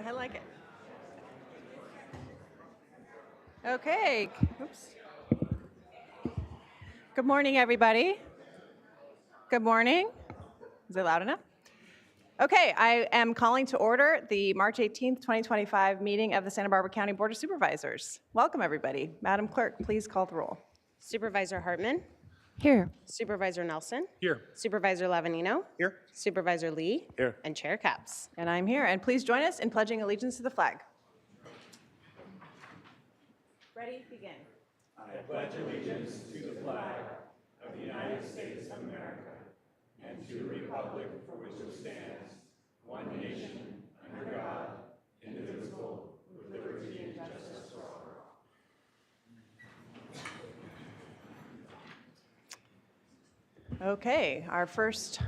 I like it. Okay. Oops. Good morning, everybody. Good morning. Is it loud enough? Okay, I am calling to order the March 18th, 2025 meeting of the Santa Barbara County Board of Supervisors. Welcome, everybody. Madam Clerk, please call the roll. Supervisor Hartman. Here. Supervisor Nelson. Here. Supervisor Lavanino. Here. Supervisor Lee. Here. And Chair Capps. And I'm here. And please join us in pledging allegiance to the flag. Ready? Begin. I pledge allegiance to the flag of the United States of America and to the republic for which it stands, one nation, under God, indivisible, with liberty and justice for all. Okay, our first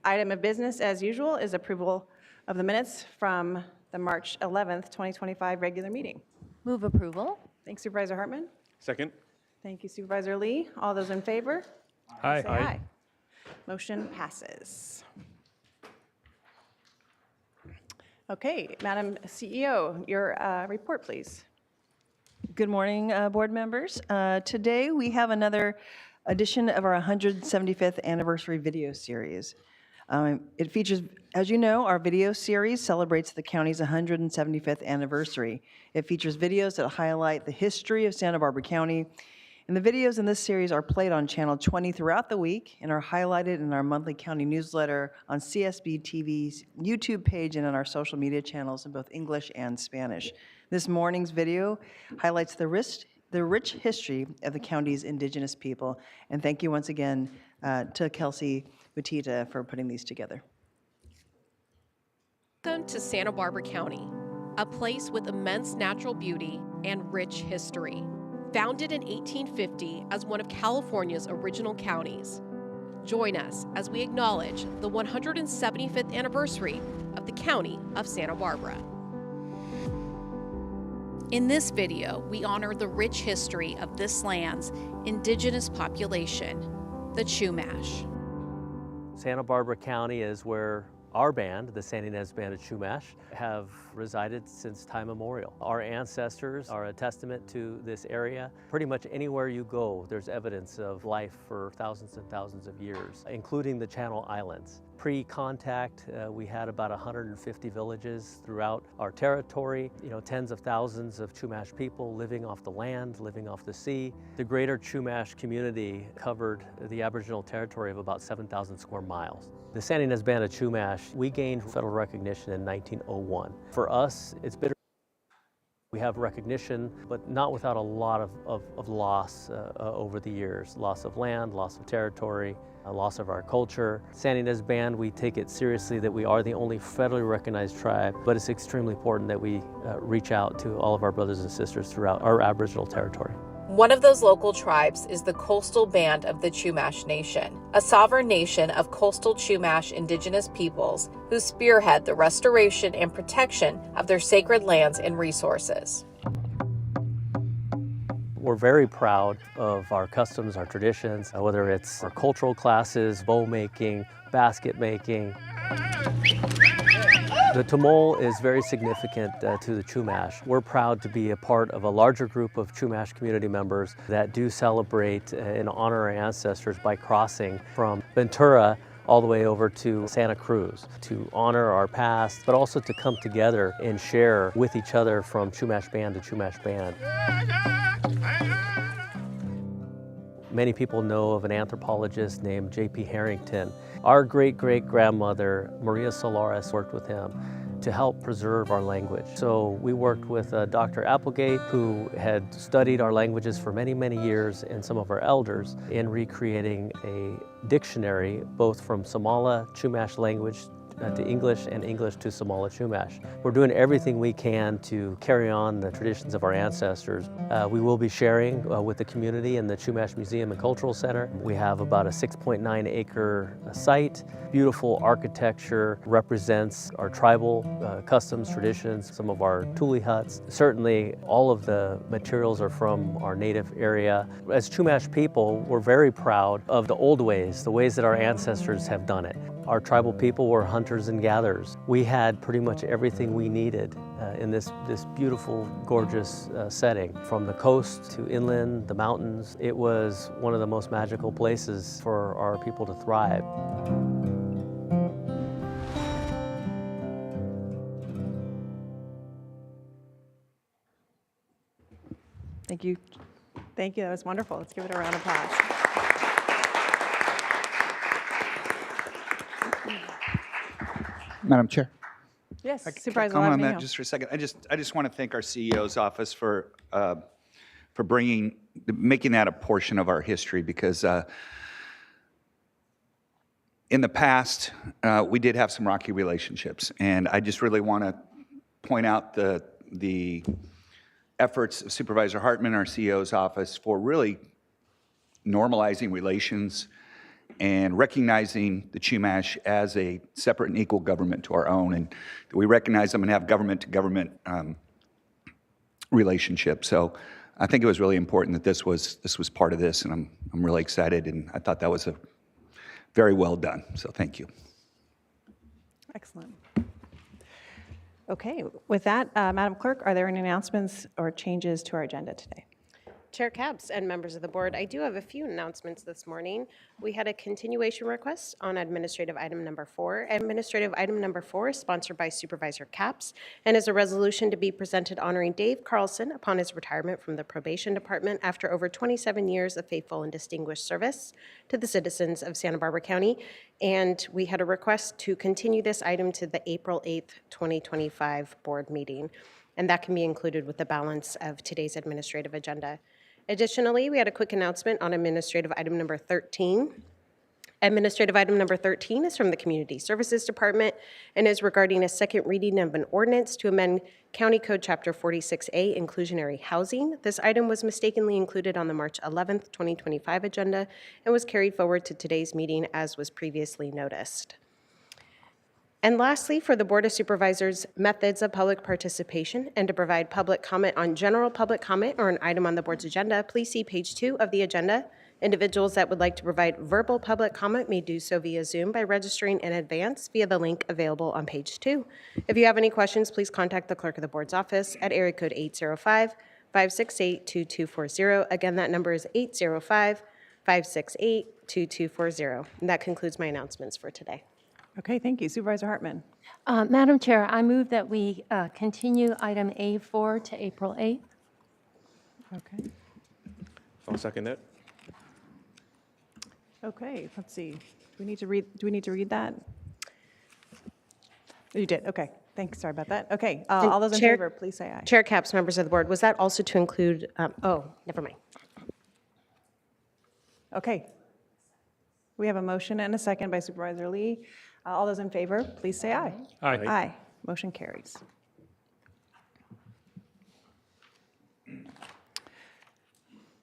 item of business, as usual, is approval of the minutes from the March 11th, 2025 regular meeting. Move approval. Thanks, Supervisor Hartman. Second. Thank you, Supervisor Lee. All those in favor? Aye. Say aye. Motion passes. Okay, Madam CEO, your report, please. Good morning, board members. Today we have another edition of our 175th anniversary video series. It features, as you know, our video series celebrates the county's 175th anniversary. It features videos that highlight the history of Santa Barbara County, and the videos in this series are played on Channel 20 throughout the week and are highlighted in our monthly county newsletter, on CSB TV's YouTube page, and on our social media channels in both English and Spanish. This morning's video highlights the rich history of the county's indigenous people. And thank you once again to Kelsey Butita for putting these together. Welcome to Santa Barbara County, a place with immense natural beauty and rich history. Founded in 1850 as one of California's original counties. Join us as we acknowledge the 175th anniversary of the County of Santa Barbara. In this video, we honor the rich history of this land's indigenous population, the Chumash. Santa Barbara County is where our band, the San Ynez Band of Chumash, have resided since time immemorial. Our ancestors are a testament to this area. Pretty much anywhere you go, there's evidence of life for thousands and thousands of years, including the Channel Islands. Pre-contact, we had about 150 villages throughout our territory, tens of thousands of Chumash people living off the land, living off the sea. The greater Chumash community covered the Aboriginal territory of about 7,000 square miles. The San Ynez Band of Chumash, we gained federal recognition in 1901. For us, it's bitter. We have recognition, but not without a lot of loss over the years. Loss of land, loss of territory, loss of our culture. San Ynez Band, we take it seriously that we are the only federally recognized tribe, but it's extremely important that we reach out to all of our brothers and sisters throughout our Aboriginal territory. One of those local tribes is the Coastal Band of the Chumash Nation, a sovereign nation of coastal Chumash indigenous peoples who spearhead the restoration and protection of their sacred lands and resources. We're very proud of our customs, our traditions, whether it's our cultural classes, bow making, basket making. The Tamol is very significant to the Chumash. We're proud to be a part of a larger group of Chumash community members that do celebrate and honor our ancestors by crossing from Ventura all the way over to Santa Cruz to honor our past, but also to come together and share with each other from Chumash band to Chumash band. Many people know of an anthropologist named J.P. Harrington. Our great-great-grandmother, Maria Solares, worked with him to help preserve our language. So we worked with Dr. Applegate, who had studied our languages for many, many years, and some of our elders in recreating a dictionary, both from Somala Chumash language to English and English to Somala Chumash. We're doing everything we can to carry on the traditions of our ancestors. We will be sharing with the community in the Chumash Museum and Cultural Center. We have about a 6.9 acre site. Beautiful architecture represents our tribal customs, traditions, some of our tule huts. Certainly all of the materials are from our native area. As Chumash people, we're very proud of the old ways, the ways that our ancestors have done it. Our tribal people were hunters and gatherers. We had pretty much everything we needed in this beautiful, gorgeous setting. From the coast to inland, the mountains, it was one of the most magical places for our people to thrive. Thank you. Thank you. That was wonderful. Let's give it a round of applause. Madam Chair. Yes, Can I Supervisor comment on Lavanino. that just for a second? I just want to thank our CEO's office for making that a portion of our history, because in the past, we did have some rocky relationships, and I just really want to point out the efforts of Supervisor Hartman, our CEO's office, for really normalizing relations and recognizing the Chumash as a separate and equal government to our own, and we recognize them and have government-to-government relationship. So I think it was really important that this was part of this, and I'm really excited, and I thought that was a very well done. So thank you. Excellent. Okay, with that, Madam Clerk, are there any announcements or changes to our agenda today? Chair Capps and members of the board, I do have a few announcements this morning. We had a continuation request on administrative item number 4. Administrative item number 4 is sponsored by Supervisor Capps and is a resolution to be presented honoring Dave Carlson upon his retirement from the probation department after over 27 years of faithful and distinguished service to the citizens of Santa Barbara County. And we had a request to continue this item to the April 8th, 2025 board meeting. And that can be included with the balance of today's administrative agenda. Additionally, we had a quick announcement on administrative item number 13. Administrative item number 13 is from the Community Services Department and is regarding a second reading of an ordinance to amend County Code Chapter 46A, Inclusionary Housing. This item was mistakenly included on the March 11th, 2025 agenda and was carried forward to today's meeting as was previously noticed. And lastly, for the Board of Supervisors, methods of public participation and to provide public comment on general public comment or an item on the board's agenda, please see page 2 of the agenda. Individuals that would like to provide verbal public comment may do so via Zoom by registering in advance via the link available on page 2. If you have any questions, please contact the clerk of the board's office at area code 805-568-2240. Again, that number is 805-568-2240. And that concludes my announcements for today. Okay, thank you. Supervisor Hartman. Madam Chair, I move that we continue item A4 to April 8th. Okay. I'll second that. Okay, let's see. Do we need to read that? Oh, you did. Okay. Thanks. Sorry about that. Okay. All those in Chair- favor, please say aye. Chair Capps, members of the board, was that also to include, never mind. Okay. We have a motion and a second by Supervisor Lee. All those in favor, please say aye. Aye. Aye. Motion carries.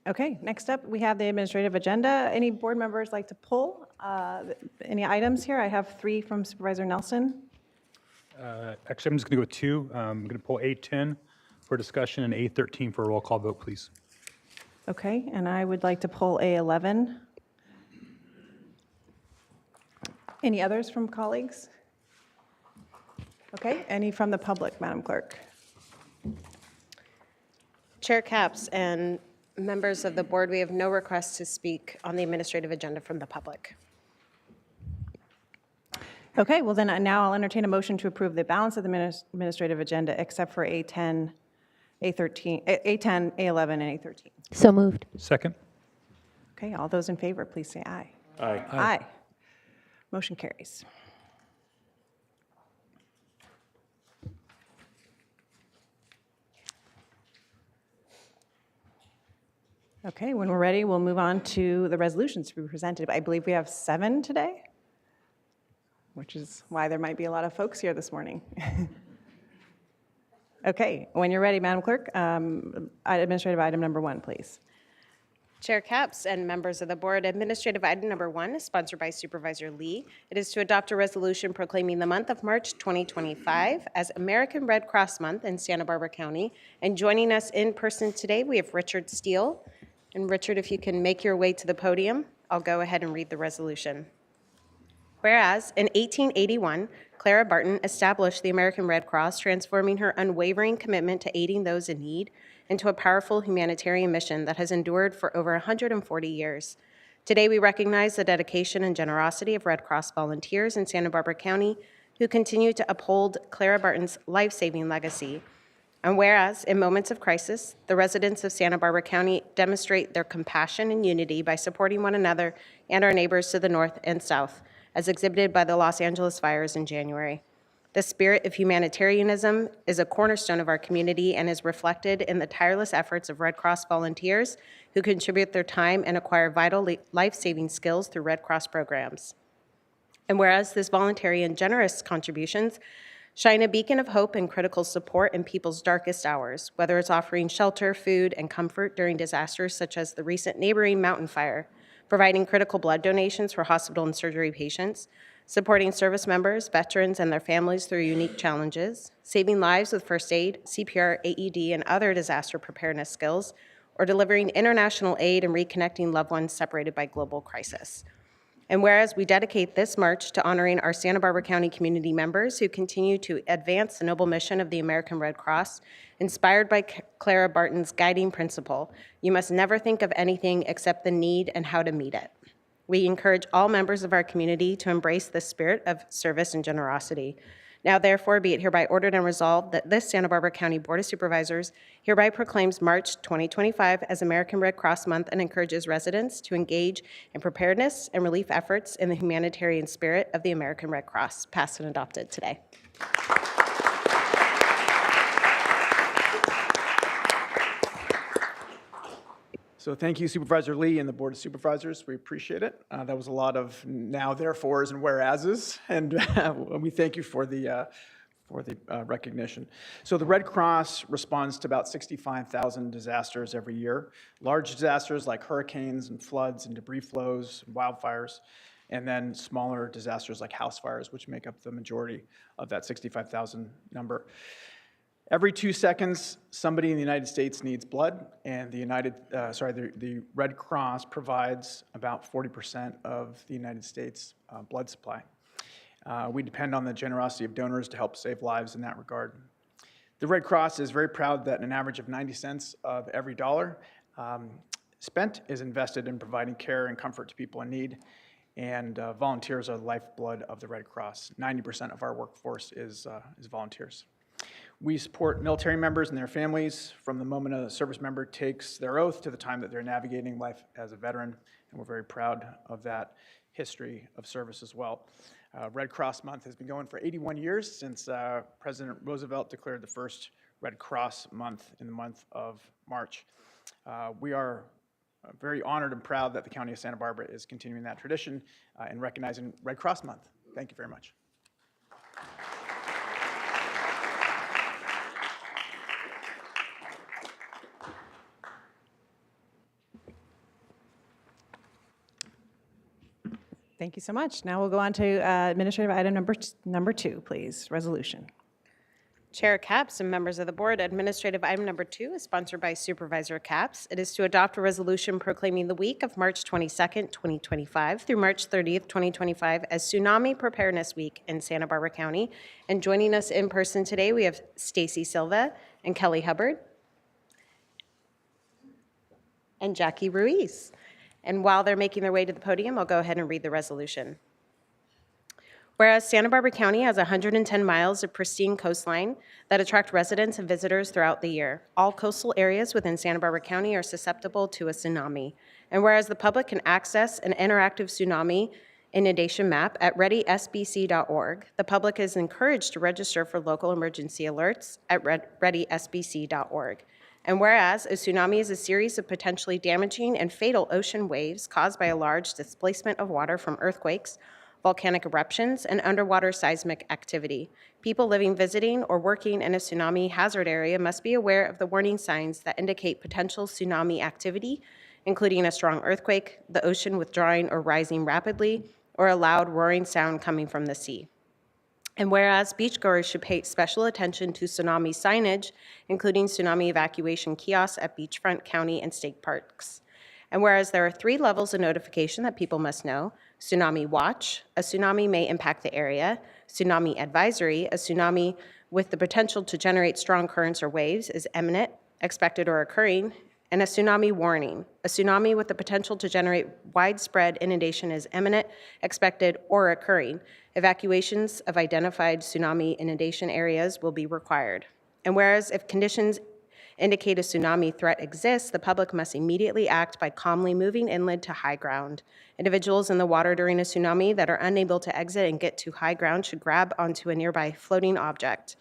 Okay, next up, we have the administrative agenda. Any board members like to pull any items here? I have 3 from Supervisor Nelson. Actually, I'm just going to go with 2. I'm going to pull A10 for discussion and A13 for a roll call vote, please. Okay, and I would like to pull A11. Any others from colleagues? Okay, any from the public, Madam Clerk? Chair Capps and members of the board, we have no requests to speak on the administrative agenda from the public. Okay, well then now I'll entertain a motion to approve the balance of the administrative agenda except for A10, A11, and A13. So moved. Second. Okay, all those in favor, please say aye. Aye. Aye. Motion carries. Okay, when we're ready, we'll move on to the resolutions to be presented. I believe we have 7 today, which is why there might be a lot of folks here this morning. Okay, when you're ready, Madam Clerk, administrative item number 1, please. Chair Capps and members of the board, administrative item number 1 is sponsored by Supervisor Lee. It is to adopt a resolution proclaiming the month of March 2025 as American Red Cross Month in Santa Barbara County. And joining us in person today, we have Richard Steele. And Richard, if you can make your way to the podium, I'll go ahead and read the resolution. Whereas in 1881, Clara Barton established the American Red Cross, transforming her unwavering commitment to aiding those in need into a powerful humanitarian mission that has endured for over 140 years. Today, we recognize the dedication and generosity of Red Cross volunteers in Santa Barbara County who continue to uphold Clara Barton's life-saving legacy. And whereas, in moments of crisis, the residents of Santa Barbara County demonstrate their compassion and unity by supporting one another and our neighbors to the north and south, as exhibited by the Los Angeles fires in January. The spirit of humanitarianism is a cornerstone of our community and is reflected in the tireless efforts of Red Cross volunteers who contribute their time and acquire vital life-saving skills through Red Cross programs. And whereas this voluntary and generous contributions shine a beacon of hope and critical support in people's darkest hours, whether it's offering shelter, food, and comfort during disasters such as the recent neighboring mountain fire, providing critical blood donations for hospital and surgery patients, supporting service members, veterans, and their families through unique challenges, saving lives with first aid, CPR, AED, and other disaster preparedness skills, or delivering international aid and reconnecting loved ones separated by global crisis. And whereas we dedicate this March to honoring our Santa Barbara County community members who continue to advance the noble mission of the American Red Cross, inspired by Clara Barton's guiding principle, you must never think of anything except the need and how to meet it. We encourage all members of our community to embrace the spirit of service and generosity. Now, therefore, be it hereby ordered and resolved that this Santa Barbara County Board of Supervisors hereby proclaims March 2025 as American Red Cross Month and encourages residents to engage in preparedness and relief efforts in the humanitarian spirit of the American Red Cross, passed and adopted today. So thank you, Supervisor Lee and the Board of Supervisors. We appreciate it. That was a lot of now, therefores, and whereases, and we thank you for the recognition. So the Red Cross responds to about 65,000 disasters every year. Large disasters like hurricanes and floods and debris flows and wildfires, and then smaller disasters like house fires, which make up the majority of that 65,000 number. Every 2 seconds, somebody in the United States needs blood, and the Red Cross provides about 40% of the United States blood supply. We depend on the generosity of donors to help save lives in that regard. The Red Cross is very proud that an average of 90 cents of every dollar spent is invested in providing care and comfort to people in need, and volunteers are the lifeblood of the Red Cross. 90% of our workforce is volunteers. We support military members and their families from the moment a service member takes their oath to the time that they're navigating life as a veteran, and we're very proud of that history of service as well. Red Cross Month has been going for 81 years since President Roosevelt declared the first Red Cross Month in the month of March. We are very honored and proud that the County of Santa Barbara is continuing that tradition and recognizing Red Cross Month. Thank you very much. Thank you so much. Now we'll go on to administrative item number 2, please, resolution. Chair Capps and members of the board, administrative item number 2 is sponsored by Supervisor Capps. It is to adopt a resolution proclaiming the week of March 22nd, 2025 through March 30th, 2025 as Tsunami Preparedness Week in Santa Barbara County. And joining us in person today, we have Stacy Silva and Kelly Hubbard and Jackie Ruiz. And while they're making their way to the podium, I'll go ahead and read the resolution. Whereas Santa Barbara County has 110 miles of pristine coastline that attract residents and visitors throughout the year. All coastal areas within Santa Barbara County are susceptible to a tsunami. And whereas the public can access an interactive tsunami inundation map at readysbc.org, the public is encouraged to register for local emergency alerts at readysbc.org. And whereas a tsunami is a series of potentially damaging and fatal ocean waves caused by a large displacement of water from earthquakes, volcanic eruptions, and underwater seismic activity, people living, visiting, or working in a tsunami hazard area must be aware of the warning signs that indicate potential tsunami activity, including a strong earthquake, the ocean withdrawing or rising rapidly, or a loud roaring sound coming from the sea. And whereas beachgoers should pay special attention to tsunami signage, including tsunami evacuation kiosks at beachfront, county, and state parks. And whereas there are 3 levels of notification that people must know: tsunami watch, a tsunami may impact the area; tsunami advisory, a tsunami with the potential to generate strong currents or waves is imminent, expected, or occurring; and a tsunami warning, a tsunami with the potential to generate widespread inundation is imminent, expected, or occurring. Evacuations of identified tsunami inundation areas will be required. And whereas if conditions indicate a tsunami threat exists, the public must immediately act by calmly moving inland to high ground. Individuals in the water during a tsunami that are unable to exit and get to high ground should grab onto a nearby floating object.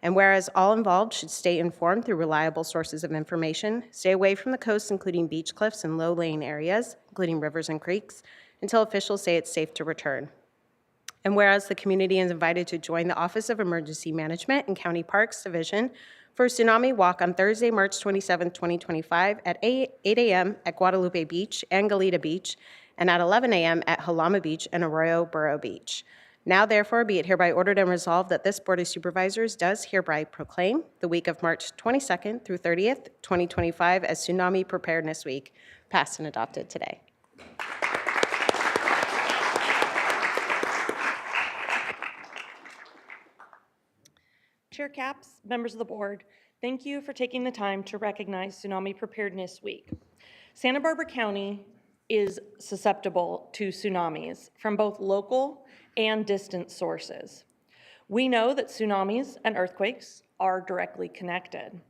And whereas all involved should stay informed through reliable sources of information, stay away from the coast, including beach cliffs and low-lying areas, including rivers and creeks, until officials say it's safe to return. And whereas the community is invited to join the Office of Emergency Management and County Parks Division for a tsunami walk on Thursday, March 27, 2025 at 8 a.m. at Guadalupe Beach and Goleta Beach, and at 11 a.m. at Halama Beach and Arroyo Burro Beach. Now, therefore, be it hereby ordered and resolved that this Board of Supervisors does hereby proclaim the week of March 22nd through 30th, 2025 as Tsunami Preparedness Week, passed and adopted today. Chair Capps, members of the board, thank you for taking the time to recognize Tsunami Preparedness Week. Santa Barbara County is susceptible to tsunamis from both local and distant sources. We know that tsunamis and earthquakes are directly connected.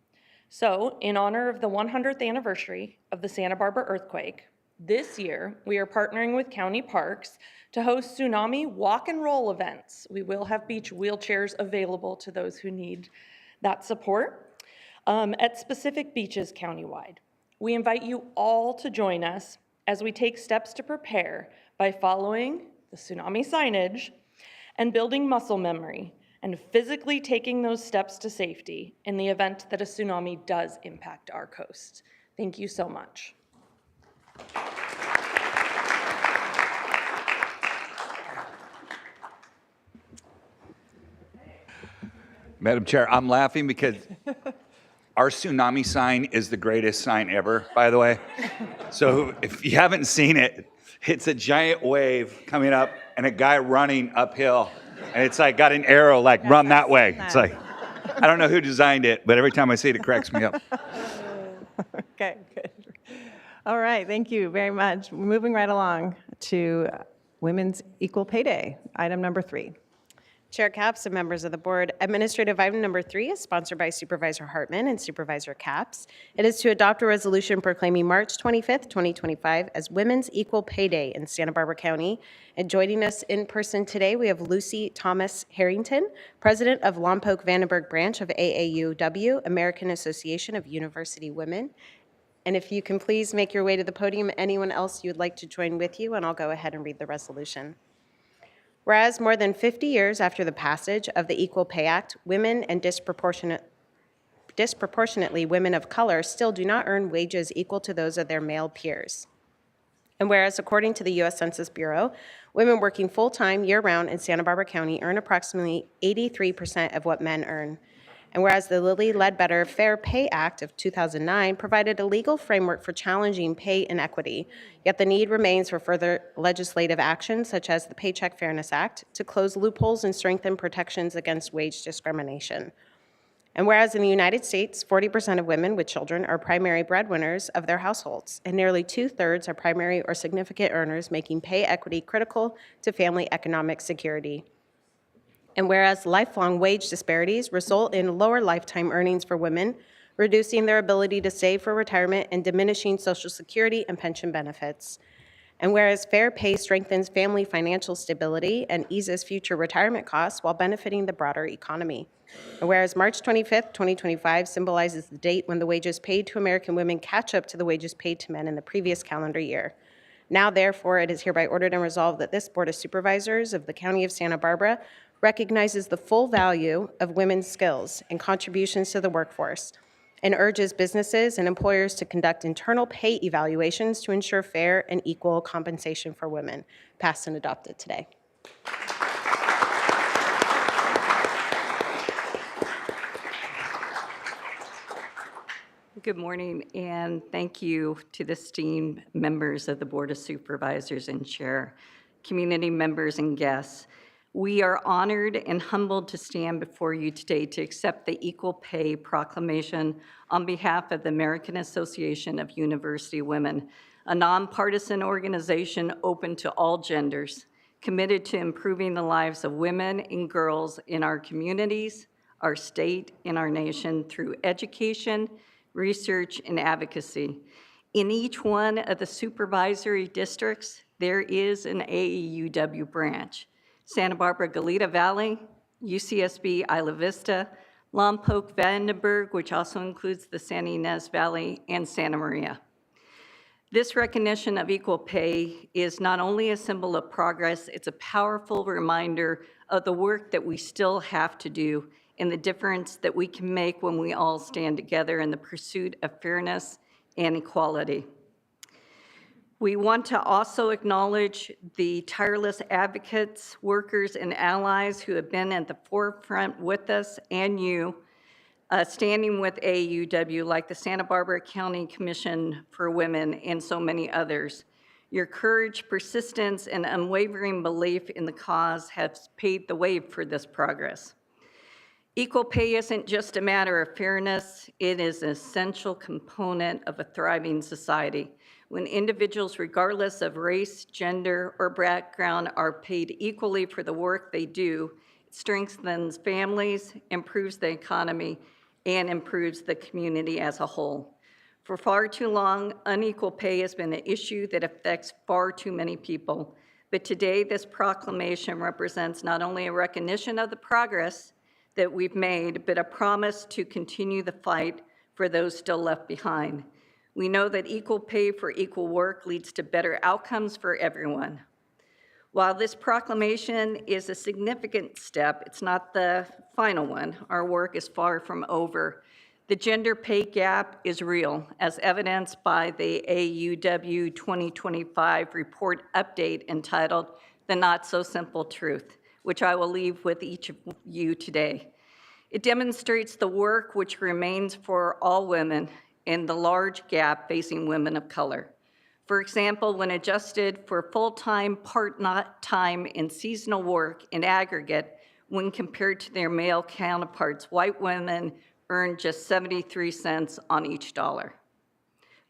So, in honor of the 100th anniversary of the Santa Barbara earthquake, this year we are partnering with county parks to host tsunami walk and roll events. We will have beach wheelchairs available to those who need that support at specific beaches countywide. We invite you all to join us as we take steps to prepare by following the tsunami signage and building muscle memory and physically taking those steps to safety in the event that a tsunami does impact our coast. Thank you so much. Madam Chair, I'm laughing because our tsunami sign is the greatest sign ever, by the way. So if you haven't seen it, it's a giant wave coming up and a guy running uphill. And it's like got an arrow like run that way. It's like, I don't know who designed it, but every time I see it, it cracks me up. Okay, good. All right, thank you very much. Moving right along to Women's Equal Pay Day, item number 3. Chair Capps and members of the board, administrative item number 3 is sponsored by Supervisor Hartman and Supervisor Capps. It is to adopt a resolution proclaiming March 25th, 2025 as Women's Equal Pay Day in Santa Barbara County. And joining us in person today, we have Lucy Thomas Harrington, President of Lompoc Vandenberg Branch of AAUW, American Association of University Women. And if you can please make your way to the podium, anyone else you'd like to join with you, and I'll go ahead and read the resolution. Whereas more than 50 years after the passage of the Equal Pay Act, women and disproportionately women of color still do not earn wages equal to those of their male peers. And whereas according to the U.S. Census Bureau, women working full-time year-round in Santa Barbara County earn approximately 83% of what men earn. And whereas the Lilly Ledbetter Fair Pay Act of 2009 provided a legal framework for challenging pay inequity, yet the need remains for further legislative action, such as the Paycheck Fairness Act, to close loopholes and strengthen protections against wage discrimination. And whereas in the United States, 40% of women with children are primary breadwinners of their households, and nearly 2/3 are primary or significant earners, making pay equity critical to family economic security. And whereas lifelong wage disparities result in lower lifetime earnings for women, reducing their ability to save for retirement and diminishing Social Security and pension benefits. And whereas fair pay strengthens family financial stability and eases future retirement costs while benefiting the broader economy. And whereas March 25th, 2025 symbolizes the date when the wages paid to American women catch up to the wages paid to men in the previous calendar year. Now, therefore, it is hereby ordered and resolved that this Board of Supervisors of the County of Santa Barbara recognizes the full value of women's skills and contributions to the workforce, and urges businesses and employers to conduct internal pay evaluations to ensure fair and equal compensation for women. Passed and adopted today. Good morning, and thank you to the esteemed members of the Board of Supervisors and Chair, community members and guests. We are honored and humbled to stand before you today to accept the Equal Pay Proclamation on behalf of the American Association of University Women, a nonpartisan organization open to all genders, committed to improving the lives of women and girls in our communities, our state, and our nation through education, research, and advocacy. In each one of the supervisory districts, there is an AEUW branch. Santa Barbara Goleta Valley, UCSB Isla Vista, Lompoc Vandenberg, which also includes the San Ynez Valley, and Santa Maria. This recognition of equal pay is not only a symbol of progress, it's a powerful reminder of the work that we still have to do and the difference that we can make when we all stand together in the pursuit of fairness and equality. We want to also acknowledge the tireless advocates, workers, and allies who have been at the forefront with us and you, standing with AUW, like the Santa Barbara County Commission for Women and so many others. Your courage, persistence, and unwavering belief in the cause has paved the way for this progress. Equal pay isn't just a matter of fairness, it is an essential component of a thriving society. When individuals, regardless of race, gender, or background, are paid equally for the work they do, it strengthens families, improves the economy, and improves the community as a whole. For far too long, unequal pay has been an issue that affects far too many people. But today, this proclamation represents not only a recognition of the progress that we've made, but a promise to continue the fight for those still left behind. We know that equal pay for equal work leads to better outcomes for everyone. While this proclamation is a significant step, it's not the final one. Our work is far from over. The gender pay gap is real, as evidenced by the AUW 2025 report update entitled The Not So Simple Truth, which I will leave with each of you today. It demonstrates the work which remains for all women and the large gap facing women of color. For example, when adjusted for full-time, part-time, and seasonal work in aggregate, when compared to their male counterparts, white women earn just 73 cents on each dollar.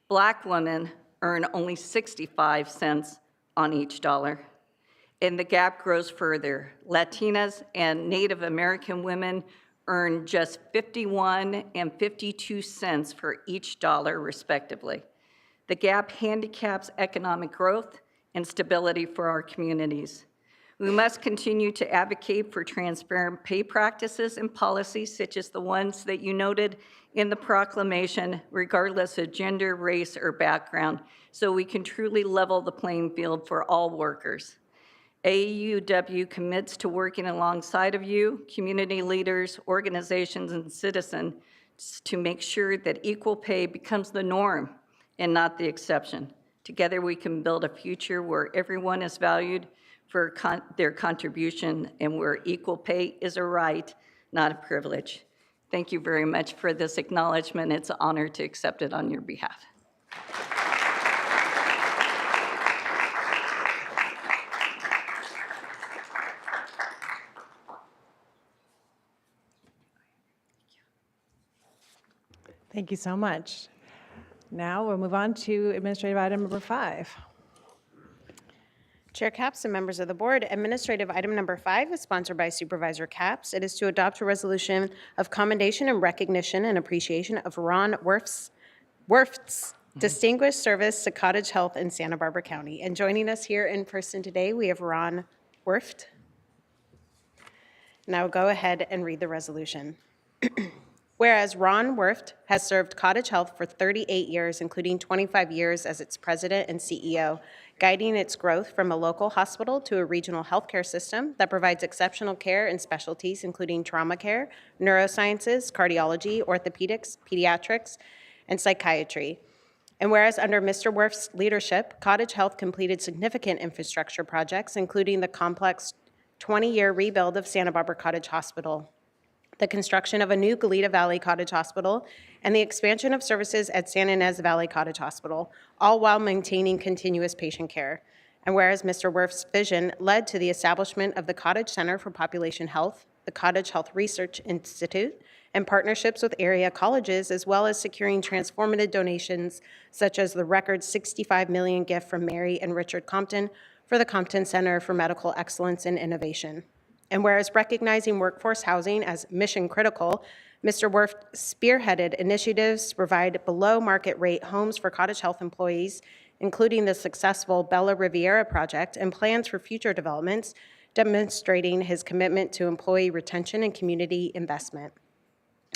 Black women earn only 65 cents on each dollar. And the gap grows further. Latinas and Native American women earn just 51 and 52 cents for each dollar, respectively. The gap handicaps economic growth and stability for our communities. We must continue to advocate for transparent pay practices and policies such as the ones that you noted in the proclamation, regardless of gender, race, or background, so we can truly level the playing field for all workers. AUW commits to working alongside of you, community leaders, organizations, and citizens to make sure that equal pay becomes the norm and not the exception. Together we can build a future where everyone is valued for their contribution and where equal pay is a right, not a privilege. Thank you very much for this acknowledgement. It's an honor to accept it on your behalf. Thank you so much. Now we'll move on to administrative item number 5. Chair Capps and members of the board, administrative item number 5 is sponsored by Supervisor Capps. It is to adopt a resolution of commendation and recognition and appreciation of Ron Werft's distinguished service to Cottage Health in Santa Barbara County. And joining us here in person today, we have Ron Werft. Now go ahead and read the resolution. Whereas Ron Werft has served Cottage Health for 38 years, including 25 years as its president and CEO, guiding its growth from a local hospital to a regional healthcare system that provides exceptional care in specialties including trauma care, neurosciences, cardiology, orthopedics, pediatrics, and psychiatry. And whereas under Mr. Werft's leadership, Cottage Health completed significant infrastructure projects, including the complex 20-year rebuild of Santa Barbara Cottage Hospital, the construction of a new Goleta Valley Cottage Hospital, and the expansion of services at San Ynez Valley Cottage Hospital, all while maintaining continuous patient care. And whereas Mr. Werf's vision led to the establishment of the Cottage Center for Population Health, the Cottage Health Research Institute, and partnerships with area colleges, as well as securing transformative donations such as the record $65 million gift from Mary and Richard Compton for the Compton Center for Medical Excellence and Innovation. And whereas recognizing workforce housing as mission critical, Mr. Werf spearheaded initiatives to provide below market rate homes for Cottage Health employees, including the successful Bella Riviera project and plans for future developments, demonstrating his commitment to employee retention and community investment.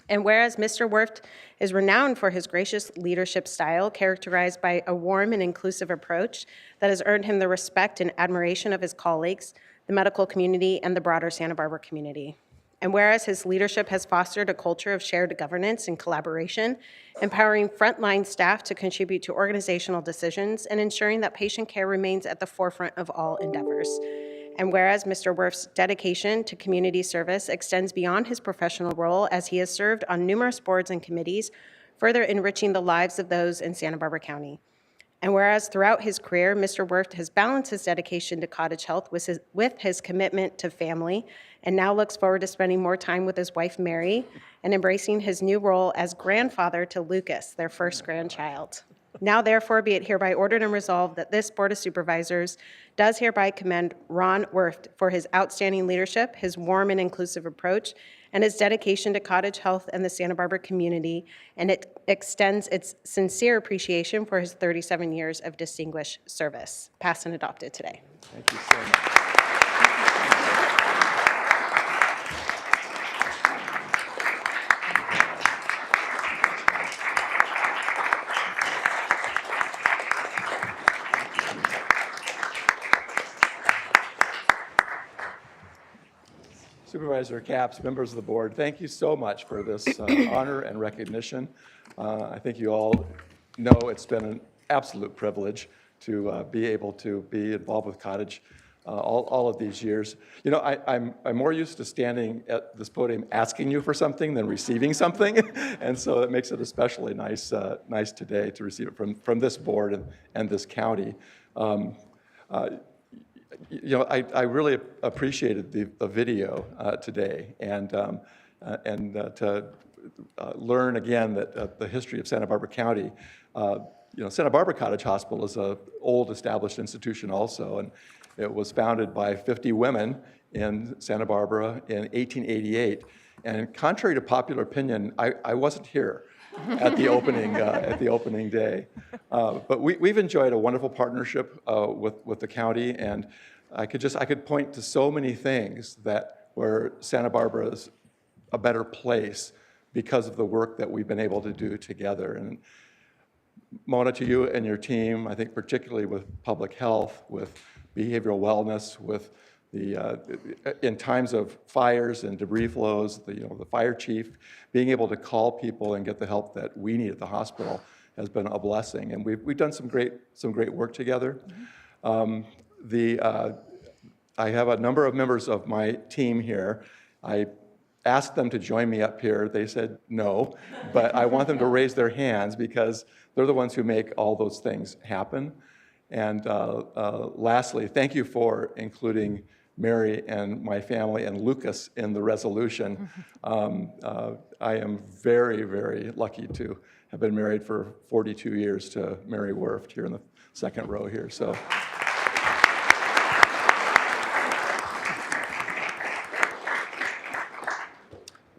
And whereas Mr. Werf is renowned for his gracious leadership style, characterized by a warm and inclusive approach that has earned him the respect and admiration of his colleagues, the medical community, and the broader Santa Barbara community. And whereas his leadership has fostered a culture of shared governance and collaboration, empowering frontline staff to contribute to organizational decisions and ensuring that patient care remains at the forefront of all endeavors. And whereas Mr. Werf's dedication to community service extends beyond his professional role, as he has served on numerous boards and committees, further enriching the lives of those in Santa Barbara County. And whereas throughout his career, Mr. Werf has balanced his dedication to Cottage Health with his commitment to family, and now looks forward to spending more time with his wife, Mary, and embracing his new role as grandfather to Lucas, their first grandchild. Now, therefore, be it hereby ordered and resolved that this Board of Supervisors does hereby commend Ron Werf for his outstanding leadership, his warm and inclusive approach, and his dedication to Cottage Health and the Santa Barbara community, and it extends its sincere appreciation for his 37 years of distinguished service. Passed and adopted today. Thank you so much. Supervisor Capps, members of the board, thank you so much for this honor and recognition. I think you all know it's been an absolute privilege to be able to be involved with Cottage all of these years. You know, I'm more used to standing at this podium asking you for something than receiving something, and so it makes it especially nice today to receive it from this board and this county. You know, I really appreciated the video today, and to learn again that the history of Santa Barbara County. You know, Santa Barbara Cottage Hospital is an old established institution also, and it was founded by 50 women in Santa Barbara in 1888. And contrary to popular opinion, I wasn't here at the opening day. But we've enjoyed a wonderful partnership with the county, and I could point to so many things where Santa Barbara is a better place because of the work that we've been able to do together. And Mona, to you and your team, I think particularly with public health, with behavioral wellness, with in times of fires and debris flows, the fire chief, being able to call people and get the help that we need at the hospital has been a blessing. And we've done some great work together. I have a number of members of my team here. I asked them to join me up here. They said no, but I want them to raise their hands because they're the ones who make all those things happen. And lastly, thank you for including Mary and my family and Lucas in the resolution. I am very, very lucky to have been married for 42 years to Mary Werf here in the second row here. So.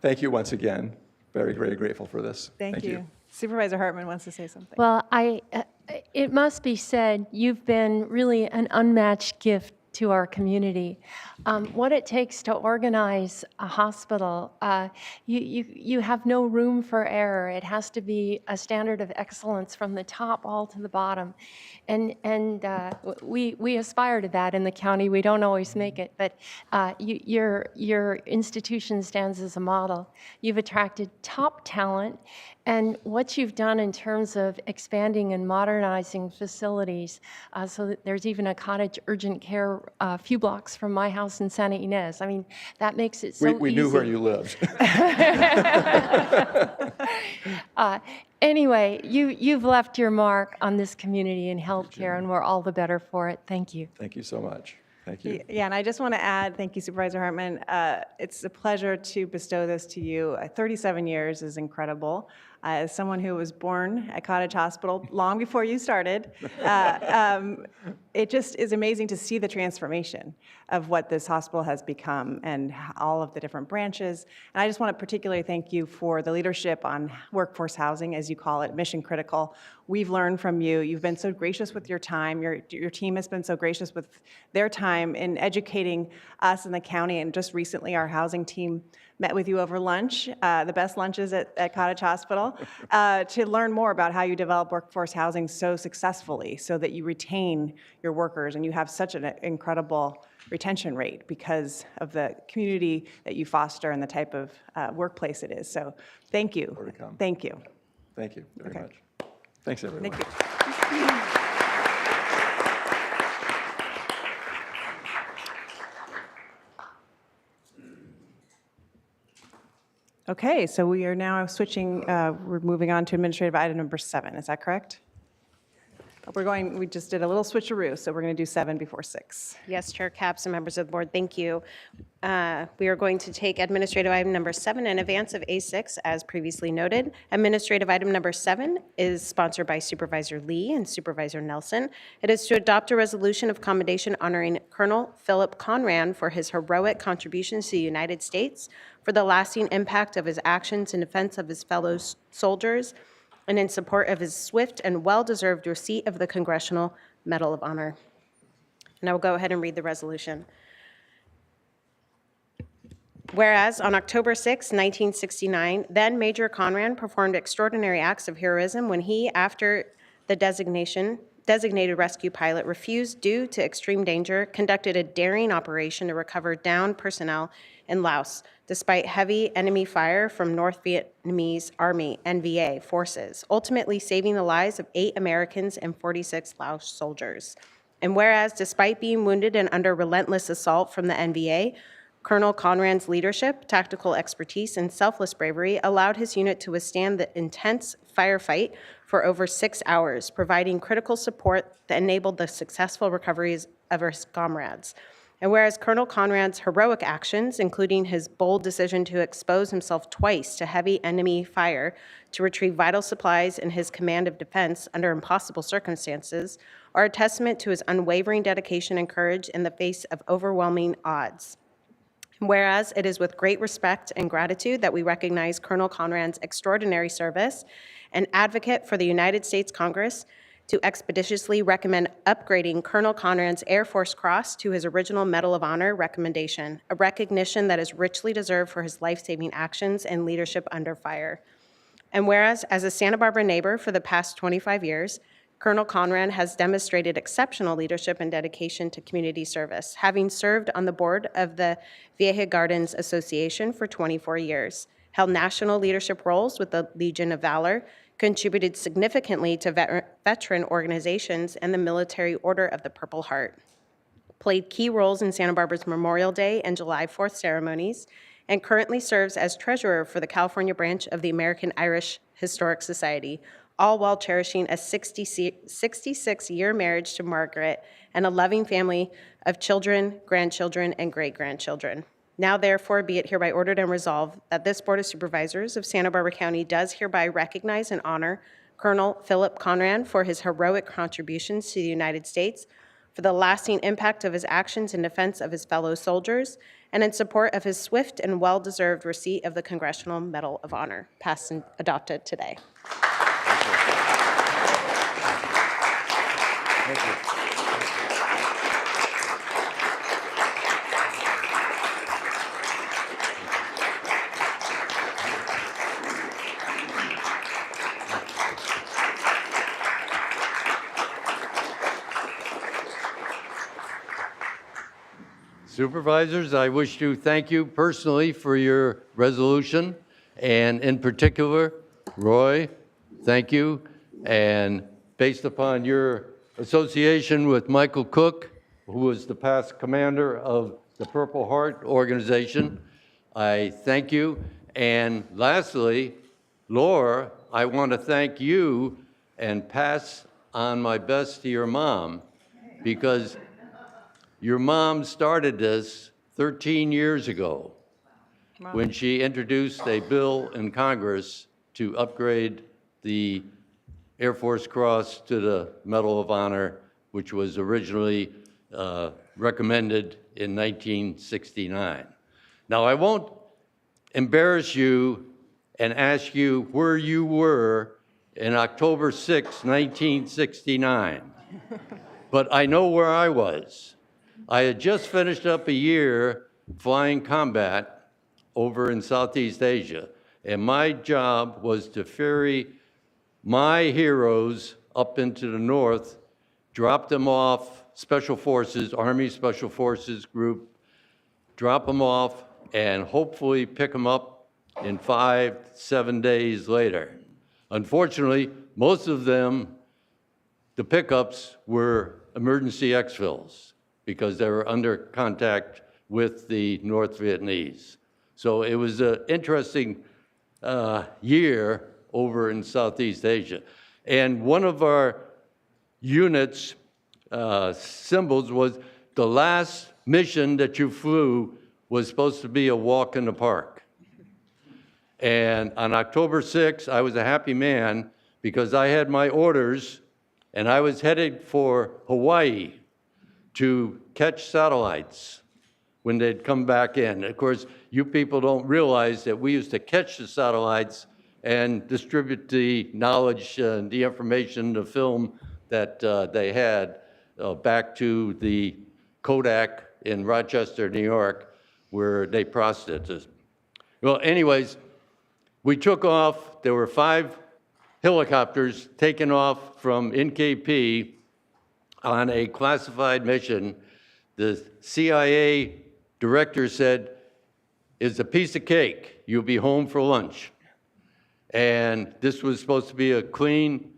Thank you once again. Very, very grateful for this. Thank you. Supervisor Hartman wants to say something. Well, it must be said, you've been really an unmatched gift to our community. What it takes to organize a hospital, you have no room for error. It has to be a standard of excellence from the top all to the bottom. And we aspire to that in the county. We don't always make it, but your institution stands as a model. You've attracted top talent, and what you've done in terms of expanding and modernizing facilities, so that there's even a cottage urgent care a few blocks from my house in Santa Ynez. I mean, that makes it so We easy. knew where you lived. Anyway, you've left your mark on this community in healthcare, and we're all the better for it. Thank you. Thank you so much. Thank you. Yeah, and I just want to add, thank you, Supervisor Hartman. It's a pleasure to bestow this to you. 37 years is incredible. As someone who was born at Cottage Hospital long before you started, it just is amazing to see the transformation of what this hospital has become and all of the different branches. And I just want to particularly thank you for the leadership on workforce housing, as you call it, mission critical. We've learned from you. You've been so gracious with your time. Your team has been so gracious with their time in educating us in the county. And just recently, our housing team met with you over lunch, the best lunches at Cottage Hospital, to learn more about how you develop workforce housing so successfully so that you retain your workers and you have such an incredible retention rate because of the community that you foster and the type of workplace it is. So thank you. More to come. Thank you. Thank you very much. Thanks, everyone. Thank you. Okay, so we are now switching, we're moving on to administrative item number 7. Is that correct? We just did a little switcheroo, so we're going to do 7 before 6. Yes, Chair Capps and members of the board, thank you. We are going to take administrative item number 7 in advance of A6, as previously noted. Administrative item number 7 is sponsored by Supervisor Lee and Supervisor Nelson. It is to adopt a resolution of commendation honoring Colonel Philip Conran for his heroic contributions to the United States, for the lasting impact of his actions in defense of his fellow soldiers, and in support of his swift and well-deserved receipt of the Congressional Medal of Honor. And I will go ahead and read the resolution. Whereas on October 6, 1969, then Major Conran performed extraordinary acts of heroism when he, after the designated rescue pilot refused due to extreme danger, conducted a daring operation to recover downed personnel in Laos, despite heavy enemy fire from North Vietnamese Army, NVA, forces, ultimately saving the lives of 8 Americans and 46 Laos soldiers. And whereas, despite being wounded and under relentless assault from the NVA, Colonel Conran's leadership, tactical expertise, and selfless bravery allowed his unit to withstand the intense firefight for over 6 hours, providing critical support that enabled the successful recoveries of his comrades. And whereas Colonel Conran's heroic actions, including his bold decision to expose himself twice to heavy enemy fire to retrieve vital supplies and his command of defense under impossible circumstances, are a testament to his unwavering dedication and courage in the face of overwhelming odds. Whereas it is with great respect and gratitude that we recognize Colonel Conran's extraordinary service and advocate for the United States Congress to expeditiously recommend upgrading Colonel Conran's Air Force Cross to his original Medal of Honor recommendation, a recognition that is richly deserved for his life-saving actions and leadership under fire. And whereas, as a Santa Barbara neighbor for the past 25 years, Colonel Conran has demonstrated exceptional leadership and dedication to community service, having served on the board of the Vieja Gardens Association for 24 years, held national leadership roles with the Legion of Valor, contributed significantly to veteran organizations and the Military Order of the Purple Heart, played key roles in Santa Barbara's Memorial Day and July 4th ceremonies, and currently serves as treasurer for the California branch of the American Irish Historic Society, all while cherishing a 66-year marriage to Margaret and a loving family of children, grandchildren, and great-grandchildren. Now, therefore, be it hereby ordered and resolved that this Board of Supervisors of Santa Barbara County does hereby recognize and honor Colonel Philip Conran for his heroic contributions to the United States, for the lasting impact of his actions in defense of his fellow soldiers, and in support of his swift and well-deserved receipt of the Congressional Medal of Honor, passed and adopted today. Thank you. Supervisors, I wish to thank you personally for your resolution, and in particular, Roy, thank you. And based upon your association with Michael Cook, who was the past commander of the Purple Heart organization, I thank you. And lastly, Laura, I want to thank you and pass on my best to your mom, because your mom started this 13 years ago when she introduced a bill in Congress to upgrade the Air Force Cross to the Medal of Honor, which was originally recommended in 1969. Now, I won't embarrass you and ask you where you were in October 6, 1969, but I know where I was. I had just finished up a year flying combat over in Southeast Asia, and my job was to ferry my heroes up into the north, drop them off, Special Forces, Army Special Forces group, drop them off, and hopefully pick them up in 5, 7 days later. Unfortunately, most of them, the pickups, were emergency exfils because they were under contact with the North Vietnamese. So it was an interesting year over in Southeast Asia. And one of our unit's symbols was the last mission that you flew was supposed to be a walk in the park. And on October 6th, I was a happy man because I had my orders and I was headed for Hawaii to catch satellites when they'd come back in. Of course, you people don't realize that we used to catch the satellites and distribute the knowledge and the information, the film that they had back to the Kodak in Rochester, New York, where they processed it. Well, anyways, we took off. There were 5 helicopters taken off from NKP on a classified mission. The CIA director said, "It's a piece of cake. You'll be home for lunch." And this was supposed to be a clean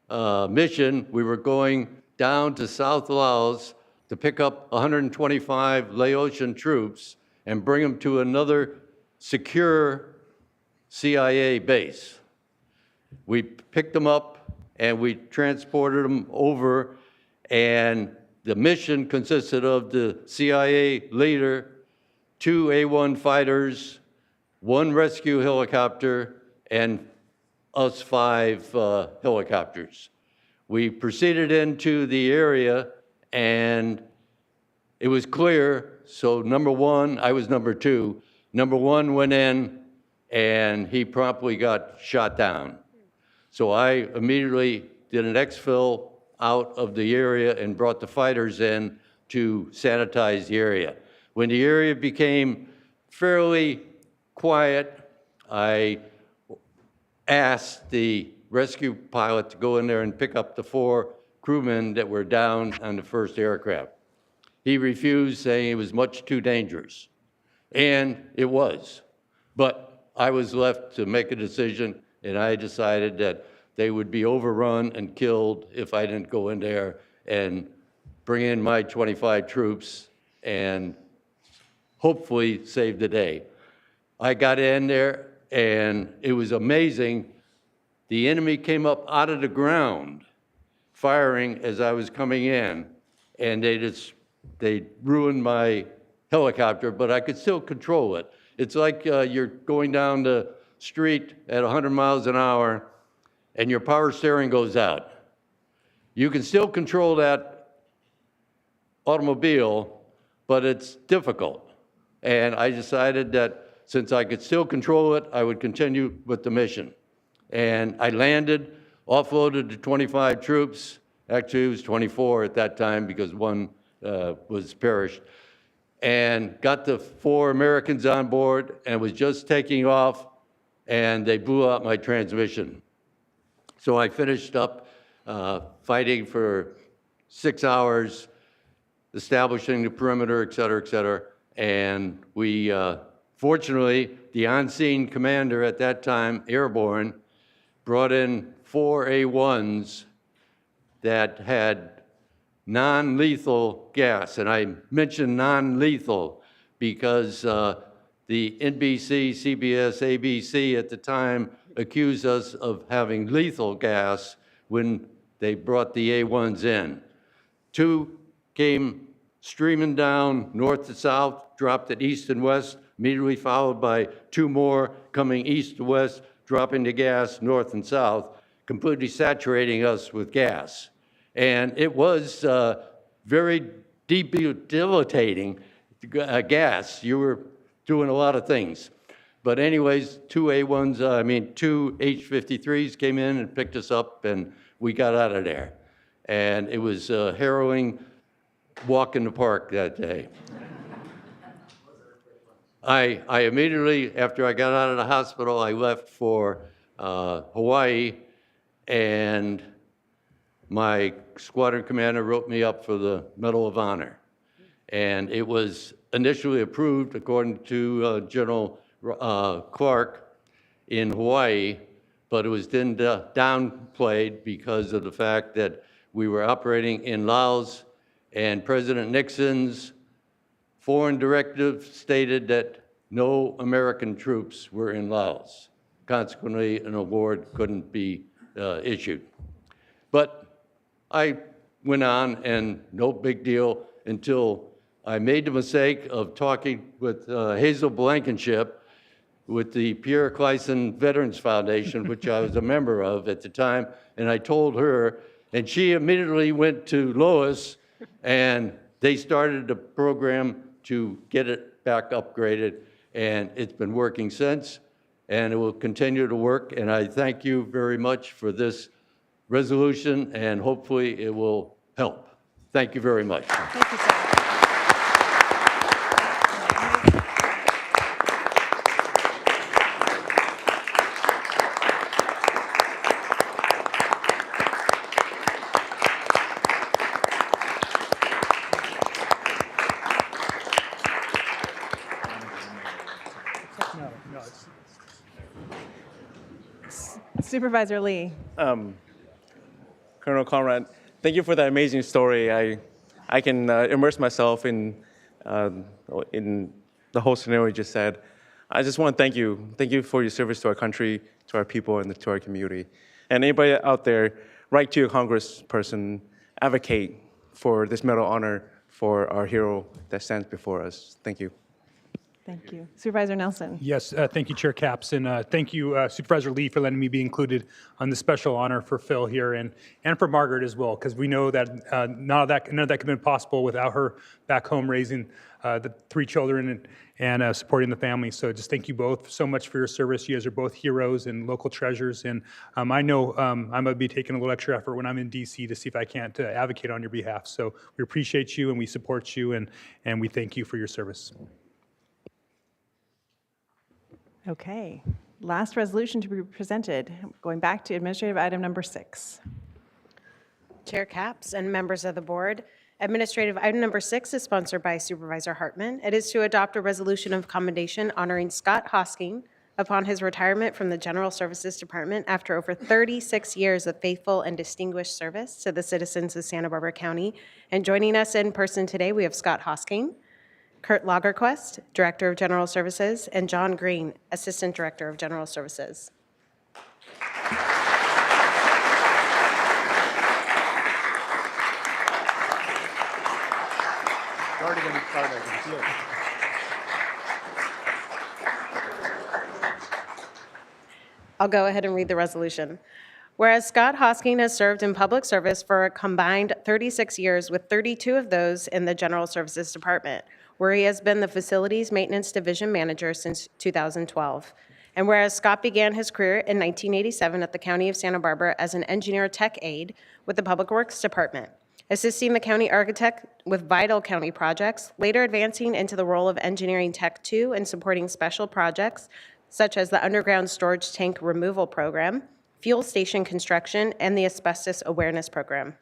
mission. We were going down to South Laos to pick up 125 Laotian troops and bring them to another secure CIA base. We picked them up and we transported them over, and the mission consisted of the CIA leader, 2 A-1 fighters, 1 rescue helicopter, and us 5 helicopters. We proceeded into the area and it was clear, so number 1, I was number 2. Number 1 went in and he promptly got shot down. So I immediately did an exfil out of the area and brought the fighters in to sanitize the area. When the area became fairly quiet, I asked the rescue pilot to go in there and pick up the 4 crewmen that were down on the first aircraft. He refused, saying it was much too dangerous. And it was. But I was left to make a decision, and I decided that they would be overrun and killed if I didn't go in there and bring in my 25 troops and hopefully save the day. I got in there, and it was amazing. The enemy came up out of the ground firing as I was coming in, and they ruined my helicopter, but I could still control it. It's like you're going down the street at 100 miles an hour and your power steering goes out. You can still control that automobile, but it's difficult. And I decided that since I could still control it, I would continue with the mission. And I landed, offloaded the 25 troops. Actually, it was 24 at that time because 1 was perished. And got the 4 Americans on board and was just taking off, and they blew out my transmission. So I finished up fighting for 6 hours, establishing the perimeter, et cetera, and we, fortunately, the on-scene commander at that time, airborne, brought in 4 A1s that had non-lethal gas. And I mention non-lethal because the NBC, CBS, ABC at the time accused us of having lethal gas when they brought the A1s in. 2 came streaming down north to south, dropped it east and west, immediately followed by 2 more coming east to west, dropping the gas north and south, completely saturating us with gas. And it was very debilitating gas. You were doing a lot of things. But anyways, 2 H-53s came in and picked us up, and we got out of there. And it was a harrowing walk in the park that day. I immediately, after I got out of the hospital, I left for Hawaii, and my squadron commander wrote me up for the Medal of Honor. And it was initially approved, according to General Clark in Hawaii, but it was then downplayed because of the fact that we were operating in Laos, and President Nixon's foreign directive stated that no American troops were in Laos. Consequently, an award couldn't be issued. But I went on, and no big deal until I made the mistake of talking with Hazel Blankenship with the Pierre Clayson Veterans Foundation, which I was a member of at the time, and I told her, and she immediately went to Lois, and they started a program to get it back upgraded, and it's been working since, and it will continue to work, and I thank you very much for this resolution, and hopefully it will help. Thank you very much. Thank you, sir. Supervisor Lee. Colonel Conrad, thank you for that amazing story. I can immerse myself in the whole scenario you just said. I just want to thank you. Thank you for your service to our country, to our people, and to our community. And anybody out there, write to your congressperson, advocate for this medal of honor for our hero that stands before us. Thank you. Thank you. Supervisor Nelson. Yes, thank you, Chair Capps, and thank you, Supervisor Lee, for letting me be included on the special honor for Phil here, and for Margaret as well, because we know that none of that could have been possible without her back home raising the 3 children and supporting the family. So just thank you both so much for your service. You guys are both heroes and local treasures, and I know I'm going to be taking a little extra effort when I'm in D.C. to see if I can't advocate on your behalf. So we appreciate you and we support you, and we thank you for your service. Okay, last resolution to be presented, going back to administrative item number 6. Chair Capps and members of the board, administrative item number 6 is sponsored by Supervisor Hartman. It is to adopt a resolution of commendation honoring Scott Hosking upon his retirement from the General Services Department after over 36 years of faithful and distinguished service to the citizens of Santa Barbara County. And joining us in person today, we have Scott Hosking, Kurt Lagerquist, Director of General Services, and John Green, Assistant Director of General Services. I'll go ahead and read the resolution. Whereas Scott Hosking has served in public service for a combined 36 years, with 32 of those in the General Services Department, where he has been the Facilities Maintenance Division Manager since 2012. And whereas Scott began his career in 1987 at the County of Santa Barbara as an engineer tech aide with the Public Works Department, assisting the county architect with vital county projects, later advancing into the role of engineering tech 2 and supporting special projects such as the underground storage tank removal program, fuel station construction, and the asbestos awareness program.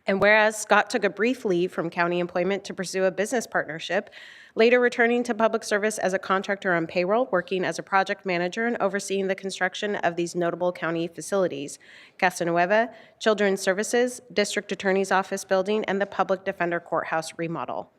And whereas Scott took a brief leave from county employment to pursue a business partnership, later returning to public service as a contractor on payroll, working as a project manager and overseeing the construction of these notable county facilities: Casanueva, Children's Services, District Attorney's Office building, and the Public Defender Courthouse remodel.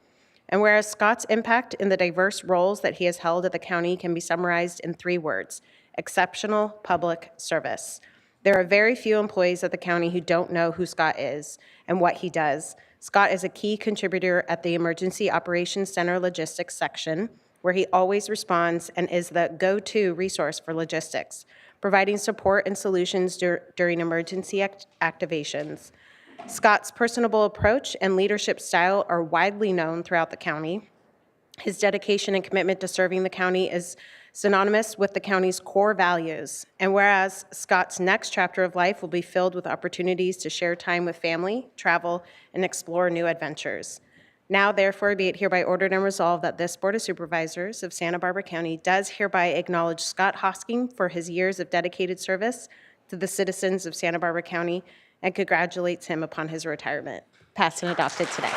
And whereas Scott's impact in the diverse roles that he has held at the county can be summarized in 3 words: exceptional public service. There are very few employees at the county who don't know who Scott is and what he does. Scott is a key contributor at the Emergency Operations Center Logistics section, where he always responds and is the go-to resource for logistics, providing support and solutions during emergency activations. Scott's personable approach and leadership style are widely known throughout the county. His dedication and commitment to serving the county is synonymous with the county's core values. And whereas Scott's next chapter of life will be filled with opportunities to share time with family, travel, and explore new adventures. Now, therefore, be it hereby ordered and resolved that this Board of Supervisors of Santa Barbara County does hereby acknowledge Scott Hosking for his years of dedicated service to the citizens of Santa Barbara County and congratulates him upon his retirement. Passed and adopted today.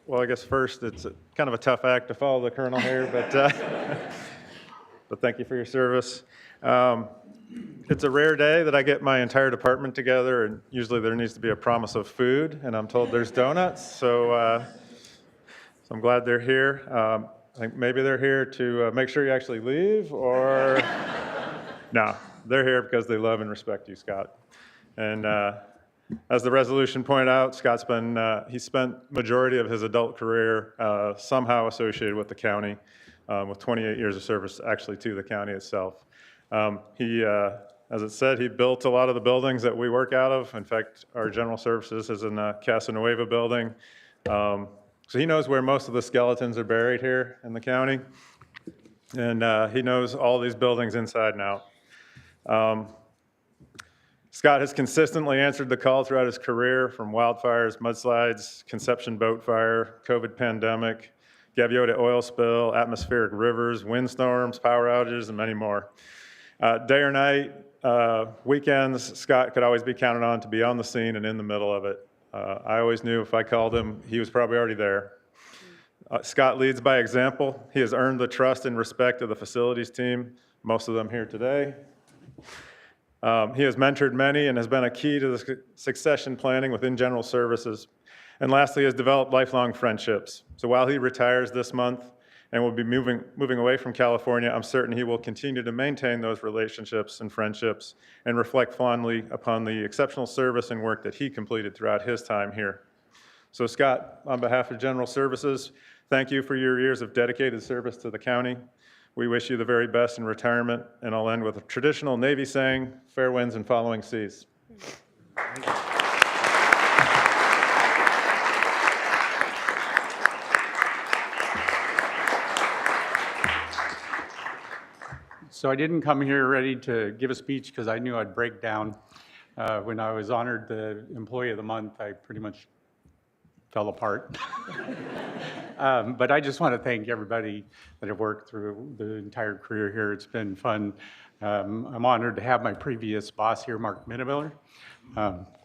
Well, I guess first, it's kind of a tough act to follow the colonel here, but thank you for your service. It's a rare day that I get my entire department together, and usually there needs to be a promise of food, and I'm told there's donuts, so I'm glad they're here. I think maybe they're here to make sure you actually leave, or no, they're here because they love and respect you, Scott. And as the resolution pointed out, Scott's he spent majority of his adult career somehow associated with the county, with 28 years of service actually to the county itself. As it said, he built a lot of the buildings that we work out of. In fact, our general services is in the Casanueva building. So he knows where most of the skeletons are buried here in the county. And he knows all these buildings inside and out. Scott has consistently answered the call throughout his career, from wildfires, mudslides, Conception boat fire, COVID pandemic, Gaviota oil spill, atmospheric rivers, windstorms, power outages, and many more. Day or night, weekends, Scott could always be counted on to be on the scene and in the middle of it. I always knew if I called him, he was probably already there. Scott leads by example. He has earned the trust and respect of the facilities team, most of them here today. He has mentored many and has been a key to the succession planning within general services. And lastly, has developed lifelong friendships. So while he retires this month and will be moving away from California, I'm certain he will continue to maintain those relationships and friendships and reflect fondly upon the exceptional service and work that he completed throughout his time here. So Scott, on behalf of General Services, thank you for your years of dedicated service to the county. We wish you the very best in retirement, and I'll end with a traditional Navy saying, fair winds and following seas. So I didn't come here ready to give a speech because I knew I'd break down. When I was honored the Employee of the Month, I pretty much fell apart. But I just want to thank everybody that have worked through the entire career here. It's been fun. I'm honored to have my previous boss here, Mark Minneveller.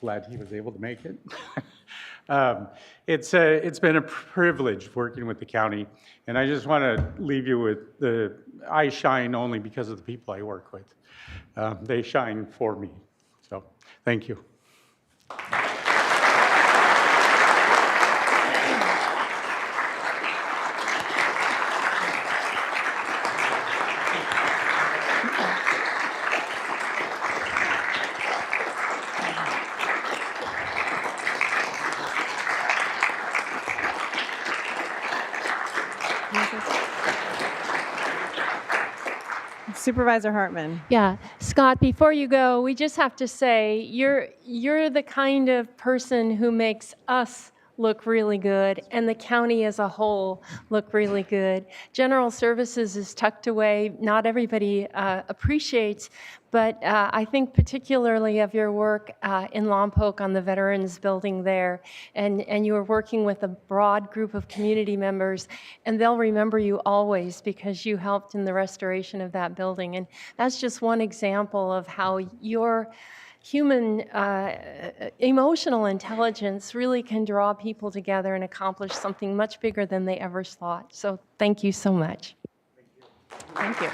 Glad he was able to make it. It's been a privilege working with the county, and I just want to leave you with I shine only because of the people I work with. They shine for me. So, thank you. Supervisor Hartman. Yeah, Scott, before you go, we just have to say you're the kind of person who makes us look really good and the county as a whole look really good. General services is tucked away. Not everybody appreciates, but I think particularly of your work in Lompoc on the Veterans Building there, and you are working with a broad group of community members, and they'll remember you always because you helped in the restoration of that building. And that's just one example of how your human emotional intelligence really can draw people together and accomplish something much bigger than they ever thought. So thank you so much. Thank you.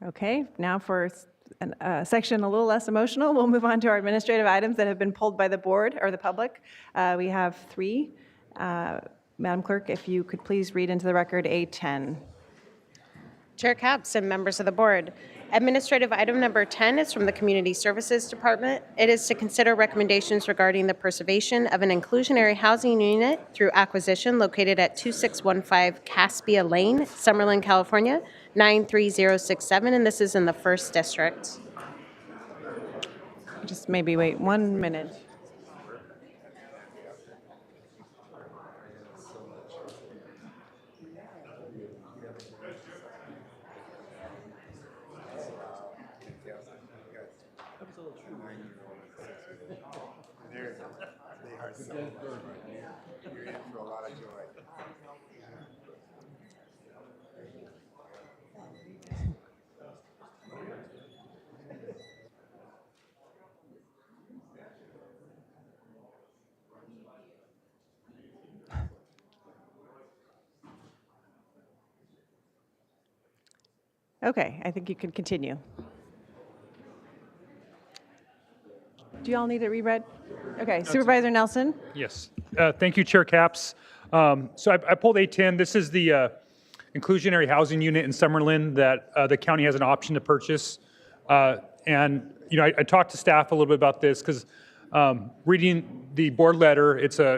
Okay, now for a section a little less emotional, we'll move on to our administrative items that have been pulled by the board or the public. We have 3. Madam Clerk, if you could please read into the record A10. Chair Capps and members of the board. Administrative item number 10 is from the Community Services Department. It is to consider recommendations regarding the preservation of an inclusionary housing unit through acquisition located at 2615 Caspia Lane, Summerlin, California, 93067, and this is in the 1st District. Just maybe wait 1 minute. Okay, I think you can continue. Do you all need it reread? Okay, Supervisor Nelson? Yes. Thank you, Chair Capps. So I pulled A10. This is the inclusionary housing unit in Summerlin that the county has an option to purchase. And I talked to staff a little bit about this because reading the board letter,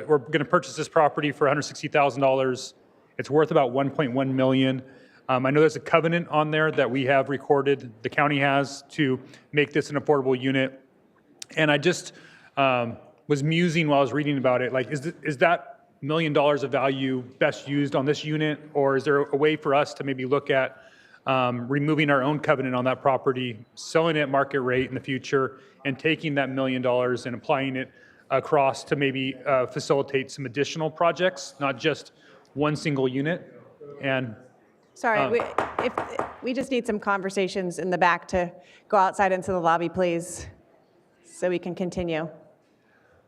we're going to purchase this property for $160,000. It's worth about $1.1 million. I know there's a covenant on there that we have recorded, the county has, to make this an affordable unit. And I just was musing while I was reading about it, like, is that $1 million of value best used on this unit? Or is there a way for us to maybe look at removing our own covenant on that property, selling it at market rate in the future, and taking that $1 million and applying it across to maybe facilitate some additional projects, not just one single unit? And Sorry, if we just need some conversations in the back to go outside into the lobby, please, so we can continue.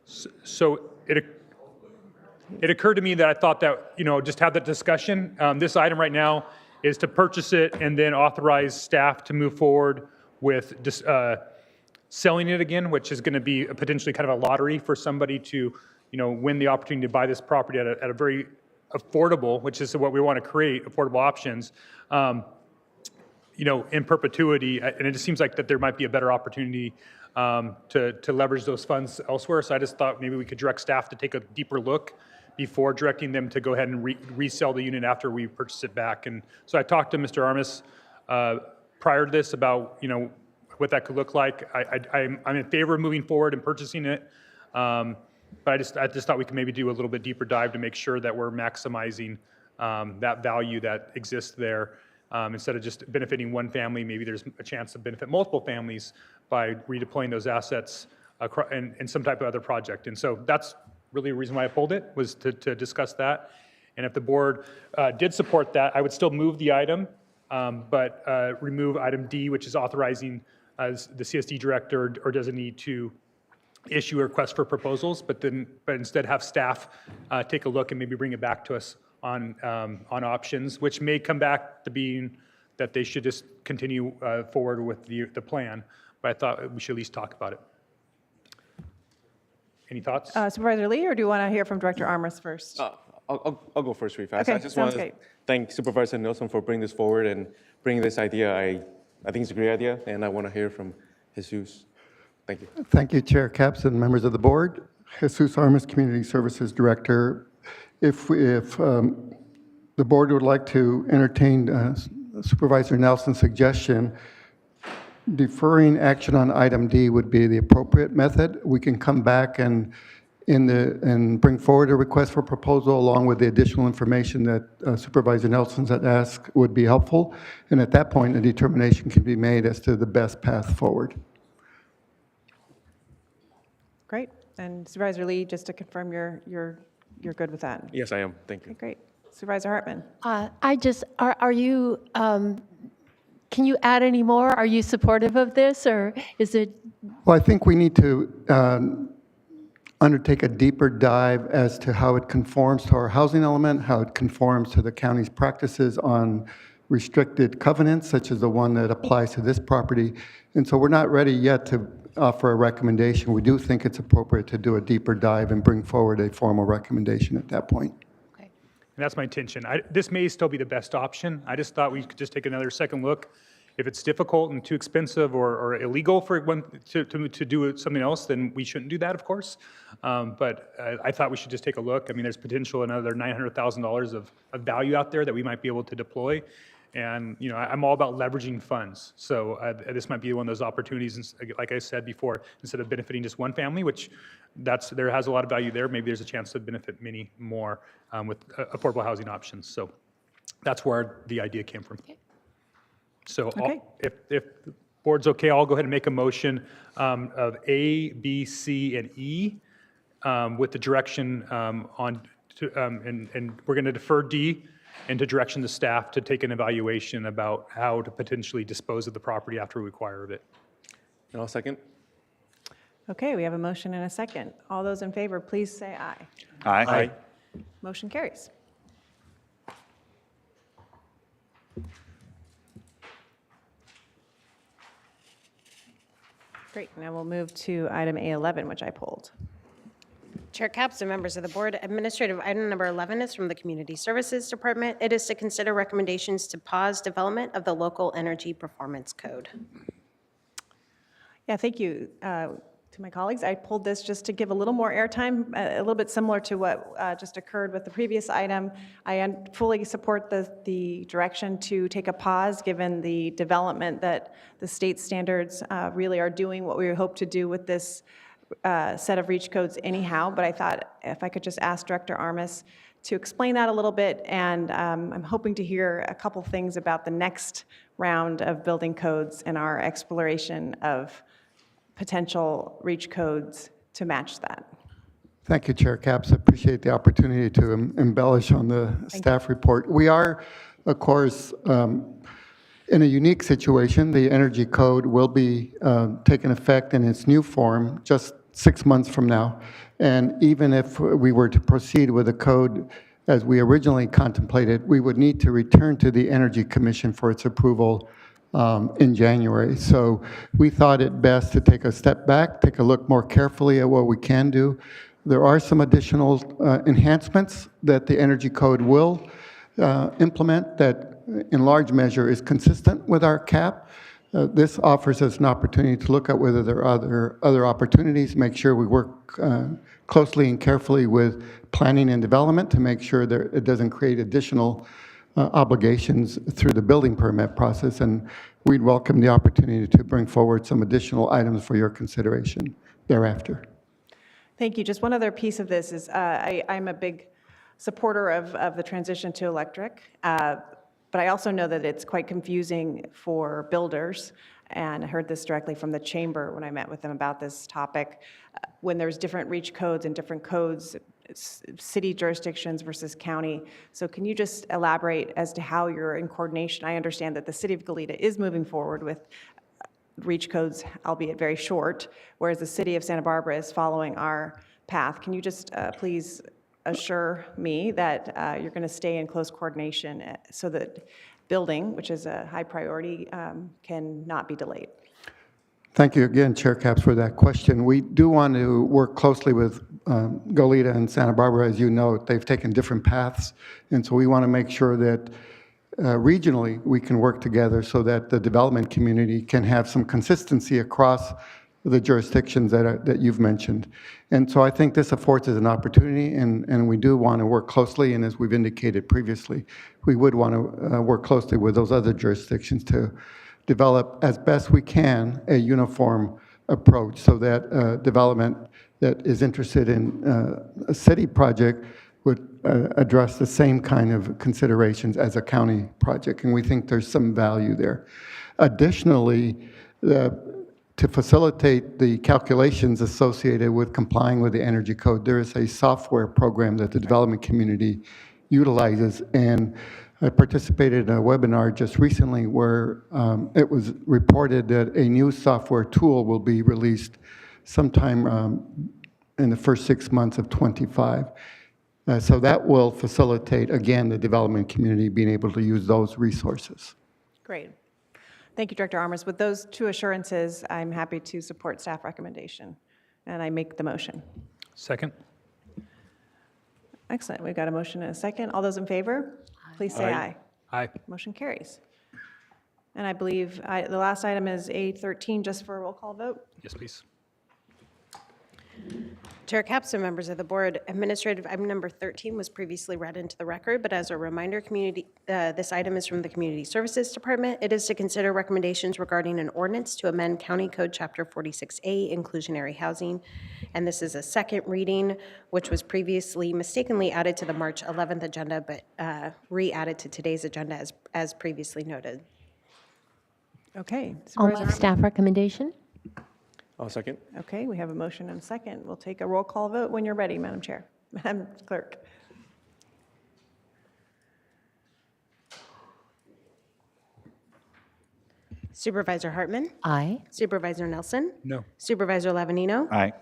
So it occurred to me that I thought that, just have that discussion. This item right now is to purchase it and then authorize staff to move forward with selling it again, which is going to be potentially kind of a lottery for somebody to, win the opportunity to buy this property at a very affordable, which is what we want to create, affordable options, in perpetuity. And it just seems like that there might be a better opportunity to leverage those funds elsewhere. So I just thought maybe we could direct staff to take a deeper look before directing them to go ahead and resell the unit after we purchase it back. And so I talked to Mr. Armas prior to this about, what that could look like. I'm in favor of moving forward and purchasing it. But I just thought we could maybe do a little bit deeper dive to make sure that we're maximizing that value that exists there. Instead of just benefiting one family, maybe there's a chance to benefit multiple families by redeploying those assets in some type of other project. And so that's really the reason why I pulled it, was to discuss that. And if the board did support that, I would still move the item, but remove item D, which is authorizing as the CSD director or designee to issue a request for proposals, but instead have staff take a look and maybe bring it back to us on options, which may come back to being that they should just continue forward with the plan. But I thought we should at least talk about it. Any thoughts? Supervisor Lee, or do you want to hear from Director Armas first? I'll go first really fast. Okay, I just sounds want to great. thank Supervisor Nelson for bringing this forward and bringing this idea. I think it's a great idea, and I want to hear from Jesus. Thank you. Thank you, Chair Capps and members of the board. Jesus Armas, Community Services Director. If the board would like to entertain Supervisor Nelson's suggestion, deferring action on item D would be the appropriate method. We can come back and bring forward a request for proposal along with the additional information that Supervisor Nelson's had asked would be helpful. And at that point, a determination can be made as to the best path forward. Great. And Supervisor Lee, just to confirm, you're good with that? Yes, I am. Thank you. Okay, great. Supervisor Hartman? Are you, can you add any more? Are you supportive of this, or is it? Well, I think we need to undertake a deeper dive as to how it conforms to our housing element, how it conforms to the county's practices on restricted covenants, such as the one that applies to this property. And so we're not ready yet to offer a recommendation. We do think it's appropriate to do a deeper dive and bring forward a formal recommendation at that point. And that's my intention. This may still be the best option. I just thought we could just take another second look. If it's difficult and too expensive or illegal for one to do something else, then we shouldn't do that, of course. But I thought we should just take a look. I mean, there's potential another $900,000 of value out there that we might be able to deploy. And I'm all about leveraging funds. So this might be one of those opportunities. And like I said before, instead of benefiting just one family, which there has a lot of value there, maybe there's a chance to benefit many more with affordable housing options. So that's where the idea came from. So Okay. if the board's okay, I'll go ahead and make a motion of A, B, C, and E with the direction and we're going to defer D into direction to staff to take an evaluation about how to potentially dispose of the property after we acquire it. And I'll second. Okay, we have a motion and a second. All those in favor, please say aye. Aye. Motion carries. Great, now we'll move to item A11, which I pulled. Chair Capps and members of the board, administrative item number 11 is from the Community Services Department. It is to consider recommendations to pause development of the local energy performance code. Yeah, thank you to my colleagues. I pulled this just to give a little more airtime, a little bit similar to what just occurred with the previous item. I fully support the direction to take a pause, given the development that the state standards really are doing what we hope to do with this set of REACH codes anyhow. But I thought if I could just ask Director Armas to explain that a little bit, and I'm hoping to hear a couple things about the next round of building codes and our exploration of potential REACH codes to match that. Thank you, Chair Capps. I appreciate the opportunity to embellish on the staff report. We are, of course, in a unique situation. The energy code will be taking effect in its new form just 6 months from now. And even if we were to proceed with the code as we originally contemplated, we would need to return to the Energy Commission for its approval in January. So we thought it best to take a step back, take a look more carefully at what we can do. There are some additional enhancements that the Energy Code will implement that in large measure is consistent with our cap. This offers us an opportunity to look at whether there are other opportunities, make sure we work closely and carefully with planning and development to make sure that it doesn't create additional obligations through the building permit process, and we'd welcome the opportunity to bring forward some additional items for your consideration thereafter. Thank you. Just one other piece of this is I'm a big supporter of the transition to electric, but I also know that it's quite confusing for builders, and I heard this directly from the chamber when I met with them about this topic. When there's different REACH codes and different codes, city jurisdictions versus county. So can you just elaborate as to how you're in coordination? I understand that the city of Goleta is moving forward with REACH codes, albeit very short, whereas the city of Santa Barbara is following our path. Can you just please assure me that you're going to stay in close coordination so that building, which is a high priority, can not be delayed? Thank you again, Chair Capps, for that question. We do want to work closely with Goleta and Santa Barbara. As you know, they've taken different paths, and so we want to make sure that regionally we can work together so that the development community can have some consistency across the jurisdictions that you've mentioned. And so I think this affords us an opportunity, and we do want to work closely, and as we've indicated previously, we would want to work closely with those other jurisdictions to develop as best we can a uniform approach so that development that is interested in a city project would address the same kind of considerations as a county project, and we think there's some value there. Additionally, to facilitate the calculations associated with complying with the energy code, there is a software program that the development community utilizes, and I participated in a webinar just recently where it was reported that a new software tool will be released sometime in the first 6 months of 25. So that will facilitate, again, the development community being able to use those resources. Great. Thank you, Director Armas. With those two assurances, I'm happy to support staff recommendation, and I make the motion. Second. Excellent. We've got a motion and a second. All those in favor, please say aye. Aye. Motion carries. And I believe the last item is A13, just for a roll call vote. Yes, please. Chair Capps and members of the board, administrative item number 13 was previously read into the record, but as a reminder, this item is from the Community Services Department. It is to consider recommendations regarding an ordinance to amend County Code Chapter 46A, inclusionary housing. And this is a second reading, which was previously mistakenly added to the March 11th agenda, but re-added to today's agenda as previously noted. Okay. I'll Supervisor move staff recommendation. I'll second. Okay, we have a motion and a second. We'll take a roll call vote when you're ready, Madam Chair. Madam Clerk. Supervisor Hartman? Aye. Supervisor Nelson? No. Supervisor Lavanino? Aye.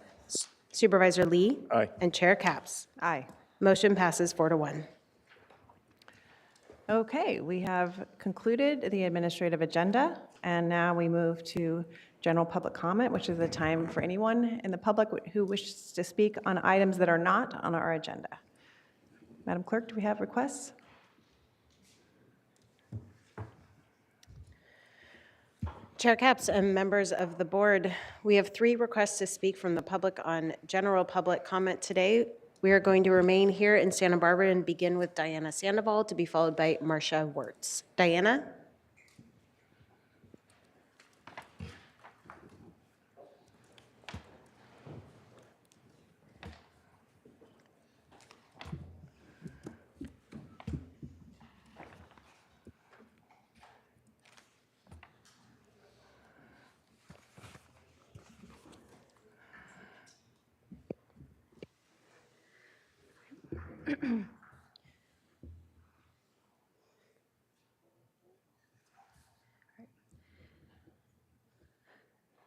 Supervisor Lee? Aye. And Chair Capps. Aye. Motion passes 4-1. Okay, we have concluded the administrative agenda, and now we move to general public comment, which is the time for anyone in the public who wishes to speak on items that are not on our agenda. Madam Clerk, do we have requests? Chair Capps and members of the board, we have 3 requests to speak from the public on general public comment today. We are going to remain here in Santa Barbara and begin with Diana Sandoval, to be followed by Marcia Wirtz. Diana?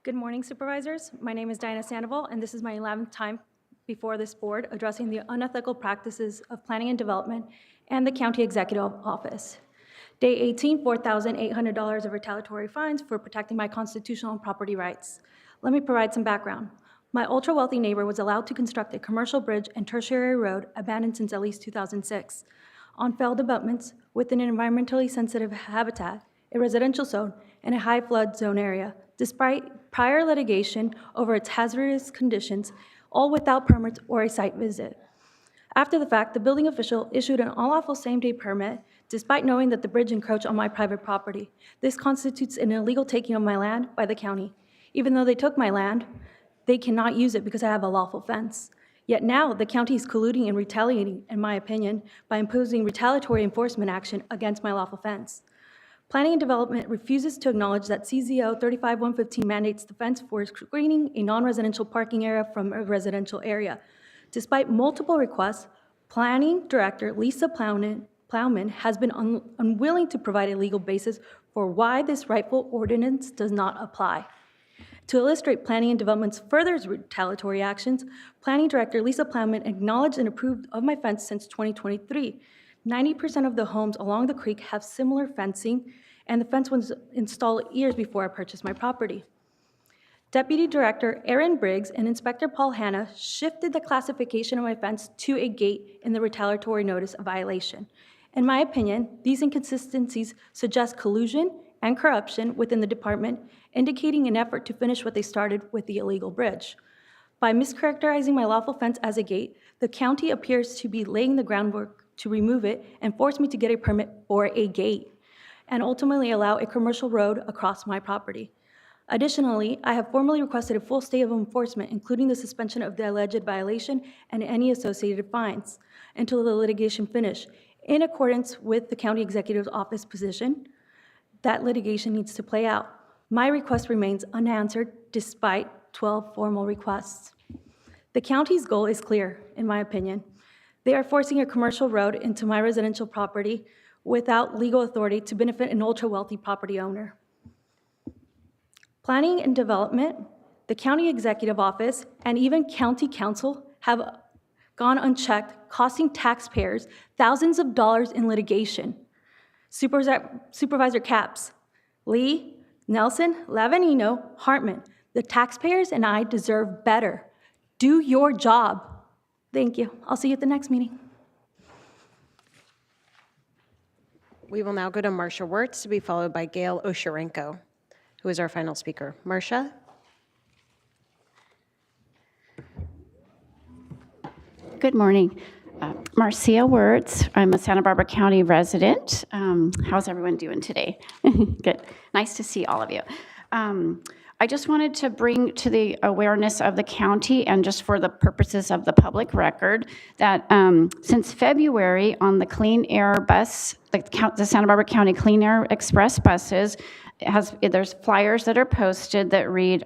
Good morning, Supervisors. My name is Diana Sandoval, and this is my 11th time before this board addressing the unethical practices of planning and development and the County Executive Office. Day 18, $4,800 of retaliatory fines for protecting my constitutional and property rights. Let me provide some background. My ultra-wealthy neighbor was allowed to construct a commercial bridge and tertiary road abandoned since at least 2006 on failed abutments within an environmentally sensitive habitat, a residential zone, and a high flood zone area, despite prior litigation over its hazardous conditions, all without permits or a site visit. After the fact, the building official issued an unlawful same-day permit despite knowing that the bridge encroached on my private property. This constitutes an illegal taking of my land by the county. Even though they took my land, they cannot use it because I have a lawful fence. Yet now, the county is colluding and retaliating, in my opinion, by imposing retaliatory enforcement action against my lawful fence. Planning and Development refuses to acknowledge that CZO 35115 mandates the fence for screening a non-residential parking area from a residential area. Despite multiple requests, Planning Director Lisa Plowman has been unwilling to provide a legal basis for why this rightful ordinance does not apply. To illustrate Planning and Development's further retaliatory actions, Planning Director Lisa Plowman acknowledged and approved of my fence since 2023. 90% of the homes along the creek have similar fencing, and the fence was installed years before I purchased my property. Deputy Director Aaron Briggs and Inspector Paul Hanna shifted the classification of my fence to a gate in the retaliatory notice of violation. In my opinion, these inconsistencies suggest collusion and corruption within the department, indicating an effort to finish what they started with the illegal bridge. By mischaracterizing my lawful fence as a gate, the county appears to be laying the groundwork to remove it and force me to get a permit for a gate, and ultimately allow a commercial road across my property. Additionally, I have formally requested a full stay of enforcement, including the suspension of the alleged violation and any associated fines, until the litigation finish. In accordance with the county executive's office position, that litigation needs to play out. My request remains unanswered despite 12 formal requests. The county's goal is clear, in my opinion. They are forcing a commercial road into my residential property without legal authority to benefit an ultra-wealthy property owner. Planning and Development, the County Executive Office, and even County Council have gone unchecked, costing taxpayers thousands of dollars in litigation. Supervisor Capps, Lee, Nelson, Lavanino, Hartman, the taxpayers and I deserve better. Do your job. Thank you. I'll see you at the next meeting. We will now go to Marcia Wirtz to be followed by Gail Osherenko, who is our final speaker. Marcia? Good morning. Marcia Wirtz. I'm a Santa Barbara County resident. How's everyone doing today? Good. Nice to see all of you. I just wanted to bring to the awareness of the county, and just for the purposes of the public record, that since February on the Clean Air bus, the Santa Barbara County Clean Air Express buses, there's flyers that are posted that read,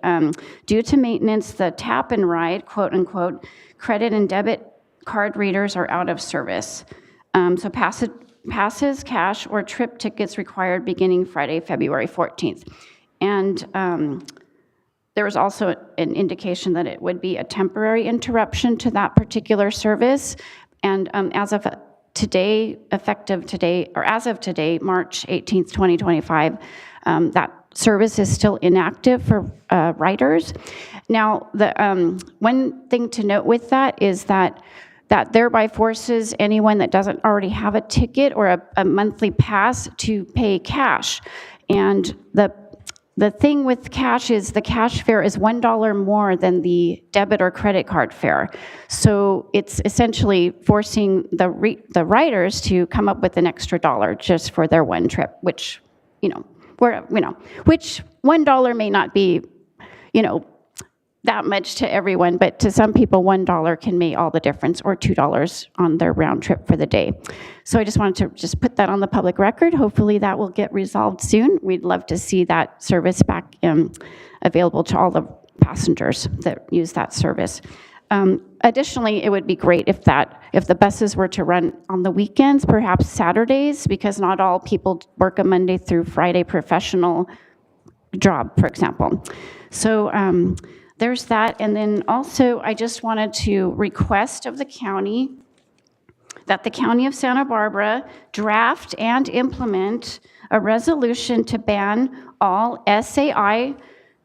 due to maintenance, the tap and ride, quote unquote, credit and debit card readers are out of service. So passes, cash, or trip tickets required beginning Friday, February 14th. And there was also an indication that it would be a temporary interruption to that particular service. And as of today, effective today, or as of today, March 18th, 2025, that service is still inactive for riders. Now, the one thing to note with that is that thereby forces anyone that doesn't already have a ticket or a monthly pass to pay cash. And the thing with cash is the cash fare is $1 more than the debit or credit card fare. So it's essentially forcing the riders to come up with an extra $1 just for their one trip, which, which $1 may not be, that much to everyone, but to some people, $1 can make all the difference, or $2 on their round trip for the day. So I just wanted to just put that on the public record. Hopefully that will get resolved soon. We'd love to see that service back available to all the passengers that use that service. Additionally, it would be great if the buses were to run on the weekends, perhaps Saturdays, because not all people work a Monday through Friday professional job, for example. So there's that. And then also, I just wanted to request of the county that the County of Santa Barbara draft and implement a resolution to ban all SAI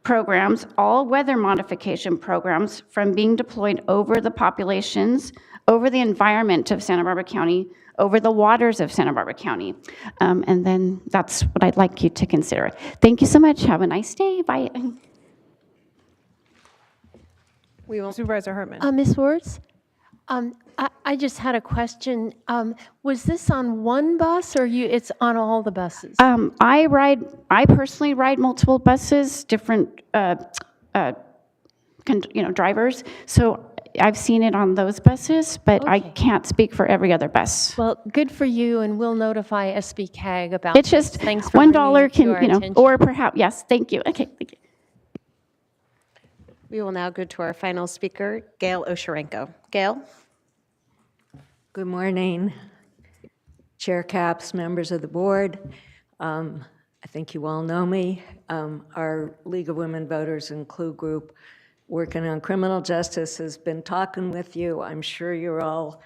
programs, all weather modification programs, from being deployed over the populations, over the environment of Santa Barbara County, over the waters of Santa Barbara County. And then that's what I'd like you to consider. Thank you so much. Have a nice day. Bye. Supervisor Hartman. Ms. Wirtz, I just had a question. Was this on one bus, or it's on all the buses? I personally ride multiple buses, different drivers. So I've seen it on those buses, but I can't speak for every other bus. Well, good for you, and we'll notify SB CAG about It's just this. Thanks for $1 can, attention. or perhaps, yes, thank you. Okay, thank you. We will now go to our final speaker, Gail Osherenko. Gail? Good morning, Chair Capps, members of the board. I think you all know me. Our League of Women Voters and CLUE group working on criminal justice has been talking with you. I'm sure you're all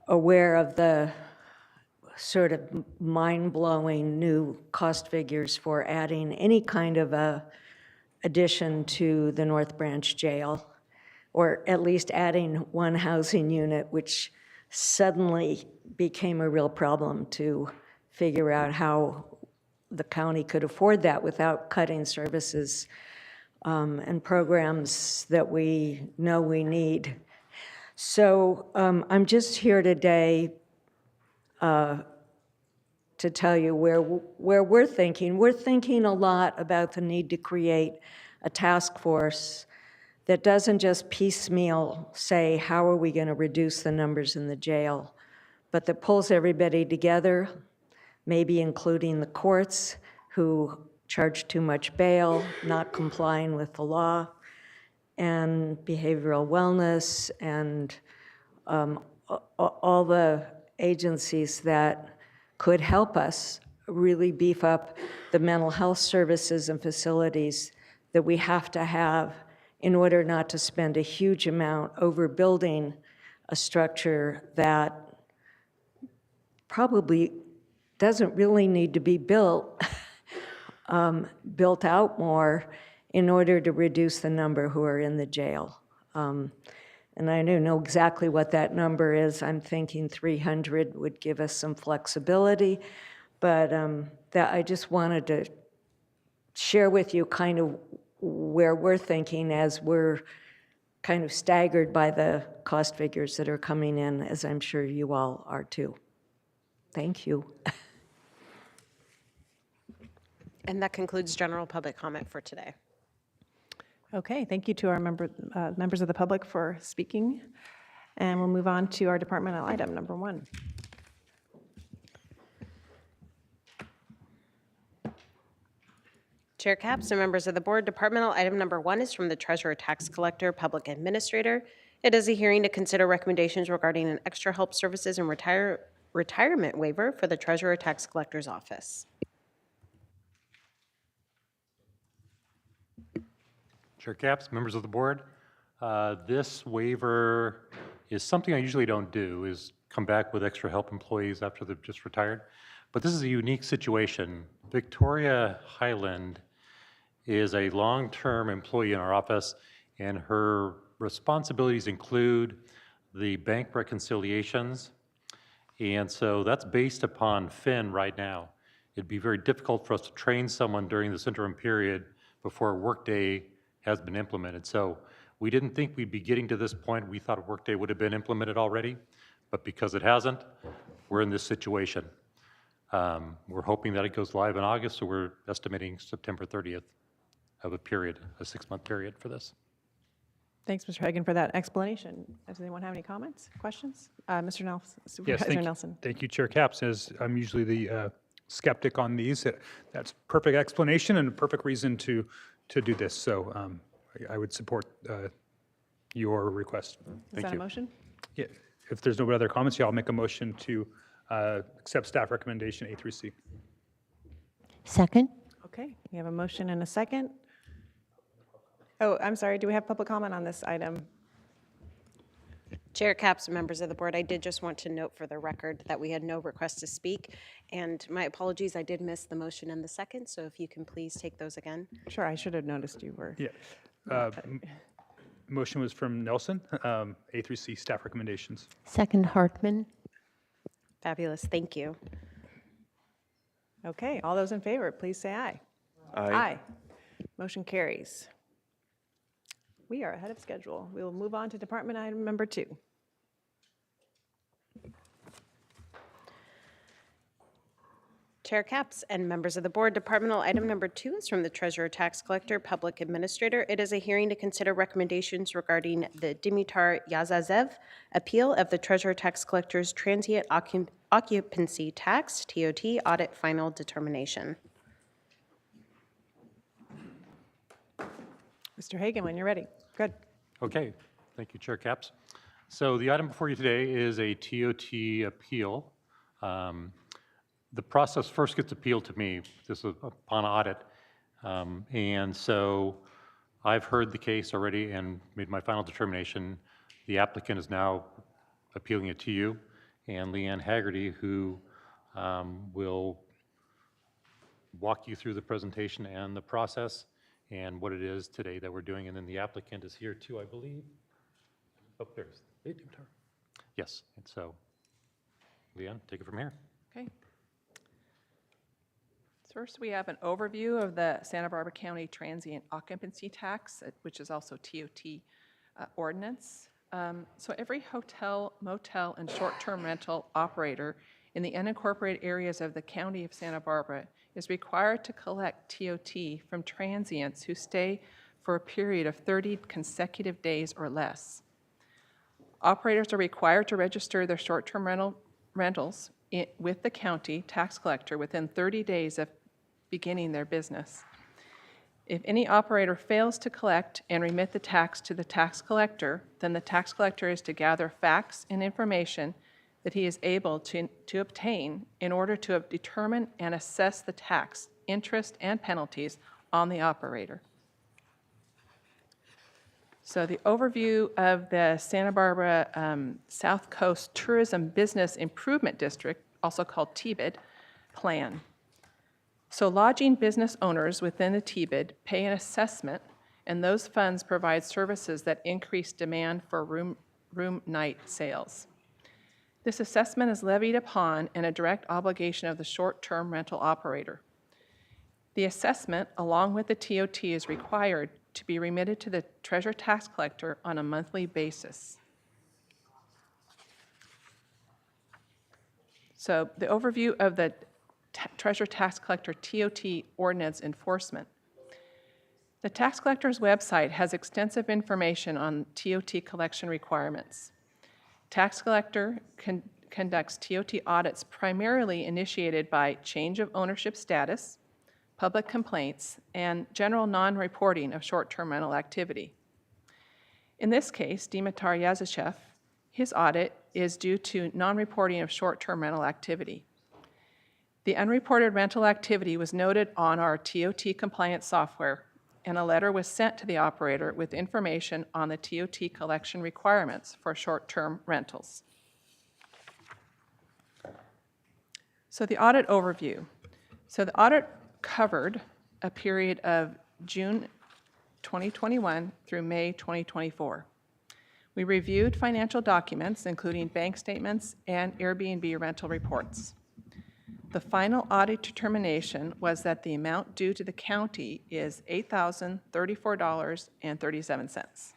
aware of the sort of mind-blowing new cost figures for adding any kind of a addition to the North Branch Jail, or at least adding one housing unit, which suddenly became a real problem to figure out how the county could afford that without cutting services and programs that we know we need. So I'm just here today to tell you where we're thinking. We're thinking a lot about the need to create a task force that doesn't just piecemeal say, how are we going to reduce the numbers in the jail, but that pulls everybody together, maybe including the courts who charge too much bail, not complying with the law, and behavioral wellness, and all the agencies that could help us really beef up the mental health services and facilities that we have to have in order not to spend a huge amount overbuilding a structure that probably doesn't really need to be built out more in order to reduce the number who are in the jail. And I don't know exactly what that number is. I'm thinking 300 would give us some flexibility, but that I just wanted to share with you kind of where we're thinking as we're kind of staggered by the cost figures that are coming in, as I'm sure you all are too. Thank you. And that concludes general public comment for today. Okay, thank you to our members of the public for speaking. And we'll move on to our departmental item number 1. Chair Capps and members of the board, departmental item number 1 is from the Treasurer, Tax Collector, Public Administrator. It is a hearing to consider recommendations regarding an extra help services and retirement waiver for the Treasurer, Tax Collector's office. Chair Capps, members of the board, this waiver is something I usually don't do, is come back with extra help employees after they've just retired. But this is a unique situation. Victoria Highland is a long-term employee in our office, and her responsibilities include the bank reconciliations. And so that's based upon FIN right now. It'd be very difficult for us to train someone during this interim period before Workday has been implemented. So we didn't think we'd be getting to this point. We thought Workday would have been implemented already, but because it hasn't, we're in this situation. We're hoping that it goes live in August, so we're estimating September 30th of a period, a 6-month period for this. Thanks, Mr. Hagan, for that explanation. Does anyone have any comments, questions? Mr. Nelson, Supervisor Nelson. Thank you, Chair Capps. As I'm usually the skeptic on these, that's perfect explanation and a perfect reason to do this. So I would support your request. Is that a motion? Yeah. If there's no other comments, yeah, I'll make a motion to accept staff recommendation A through C. Second? Okay, we have a motion and a second. Oh, I'm sorry, do we have public comment on this item? Chair Capps and members of the board, I did just want to note for the record that we had no request to speak, and my apologies, I did miss the motion and the second, so if you can please take those again. Sure, I should have noticed you were. Yeah. Motion was from Nelson, A through C, staff recommendations. Second, Hartman. Fabulous, thank you. Okay, all those in favor, please say aye. Aye. Motion carries. We are ahead of schedule. We will move on to department item number 2. Chair Capps and members of the board, departmental item number 2 is from the Treasurer, Tax Collector, Public Administrator. It is a hearing to consider recommendations regarding the Dimitar Yazazev appeal of the Treasurer, Tax Collector's transient occupancy tax, TOT, audit final determination. Mr. Hagan, when you're ready. Good. Okay, thank you, Chair Capps. So the item before you today is a TOT appeal. The process first gets appealed to me, this is upon audit. And so I've heard the case already and made my final determination. The applicant is now appealing it to you, and Leanne Haggerty, who will walk you through the presentation and the process and what it is today that we're doing. And then the applicant is here too, I believe. Oh, there's Dimitar. Yes, and so Leanne, take it from here. Okay. First, we have an overview of the Santa Barbara County Transient Occupancy Tax, which is also TOT ordinance. So every hotel, motel, and short-term rental operator in the unincorporated areas of the County of Santa Barbara is required to collect TOT from transients who stay for a period of 30 consecutive days or less. Operators are required to register their short-term rentals with the county tax collector within 30 days of beginning their business. If any operator fails to collect and remit the tax to the tax collector, then the tax collector is to gather facts and information that he is able to obtain in order to determine and assess the tax, interest, and penalties on the operator. So the overview of the Santa Barbara South Coast Tourism Business Improvement District, also called TBID, plan. So lodging business owners within the TBID pay an assessment, and those funds provide services that increase demand for room night sales. This assessment is levied upon and a direct obligation of the short-term rental operator. The assessment, along with the TOT, is required to be remitted to the treasurer tax collector on a monthly basis. So the overview of the treasurer tax collector TOT ordinance enforcement. The tax collector's website has extensive information on TOT collection requirements. Tax collector conducts TOT audits primarily initiated by change of ownership status, public complaints, and general non-reporting of short-term rental activity. In this case, Dimitar Yazachev, his audit is due to non-reporting of short-term rental activity. The unreported rental activity was noted on our TOT compliance software, and a letter was sent to the operator with information on the TOT collection requirements for short-term rentals. So the audit overview. So the audit covered a period of June 2021 through May 2024. We reviewed financial documents, including bank statements and Airbnb rental reports. The final audit determination was that the amount due to the county is $8,034.37.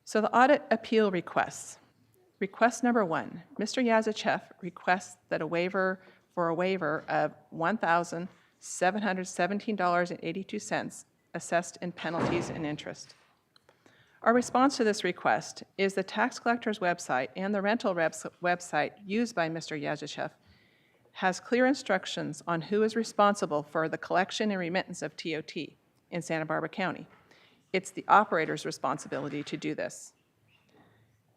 So the audit appeal requests. Request number 1, Mr. Yazachev requests that a waiver of $1,717.82 assessed in penalties and interest. Our response to this request is the tax collector's website and the rental rep's website used by Mr. Yazachev has clear instructions on who is responsible for the collection and remittance of TOT in Santa Barbara County. It's the operator's responsibility to do this.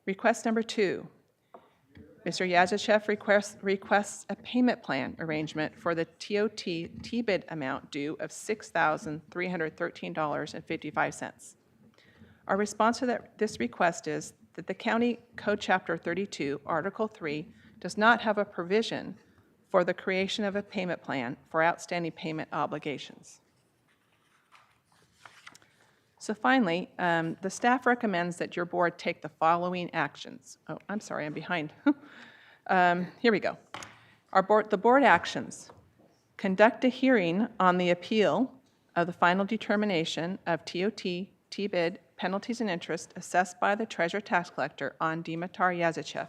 Request number 2, Mr. Yazachev requests a payment plan arrangement for the TOT TBID amount due of $6,313.55. Our response to this request is that the County Code Chapter 32, Article 3, does not have a provision for the creation of a payment plan for outstanding payment obligations. So finally, the staff recommends that your board take the following actions. Oh, I'm sorry, I'm behind. Here we go. The board actions: conduct a hearing on the appeal of the final determination of TOT, TBID, penalties and interest assessed by the treasurer tax collector on Dimitar Yazachev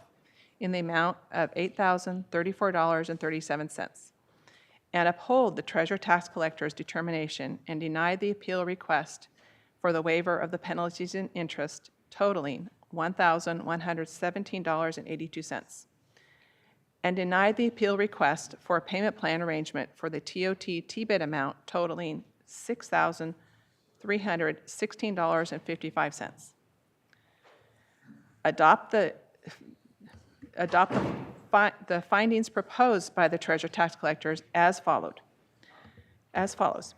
in the amount of $8,034.37, and uphold the treasurer tax collector's determination and deny the appeal request for the waiver of the penalties and interest totaling $1,117.82, and deny the appeal request for a payment plan arrangement for the TOT TBID amount totaling $6,316.55. Adopt the findings proposed by the treasurer tax collectors as follows.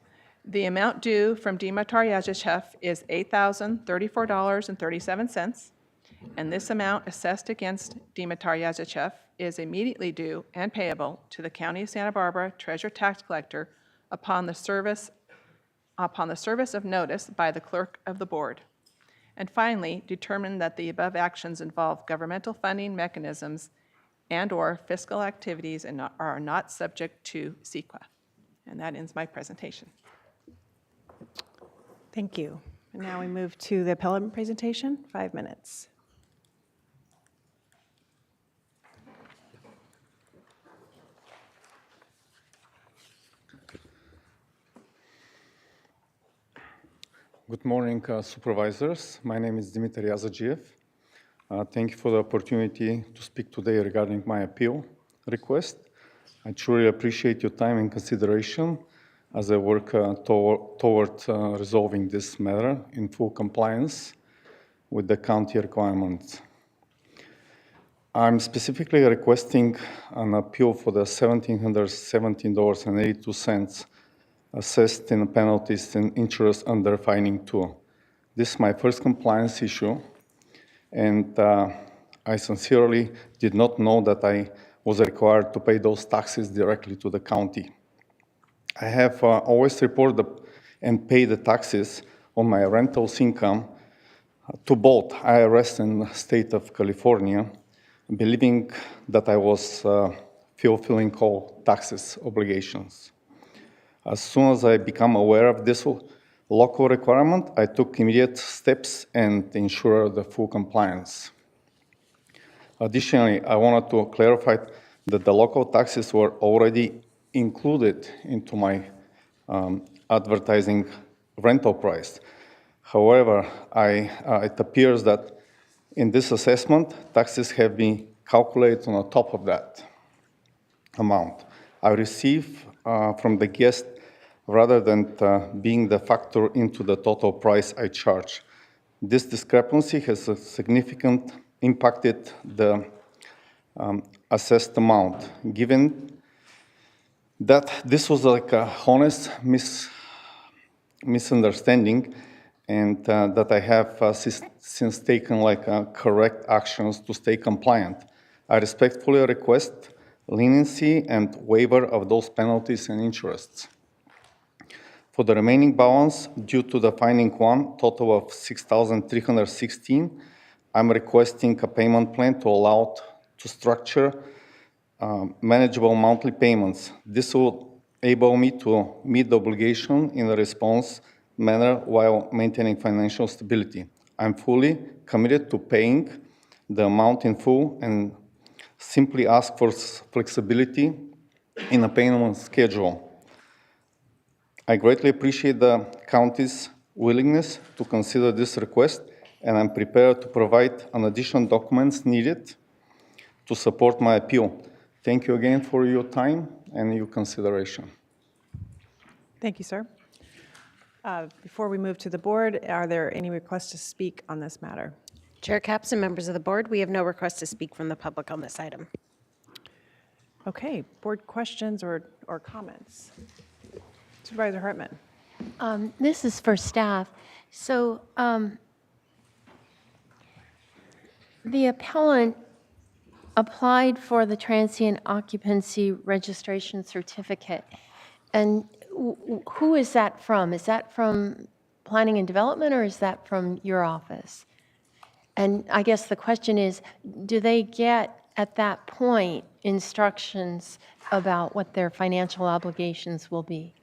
The amount due from Dimitar Yazachev is $8,034.37, and this amount assessed against Dimitar Yazachev is immediately due and payable to the County of Santa Barbara treasurer tax collector upon the service of notice by the clerk of the board. And finally, determine that the above actions involve governmental funding mechanisms and/or fiscal activities and are not subject to CEQA. And that ends my presentation. Thank you. And now we move to the appellant presentation, 5 minutes. Good morning, supervisors. My name is Dmitry Azagiev. Thank you for the opportunity to speak today regarding my appeal request. I truly appreciate your time and consideration as I work toward resolving this matter in full compliance with the county requirements. I'm specifically requesting an appeal for the $1,717.82 assessed in penalties and interest under fining 2. This is my first compliance issue, and I sincerely did not know that I was required to pay those taxes directly to the county. I have always reported and paid the taxes on my rentals income to both IRS and the state of California, believing that I was fulfilling all taxes obligations. As soon as I became aware of this local requirement, I took immediate steps and ensured the full compliance. Additionally, I wanted to clarify that the local taxes were already included into my advertising rental price. However, it appears that in this assessment, taxes have been calculated on top of that amount I receive from the guest rather than being the factor into the total price I charge. This discrepancy has significantly impacted the assessed amount, given that this was like a honest misunderstanding and that I have since taken correct actions to stay compliant. I respectfully request leniency and waiver of those penalties and interests. For the remaining balance, due to the fining 1, total of $6,316, I'm requesting a payment plan to allow to structure manageable monthly payments. This will enable me to meet the obligation in a response manner while maintaining financial stability. I'm fully committed to paying the amount in full and simply ask for flexibility in a payment schedule. I greatly appreciate the county's willingness to consider this request, and I'm prepared to provide an additional documents needed to support my appeal. Thank you again for your time and your consideration. Thank you, sir. Before we move to the board, are there any requests to speak on this matter? Chair Capps and members of the board, we have no request to speak from the public on this item. Okay, board questions or comments? Supervisor Hartman. This is for staff. So the appellant applied for the transient occupancy registration certificate. And who is that from? Is that from Planning and Development or is that from your office? And I guess the question is, do they get at that point instructions about what their financial obligations will be?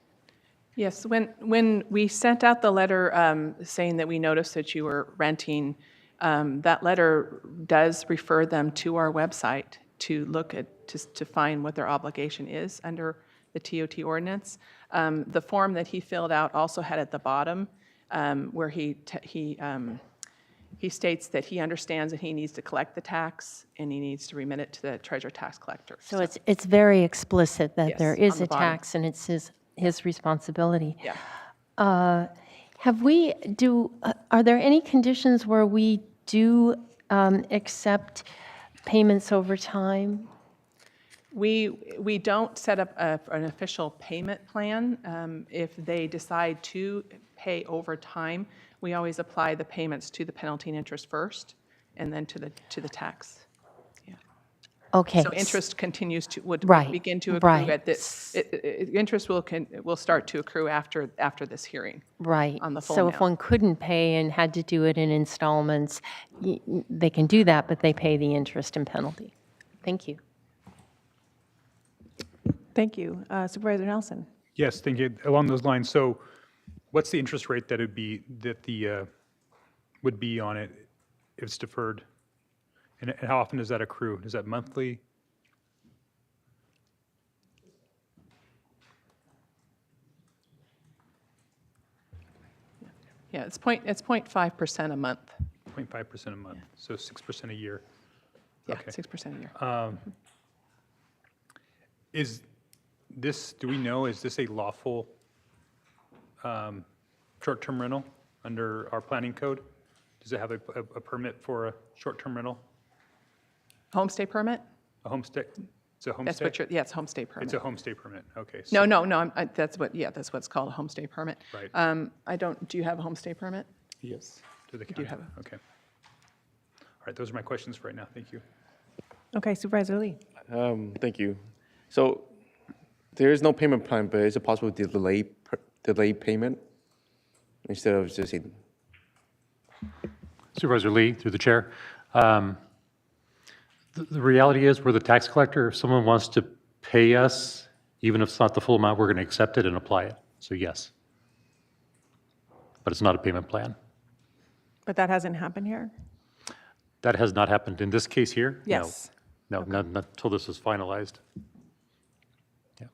Yes, when we sent out the letter saying that we noticed that you were renting, that letter does refer them to our website to look at, to find what their obligation is under the TOT ordinance. The form that he filled out also had at the bottom where he states that he understands that he needs to collect the tax and he needs to remit it to the treasurer tax collector. So it's very explicit that Yes, there is on the a bottom. tax and it's his responsibility. Yeah. Are there any conditions where we do accept payments over time? We don't set up an official payment plan. If they decide to pay over time, we always apply the payments to the penalty and interest first, and then to the tax. Yeah. Okay. So interest continues to would Right, begin to accrue right. at this. Interest will start to accrue after this hearing. Right. On the full So amount. if one couldn't pay and had to do it in installments, they can do that, but they pay the interest and penalty. Thank you. Thank you. Supervisor Nelson. Yes, thank you. Along those lines, so what's the interest rate that would be on it if it's deferred? And how often does that accrue? Is that monthly? Yeah, it's 0.5% a month. 0.5% a month, so 6% a year. Yeah, Okay. 6% a year. Is this, do we know, is this a lawful short-term rental under our planning code? Does it have a permit for a short-term rental? Homestay permit? A homestay? It's a homestay? That's what yeah, it's homestay permit. It's a homestay permit, okay. No, no, no, that's what it's called, a homestay permit. Right. Do you have a homestay permit? Yes. To the You county. do have a- Okay. All right, those are my questions for right now. Thank you. Okay, Supervisor Lee. Thank you. So there is no payment plan, but is it possible to delay payment instead of just in? Supervisor Lee, through the chair. The reality is, we're the tax collector. If someone wants to pay us, even if it's not the full amount, we're going to accept it and apply it. So yes. But it's not a payment plan. But that hasn't happened here? That has not happened in this case here? No. Yes. No, not until this is finalized. Yeah.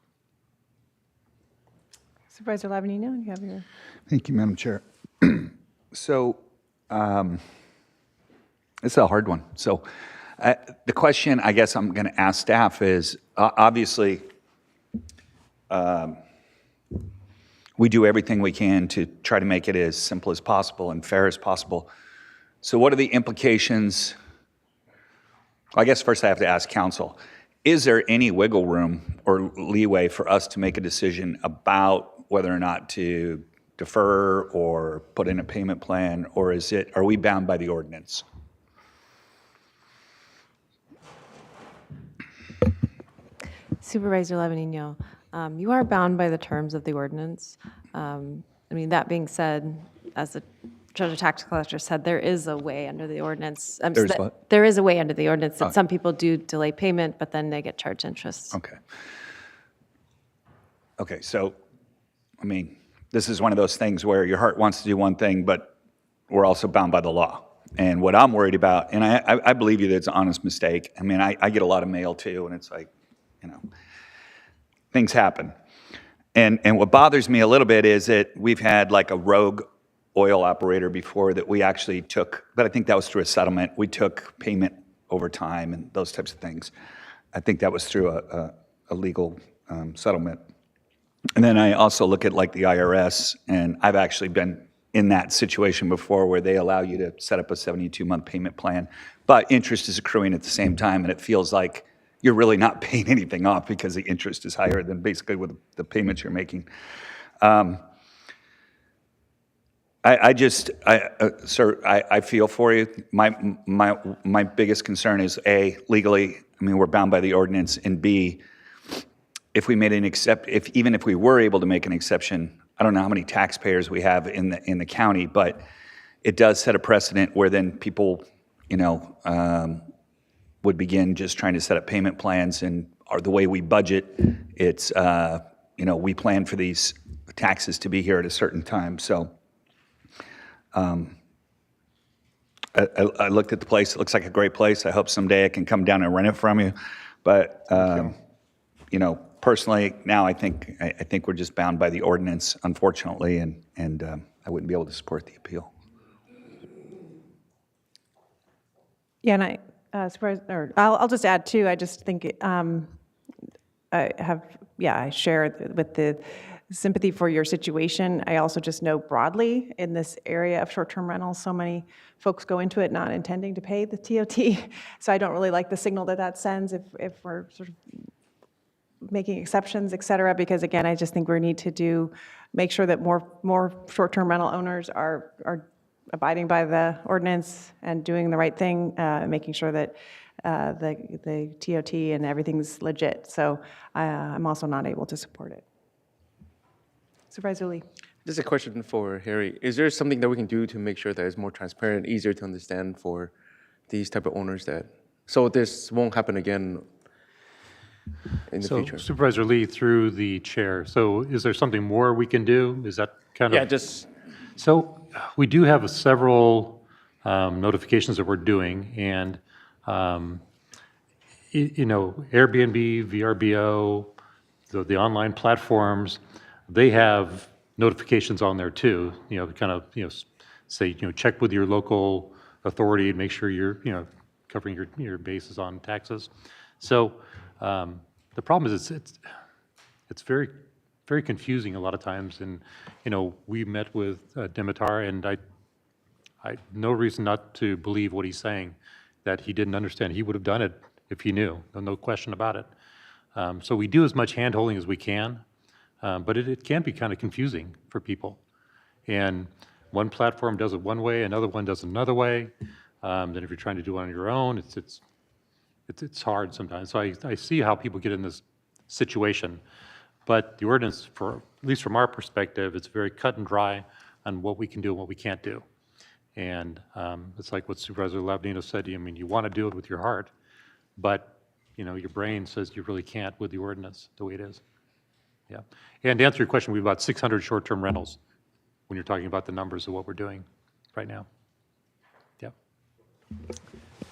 Supervisor Lavanino, you have your... Thank you, Madam Chair. So, it's a hard one. So, the question I guess I'm going to ask staff is, obviously, we do everything we can to try to make it as simple as possible and fair as possible. So what are the implications? I guess first I have to ask council, is there any wiggle room or leeway for us to make a decision about whether or not to defer or put in a payment plan, or are we bound by the ordinance? Supervisor Lavanino, you are bound by the terms of the ordinance. I mean, that being said, as the Treasurer Tax Collector said, there is a way under the ordinance. There's what? There is a way under the ordinance that some people do delay payment, but then they get charged interest. Okay. Okay, so, I mean, this is one of those things where your heart wants to do one thing, but we're also bound by the law. And what I'm worried about, and I believe you that it's an honest mistake. I mean, I get a lot of mail too, and it's like, things happen. And what bothers me a little bit is that we've had like a rogue oil operator before that we actually took, but I think that was through a settlement. We took payment over time and those types of things. I think that was through a legal settlement. And then I also look at like the IRS, and I've actually been in that situation before where they allow you to set up a 72-month payment plan, but interest is accruing at the same time, and it feels like you're really not paying anything off because the interest is higher than basically with the payments you're making. Sir, I feel for you. My biggest concern is A, legally, I mean, we're bound by the ordinance, and B, if we made even if we were able to make an exception, I don't know how many taxpayers we have in the county, but it does set a precedent where then people, would begin just trying to set up payment plans, and the way we budget, it's, we plan for these taxes to be here at a certain time. So I looked at the place. It looks like a great place. I hope someday I can come down and rent it from you. But, personally, now I think we're just bound by the ordinance, unfortunately, and I wouldn't be able to support the appeal. Yeah, and I'll just add too, I just think I share with the sympathy for your situation. I also just know broadly in this area of short-term rentals, so many folks go into it not intending to pay the TOT. So I don't really like the signal that sends if we're sort of making exceptions, et cetera, because again, I just think we need to make sure that more short-term rental owners are abiding by the ordinance and doing the right thing, making sure that the TOT and everything's legit. So I'm also not able to support it. Supervisor Lee. Just a question for Harry. Is there something that we can do to make sure that it's more transparent, easier to understand for these type of owners so this won't happen again? in the So future. Supervisor Lee, through the chair, so is there something more we can do? Is that kind of? Yeah, just So we do have several notifications that we're doing, and you know, Airbnb, VRBO, the online platforms, they have notifications on there too. You know, kind of say check with your local authority and make sure you're covering your bases on taxes. So the problem is it's very very confusing a lot of times, and we met with Dimitar, and I no reason not to believe what he's saying, that he didn't understand. He would have done it if he knew, no question about it. So we do as much hand-holding as we can, but it can be kind of confusing for people. And one platform does it one way, another one does it another way. Then if you're trying to do it on your own, it's hard sometimes. So I see how people get in this situation. But the ordinance, at least from our perspective, it's very cut and dry on what we can do and what we can't do. And it's like what Supervisor Labdino said. I mean, you want to do it with your heart, but your brain says you really can't with the ordinance the way it is. Yeah. And to answer your question, we have about 600 short-term rentals when you're talking about the numbers of what we're doing right now. Yeah.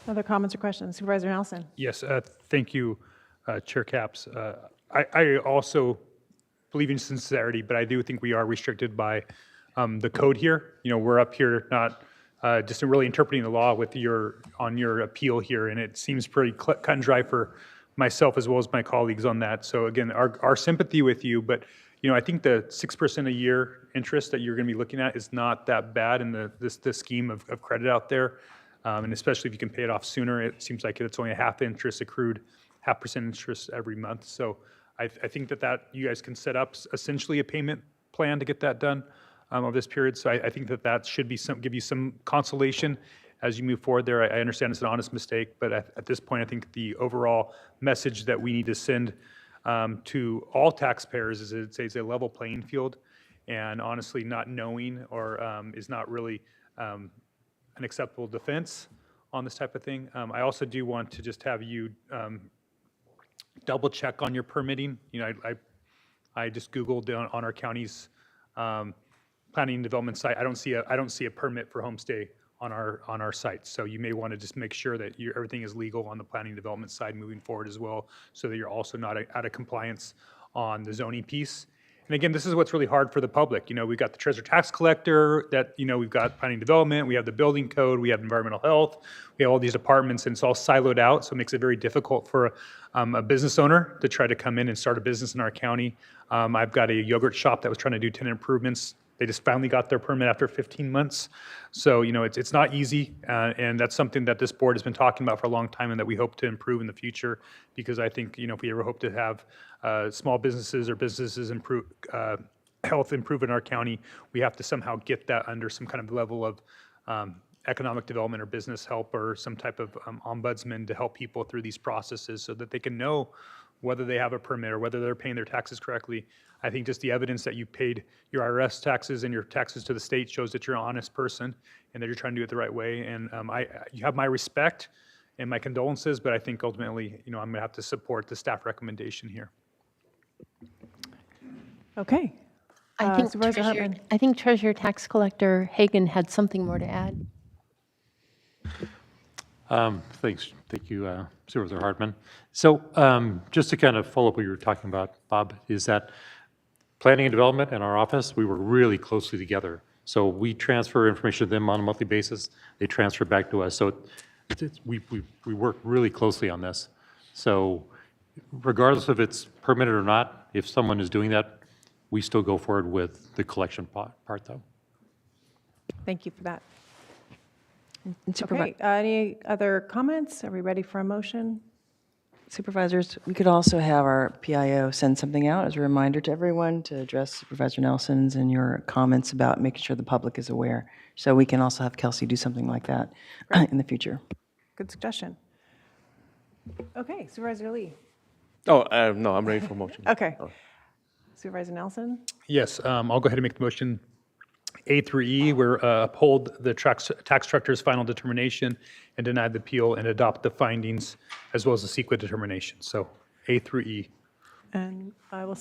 Other comments or questions? Supervisor Nelson? Yes, thank you, Chair Capps. I also believe in sincerity, but I do think we are restricted by the code here. We're up here not just really interpreting the law on your appeal here, and it seems pretty cut and dry for myself as well as my colleagues on that. So again, our sympathy with you, but I think the 6% a year interest that you're going to be looking at is not that bad in this scheme of credit out there, and especially if you can pay it off sooner. It seems like it's only a half interest accrued, 0.5% interest every month. So I think that you guys can set up essentially a payment plan to get that done over this period. So I think that should be give you some consolation as you move forward there. I understand it's an honest mistake, but at this point, I think the overall message that we need to send to all taxpayers is it's a level playing field, and honestly, not knowing or is not really an acceptable defense on this type of thing. I also do want to just have you double check on your permitting. I just Googled on our county's planning and development site. I don't see a permit for homestay on our site. So you may want to just make sure that everything is legal on the planning and development side moving forward as well, so that you're also not out of compliance on the zoning piece. And again, this is what's really hard for the public. We've got the treasurer tax collector, that we've got planning and development, we have the building code, we have environmental health, we have all these departments, and it's all siloed out, so it makes it very difficult for a business owner to try to come in and start a business in our county. I've got a yogurt shop that was trying to do tenant improvements. They just finally got their permit after 15 months. So, it's not easy, and that's something that this board has been talking about for a long time and that we hope to improve in the future, because I think, if we ever hope to have small businesses or businesses improve, health improve in our county, we have to somehow get that under some kind of level of economic development or business help, or some type of ombudsman to help people through these processes so that they can know whether they have a permit or whether they're paying their taxes correctly. I think just the evidence that you paid your IRS taxes and your taxes to the state shows that you're an honest person and that you're trying to do it the right way. And you have my respect and my condolences, but I think ultimately, I'm going to have to support the staff recommendation here. Okay. I think Treasurer Tax Collector Hagan had something more to add. Thanks. Thank you, Supervisor Hartman. So just to kind of follow up what you were talking about, Bob, is that planning and development and our office, we work really closely together. So we transfer information to them on a monthly basis. They transfer back to us. So we work really closely on this. So regardless if it's permitted or not, if someone is doing that, we still go forward with the collection part though. Thank you for that. Okay, any other comments? Are we ready for a motion? Supervisors, we could also have our PIO send something out as a reminder to everyone to address Supervisor Nelson's and your comments about making sure the public is aware. So we can also have Kelsey do something like that in the future. Good suggestion. Okay, Supervisor Lee. Oh, no, I'm ready for a motion. Okay. Supervisor Nelson? Yes, I'll go ahead and make the motion. A through E, where uphold the tax structure's final determination and deny the appeal and adopt the findings as well as the CEQA determination. So A through E. And I will,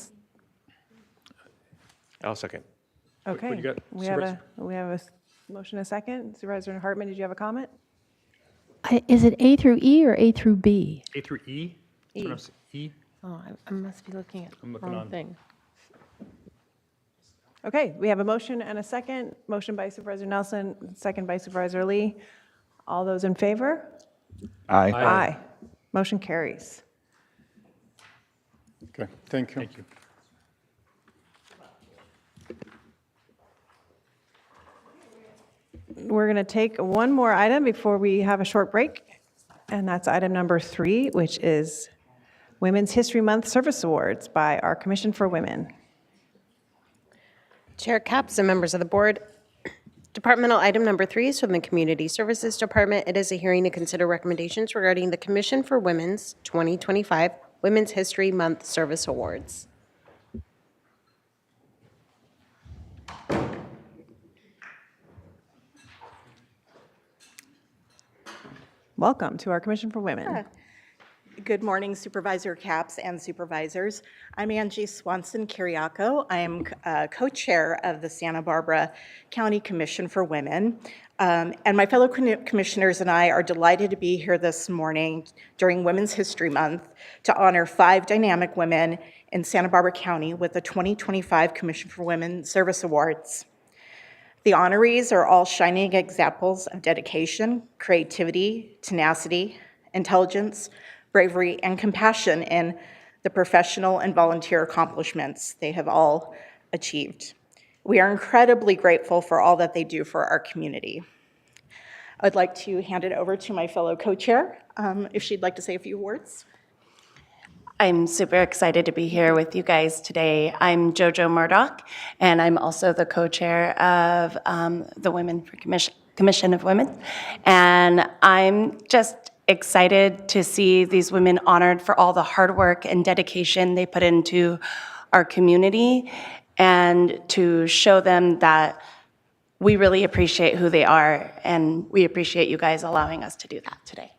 I'll second. okay. do you got, We have a motion, a second. Supervisor Hartman, did you have a comment? Is it A through E or A through B? A through E? E. E? Oh, I must be looking at I'm the looking wrong on. thing. Okay, we have a motion and a second. Motion by Supervisor Nelson, second by Supervisor Lee. All those in favor? Aye. Aye. Motion carries. Okay, thank you. Thank you. We're going to take one more item before we have a short break, and that's item number 3, which is Women's History Month Service Awards by our Commission for Women. Chair Capps and members of the board, departmental item number 3 is from the Community Services Department. It is a hearing to consider recommendations regarding the Commission for Women's 2025 Women's History Month Service Awards. Welcome to our Commission for Women. Good morning, Supervisor Capps and Supervisors. I'm Angie Swanson-Kiriakou. I am co-chair of the Santa Barbara County Commission for Women. And my fellow commissioners and I are delighted to be here this morning during Women's History Month to honor 5 dynamic women in Santa Barbara County with the 2025 Commission for Women Service Awards. The honorees are all shining examples of dedication, creativity, tenacity, intelligence, bravery, and compassion in the professional and volunteer accomplishments they have all achieved. We are incredibly grateful for all that they do for our community. I'd like to hand it over to my fellow co-chair, if she'd like to say a few words. I'm super excited to be here with you guys today. I'm JoJo Murdoch, and I'm also the co-chair of the Women for Commission of Women. And I'm just excited to see these women honored for all the hard work and dedication they put into our community, and to show them that we really appreciate who they are, and we appreciate you guys allowing us to do that today.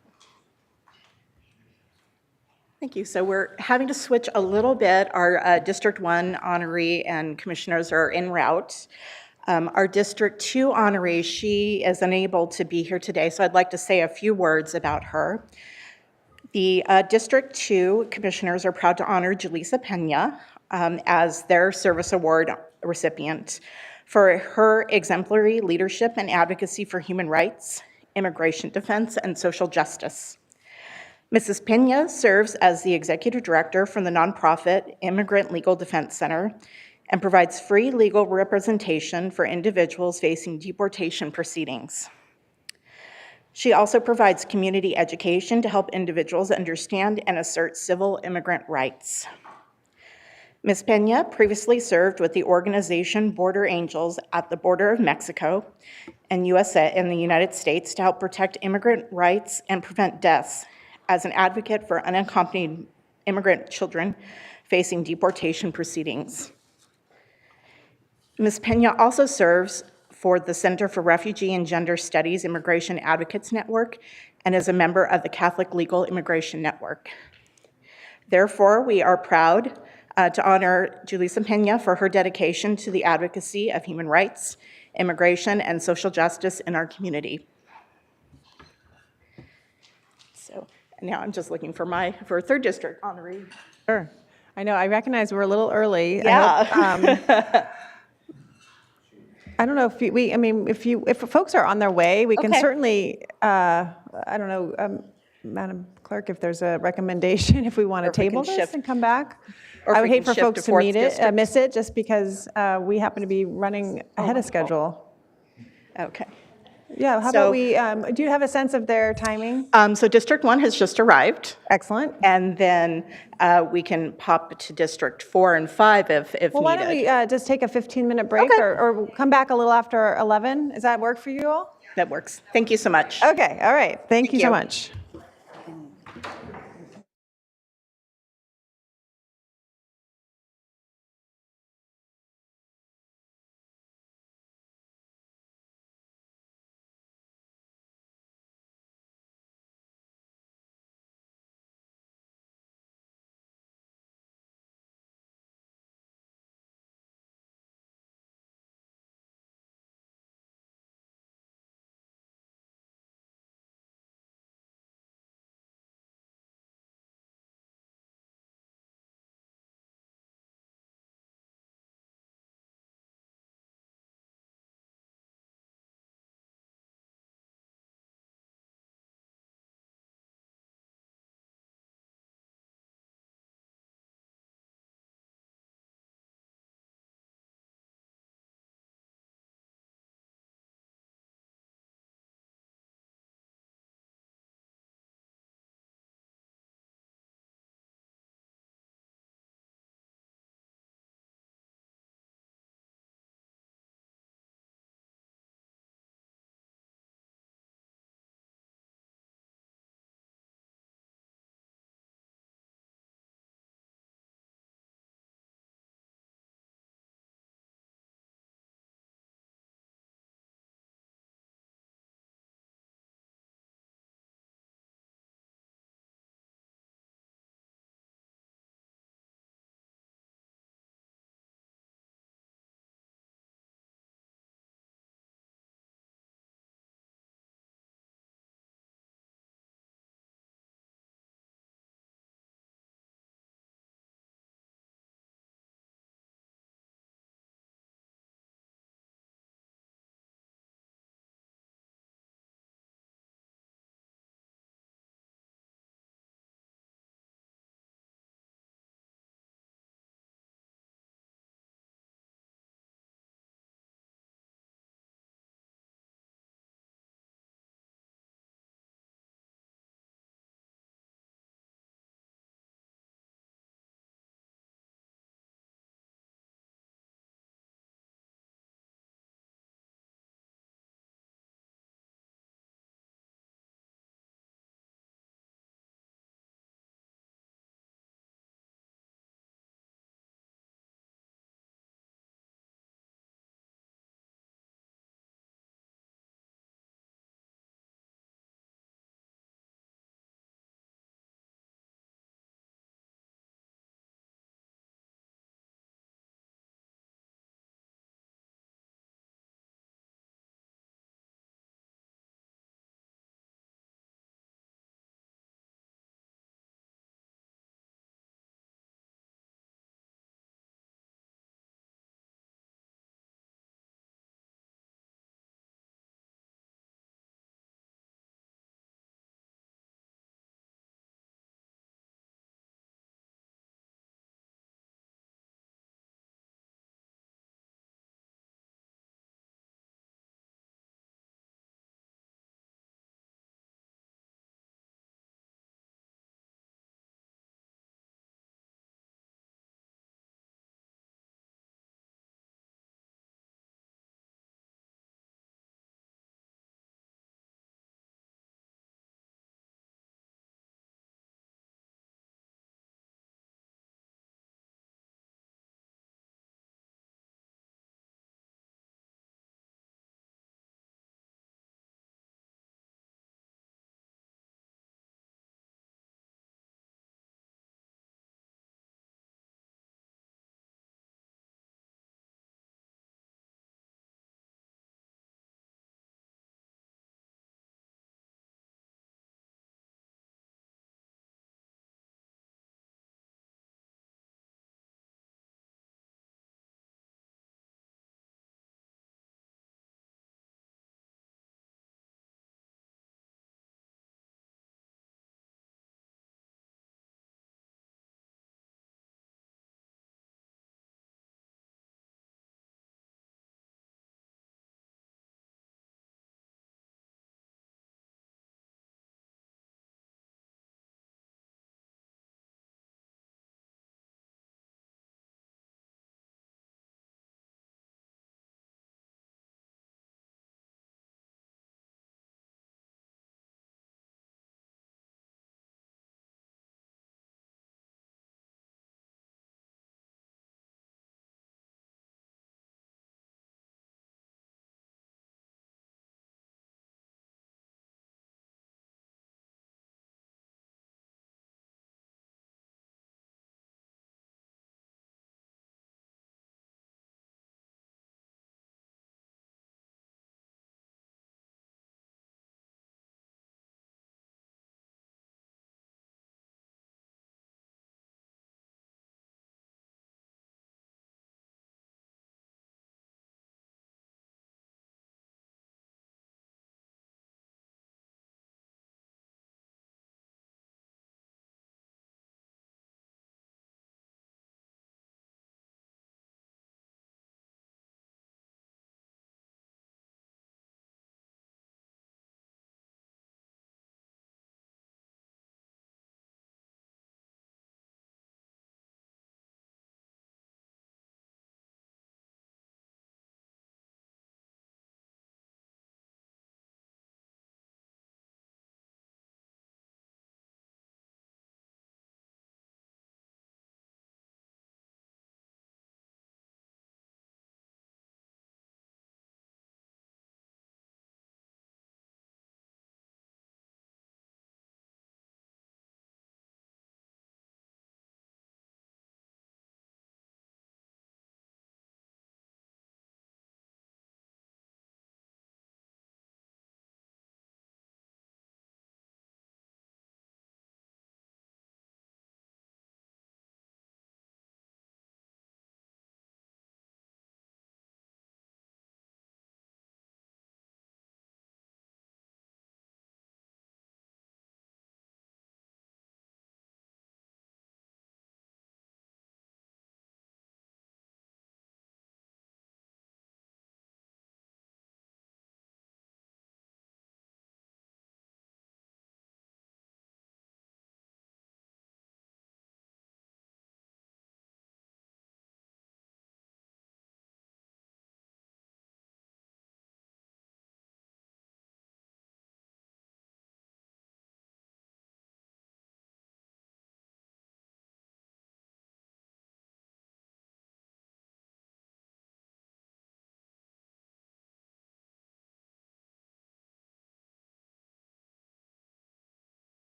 Thank you. So we're having to switch a little bit. Our District 1 honoree and commissioners are en route. Our District 2 honoree, she is unable to be here today, so I'd like to say a few words about her. The District 2 commissioners are proud to honor Julissa Pena as their service award recipient for her exemplary leadership and advocacy for human rights, immigration defense, and social justice. Mrs. Pena serves as the executive director for the nonprofit Immigrant Legal Defense Center and provides free legal representation for individuals facing deportation proceedings. She also provides community education to help individuals understand and assert civil immigrant rights. Ms. Pena previously served with the organization Border Angels at the border of Mexico and USA in the United States to help protect immigrant rights and prevent deaths as an advocate for unaccompanied immigrant children facing deportation proceedings. Ms. Pena also serves for the Center for Refugee and Gender Studies Immigration Advocates Network and is a member of the Catholic Legal Immigration Network. Therefore, we are proud to honor Julissa Pena for her dedication to the advocacy of human rights, immigration, and social justice in our community. So now I'm just looking for a 3rd district honoree. Sure. I know, I recognize we're a little early. Yeah. I don't know if if folks are on their way, we can Okay. certainly, I don't know, Madam Clerk, if there's a recommendation, if we want to Or if we can table this shift- and come back. or if I would we hate can for shift folks to to fourth district. miss it, just because we happen to be running ahead of schedule. Okay. Yeah, how So- about we, do you have a sense of their timing? So District 1 has just arrived. Excellent. And then we can pop to District 4 and 5 if needed. Well, why don't we just take a 15-minute break, Okay. or come back a little after 11? Does that work for you all? That works. Thank you so much. Okay, all right. Thank you so you. much.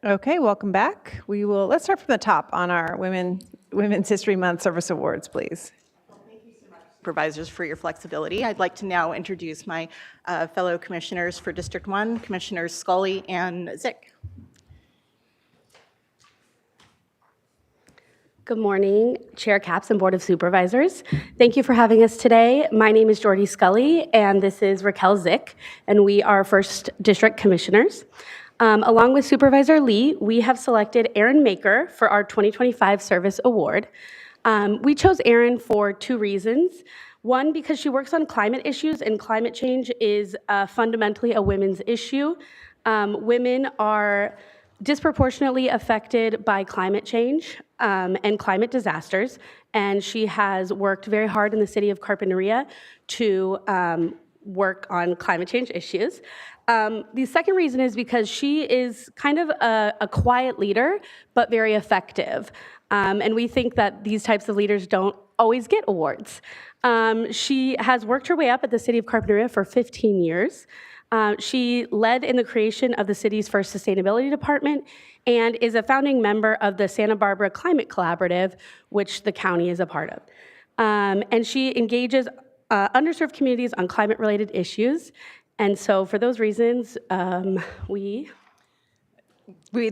Okay, welcome back. Let's start from the top on our Women's History Month Service Awards, please. Supervisors, for your flexibility. I'd like to now introduce my fellow commissioners for District 1, Commissioners Scully and Zick. Good morning, Chair Capps and Board of Supervisors. Thank you for having us today. My name is Jordy Scully, and this is Raquel Zick, and we are First District Commissioners. Along with Supervisor Lee, we have selected Erin Maker for our 2025 Service Award. We chose Erin for two reasons. One, because she works on climate issues, and climate change is fundamentally a women's issue. Women are disproportionately affected by climate change and climate disasters, and she has worked very hard in the city of Carpinteria to work on climate change issues. The second reason is because she is kind of a quiet leader, but very effective. And we think that these types of leaders don't always get awards. She has worked her way up at the city of Carpinteria for 15 years. She led in the creation of the city's first sustainability department and is a founding member of the Santa Barbara Climate Collaborative, which the county is a part of. And she engages underserved communities on climate-related issues. And so for those reasons, we'd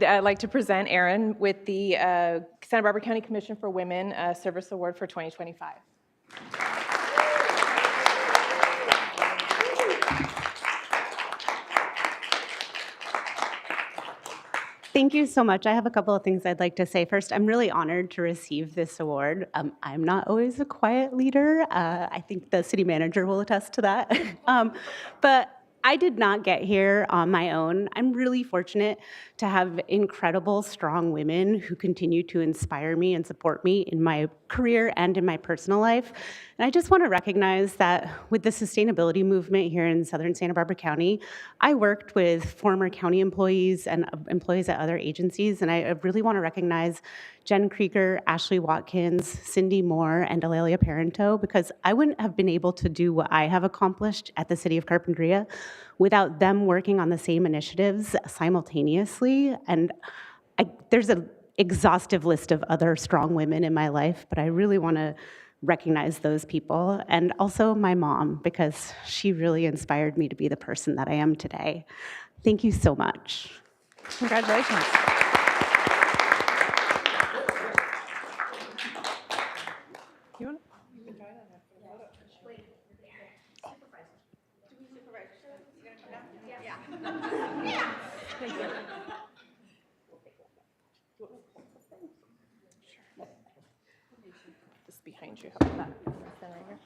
like to present Erin with the Santa Barbara County Commission for Women Service Award for 2025. Thank you so much. I have a couple of things I'd like to say. First, I'm really honored to receive this award. I'm not always a quiet leader. I think the city manager will attest to that. But I did not get here on my own. I'm really fortunate to have incredible, strong women who continue to inspire me and support me in my career and in my personal life. And I just want to recognize that with the sustainability movement here in Southern Santa Barbara County, I worked with former county employees and employees at other agencies, and I really want to recognize Jen Krieger, Ashley Watkins, Cindy Moore, and Alelia Parento, because I wouldn't have been able to do what I have accomplished at the City of Carpinteria without them working on the same initiatives simultaneously. And there's an exhaustive list of other strong women in my life, but I really want to recognize those people, and also my mom, because she really inspired me to be the person that I am today. Thank you so much. Congratulations. Just behind you. How about that? Stand right here.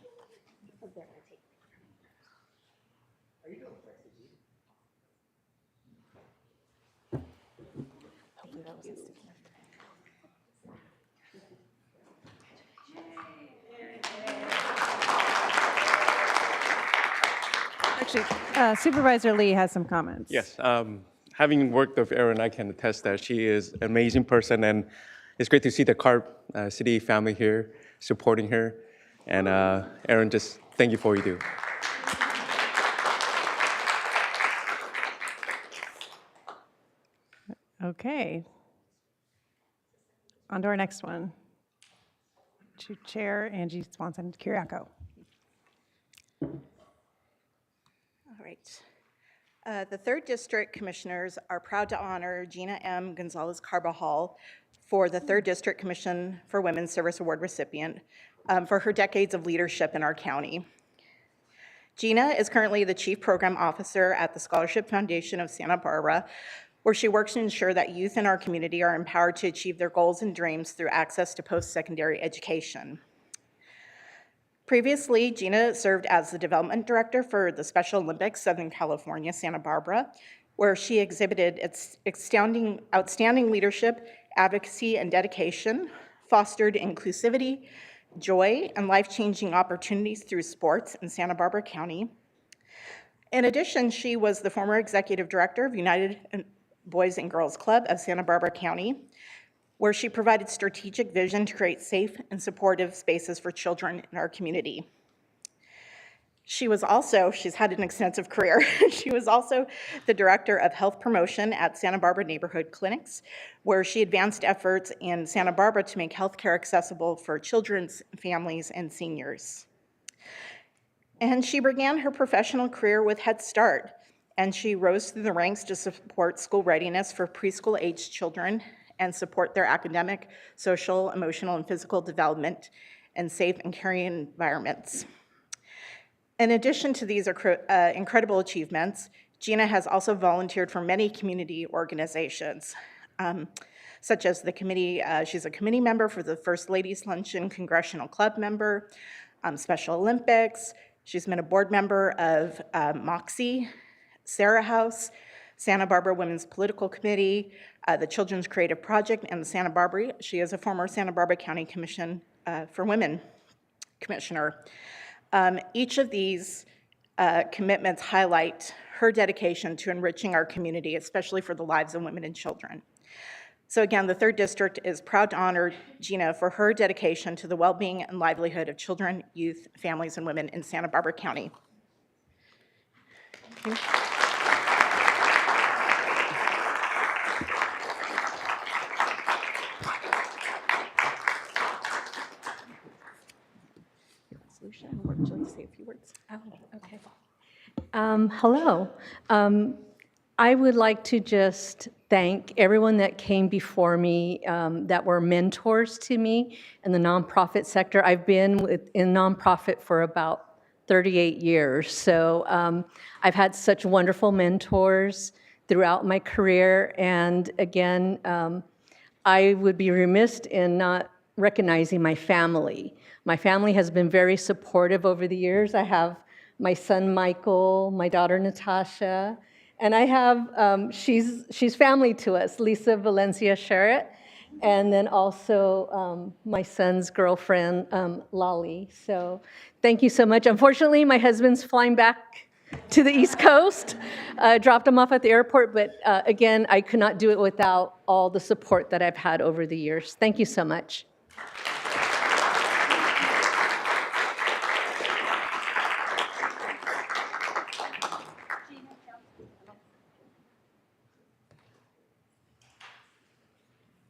Hopefully that wasn't sticking up. Actually, Supervisor Lee has some comments. Yes, having worked with Erin, I can attest that she is an amazing person, and it's great to see the Carp City family here supporting her. And Erin, just thank you for what you do. Okay. On to our next one. To Chair Angie Swanson-Kiriakou. All right. The third district commissioners are proud to honor Gina M. Gonzalez Carbajal for the third district Commission for Women's Service Award recipient for her decades of leadership in our county. Gina is currently the Chief Program Officer at the Scholarship Foundation of Santa Barbara, where she works to ensure that youth in our community are empowered to achieve their goals and dreams through access to post-secondary education. Previously, Gina served as the Development Director for the Special Olympics Southern California, Santa Barbara, where she exhibited its outstanding leadership, advocacy, and dedication, fostered inclusivity, joy, and life-changing opportunities through sports in Santa Barbara County. In addition, she was the former Executive Director of United Boys and Girls Club of Santa Barbara County, where she provided strategic vision to create safe and supportive spaces for children in our community. She's had an extensive career. She was also the director of health promotion at Santa Barbara Neighborhood Clinics, where she advanced efforts in Santa Barbara to make healthcare accessible for children's families and seniors. And she began her professional career with Head Start, and she rose through the ranks to support school readiness for preschool-aged children and support their academic, social, emotional, and physical development in safe and caring environments. In addition to these incredible achievements, Gina has also volunteered for many community organizations, such as the committee. She's a committee member for the First Ladies Luncheon Congressional Club member, Special Olympics. She's been a board member of Moxie, Sarah House, Santa Barbara Women's Political Committee, the Children's Creative Project, and the Santa Barbara. She is a former Santa Barbara County Commission for Women Commissioner. Each of these commitments highlight her dedication to enriching our community, especially for the lives of women and children. So again, the 3rd District is proud to honor Gina for her dedication to the well-being and livelihood of children, youth, families, and women in Santa Barbara County. Thank you. Would you like to say a few words? Oh, okay. Hello. I would like to just thank everyone that came before me that were mentors to me in the nonprofit sector. I've been in nonprofit for about 38 years, so I've had such wonderful mentors throughout my career, and again, I would be remiss in not recognizing my family. My family has been very supportive over the years. I have my son Michael, my daughter Natasha, and I have, she's family to us, Lisa Valencia Sherritt, and then also my son's girlfriend, Lolly. So thank you so much. Unfortunately, my husband's flying back to the East Coast, dropped him off at the airport, but again, I could not do it without all the support that I've had over the years. Thank you so much.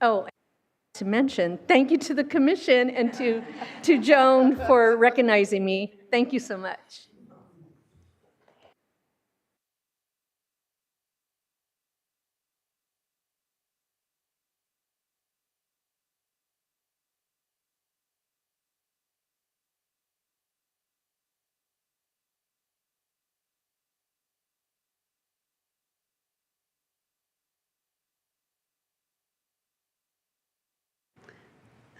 Oh, to mention, thank you to the commission and to Joan for recognizing me. Thank you so much.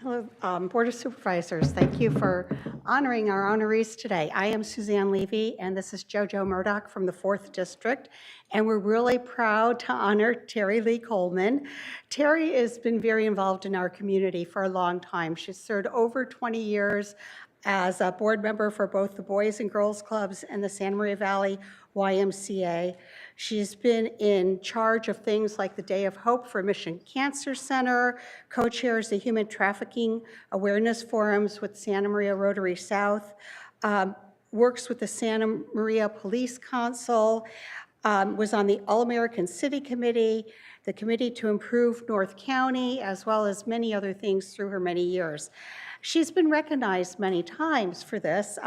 Hello, Board of Supervisors. Thank you for honoring our honorees today. I am Suzanne Levy, and this is JoJo Murdoch from the 4th District, and we're really proud to honor Terry Lee Coleman. Terry has been very involved in our community for a long time. She's served over 20 years as a board member for both the Boys and Girls Clubs and the Santa Maria Valley YMCA. She's been in charge of things like the Day of Hope for Mission Cancer Center, co-chairs the Human Trafficking Awareness Forums with Santa Maria Rotary South, works with the Santa Maria Police Council, was on the All-American City Committee, the Committee to Improve North County, as well as many other things through her many years. She's been recognized many times for this,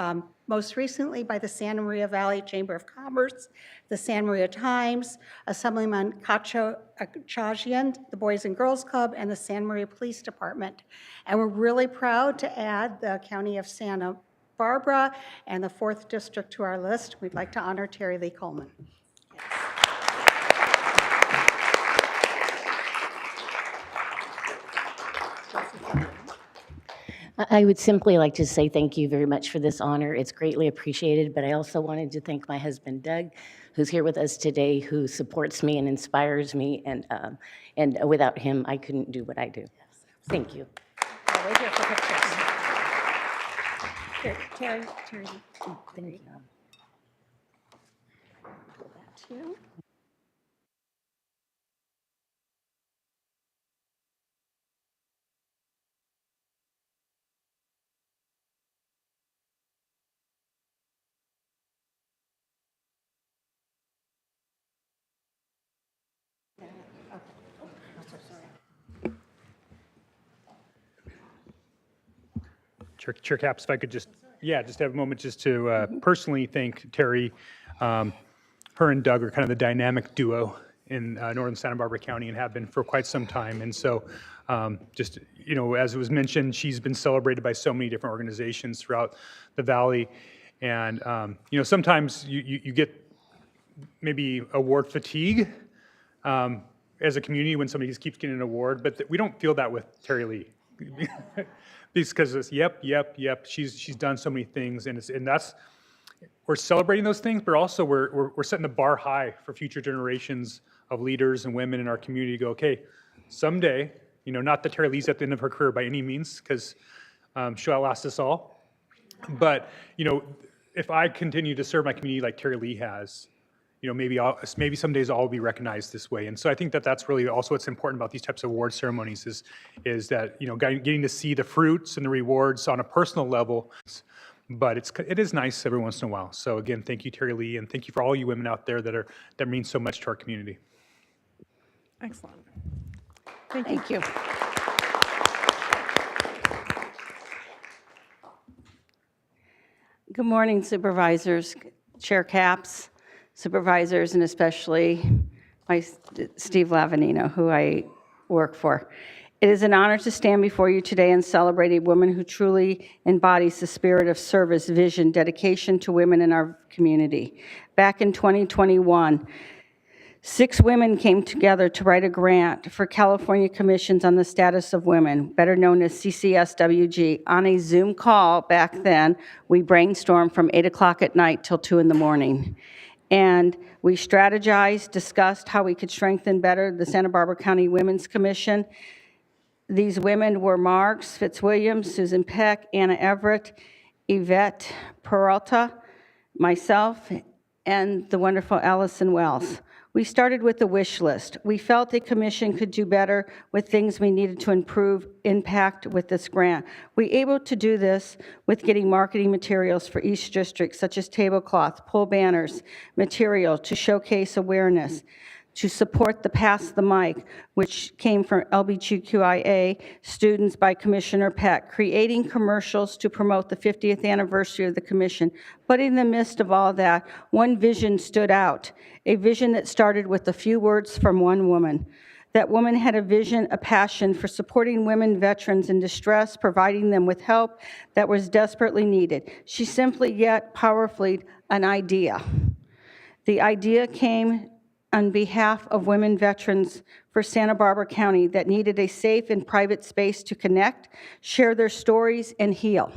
most recently by the Santa Maria Valley Chamber of Commerce, the Santa Maria Times, Assemblyman Kachajian, the Boys and Girls Club, and the Santa Maria Police Department. And we're really proud to add the County of Santa Barbara and the 4th District to our list. We'd like to honor Terry Lee Coleman. I would simply like to say thank you very much for this honor. It's greatly appreciated, but I also wanted to thank my husband, Doug, who's here with us today, who supports me and inspires me, and without him, I couldn't do what I do. Thank you. Terry. Thank you. Chair Capps, if I could just have a moment just to personally thank Terry. Her and Doug are kind of the dynamic duo in northern Santa Barbara County and have been for quite some time. And so just, as it was mentioned, she's been celebrated by so many different organizations throughout the valley. And, sometimes you get maybe award fatigue as a community when somebody just keeps getting an award, but we don't feel that with Terry Lee. Because it's yep, she's done so many things, and that's, we're celebrating those things, but also we're setting the bar high for future generations of leaders and women in our community to go, okay, someday, not that Terry Lee's at the end of her career by any means, because she'll outlast us all, but if I continue to serve my community like Terry Lee has, maybe some days I'll be recognized this way. And so I think that that's really also what's important about these types of award ceremonies is that, getting to see the fruits and the rewards on a personal level, but it is nice every once in a while. So again, thank you, Terry Lee, and thank you for all you women out there that mean so much to our community. Excellent. Thank you. Good morning, Supervisors, Chair Capps, Supervisors, and especially Steve Lavanino, who I work for. It is an honor to stand before you today and celebrate a woman who truly embodies the spirit of service, vision, dedication to women in our community. Back in 2021, 6 women came together to write a grant for California Commissions on the Status of Women, better known as CCSWG. On a Zoom call back then, we brainstormed from 8 o'clock at night till 2 in the morning. And we strategized, discussed how we could strengthen better the Santa Barbara County Women's Commission. These women were Marks Fitzwilliams, Susan Peck, Anna Everett, Yvette Peralta, myself, and the wonderful Allison Wells. We started with a wish list. We felt a commission could do better with things we needed to improve impact with this grant. We were able to do this with getting marketing materials for each district, such as tablecloth, pull banners, material to showcase awareness, to support the Pass the Mic, which came from LGBTQIA students by Commissioner Peck, creating commercials to promote the 50th anniversary of the commission. But in the midst of all that, one vision stood out, a vision that started with a few words from one woman. That woman had a vision, a passion for supporting women veterans in distress, providing them with help that was desperately needed. She simply yet powerfully an idea. The idea came on behalf of women veterans for Santa Barbara County that needed a safe and private space to connect, share their stories, and heal.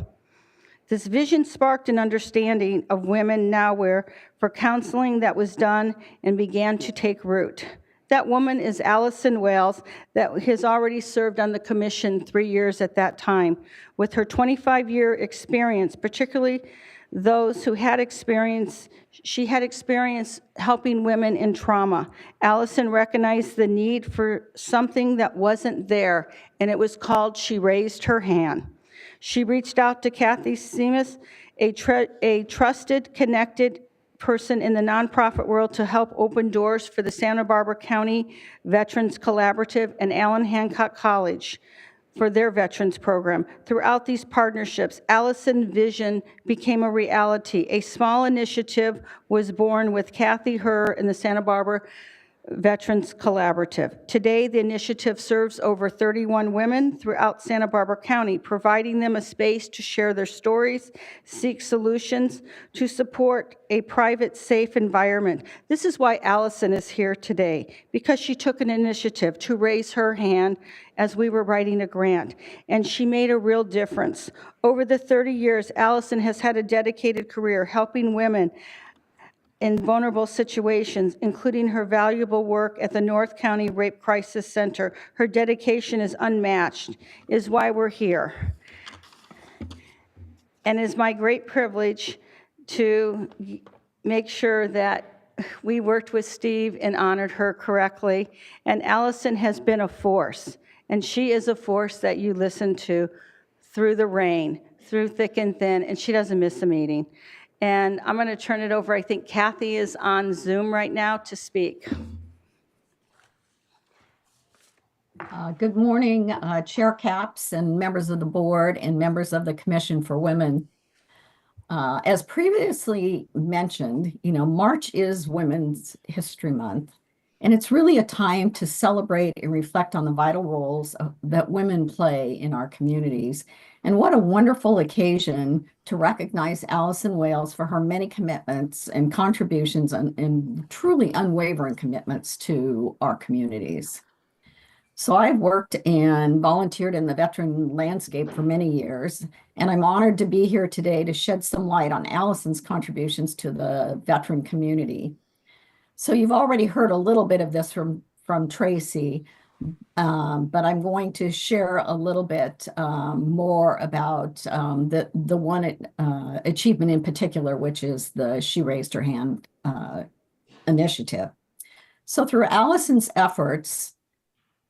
This vision sparked an understanding of Women Nowhere for counseling that was done and began to take root. That woman is Allison Wales, that has already served on the commission 3 years at that time. With her 25-year experience, particularly those who had experience, she had experience helping women in trauma. Allison recognized the need for something that wasn't there, and it was called She Raised Her Hand. She reached out to Kathy Seamus, a trusted, connected person in the nonprofit world, to help open doors for the Santa Barbara County Veterans Collaborative and Allen Hancock College for their veterans program. Throughout these partnerships, Allison's vision became a reality. A small initiative was born with Kathy, her, and the Santa Barbara Veterans Collaborative. Today, the initiative serves over 31 women throughout Santa Barbara County, providing them a space to share their stories, seek solutions, to support a private, safe environment. This is why Allison is here today, because she took an initiative to raise her hand as we were writing a grant, and she made a real difference. Over the 30 years, Allison has had a dedicated career helping women in vulnerable situations, including her valuable work at the North County Rape Crisis Center. Her dedication is unmatched, is why we're here. And it's my great privilege to make sure that we worked with Steve and honored her correctly. And Allison has been a force, and she is a force that you listen to through the rain, through thick and thin, and she doesn't miss a meeting. And I'm going to turn it over. I think Kathy is on Zoom right now to speak. Good morning, Chair Capps and members of the board and members of the Commission for Women. As previously mentioned, March is Women's History Month, and it's really a time to celebrate and reflect on the vital roles that women play in our communities. And what a wonderful occasion to recognize Allison Wales for her many commitments and contributions and truly unwavering commitments to our communities. So I've worked and volunteered in the veteran landscape for many years, and I'm honored to be here today to shed some light on Allison's contributions to the veteran community. So you've already heard a little bit of this from Tracy, but I'm going to share a little bit more about the one achievement in particular, which is the She Raised Her Hand initiative. So through Allison's efforts,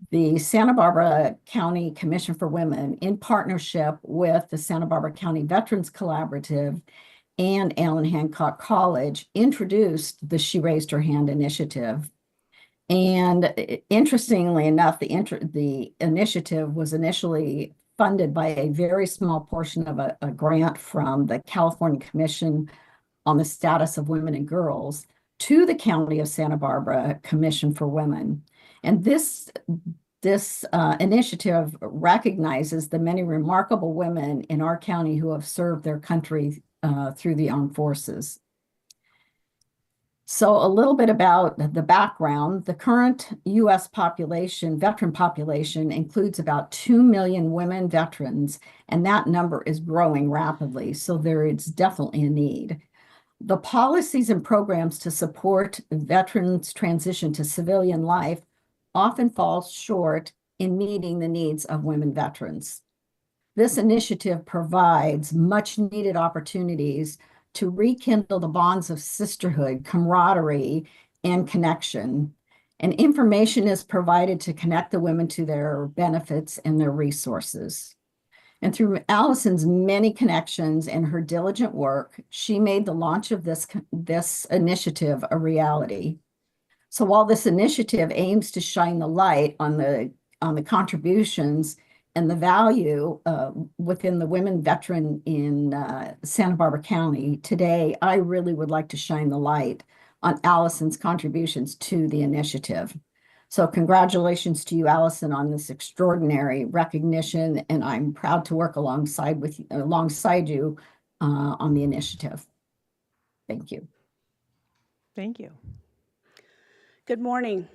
the Santa Barbara County Commission for Women, in partnership with the Santa Barbara County Veterans Collaborative and Allen Hancock College, introduced the She Raised Her Hand initiative. And interestingly enough, the initiative was initially funded by a very small portion of a grant from the California Commission on the Status of Women and Girls to the County of Santa Barbara Commission for Women. And this initiative recognizes the many remarkable women in our county who have served their country through the armed forces. So a little bit about the background. The current U.S. veteran population, includes about 2 million women veterans, and that number is growing rapidly, so there is definitely a need. The policies and programs to support veterans' transition to civilian life often falls short in meeting the needs of women veterans. This initiative provides much needed opportunities to rekindle the bonds of sisterhood, camaraderie, and connection. And information is provided to connect the women to their benefits and their resources. And through Allison's many connections and her diligent work, she made the launch of this initiative a reality. So while this initiative aims to shine the light on the contributions and the value within the women veteran in Santa Barbara County, today I really would like to shine the light on Allison's contributions to the initiative. So congratulations to you, Allison, on this extraordinary recognition, and I'm proud to work alongside you on the initiative. Thank you. Thank you. Good morning.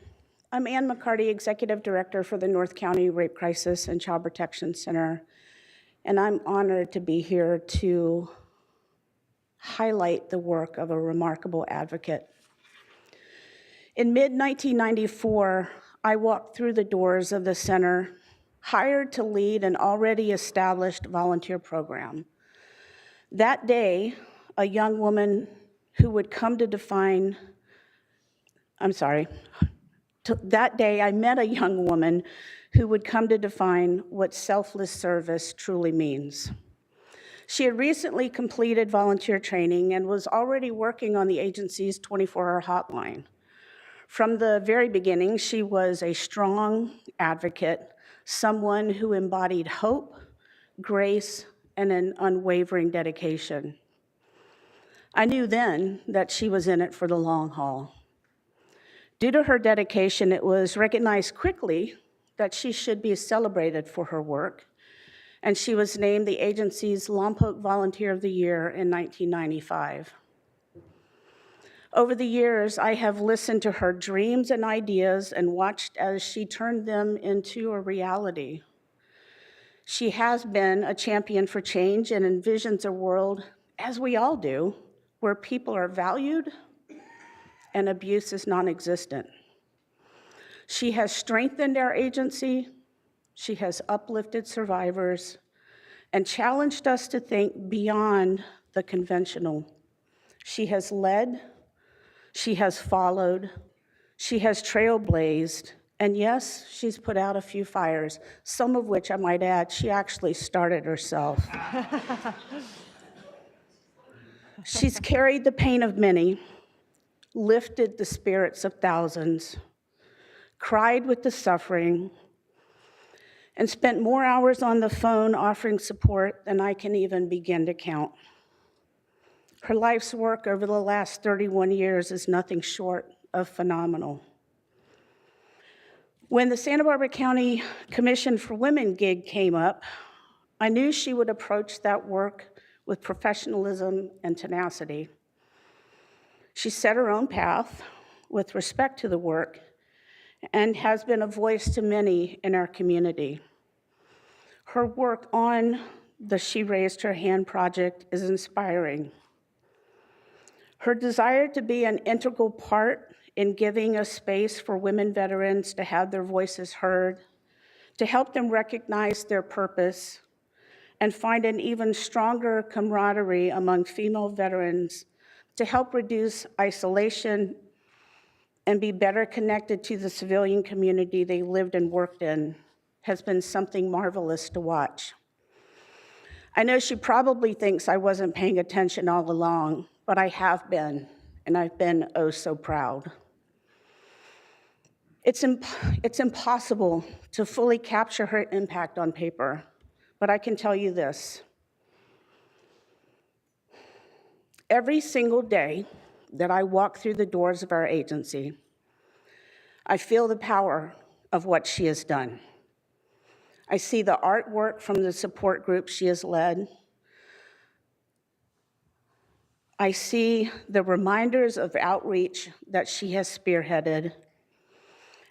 I'm Ann McCarty, Executive Director for the North County Rape Crisis and Child Protection Center, and I'm honored to be here to highlight the work of a remarkable advocate. In mid-1994, I walked through the doors of the center, hired to lead an already established volunteer program. That day, a young woman who would come to define, that day I met a young woman who would come to define what selfless service truly means. She had recently completed volunteer training and was already working on the agency's 24-hour hotline. From the very beginning, she was a strong advocate, someone who embodied hope, grace, and an unwavering dedication. I knew then that she was in it for the long haul. Due to her dedication, it was recognized quickly that she should be celebrated for her work, and she was named the agency's Lompoc Volunteer of the Year in 1995. Over the years, I have listened to her dreams and ideas and watched as she turned them into a reality. She has been a champion for change and envisions a world, as we all do, where people are valued and abuse is non-existent. She has strengthened our agency, she has uplifted survivors, and challenged us to think beyond the conventional. She has led, she has followed, she has trailblazed, and yes, she's put out a few fires, some of which I might add, she actually started herself. She's carried the pain of many, lifted the spirits of thousands, cried with the suffering, and spent more hours on the phone offering support than I can even begin to count. Her life's work over the last 31 years is nothing short of phenomenal. When the Santa Barbara County Commission for Women gig came up, I knew she would approach that work with professionalism and tenacity. She set her own path with respect to the work and has been a voice to many in our community. Her work on the She Raised Her Hand project is inspiring. Her desire to be an integral part in giving a space for women veterans to have their voices heard, to help them recognize their purpose, and find an even stronger camaraderie among female veterans to help reduce isolation and be better connected to the civilian community they lived and worked in has been something marvelous to watch. I know she probably thinks I wasn't paying attention all along, but I have been, and I've been oh so proud. It's impossible to fully capture her impact on paper, but I can tell you this. Every single day that I walk through the doors of our agency, I feel the power of what she has done. I see the artwork from the support group she has led. I see the reminders of outreach that she has spearheaded.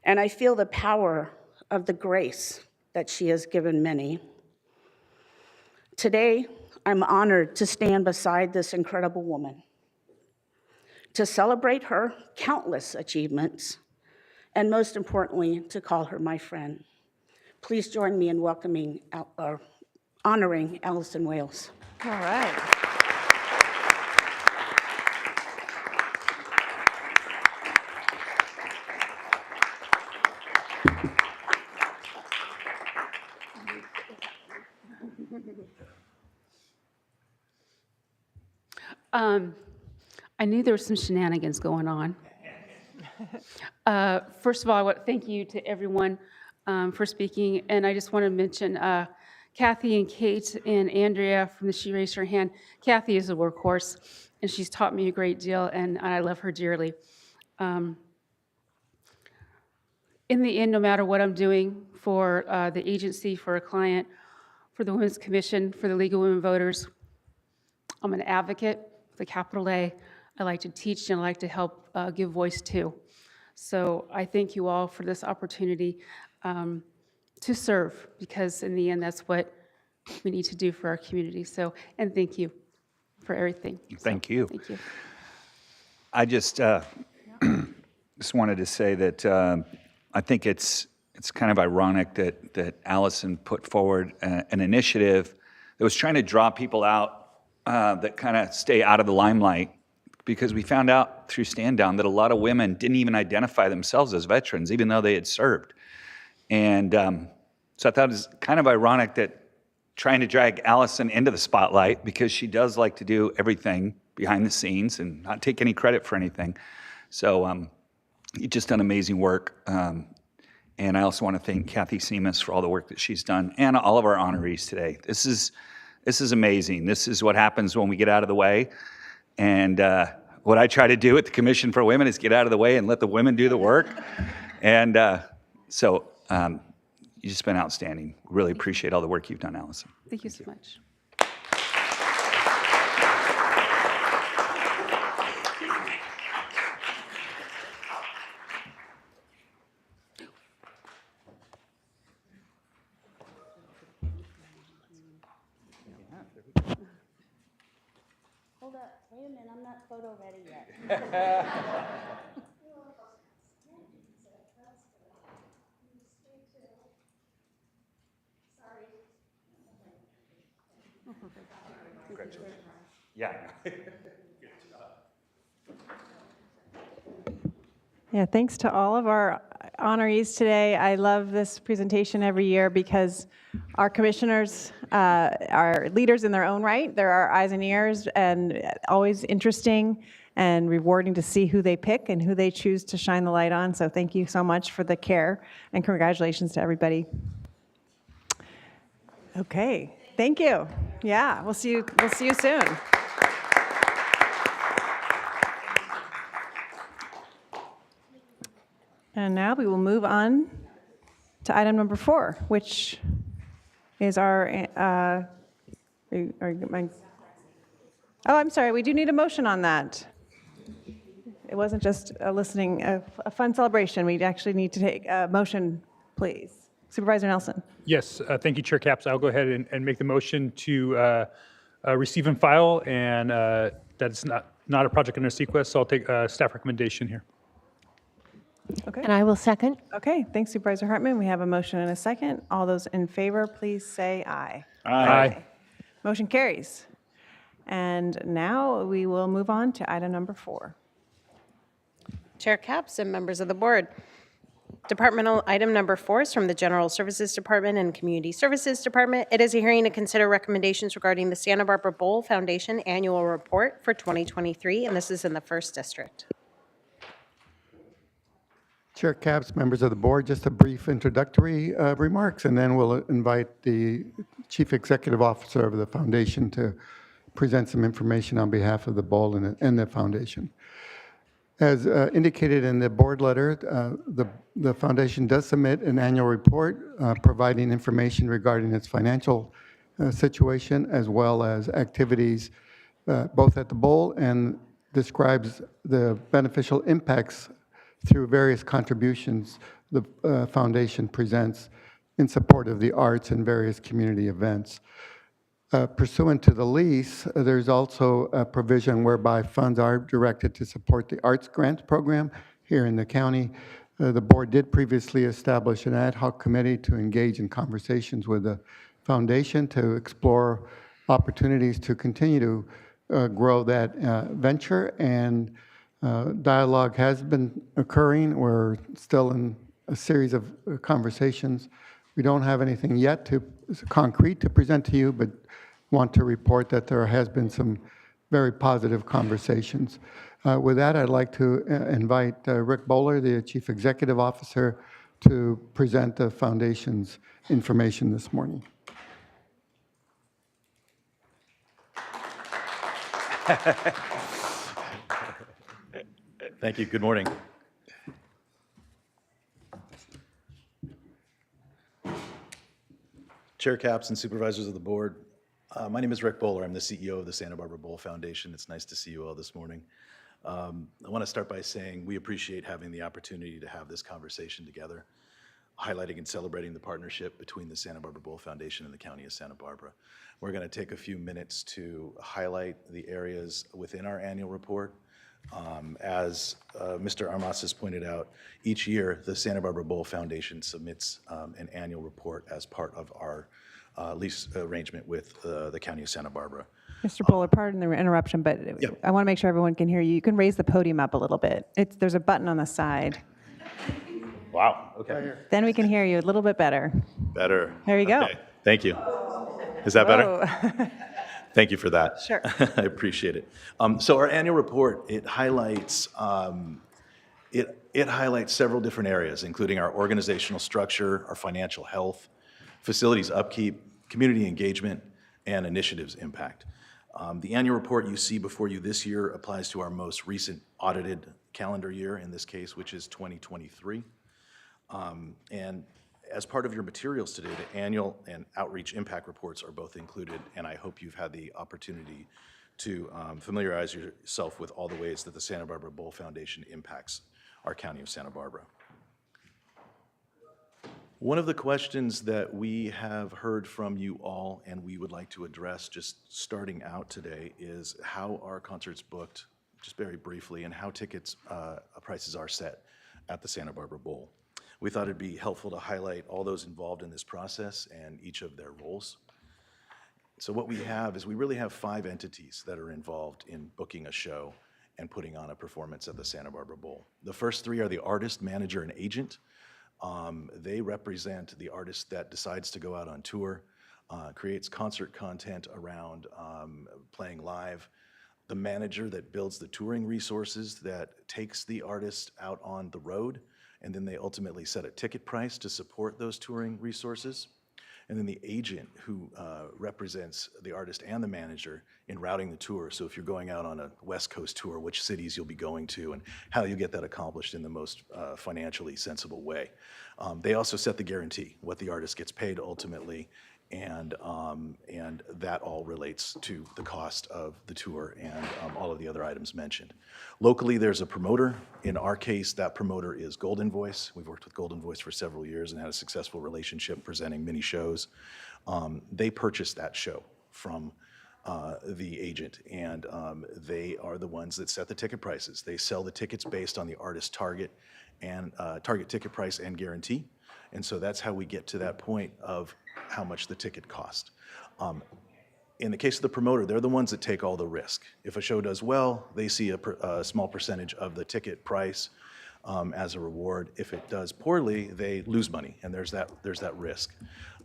And I feel the power of the grace that she has given many. Today, I'm honored to stand beside this incredible woman, to celebrate her countless achievements, and most importantly, to call her my friend. Please join me in honoring Allison Wales. All right. I knew there was some shenanigans going on. First of all, I want to thank you to everyone for speaking, and I just want to mention Kathy and Kate and Andrea from the She Raised Her Hand. Kathy is a workhorse, and she's taught me a great deal, and I love her dearly. In the end, no matter what I'm doing for the agency, for a client, for the Women's Commission, for the League of Women Voters, I'm an advocate with a capital A. I like to teach and I like to help give voice to. So I thank you all for this opportunity to serve, because in the end, that's what we need to do for our community. So, and thank you for everything. Thank you. Thank you. I just wanted to say that I think it's kind of ironic that Allison put forward an initiative that was trying to draw people out that kind of stay out of the limelight, because we found out through Stand Down that a lot of women didn't even identify themselves as veterans, even though they had served. And so I thought it was kind of ironic that trying to drag Allison into the spotlight, because she does like to do everything behind the scenes and not take any credit for anything. So you've just done amazing work. And I also want to thank Kathy Seamus for all the work that she's done, and all of our honorees today. This is amazing. This is what happens when we get out of the way. And what I try to do at the Commission for Women is get out of the way and let the women do the work. And so you've just been outstanding. Really appreciate all the work you've done, Allison. Thank you so much. Hold up, wait a minute, I'm not photo ready yet. Congratulations. Yeah. Yeah, thanks to all of our honorees today. I love this presentation every year because our commissioners are leaders in their own right. They're our eyes and ears, and always interesting and rewarding to see who they pick and who they choose to shine the light on. So thank you so much for the care, and congratulations to everybody. Okay, thank you. Yeah, we'll see you soon. And now we will move on to item number 4, which is our, I'm sorry, we do need a motion on that. It wasn't just a fun celebration. We actually need to take a motion, please. Supervisor Nelson. Yes, thank you, Chair Capps. I'll go ahead and make the motion to receive and file, and that's not a project under sequest, so I'll take staff recommendation here. Okay. And I will second. Okay, thanks Supervisor Hartman. We have a motion and a second. All those in favor, please say aye. Aye. Motion carries. And now we will move on to item number 4. Chair Capps and members of the board. Departmental item number 4 is from the General Services Department and Community Services Department. It is a hearing to consider recommendations regarding the Santa Barbara Bowl Foundation Annual Report for 2023, and this is in the 1st District. Chair Capps, members of the board, just a brief introductory remarks, and then we'll invite the Chief Executive Officer of the foundation to present some information on behalf of the bowl and the foundation. As indicated in the board letter, the foundation does submit an annual report providing information regarding its financial situation as well as activities both at the bowl, and describes the beneficial impacts through various contributions the foundation presents in support of the arts and various community events. Pursuant to the lease, there's also a provision whereby funds are directed to support the arts grant program here in the county. The board did previously establish an ad hoc committee to engage in conversations with the foundation to explore opportunities to continue to grow that venture, and dialogue has been occurring. We're still in a series of conversations. We don't have anything yet concrete to present to you, but want to report that there has been some very positive conversations. With that, I'd like to invite Rick Bowler, the Chief Executive Officer, to present the foundation's information this morning. Thank you. Good morning. Chair Capps and supervisors of the board, my name is Rick Bowler. I'm the CEO of the Santa Barbara Bowl Foundation. It's nice to see you all this morning. I want to start by saying we appreciate having the opportunity to have this conversation together, highlighting and celebrating the partnership between the Santa Barbara Bowl Foundation and the County of Santa Barbara. We're going to take a few minutes to highlight the areas within our annual report. As Mr. Armas has pointed out, each year the Santa Barbara Bowl Foundation submits an annual report as part of our lease arrangement with the County of Santa Barbara. Mr. Bowler, pardon the interruption, but I want to make sure everyone can hear you. You can raise the podium up a little bit. There's a button on the side. Wow, okay. Then we can hear you a little bit better. Better. There you go. Okay. Thank you. Is that better? Whoa. Thank you for that. Sure. I appreciate it. So our annual report, it highlights several different areas, including our organizational structure, our financial health, facilities upkeep, community engagement, and initiatives impact. The annual report you see before you this year applies to our most recent audited calendar year, in this case, which is 2023. And as part of your materials today, the annual and outreach impact reports are both included, and I hope you've had the opportunity to familiarize yourself with all the ways that the Santa Barbara Bowl Foundation impacts our County of Santa Barbara. One of the questions that we have heard from you all and we would like to address just starting out today is how are concerts booked, just very briefly, and how tickets prices are set at the Santa Barbara Bowl. We thought it'd be helpful to highlight all those involved in this process and each of their roles. So what we have is we really have 5 entities that are involved in booking a show and putting on a performance at the Santa Barbara Bowl. The first 3 are the artist, manager, and agent. They represent the artist that decides to go out on tour, creates concert content around playing live, the manager that builds the touring resources that takes the artist out on the road, and then they ultimately set a ticket price to support those touring resources. and then the agent who represents the artist and the manager in routing the tour. So if you're going out on a West Coast tour, which cities you'll be going to and how you get that accomplished in the most financially sensible way. They also set the guarantee, what the artist gets paid ultimately, and that all relates to the cost of the tour and all of the other items mentioned. Locally, there's a promoter. In our case, that promoter is Golden Voice. We've worked with Golden Voice for several years and had a successful relationship presenting many shows. They purchased that show from the agent, and they are the ones that set the ticket prices. They sell the tickets based on the artist's target ticket price and guarantee. And so that's how we get to that point of how much the ticket cost. In the case of the promoter, they're the ones that take all the risk. If a show does well, they see a small percentage of the ticket price as a reward. If it does poorly, they lose money, and there's that risk.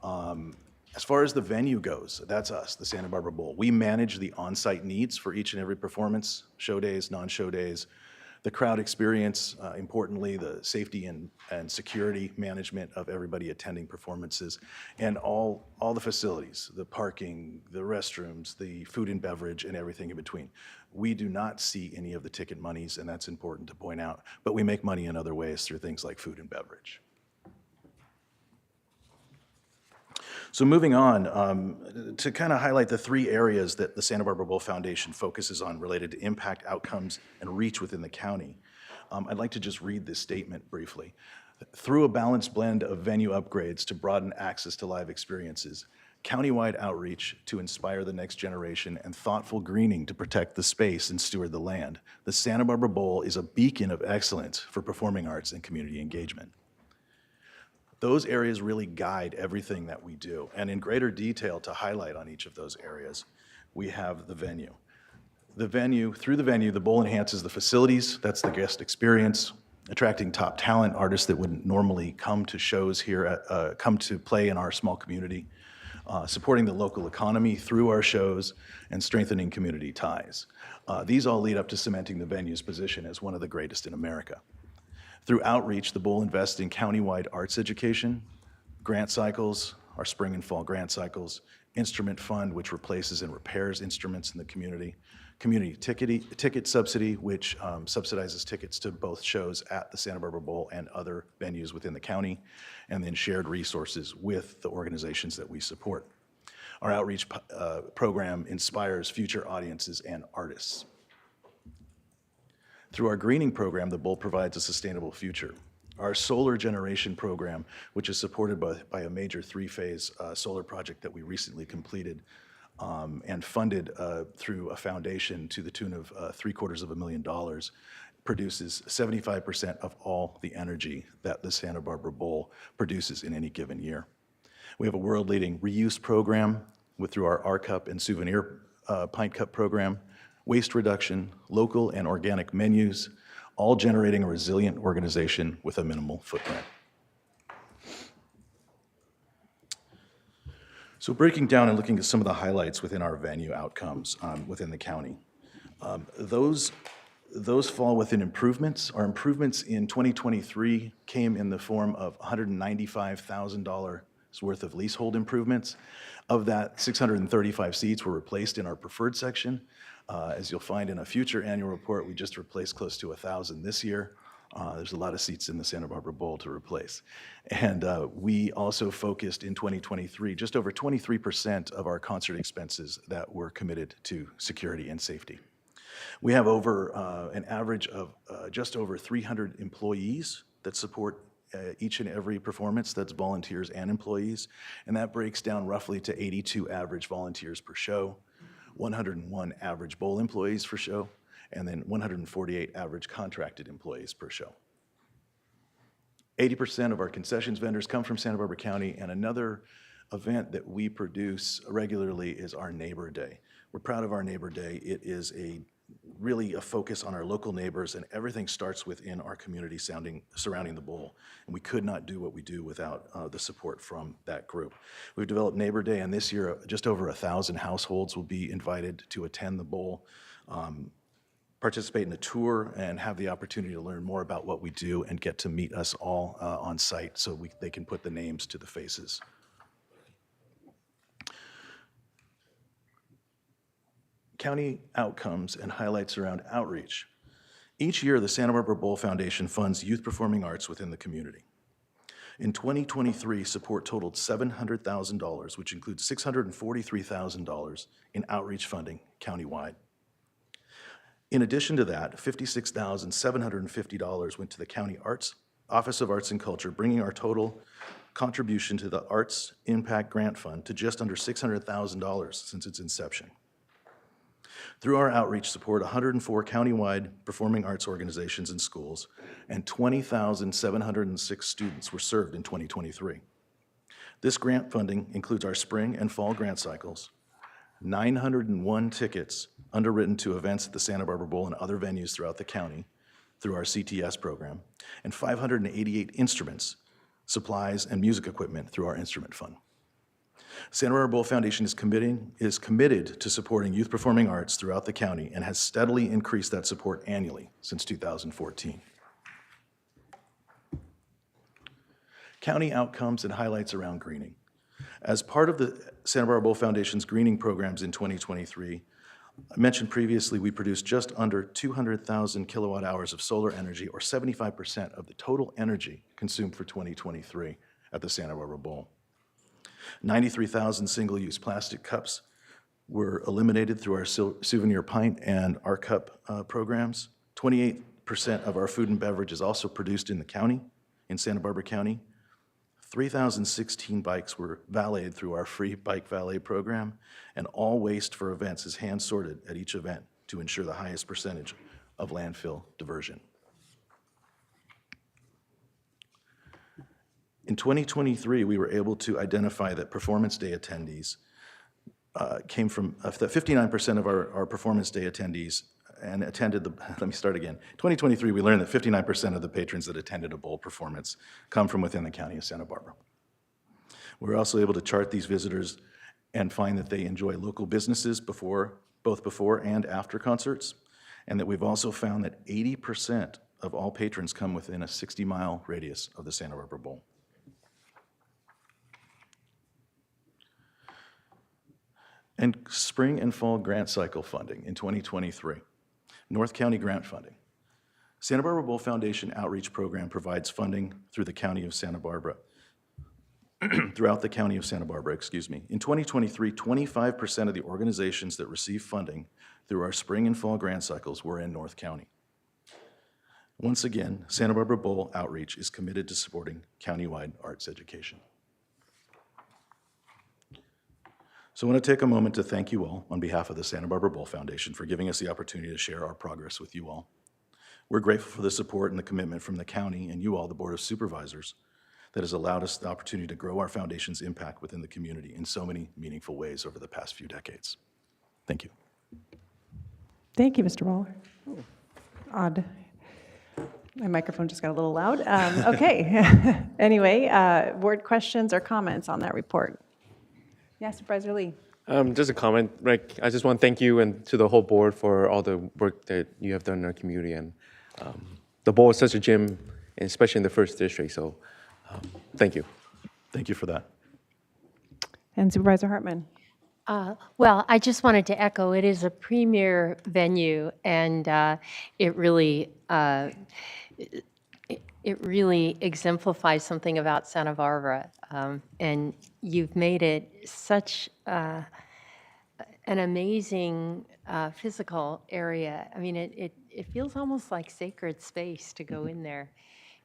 As far as the venue goes, that's us, the Santa Barbara Bowl. We manage the on-site needs for each and every performance, show days, non-show days, the crowd experience, importantly, the safety and security management of everybody attending performances, and all the facilities, the parking, the restrooms, the food and beverage, and everything in between. We do not see any of the ticket monies, and that's important to point out, but we make money in other ways through things like food and beverage. So moving on, to kind of highlight the three areas that the Santa Barbara Bowl Foundation focuses on related to impact, outcomes, and reach within the county, I'd like to just read this statement briefly. Through a balanced blend of venue upgrades to broaden access to live experiences, countywide outreach to inspire the next generation, and thoughtful greening to protect the space and steward the land, the Santa Barbara Bowl is a beacon of excellence for performing arts and community engagement. Those areas really guide everything that we do. And in greater detail to highlight on each of those areas, we have the venue. Through the venue, the bowl enhances the facilities, that's the guest experience, attracting top talent, artists that wouldn't normally come to shows here, come to play in our small community, supporting the local economy through our shows, and strengthening community ties. These all lead up to cementing the venue's position as one of the greatest in America. Through outreach, the bowl invests in countywide arts education, grant cycles, our spring and fall grant cycles, instrument fund, which replaces and repairs instruments in the community ticket subsidy, which subsidizes tickets to both shows at the Santa Barbara Bowl and other venues within the county, and then shared resources with the organizations that we support. Our outreach program inspires future audiences and artists. Through our greening program, the Bowl provides a sustainable future. Our solar generation program, which is supported by a major three-phase solar project that we recently completed and funded through a foundation to the tune of $750,000, produces 75% of all the energy that the Santa Barbara Bowl produces in any given year. We have a world-leading reuse program through our R-Cup and souvenir pint cup program, waste reduction, local and organic menus, all generating a resilient organization with a minimal footprint. So breaking down and looking at some of the highlights within our venue outcomes within the county. Those fall within improvements. Our improvements in 2023 came in the form of $195,000 worth of leasehold improvements. Of that, 635 seats were replaced in our preferred section. As you'll find in a future annual report, we just replaced close to 1,000 this year. There's a lot of seats in the Santa Barbara Bowl to replace. And we also focused in 2023, just over 23% of our concert expenses that were committed to security and safety. We have over an average of just over 300 employees that support each and every performance. That's volunteers and employees. And that breaks down roughly to 82 average volunteers per show, 101 average bowl employees per show, and then 148 average contracted employees per show. 80% of our concessions vendors come from Santa Barbara County, and another event that we produce regularly is our Neighbor Day. We're proud of our Neighbor Day. It is really a focus on our local neighbors, and everything starts within our community surrounding the bowl. And we could not do what we do without the support from that group. We've developed Neighbor Day, and this year just over 1,000 households will be invited to attend the bowl, participate in a tour, and have the opportunity to learn more about what we do and get to meet us all on site so they can put the names to the faces. county outcomes and highlights around outreach. Each year, the Santa Barbara Bowl Foundation funds youth performing arts within the community. In 2023, support totaled $700,000, which includes $643,000 in outreach funding countywide. In addition to that, $56,750 went to the County Office of Arts and Culture, bringing our total contribution to the Arts Impact Grant Fund to just under $600,000 since its inception. Through our outreach support, 104 countywide performing arts organizations and schools, and 20,706 students were served in 2023. This grant funding includes our spring and fall grant cycles, 901 tickets underwritten to events at the Santa Barbara Bowl and other venues throughout the county through our CTS program, and 588 instruments, supplies, and music equipment through our instrument fund. Santa Barbara Bowl Foundation is committed to supporting youth performing arts throughout the county and has steadily increased that support annually since 2014. County outcomes and highlights around greening. As part of the Santa Barbara Bowl Foundation's greening programs in 2023, I mentioned previously we produced just under 200,000 kilowatt hours of solar energy, or 75% of the total energy consumed for 2023 at the Santa Barbara Bowl. 93,000 single-use plastic cups were eliminated through our souvenir pint and our cup programs. 28% of our food and beverage is also produced in the county, in Santa Barbara County. 3,016 bikes were valeted through our free bike valet program, and all waste for events is hand sorted at each event to ensure the highest percentage of landfill diversion. In 2023, we were able to identify that Performance Day attendees came from, that 59% of our Performance Day attendees and attended the, let me start again. 2023, we learned that 59% of the patrons that attended a bowl performance come from within the county of Santa Barbara. We were also able to chart these visitors and find that they enjoy local businesses both before and after concerts, and that we've also found that 80% of all patrons come within a 60-mile radius of the Santa Barbara Bowl. And spring and fall grant cycle funding in 2023. North County grant funding. Santa Barbara Bowl Foundation Outreach Program provides funding through the county of Santa Barbara, throughout the county of Santa Barbara, excuse me. In 2023, 25% of the organizations that receive funding through our spring and fall grant cycles were in North County. Once again, Santa Barbara Bowl Outreach is committed to supporting countywide arts education. So I want to take a moment to thank you all on behalf of the Santa Barbara Bowl Foundation for giving us the opportunity to share our progress with you all. We're grateful for the support and the commitment from the county and you all, the Board of Supervisors, that has allowed us the opportunity to grow our foundation's impact within the community in so many meaningful ways over the past few decades. Thank you. Thank you, Mr. Waller. Odd. My microphone just got a little loud. Okay. Anyway, board questions or comments on that report? Yeah, Supervisor Lee. Just a comment, Rick. I just want to thank you and to the whole board for all the work that you have done in our community. And the bowl is such a gem, and especially in the first district. So thank you. Thank you for that. And Supervisor Hartman. Well, I just wanted to echo, it is a premier venue, and it really exemplifies something about Santa Barbara. And you've made it such an amazing physical area. I mean, it feels almost like sacred space to go in there.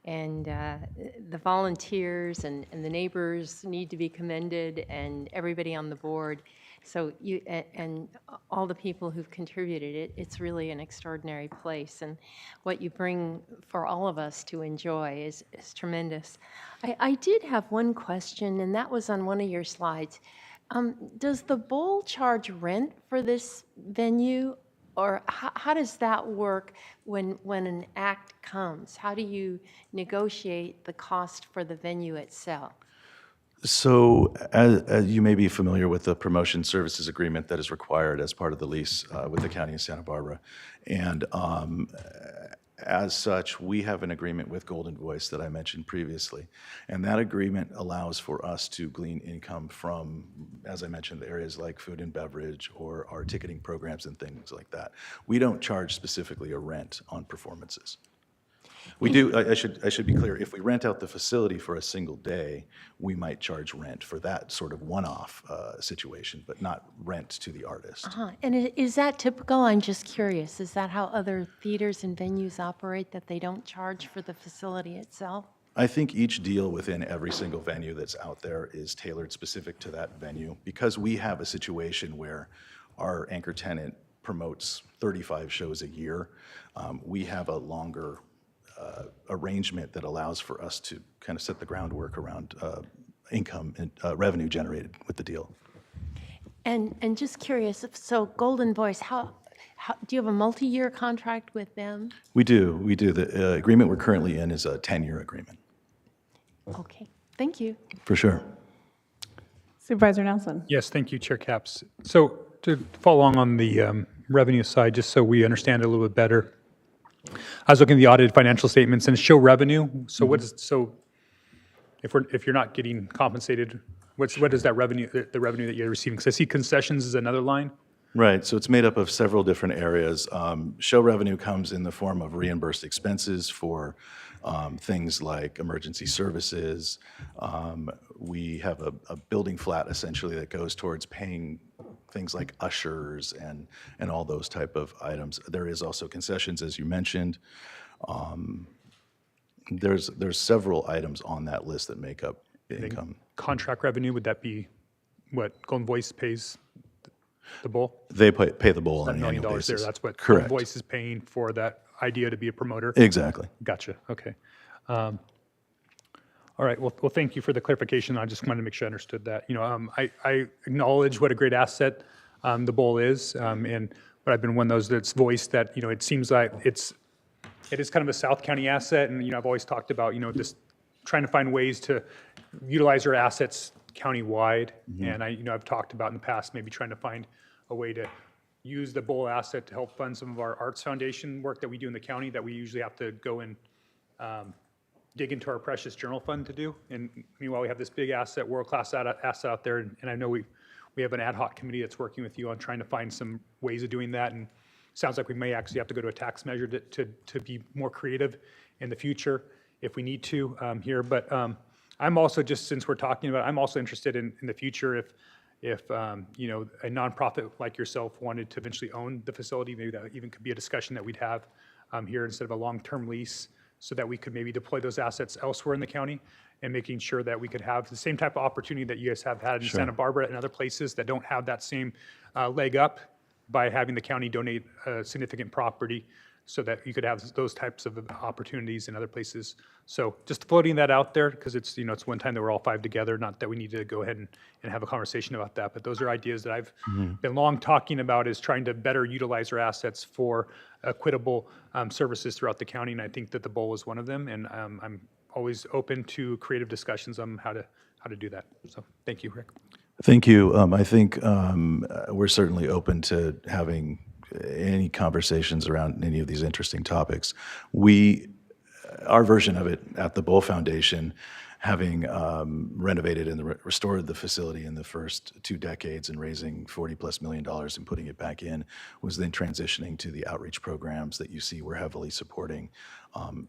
And the volunteers and the neighbors need to be commended, and everybody on the board. So you and all the people who've contributed, it's really an extraordinary place. And what you bring for all of us to enjoy is tremendous. I did have one question, and that was on one of your slides. Does the bowl charge rent for this venue? Or how does that work when an act comes? How do you negotiate the cost for the venue itself? So as you may be familiar with the promotion services agreement that is required as part of the lease with the county of Santa Barbara. And as such, we have an agreement with Golden Voice that I mentioned previously. And that agreement allows for us to glean income from, as I mentioned, the areas like food and beverage or our ticketing programs and things like that. We don't charge specifically a rent on performances. We do, I should be clear, if we rent out the facility for a single day, we might charge rent for that sort of one-off situation, but not rent to the artist. And is that typical? I'm just curious. Is that how other theaters and venues operate, that they don't charge for the facility itself? I think each deal within every single venue that's out there is tailored specific to that venue, because we have a situation where our anchor tenant promotes 35 shows a year. We have a longer arrangement that allows for us to kind of set the groundwork around income and revenue generated with the deal. And just curious, so Golden Voice, how do you have a multi-year contract with them? We do. The agreement we're currently in is a 10-year agreement. Okay, thank you. For sure. Supervisor Nelson. Yes, thank you, Chair Capps. So to follow along on the revenue side, just so we understand it a little bit better, I was looking at the audited financial statements and show revenue. So what is, so if you're not getting compensated, what is that revenue, the revenue that you're receiving? Because I see concessions is another line. Right, so it's made up of several different areas. Show revenue comes in the form of reimbursed expenses for things like emergency services. We have a building flat essentially that goes towards paying things like ushers and all those type of items. There is also concessions, as you mentioned. There's several items on that list that make up income. Contract revenue, would that be what Golden Voice pays the bowl? They pay the bowl on $1 an million annual there. basis. That's what Correct. Golden Voice is paying for that idea to be a promoter. Exactly. Gotcha. Okay. All right. Well, thank you for the clarification. I just wanted to make sure I understood that. You know, I acknowledge what a great asset the bowl is, but I've been one of those that's voiced that, you know, it seems like it is kind of a South County asset, and, you know, I've always talked about, you know, just trying to find ways to utilize our assets countywide. And I've talked about in the past maybe trying to find a way to use the bowl asset to help fund some of our arts foundation work that we do in the county that we usually have to go and dig into our precious general fund to do. And meanwhile, we have this big asset, world-class asset out there, and I know we have an ad hoc committee that's working with you on trying to find some ways of doing that. And it sounds like we may actually have to go to a tax measure to be more creative in the future if we need to here. But I'm also, just since we're talking about it, I'm also interested in the future if you know, a nonprofit like yourself wanted to eventually own the facility, maybe that even could be a discussion that we'd have here instead of a long-term lease, so that we could maybe deploy those assets elsewhere in the county, and making sure that we could have the same type of opportunity that you guys have had in Santa Barbara and other places that don't have that same leg up by having the county donate significant property, so that you could have those types of opportunities in other places. So just floating that out there, because it's, you know, it's one time that we're all five together, not that we need to go ahead and have a conversation about that, but those are ideas that I've been long talking about, is trying to better utilize our assets for equitable services throughout the county, and I think that the bowl is one of them, and I'm always open to creative discussions on how to do that. So thank you, Rick. Thank you. I think we're certainly open to having any conversations around any of these interesting topics. Our version of it at the Bowl Foundation, having renovated and restored the facility in the first 2 decades and raising $40+ million and putting it back in, was then transitioning to the outreach programs that you see we're heavily supporting,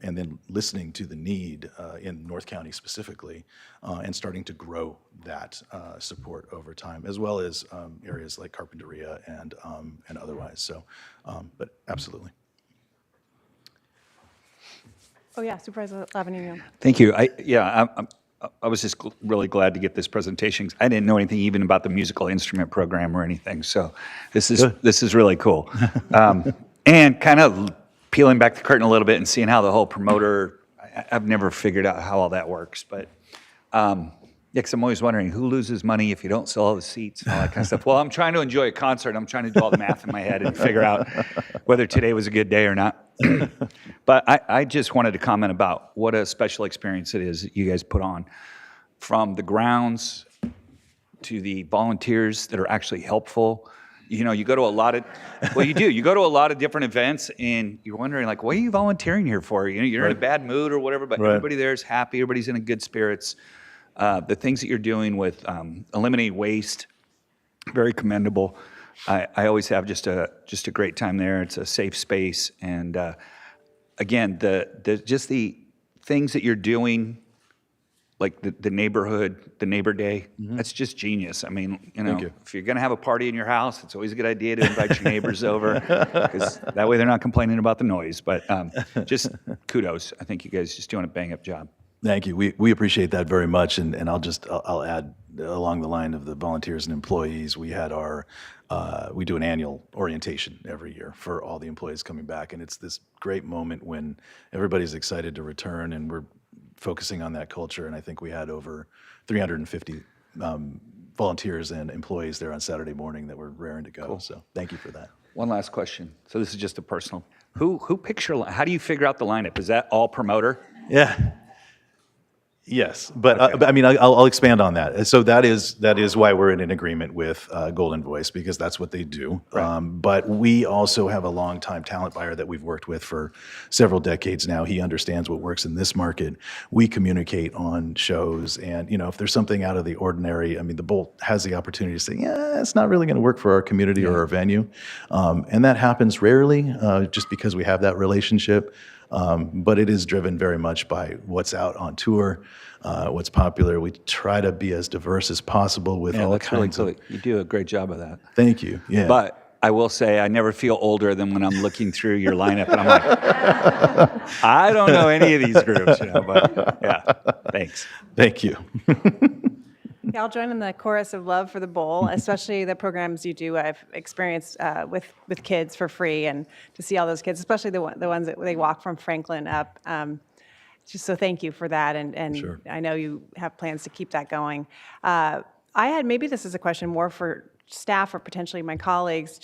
and then listening to the need in North County specifically, and starting to grow that support over time, as well as areas like Carpinteria and otherwise. So, but absolutely. Oh, yeah, Supervisor Lavanino. Thank you. I was just really glad to get this presentation. I didn't know anything even about the musical instrument program or anything, so this is really cool. And kind of peeling back the curtain a little bit and seeing how the whole promoter, I've never figured out how all that works, but yeah, because I'm always wondering who loses money if you don't sell all the seats and all that kind of stuff. Well, I'm trying to enjoy a concert. I'm trying to do all the math in my head and figure out whether today was a good day or not. But I just wanted to comment about what a special experience it is that you guys put on, from the grounds to the volunteers that are actually helpful You know, you go to a lot of, well, you do. You go to a lot of different events, and you're wondering, like, what are you volunteering here for? You know, you're in a bad mood or whatever, but everybody there is happy. Everybody's in good spirits. The things that you're doing with eliminating waste, very commendable. I always have just a great time there. It's a safe space, and again, just the things that you're doing, like the neighborhood, the neighbor day, that's just genius. I mean, you know, if you're going to have a party in your house, it's always a good idea to invite your neighbors over, because that way they're not complaining about the noise. But just kudos. I think you guys just doing a bang-up job. Thank you. We appreciate that very much. And I'll add along the line of the volunteers and employees, we had we do an annual orientation every year for all the employees coming back. And it's this great moment when everybody's excited to return, and we're focusing on that culture. And I think we had over 350 volunteers and employees there on Saturday morning that were raring to go. Cool. So thank you for that. One last question. So this is just a personal. Who picks your, how do you figure out the lineup? Is that all promoter? Yeah. Yes, but I mean, I'll expand on that. So that is why we're in an agreement with Golden Voice, because that's what they do. Right. But we also have a longtime talent buyer that we've worked with for several decades now. He understands what works in this market. We communicate on shows, and you know, if there's something out of the ordinary, I mean, the Bolt has the opportunity to say, yeah, it's not really going to work for our community or our venue, and that happens rarely, just because we have that relationship. But it is driven very much by what's out on tour, what's popular. We try to be as diverse as possible with all kinds of. You do a great job of that. Thank you. Yeah. But I will say, I never feel older than when I'm looking through your lineup, and I'm like, I don't know any of these groups, you know. But yeah, thanks. Thank you. Yeah, I'll join in the chorus of love for the Bowl, especially the programs you do. I've experienced with kids for free, and to see all those kids, especially the ones that they walk from Franklin up. Just so thank you for that, and sure. I know you have plans to keep that going. Maybe this is a question more for staff or potentially my colleagues.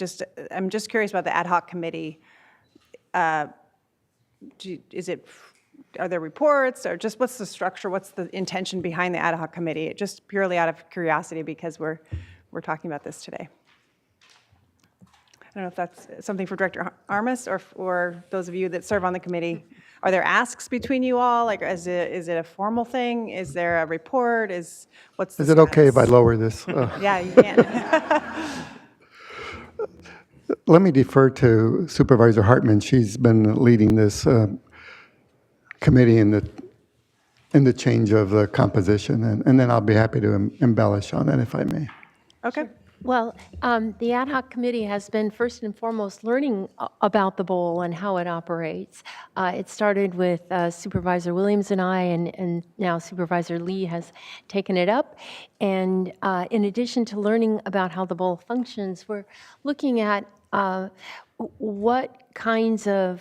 I'm just curious about the ad hoc committee. Are there reports, or just what's the structure? What's the intention behind the ad hoc committee? Just purely out of curiosity, because we're talking about this today. I don't know if that's something for Director Armas or those of you that serve on the committee. Are there asks between you all? Like, is it a formal thing? Is there a report? Is it okay if I lower this? Yeah, you can. Let me defer to Supervisor Hartman. She's been leading this committee in the change of the composition, and then I'll be happy to embellish on that if I may. Okay. Well, the ad hoc committee has been first and foremost learning about the bowl and how it operates. It started with Supervisor Williams and I, and now Supervisor Lee has taken it up. And in addition to learning about how the bowl functions, we're looking at what kinds of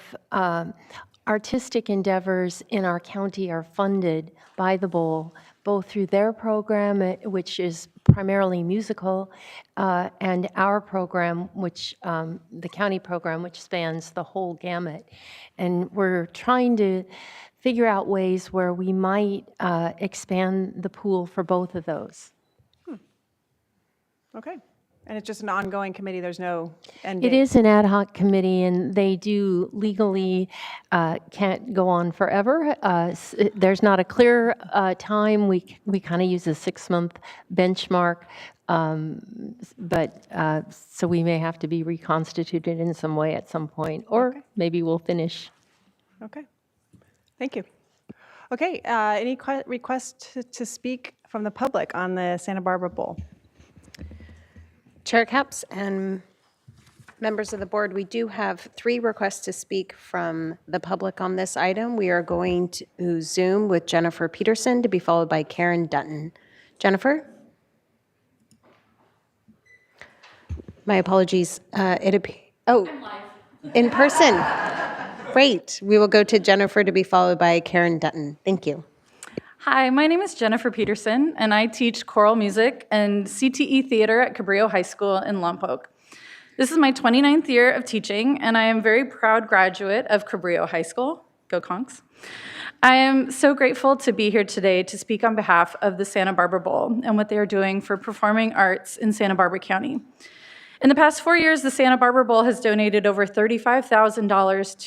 artistic endeavors in our county are funded by the Bowl, both through their program, which is primarily musical, and our program, which the county program, which spans the whole gamut. And we're trying to figure out ways where we might expand the pool for both of those. Okay. And it's just an ongoing committee. There's no end date. It is an ad hoc committee, and they do legally can't go on forever. There's not a clear time. We kind of use a 6-month benchmark, but so we may have to be reconstituted in some way at some point, or maybe we'll finish. Okay. Thank you. Okay. Any requests to speak from the public on the Santa Barbara Bowl? Chair Capps and members of the board, we do have 3 requests to speak from the public on this item. We are going to Zoom with Jennifer Peterson, to be followed by Karen Dutton. Jennifer? My apologies. In person. Great. We will go to Jennifer, to be followed by Karen Dutton. Thank you. Hi, my name is Jennifer Peterson, and I teach choral music and CTE theater at Cabrillo High School in Lompoc. This is my 29th year of teaching, and I am a very proud graduate of Cabrillo High School. Go Conks. I am so grateful to be here today to speak on behalf of the Santa Barbara Bowl and what they are doing for performing arts in Santa Barbara County. In the past 4 years, the Santa Barbara Bowl has donated over $35,000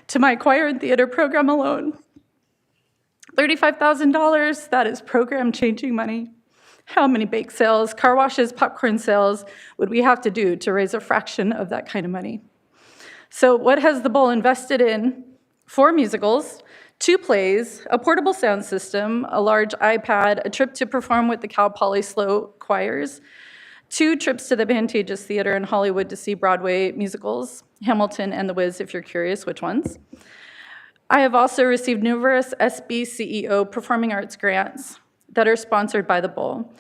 to my choir and theater program alone. $35,000, that is program-changing money. How many bake sales, car washes, popcorn sales would we have to do to raise a fraction of that kind of money? So what has the Bowl invested in? 4 musicals, 2 plays, a portable sound system, a large iPad, a trip to perform with the Cal Poly Slow choirs, 2 trips to the Pantages Theater in Hollywood to see Broadway musicals, Hamilton and The Wiz, if you're curious which ones. I have also received numerous SBCEO performing arts grants that are sponsored by the Bowl.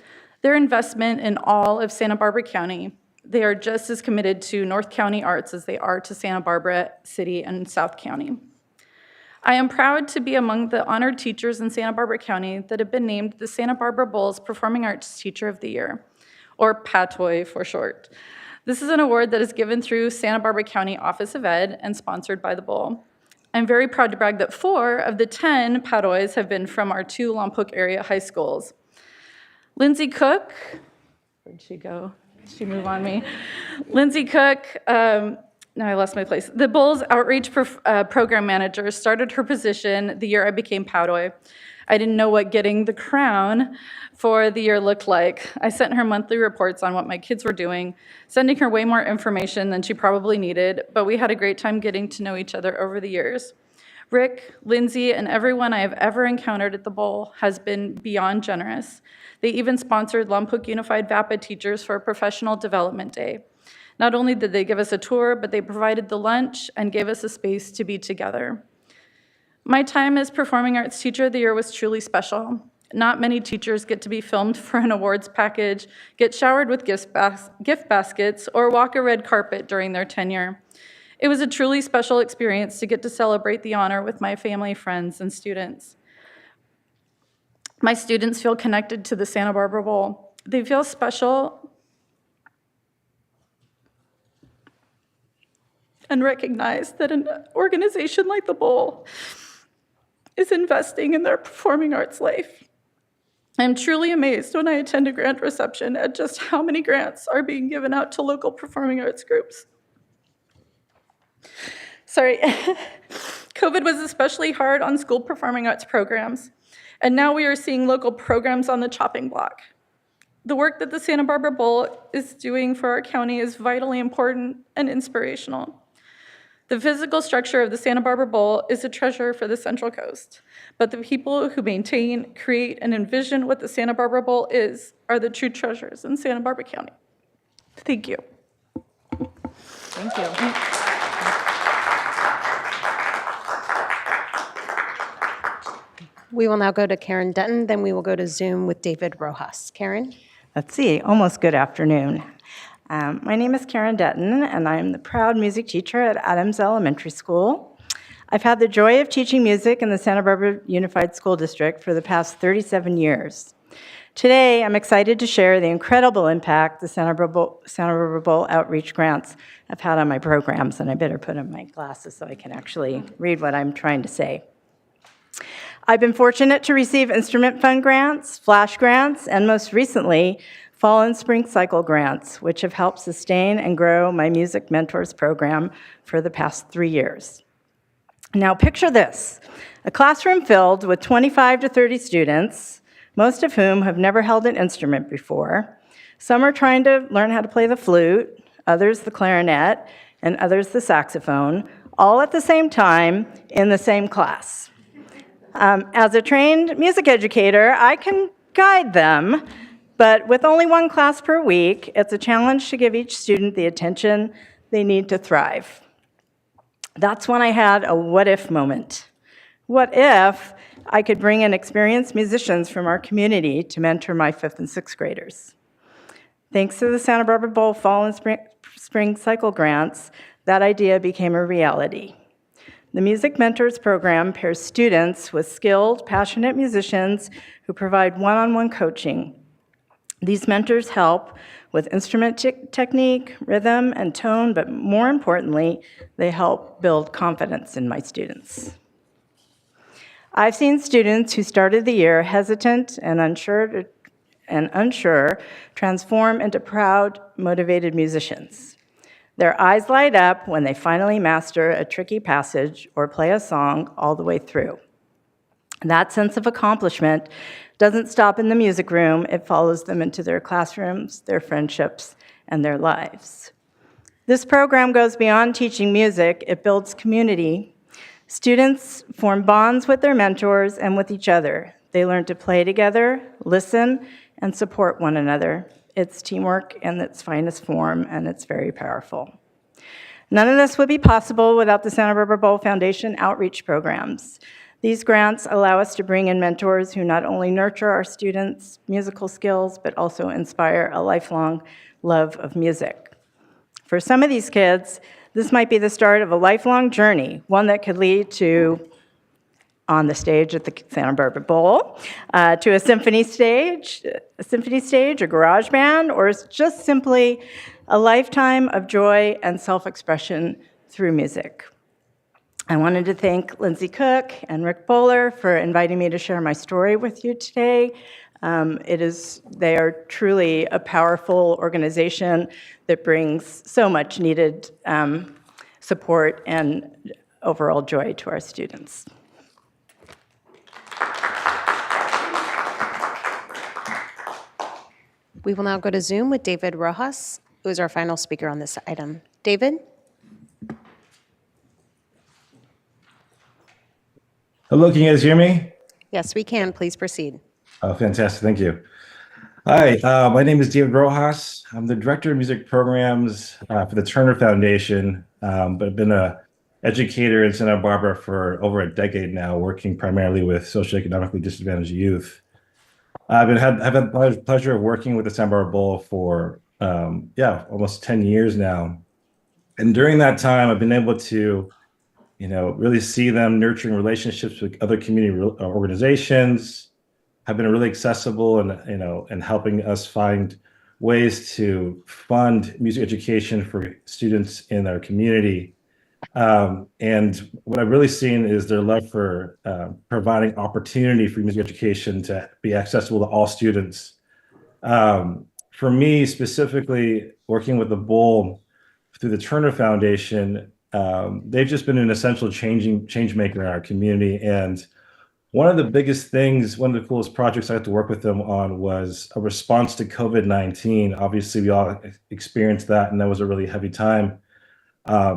Their investment in all of Santa Barbara County, they are just as committed to North County arts as they are to Santa Barbara City and South County. I am proud to be among the honored teachers in Santa Barbara County that have been named the Santa Barbara Bowl's Performing Arts Teacher of the Year, or PATOY for short. This is an award that is given through Santa Barbara County Office of Ed and sponsored by the Bowl. I'm very proud to brag that 4 of the 10 PATOYs have been from our 2 Lompoc area high schools. Lindsay Cook, where'd she go? Did she move on me? Lindsay Cook, now I lost my place. The Bowl's outreach program manager started her position the year I became PATOY. I didn't know what getting the crown for the year looked like. I sent her monthly reports on what my kids were doing, sending her way more information than she probably needed, but we had a great time getting to know each other over the years. Rick, Lindsay, and everyone I have ever encountered at the Bowl has been beyond generous. They even sponsored Lompoc Unified VAPA teachers for a professional development day. Not only did they give us a tour, but they provided the lunch and gave us a space to be together. My time as Performing Arts Teacher of the Year was truly special. Not many teachers get to be filmed for an awards package, get showered with gift baskets, or walk a red carpet during their tenure. It was a truly special experience to get to celebrate the honor with my family, friends, and students. My students feel connected to the Santa Barbara Bowl. They feel special and recognize that an organization like the Bowl is investing in their performing arts life. I'm truly amazed when I attend a grant reception at just how many grants are being given out to local performing arts groups. Sorry, COVID was especially hard on school performing arts programs, and now we are seeing local programs on the chopping block. The work that the Santa Barbara Bowl is doing for our county is vitally important and inspirational. The physical structure of the Santa Barbara Bowl is a treasure for the Central Coast, but the people who maintain, create, and envision what the Santa Barbara Bowl is are the true treasures in Santa Barbara County. Thank you. Thank you. We will now go to Karen Dutton, then we will go to Zoom with David Rojas. Karen? Let's see, almost good afternoon. My name is Karen Dutton, and I'm the proud music teacher at Adams Elementary School. I've had the joy of teaching music in the Santa Barbara Unified School District for the past 37 years. Today, I'm excited to share the incredible impact the Santa Barbara Bowl outreach grants have had on my programs, and I better put on my glasses so I can actually read what I'm trying to say. I've been fortunate to receive instrument fund grants, flash grants, and most recently, fall and spring cycle grants, which have helped sustain and grow my Music Mentors program for the past 3 years. Now picture this, a classroom filled with 25 to 30 students, most of whom have never held an instrument before. Some are trying to learn how to play the flute, others the clarinet, and others the saxophone, all at the same time in the same class. As a trained music educator, I can guide them, but with only 1 class per week, it's a challenge to give each student the attention they need to thrive. That's when I had a what-if moment. What if I could bring in experienced musicians from our community to mentor my 5th and 6th graders? Thanks to the Santa Barbara Bowl Fall and Spring Cycle grants, that idea became a reality. The Music Mentors program pairs students with skilled, passionate musicians who provide one-on-one coaching. These mentors help with instrument technique, rhythm, and tone, but more importantly, they help build confidence in my students. I've seen students who started the year hesitant and unsure and unsure transform into proud, motivated musicians. Their eyes light up when they finally master a tricky passage or play a song all the way through. That sense of accomplishment doesn't stop in the music room. It follows them into their classrooms, their friendships, and their lives. This program goes beyond teaching music. It builds community. Students form bonds with their mentors and with each other. They learn to play together, listen, and support one another. It's teamwork in its finest form, and it's very powerful. None of this would be possible without the Santa Barbara Bowl Foundation outreach programs. These grants allow us to bring in mentors who not only nurture our students' musical skills, but also inspire a lifelong love of music. For some of these kids, this might be the start of a lifelong journey, one that could lead to on the stage at the Santa Barbara Bowl, to a symphony stage, a garage band, or just simply a lifetime of joy and self-expression through music. I wanted to thank Lindsay Cook and Rick Bowler for inviting me to share my story with you today. They are truly a powerful organization that brings so much needed support and overall joy to our students. We will now go to Zoom with David Rojas, who is our final speaker on this item. David? Hello, can you guys hear me? Yes, we can. Please proceed. Oh, fantastic. Thank you. Hi, my name is David Rojas. I'm the Director of Music Programs for the Turner Foundation, but I've been an educator in Santa Barbara for over a decade now, working primarily with socioeconomically disadvantaged youth. I've had the pleasure of working with the Santa Barbara Bowl for, almost 10 years now. And during that time, I've been able to really see them nurturing relationships with other community organizations, have been really accessible and helping us find ways to fund music education for students in our community. And what I've really seen is their love for providing opportunity for music education to be accessible to all students. For me, specifically, working with the Bowl through the Turner Foundation, they've just been an essential change maker in our community. And one of the biggest things, one of the coolest projects I had to work with them on was a response to COVID-19. Obviously, we all experienced that, and that was a really heavy time.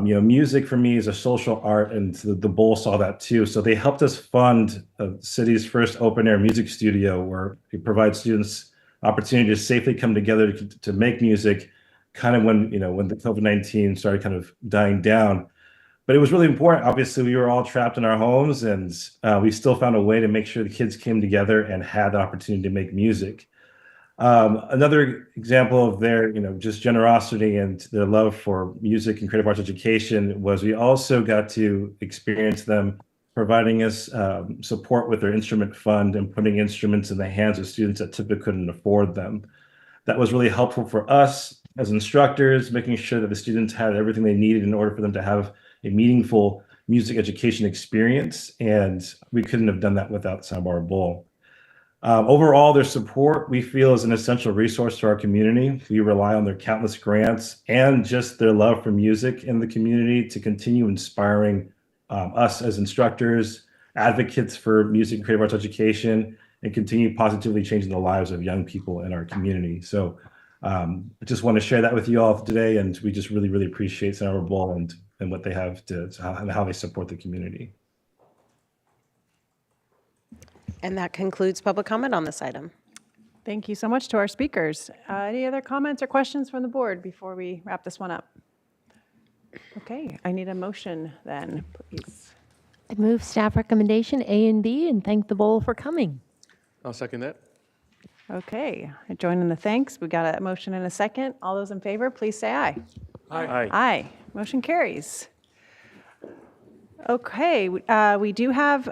Music for me is a social art, and the Bowl saw that too. So they helped us fund the city's first open air music studio, where we provide students opportunity to safely come together to make music, kind of when the COVID-19 started kind of dying down. But it was really important. Obviously, we were all trapped in our homes, and we still found a way to make sure the kids came together and had the opportunity to make music. Another example of their, just generosity and their love for music and creative arts education was we also got to experience them providing us support with their instrument fund and putting instruments in the hands of students that typically couldn't afford them. That was really helpful for us as instructors, making sure that the students had everything they needed in order for them to have a meaningful music education experience, and we couldn't have done that without the Santa Barbara Bowl. Overall, their support, we feel, is an essential resource to our community. We rely on their countless grants and just their love for music in the community to continue inspiring us as instructors, advocates for music and creative arts education, and continue positively changing the lives of young people in our community. So I just want to share that with you all today, and we just really, really appreciate Santa Barbara Bowl and what they have and how they support the community. And that concludes public comment on this item. Thank you so much to our speakers. Any other comments or questions from the board before we wrap this one up? Okay, I need a motion then, please. I move staff recommendation A and B and thank the Bowl for coming. I'll second that. Okay, I join in the thanks. We got a motion and a second. All those in favor, please say aye. Aye. Aye. Motion carries. Okay, we do have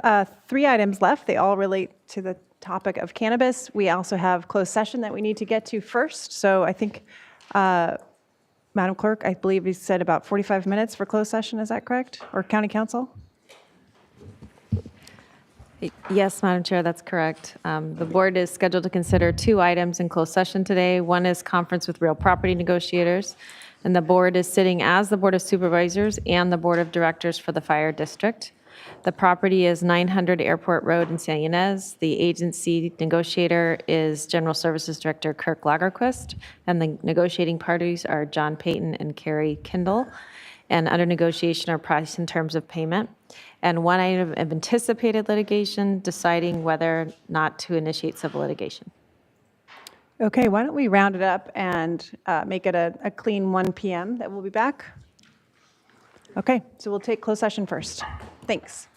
3 items left. They all relate to the topic of cannabis. We also have closed session that we need to get to first. So I think, Madam Clerk, I believe you said about 45 minutes for closed session. Is that correct? Or County Council? Yes, Madam Chair, that's correct. The board is scheduled to consider 2 items in closed session today. One is conference with real property negotiators, and the board is sitting as the Board of Supervisors and the Board of Directors for the Fire District. The property is 900 Airport Road in San Ynez. The agency negotiator is General Services Director Kirk Lagerquist, and the negotiating parties are John Payton and Carrie Kindle. And under negotiation are price and terms of payment. And one item of anticipated litigation, deciding whether or not to initiate civil litigation. Okay, why don't we round it up and make it a clean 1 p.m. that we'll be back? Okay, so we'll take closed session first. Thanks.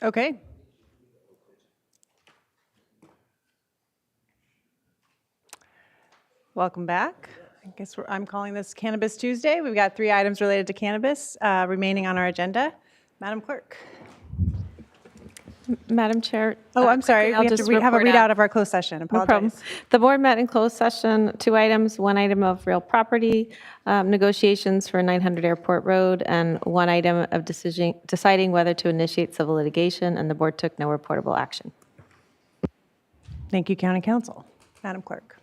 Okay. Welcome back. I guess I'm calling this Cannabis Tuesday. We've got 3 items related to cannabis remaining on our agenda. Madam Clerk. Madam Chair. Oh, I'm sorry. quickly, I'll We have just to have a report readout out. of our closed session. No Apologize. problem. The board met in closed session, 2 items, 1 item of real property negotiations for 900 Airport Road, and 1 item of deciding whether to initiate civil litigation, and the board took no reportable action. Thank you, County Council. Madam Clerk.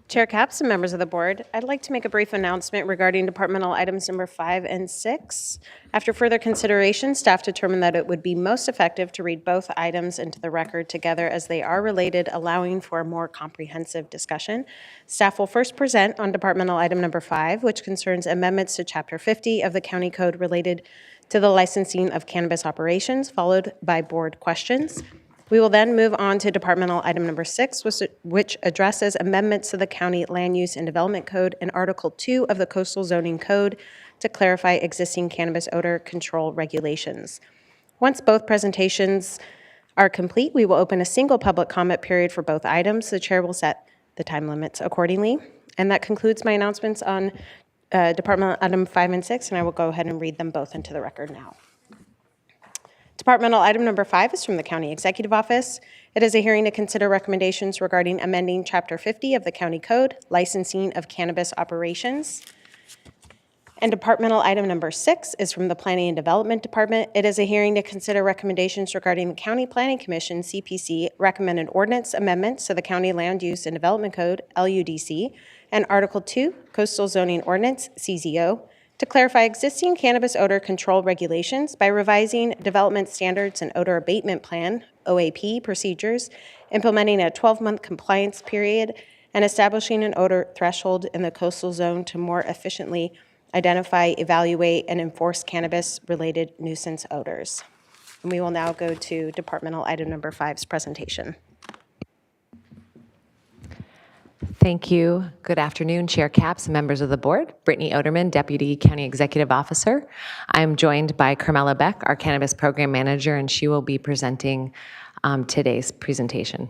Chair Capps and members of the board, I'd like to make a brief announcement regarding departmental items number 5 and 6. After further consideration, staff determined that it would be most effective to read both items into the record together as they are related, allowing for a more comprehensive discussion. Staff will first present on departmental item number 5, which concerns amendments to Chapter 50 of the County Code related to the licensing of cannabis operations, followed by board questions. We will then move on to departmental item number 6, which addresses amendments to the County Land Use and Development Code and Article 2 of the Coastal Zoning Code to clarify existing cannabis odor control regulations. Once both presentations are complete, we will open a single public comment period for both items. The chair will set the time limits accordingly. And that concludes my announcements on departmental item 5 and 6, and I will go ahead and read them both into the record now. Departmental item number 5 is from the County Executive Office. It is a hearing to consider recommendations regarding amending Chapter 50 of the County Code, licensing of cannabis operations. And departmental item number 6 is from the Planning and Development Department. It is a hearing to consider recommendations regarding the County Planning Commission, CPC, recommended ordinance amendments to the County Land Use and Development Code, LUDC, and Article 2, Coastal Zoning Ordinance, CZO, to clarify existing cannabis odor control regulations by revising Development Standards and Odor Abatement Plan, OAP, procedures, implementing a 12-month compliance period, and establishing an odor threshold in the coastal zone to more efficiently identify, evaluate, and enforce cannabis-related nuisance odors. And we will now go to departmental item number 5's presentation. Thank you. Good afternoon, Chair Capps, members of the board. Brittany Oderman, Deputy County Executive Officer. I'm joined by Carmela Beck, our Cannabis Program Manager, and she will be presenting today's presentation.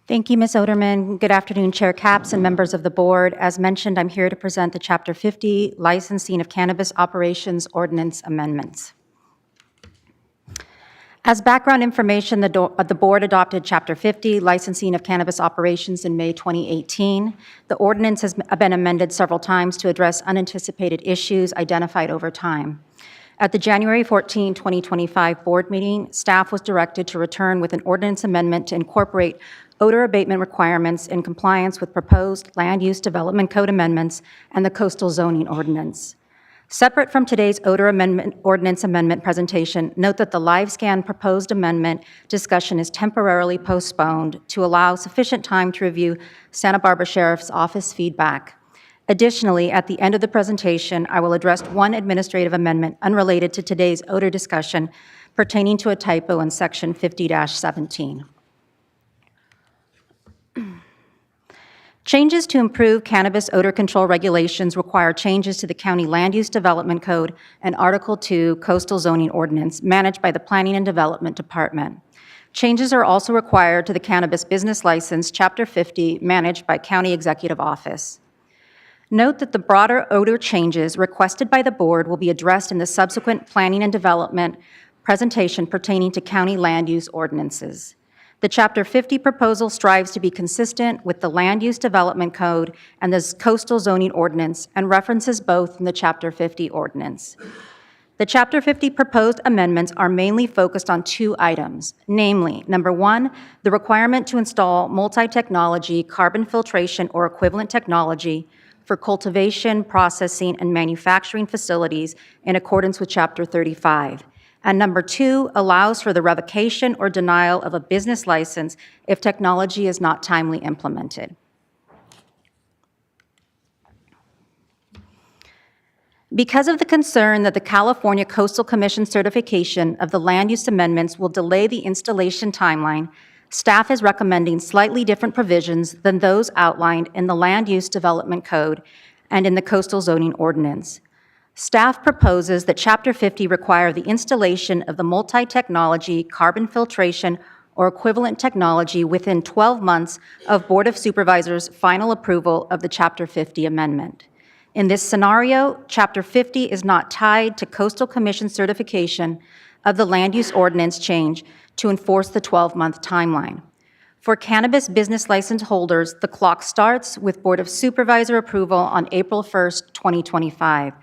Thank you, Ms. Oderman. Good afternoon, Chair Capps and members of the board. As mentioned, I'm here to present the Chapter 50 Licensing of Cannabis Operations Ordinance Amendments. As background information, the board adopted Chapter 50, Licensing of Cannabis Operations, in May 2018. The ordinance has been amended several times to address unanticipated issues identified over time. At the January 14, 2025 board meeting, staff was directed to return with an ordinance amendment to incorporate odor abatement requirements in compliance with proposed Land Use Development Code amendments and the Coastal Zoning Ordinance. Separate from today's odor ordinance amendment presentation, note that the live scan proposed amendment discussion is temporarily postponed to allow sufficient time to review Santa Barbara Sheriff's Office feedback. Additionally, at the end of the presentation, I will address one administrative amendment unrelated to today's odor discussion pertaining to a typo in Section 50-17. Changes to improve cannabis odor control regulations require changes to the County Land Use Development Code and Article 2 Coastal Zoning Ordinance managed by the Planning and Development Department. Changes are also required to the Cannabis Business License, Chapter 50, managed by County Executive Office. Note that the broader odor changes requested by the board will be addressed in the subsequent Planning and Development presentation pertaining to county land use ordinances. The Chapter 50 proposal strives to be consistent with the Land Use Development Code and the Coastal Zoning Ordinance and references both in the Chapter 50 ordinance. The Chapter 50 proposed amendments are mainly focused on 2 items, namely, number 1, the requirement to install multi-technology carbon filtration or equivalent technology for cultivation, processing, and manufacturing facilities in accordance with Chapter 35. And number 2, allows for the revocation or denial of a business license if technology is not timely implemented. Because of the concern that the California Coastal Commission certification of the land use amendments will delay the installation timeline, staff is recommending slightly different provisions than those outlined in the Land Use Development Code and in the Coastal Zoning Ordinance. Staff proposes that Chapter 50 require the installation of the multi-technology carbon filtration or equivalent technology within 12 months of Board of Supervisors' final approval of the Chapter 50 amendment. In this scenario, Chapter 50 is not tied to Coastal Commission certification of the land use ordinance change to enforce the 12-month timeline. For cannabis business license holders, the clock starts with Board of Supervisor approval on April 1st, 2025.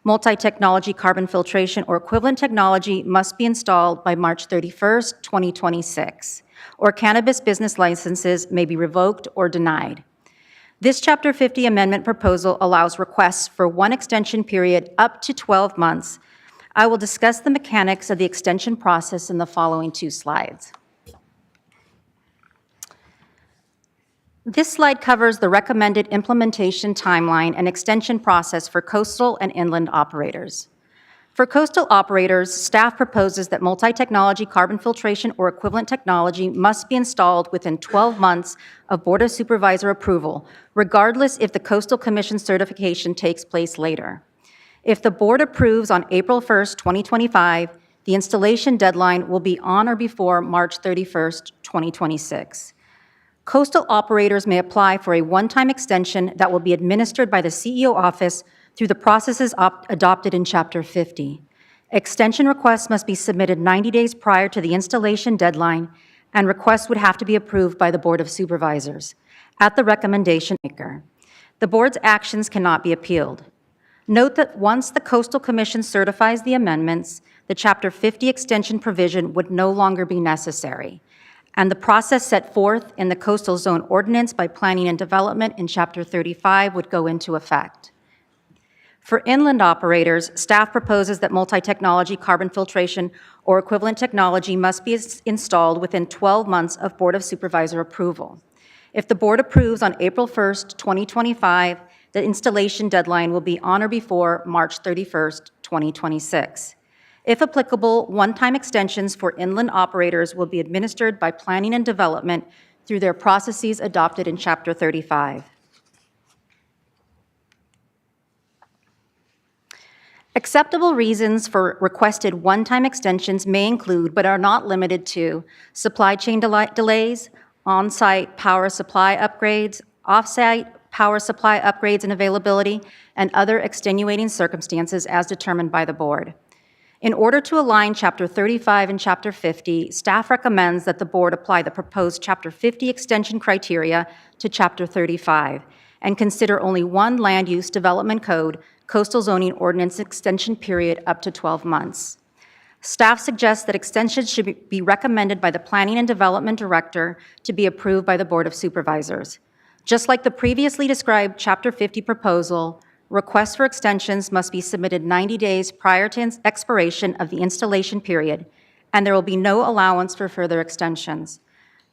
Multi-technology carbon filtration or equivalent technology must be installed by March 31st, 2026, or cannabis business licenses may be revoked or denied. This Chapter 50 amendment proposal allows requests for one extension period up to 12 months. I will discuss the mechanics of the extension process in the following 2 slides. This slide covers the recommended implementation timeline and extension process for coastal and inland operators. For coastal operators, staff proposes that multi-technology carbon filtration or equivalent technology must be installed within 12 months of Board of Supervisor approval, regardless if the Coastal Commission certification takes place later. If the board approves on April 1st, 2025, the installation deadline will be on or before March 31st, 2026. Coastal operators may apply for a one-time extension that will be administered by the CEO office through the processes adopted in Chapter 50. Extension requests must be submitted 90 days prior to the installation deadline, and requests would have to be approved by the Board of Supervisors at the recommendation maker. The board's actions cannot be appealed. Note that once the Coastal Commission certifies the amendments, the Chapter 50 extension provision would no longer be necessary, and the process set forth in the Coastal Zone Ordinance by Planning and Development in Chapter 35 would go into effect. For inland operators, staff proposes that multi-technology carbon filtration or equivalent technology must be installed within 12 months of Board of Supervisor approval. If the board approves on April 1st, 2025, the installation deadline will be on or before March 31st, 2026. If applicable, one-time extensions for inland operators will be administered by Planning and Development through their processes adopted in Chapter 35. Acceptable reasons for requested one-time extensions may include, but are not limited to, supply chain delays, on-site power supply upgrades, off-site power supply upgrades and availability, and other extenuating circumstances as determined by the board. In order to align Chapter 35 and Chapter 50, staff recommends that the board apply the proposed Chapter 50 extension criteria to Chapter 35 and consider only one land use development code, coastal zoning ordinance extension period up to 12 months. Staff suggests that extensions should be recommended by the Planning and Development Director to be approved by the Board of Supervisors. Just like the previously described Chapter 50 proposal, requests for extensions must be submitted 90 days prior to expiration of the installation period, and there will be no allowance for further extensions.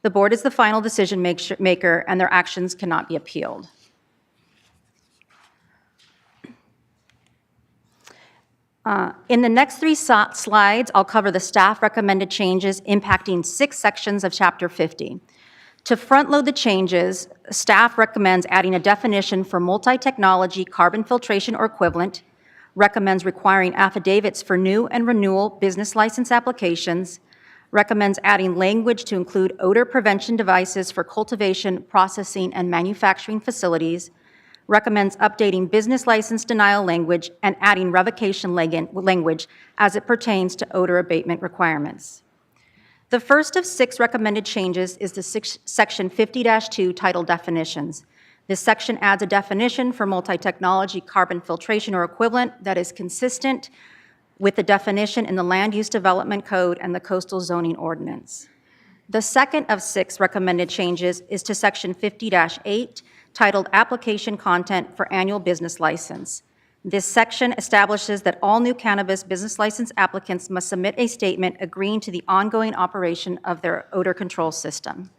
The board is the final decision maker, and their actions cannot be appealed. In the next 3 slides, I'll cover the staff recommended changes impacting 6 sections of Chapter 50. To front-load the changes, staff recommends adding a definition for multi-technology carbon filtration or equivalent, recommends requiring affidavits for new and renewal business license applications, recommends adding language to include odor prevention devices for cultivation, processing, and manufacturing facilities, recommends updating business license denial language and adding revocation language as it pertains to odor abatement requirements. The first of 6 recommended changes is the Section 50-2 titled Definitions. This section adds a definition for multi-technology carbon filtration or equivalent that is consistent with the definition in the Land Use Development Code and the Coastal Zoning Ordinance. The second of 6 recommended changes is to Section 50-8 titled Application Content for Annual Business License. This section establishes that all new cannabis business license applicants must submit a statement agreeing to the ongoing operation of their odor control system.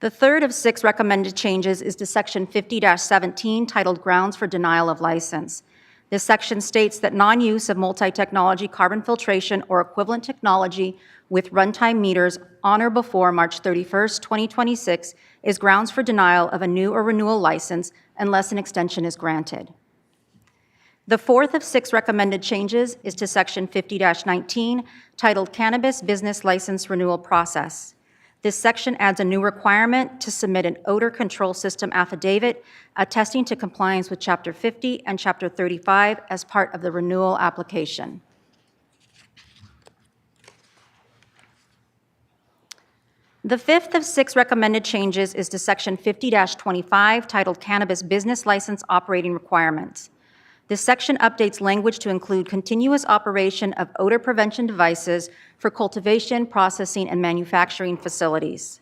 The third of 6 recommended changes is to Section 50-17 titled Grounds for Denial of License. This section states that non-use of multi-technology carbon filtration or equivalent technology with runtime meters on or before March 31st, 2026 is grounds for denial of a new or renewal license unless an extension is granted. The fourth of 6 recommended changes is to Section 50-19, titled Cannabis Business License Renewal Process. This section adds a new requirement to submit an odor control system affidavit attesting to compliance with Chapter 50 and Chapter 35 as part of the renewal application. The fifth of 6 recommended changes is to Section 50-25, titled Cannabis Business License Operating Requirements. This section updates language to include continuous operation of odor prevention devices for cultivation, processing, and manufacturing facilities.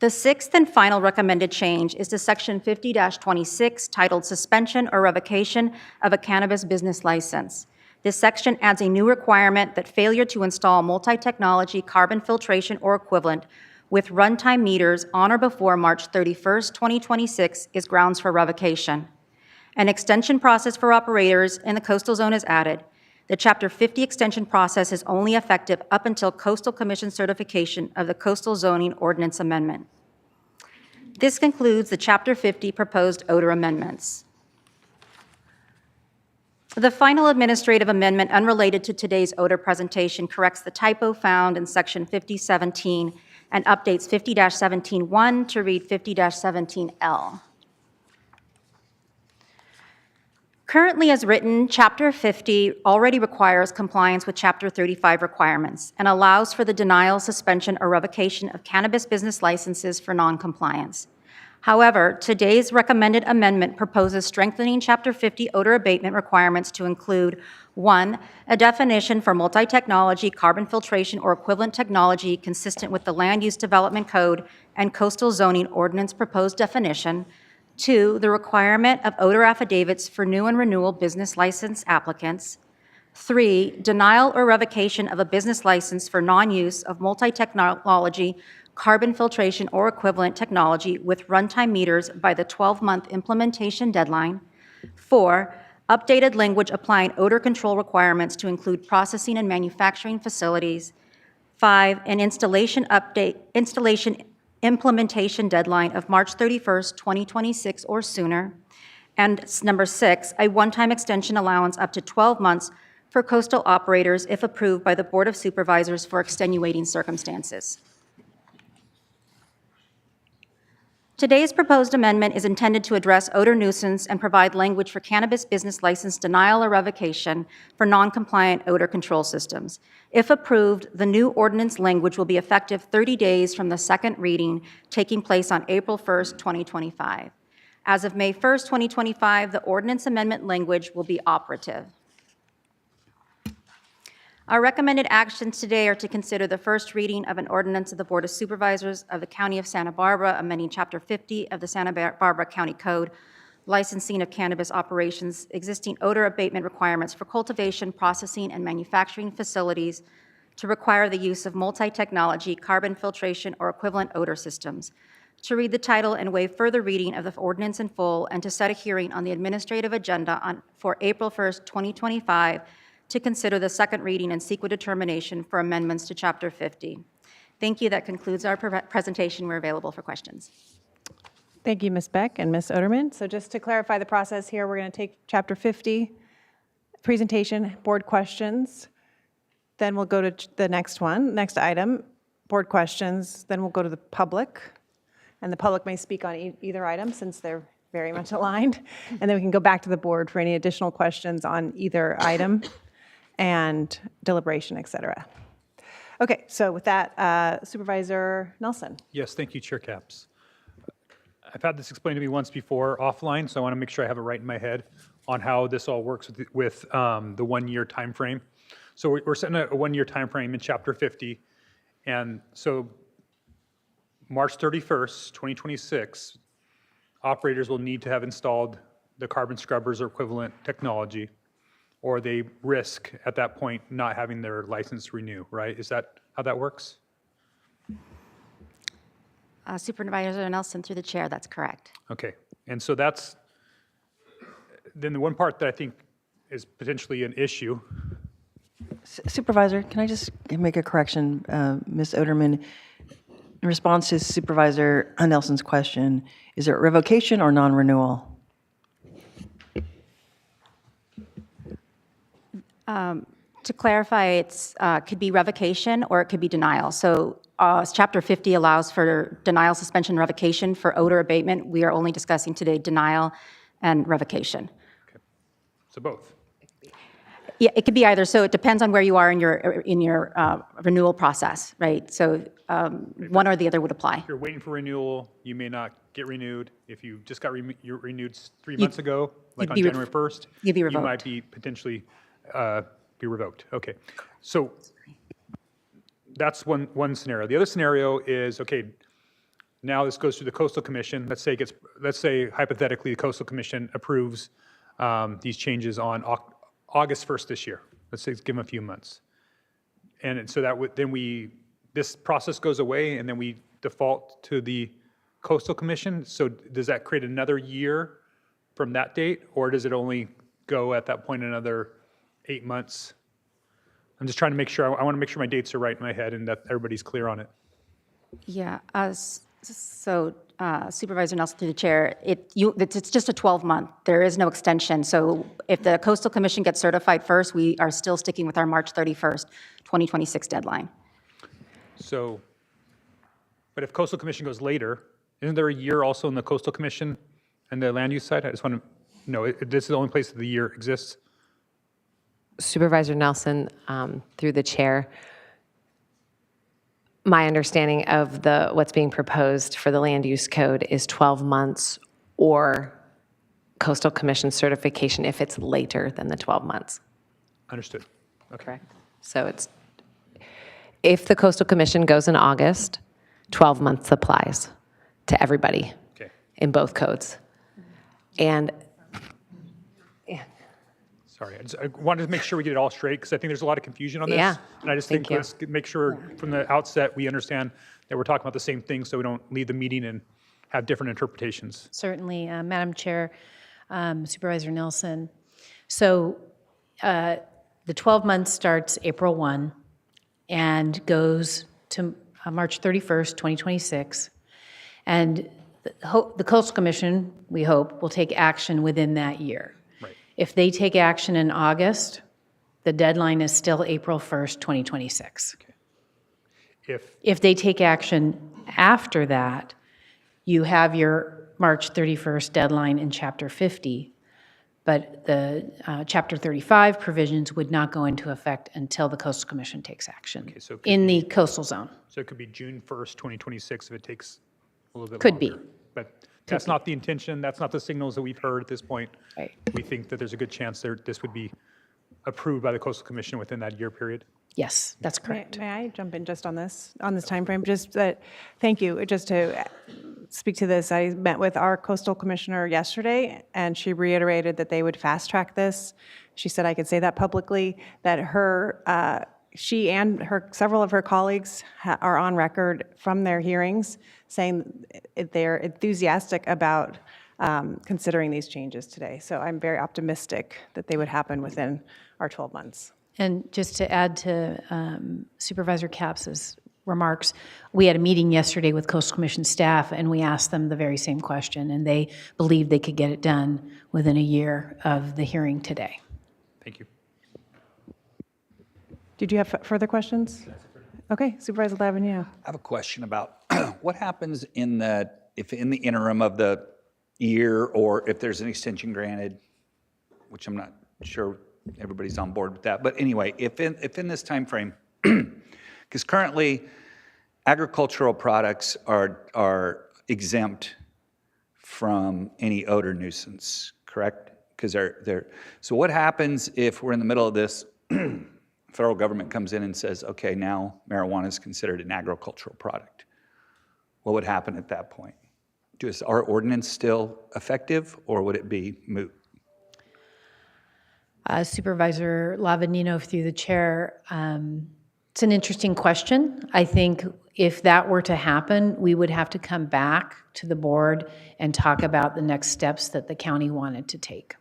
The sixth and final recommended change is to Section 50-26, titled Suspension or Revocation of a Cannabis Business License. This section adds a new requirement that failure to install multi-technology carbon filtration or equivalent with runtime meters on or before March 31st, 2026 is grounds for revocation. An extension process for operators in the coastal zone is added. The Chapter 50 extension process is only effective up until Coastal Commission certification of the Coastal Zoning Ordinance Amendment. This concludes the Chapter 50 proposed odor amendments. The final administrative amendment unrelated to today's odor presentation corrects the typo found in Section 5017 and updates 50-17-1 to read 50-17L. Currently as written, Chapter 50 already requires compliance with Chapter 35 requirements and allows for the denial, suspension, or revocation of cannabis business licenses for noncompliance. However, today's recommended amendment proposes strengthening Chapter 50 odor abatement requirements to include 1, a definition for multi-technology carbon filtration or equivalent technology consistent with the Land Use Development Code and Coastal Zoning Ordinance proposed definition. 2, the requirement of odor affidavits for new and renewal business license applicants. 3, denial or revocation of a business license for non-use of multi-technology carbon filtration or equivalent technology with runtime meters by the 12-month implementation deadline. 4, updated language applying odor control requirements to include processing and manufacturing facilities. 5, an installation implementation deadline of March 31st, 2026 or sooner. And number 6, a one-time extension allowance up to 12 months for coastal operators if approved by the Board of Supervisors for extenuating circumstances. Today's proposed amendment is intended to address odor nuisance and provide language for cannabis business license denial or revocation for non-compliant odor control systems. If approved, the new ordinance language will be effective 30 days from the second reading, taking place on April 1st, 2025. As of May 1st, 2025, the ordinance amendment language will be operative. Our recommended actions today are to consider the first reading of an ordinance of the Board of Supervisors of the County of Santa Barbara, amending Chapter 50 of the Santa Barbara County Code, licensing of cannabis operations, existing odor abatement requirements for cultivation, processing, and manufacturing facilities to require the use of multi-technology carbon filtration or equivalent odor systems, to read the title and waive further reading of the ordinance in full, and to set a hearing on the administrative agenda for April 1st, 2025, to consider the second reading and seek a determination for amendments to Chapter 50. Thank you. That concludes our presentation. We're available for questions. Thank you, Ms. Beck and Ms. Oderman. So just to clarify the process here, we're going to take Chapter 50 presentation, board questions. Then we'll go to the next one, next item, board questions. Then we'll go to the public. And the public may speak on either item since they're very much aligned. And then we can go back to the board for any additional questions on either item and deliberation, et cetera. Okay, so with that, Supervisor Nelson. Yes, thank you, Chair Capps. I've had this explained to me once before offline, so I want to make sure I have it right in my head on how this all works with the one-year time frame. So we're setting a one-year time frame in Chapter 50, and so March 31st, 2026, operators will need to have installed the carbon scrubbers or equivalent technology, or they risk at that point not having their license renew, right? Is that how that works? Supervisor Nelson, through the chair, that's correct. Okay, and so that's, then the one part that I think is potentially an issue. Supervisor, can I just make a correction? Ms. Oderman, in response to Supervisor Nelson's question, is it revocation or non-renewal? To clarify, it's could be revocation or it could be denial. So Chapter 50 allows for denial, suspension, revocation. For odor abatement, we are only discussing today denial and revocation. So both. Yeah, it could be either. So it depends on where you are in your renewal process, right? So one or the other would apply. If you're waiting for renewal, you may not get renewed. If you just got renewed 3 months ago, like on January 1st, you'd be you revoked. might be potentially be revoked. Okay, so that's one scenario. The other scenario is, okay, now this goes through the Coastal Commission. Let's say hypothetically the Coastal Commission approves these changes on August 1st this year. Let's say give them a few months. And so that would, this process goes away and then we default to the Coastal Commission. So does that create another year from that date, or does it only go at that point another 8 months? I'm just trying to make sure, I want to make sure my dates are right in my head and that everybody's clear on it. Yeah, so Supervisor Nelson, through the chair, it's just a 12-month. There is no extension. So if the Coastal Commission gets certified first, we are still sticking with our March 31st, 2026 deadline. So, but if Coastal Commission goes later, isn't there a year also in the Coastal Commission and the land use side? I just want to know, this is the only place that the year exists? Supervisor Nelson, through the chair, my understanding of what's being proposed for the land use code is 12 months or Coastal Commission certification if it's later than the 12 months. Understood. Okay. Correct. So it's, if the Coastal Commission goes in August, 12 months applies to everybody in both codes. And sorry, I wanted to make sure we get it all straight because I think there's a lot of confusion on this. Yeah. And I just think let's make sure from the outset we understand that we're talking about the same thing so we don't leave the meeting and have different interpretations. Certainly, Madam Chair, Supervisor Nelson. So the 12 months starts April 1 and goes to March 31st, 2026. And the Coastal Commission, we hope, will take action within that year. If they take action in August, the deadline is still April 1st, 2026. If they take action after that, you have your March 31st deadline in Chapter 50, but the Chapter 35 provisions would not go into effect until the Coastal Commission takes action in the coastal zone. So it could be June 1st, 2026 if it takes a little bit Could longer. be. But that's not the intention. That's not the signals that we've heard at this point. Right. We think that there's a good chance this would be approved by the Coastal Commission within that year period. Yes, that's correct. May I jump in just on this timeframe? Just that, thank you. Just to speak to this, I met with our Coastal Commissioner yesterday, and she reiterated that they would fast track this. She said I could say that publicly, that she and several of her colleagues are on record from their hearings saying they're enthusiastic about considering these changes today. So I'm very optimistic that they would happen within our 12 months. And just to add to Supervisor Capps' remarks, we had a meeting yesterday with Coastal Commission staff, and we asked them the very same question, and they believed they could get it done within a year of the hearing today. Thank you. Did you have further questions? Okay, Supervisor Lavanino. I have a question about what happens if in the interim of the year, or if there's an extension granted, which I'm not sure everybody's on board with that. But anyway, if in this time frame, because currently agricultural products are exempt from any odor nuisance, correct? Because so what happens if we're in the middle of this? Federal government comes in and says, okay, now marijuana is considered an agricultural product. What would happen at that point? Is our ordinance still effective, or would it be moot? Supervisor Lavanino, through the chair, it's an interesting question. I think if that were to happen, we would have to come back to the board and talk about the next steps that the county wanted to take.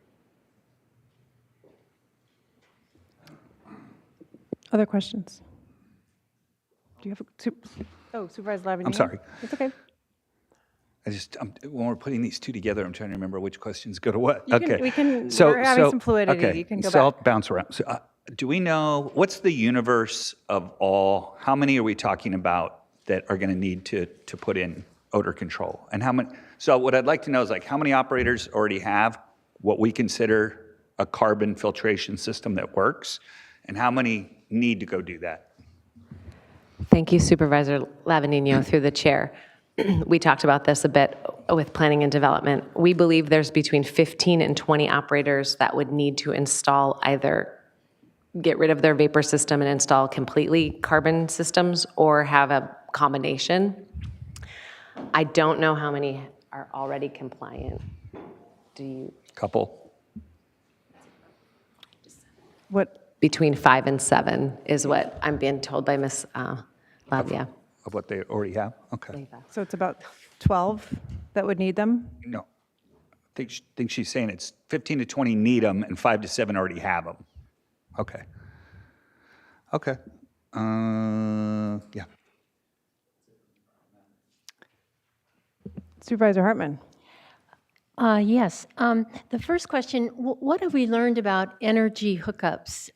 Other questions? Do you have Supervisor Lavanino? I'm sorry. It's okay. When we're putting these two together, I'm trying to remember which questions go to what. We're having some fluidity. Okay. You can go So I'll back. bounce around. So, do we know, what's the universe of all, how many are we talking about that are going to need to put in odor control? And how many, so what I'd like to know is like how many operators already have what we consider a carbon filtration system that works, and how many need to go do that? Thank you, Supervisor Lavanino, through the chair. We talked about this a bit with planning and development. We believe there's between 15 and 20 operators that would need to install either get rid of their vapor system and install completely carbon systems or have a combination. I don't know how many are already compliant. Do you? Couple. What? Between 5 and 7 is what I'm being told by Ms. Lavia. Of what they already have? Okay. So it's about 12 that would need them? No. I think she's saying it's 15 to 20 need them and 5 to 7 already have them. Okay. Okay. Yeah. Supervisor Hartman. Yes. The first question, what have we learned about energy hookups?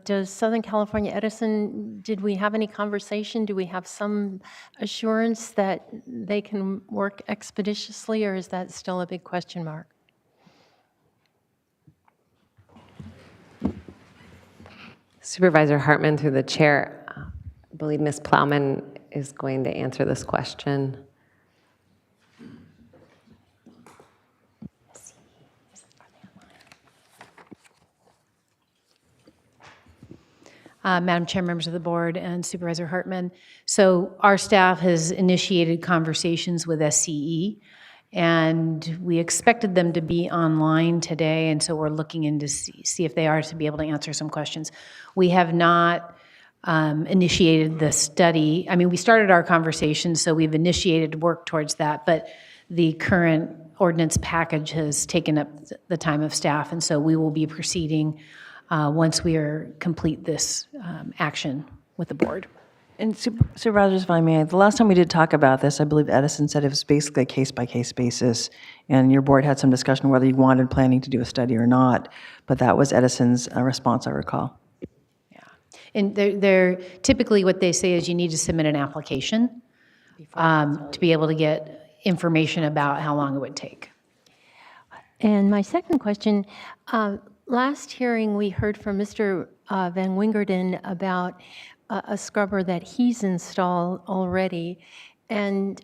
Does Southern California Edison, did we have any conversation? Do we have some assurance that they can work expeditiously, or is that still a big question mark? Supervisor Hartman, through the chair, I believe Ms. Plowman is going to answer this question. Madam Chair, members of the board, and Supervisor Hartman. So our staff has initiated conversations with SCE, and we expected them to be online today, and so we're looking into see if they are to be able to answer some questions. We have not initiated the study. I mean, we started our conversation, so we've initiated work towards that, but the current ordinance package has taken up the time of staff, and so we will be proceeding once we complete this action with the board. And Supervisors, if I may, the last time we did talk about this, I believe Edison said it was basically a case-by-case basis, and your board had some discussion whether you wanted planning to do a study or not, but that was Edison's response, I recall. And they're typically what they say is you need to submit an application to be able to get information about how long it would take. And my second question, last hearing we heard from Mr. Van Wingerden about a scrubber that he's installed already, and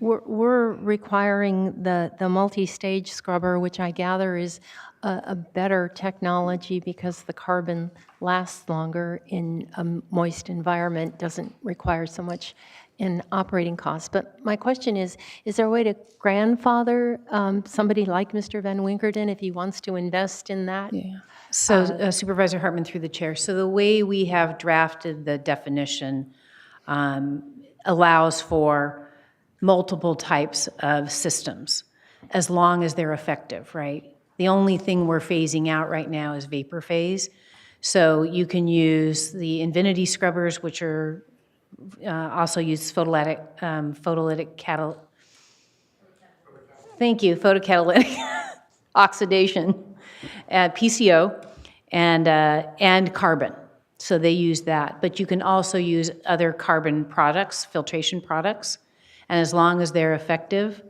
we're requiring the multi-stage scrubber, which I gather is a better technology because the carbon lasts longer in a moist environment, doesn't require so much in operating costs. But my question is there a way to grandfather somebody like Mr. Van Wingerden if he wants to invest in that? Yeah. So Supervisor Hartman, through the chair. So the way we have drafted the definition allows for multiple types of systems as long as they're effective, right? The only thing we're phasing out right now is vapor phase. So you can use the Infinity scrubbers, which are also use photolytic photocatalytic oxidation, PCO, and carbon. So they use that. But you can also use other carbon products, filtration products, and as long as they're effective,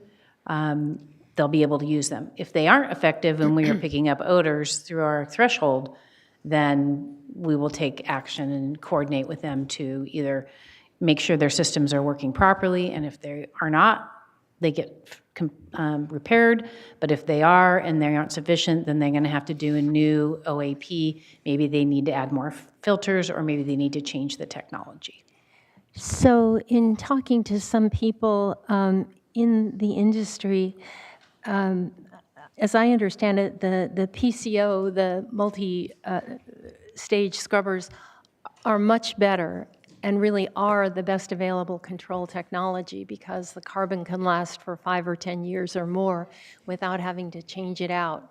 they'll be able to use them. If they aren't effective and we are picking up odors through our threshold, then we will take action and coordinate with them to either make sure their systems are working properly, and if they are not, they get repaired. But if they are and they aren't sufficient, then they're going to have to do a new OAP. Maybe they need to add more filters, or maybe they need to change the technology. So in talking to some people in the industry, as I understand it, the PCO, the multi-stage scrubbers, are much better and really are the best available control technology because the carbon can last for 5 or 10 years or more without having to change it out.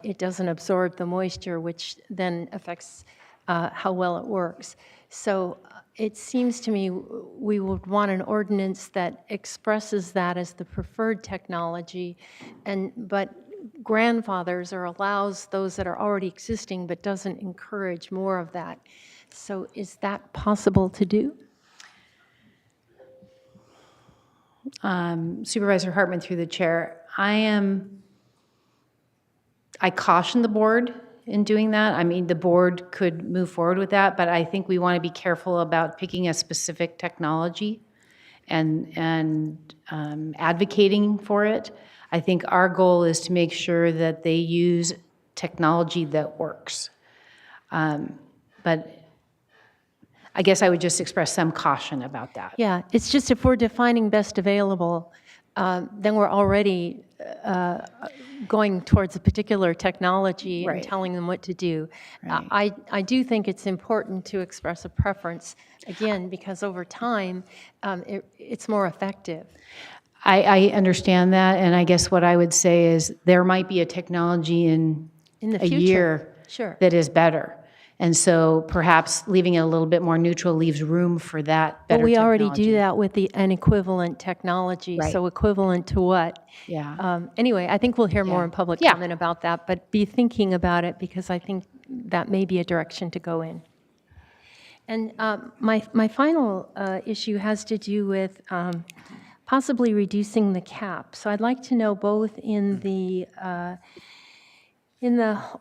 It doesn't absorb the moisture, which then affects how well it works. So it seems to me we would want an ordinance that expresses that as the preferred technology, but grandfathers or allows those that are already existing but doesn't encourage more of that. So is that possible to do? Supervisor Hartman, through the chair, I caution the board in doing that. I mean, the board could move forward with that, but I think we want to be careful about picking a specific technology and advocating for it. I think our goal is to make sure that they use technology that works. But I guess I would just express some caution about that. Yeah, it's just if we're defining best available, then we're already going towards a particular technology and telling them what to do. I do think it's important to express a preference, again, because over time, it's more effective. I understand that, and I guess what I would say is there might be a technology in the a year Sure. that is better. And so perhaps leaving it a little bit more neutral leaves room for that better But we already technology. do that with an equivalent technology. Right. So equivalent to what? Yeah. Anyway, I think we'll hear more in public comment about that, but be thinking about it because I think that may be a direction to go in. And my final issue has to do with possibly reducing the cap. So I'd like to know both in the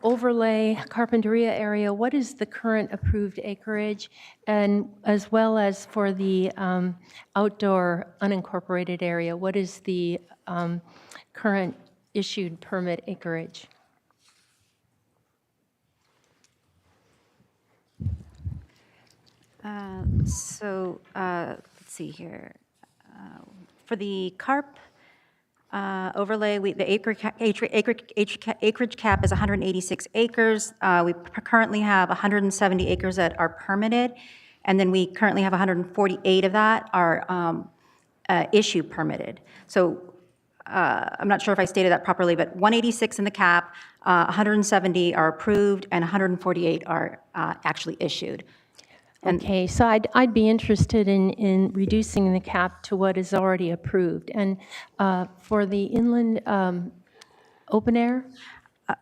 overlay Carpinteria area, what is the current approved acreage, and as well as for the outdoor unincorporated area, what is the current issued permit acreage? Let's see here. For the CARP overlay, the acreage cap is 186 acres. We currently have 170 acres that are permitted, and then we currently have 148 of that are issue permitted. So I'm not sure if I stated that properly, but 186 in the cap, 170 are approved, and 148 are actually issued. Okay, so I'd be interested in reducing the cap to what is already approved. And for the inland open air?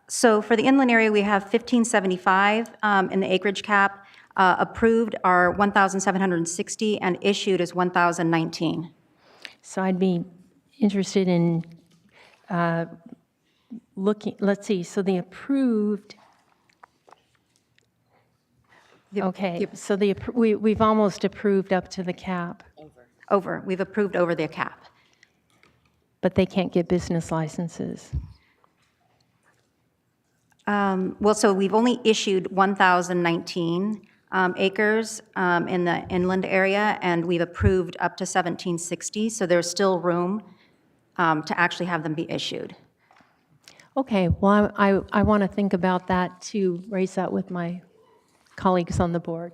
So for the inland area, we have 1575 in the acreage cap. Approved are 1,760, and issued is 1,019. So I'd be interested in looking, let's see, so the approved, okay, so we've almost approved up to the cap. Over. We've approved over the cap. But they can't get business licenses. Well, so we've only issued 1,019 acres in the inland area, and we've approved up to 1,760, so there's still room to actually have them be issued. Okay, well, I want to think about that too, raise that with my colleagues on the board.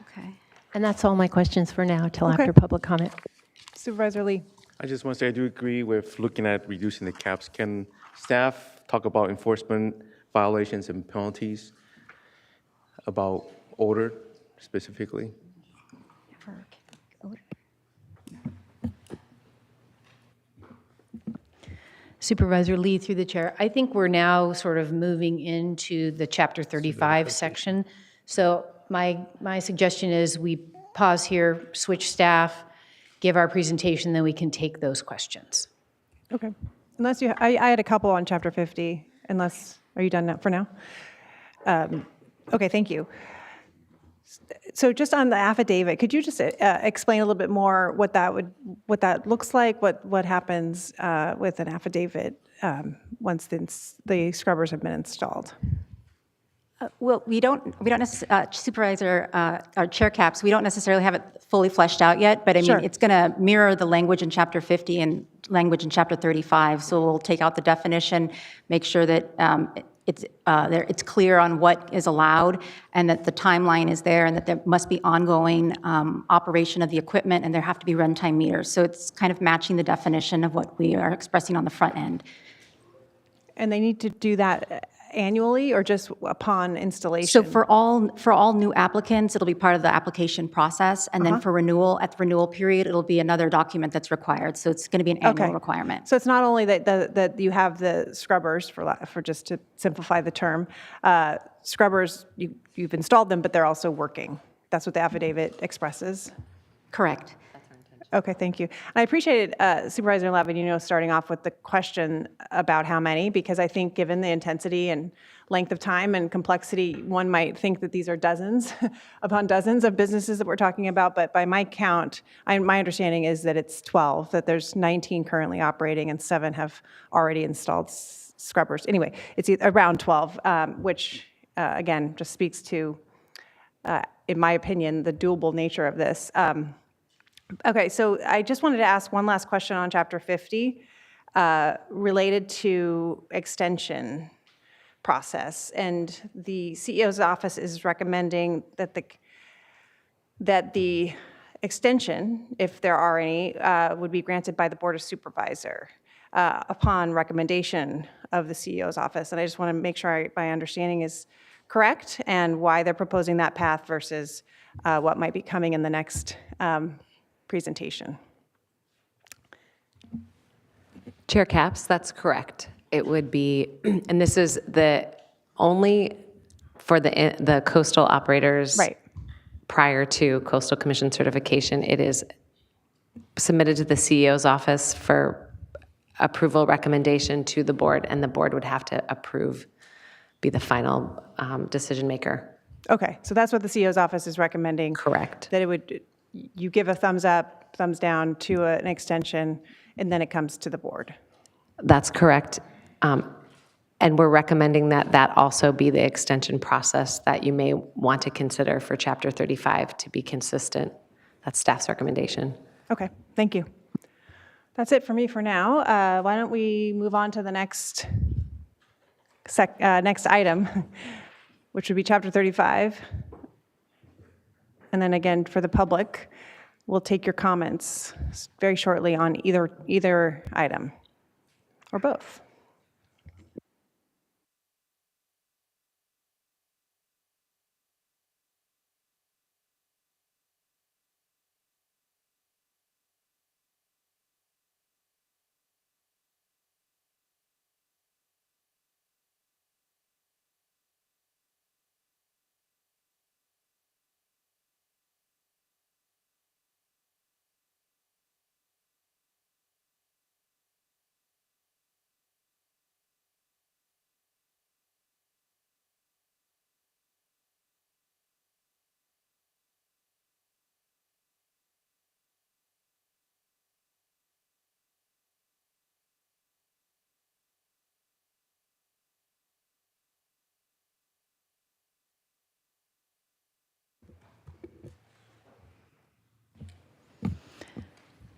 Okay. And that's all my questions for now, till Okay. after public comment. Supervisor Lee. I just want to say I do agree with looking at reducing the caps. Can staff talk about enforcement violations and penalties about odor specifically? Supervisor Lee, through the chair, I think we're now sort of moving into the Chapter 35 section. So my suggestion is we pause here, switch staff, give our presentation, then we can take those questions. Okay. Unless you, I had a couple on Chapter 50, unless, are you done now for now? Okay, thank you. So just on the affidavit, could you just explain a little bit more what that looks like, what happens with an affidavit once the scrubbers have been installed? Well, we don't Supervisor, our chair caps, we don't necessarily have it fully fleshed out yet, but I mean, Sure. it's going to mirror the language in Chapter 50 and language in Chapter 35. So we'll take out the definition, make sure that it's clear on what is allowed, and that the timeline is there, and that there must be ongoing operation of the equipment, and there have to be runtime meters. So it's kind of matching the definition of what we are expressing on the front end. And they need to do that annually or just upon installation? So for all new applicants, it'll be part of the application process, and then for renewal, at the renewal period, it'll be another document that's required. So it's going to be an annual requirement. So it's not only that you have the scrubbers, for just to simplify the term, scrubbers, you've installed them, but they're also working. That's what the affidavit expresses? Correct. Okay, thank you. And I appreciated Supervisor Lavanino starting off with the question about how many, because I think given the intensity and length of time and complexity, one might think that these are dozens upon dozens of businesses that we're talking about, but by my count, my understanding is that it's 12, that there's 19 currently operating and 7 have already installed scrubbers. Anyway, it's around 12, which again, just speaks to, in my opinion, the doable nature of this. Okay, so I just wanted to ask one last question on Chapter 50 related to extension process. And the CEO's office is recommending that the extension, if there are any, would be granted by the Board of Supervisors upon recommendation of the CEO's office. And I just want to make sure my understanding is correct and why they're proposing that path versus what might be coming in the next presentation. Chair Capps, that's correct. It would be, and this is the only for the coastal operators prior to Coastal Commission certification. It is submitted to the CEO's office for approval recommendation to the board, and the board would have to approve, be the final decision maker. Okay, so that's what the CEO's office is recommending. Correct. That it would, you give a thumbs up, thumbs down to an extension, and then it comes to the board. That's correct. And we're recommending that that also be the extension process that you may want to consider for Chapter 35 to be consistent. That's staff's recommendation. Okay, thank you. That's it for me for now. Why don't we move on to the next item, which would be Chapter 35. And then again, for the public, we'll take your comments very shortly on either item or both.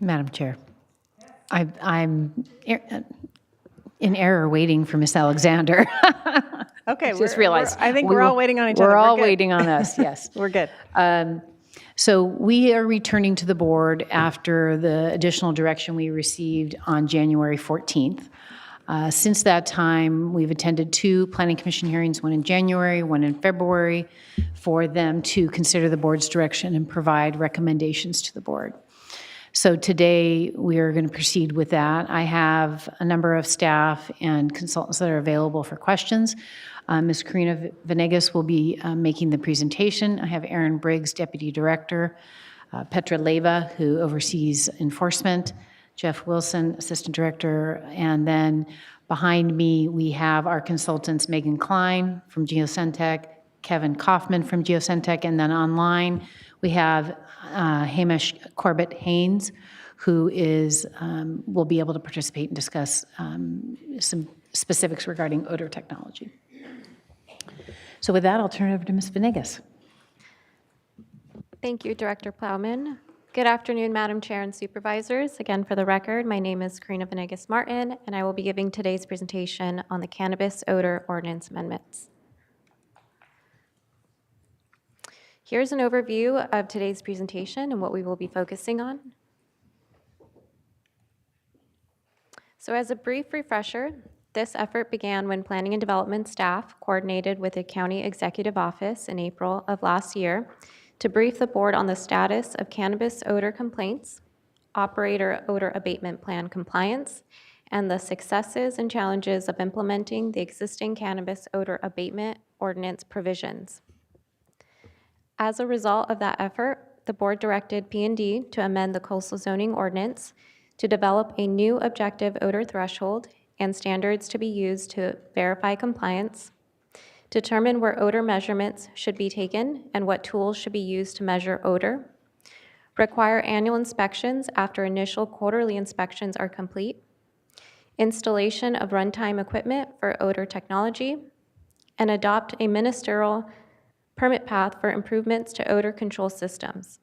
Madam Chair, I'm in error waiting for Ms. Alexander. Okay, Just realized. I think we're all waiting on each other. We're all good. waiting on us, yes. We're good. So we are returning to the board after the additional direction we received on January 14th. Since that time, we've attended 2 Planning Commission hearings, one in January, one in February, for them to consider the board's direction and provide recommendations to the board. So today, we are going to proceed with that. I have a number of staff and consultants that are available for questions. Ms. Karina Venegas will be making the presentation. I have Aaron Briggs, Deputy Director, Petra Leva, who oversees enforcement, Jeff Wilson, Assistant Director, and then behind me, we have our consultants, Megan Klein from Geocentech, Kevin Kaufman from Geocentech, and then online, we have Hamish Corbett-Haynes, who will be able to participate and discuss some specifics regarding odor technology. So with that, I'll turn it over to Ms. Venegas. Thank you, Director Plowman. Good afternoon, Madam Chair and Supervisors. Again, for the record, my name is Karina Venegas Martin, and I will be giving today's presentation on the Cannabis Odor Ordinance Amendments. Here's an overview of today's presentation and what we will be focusing on. So as a brief refresher, This effort began when Planning and Development staff coordinated with the County Executive Office in April of last year to brief the board on the status of cannabis odor complaints, operator odor abatement plan compliance, and the successes and challenges of implementing the existing cannabis odor abatement ordinance provisions. As a result of that effort, the board directed P&D to amend the coastal zoning ordinance to develop a new objective odor threshold and standards to be used to verify compliance, determine where odor measurements should be taken and what tools should be used to measure odor, require annual inspections after initial quarterly inspections are complete, installation of runtime equipment for odor technology, and adopt a ministerial permit path for improvements to odor control systems.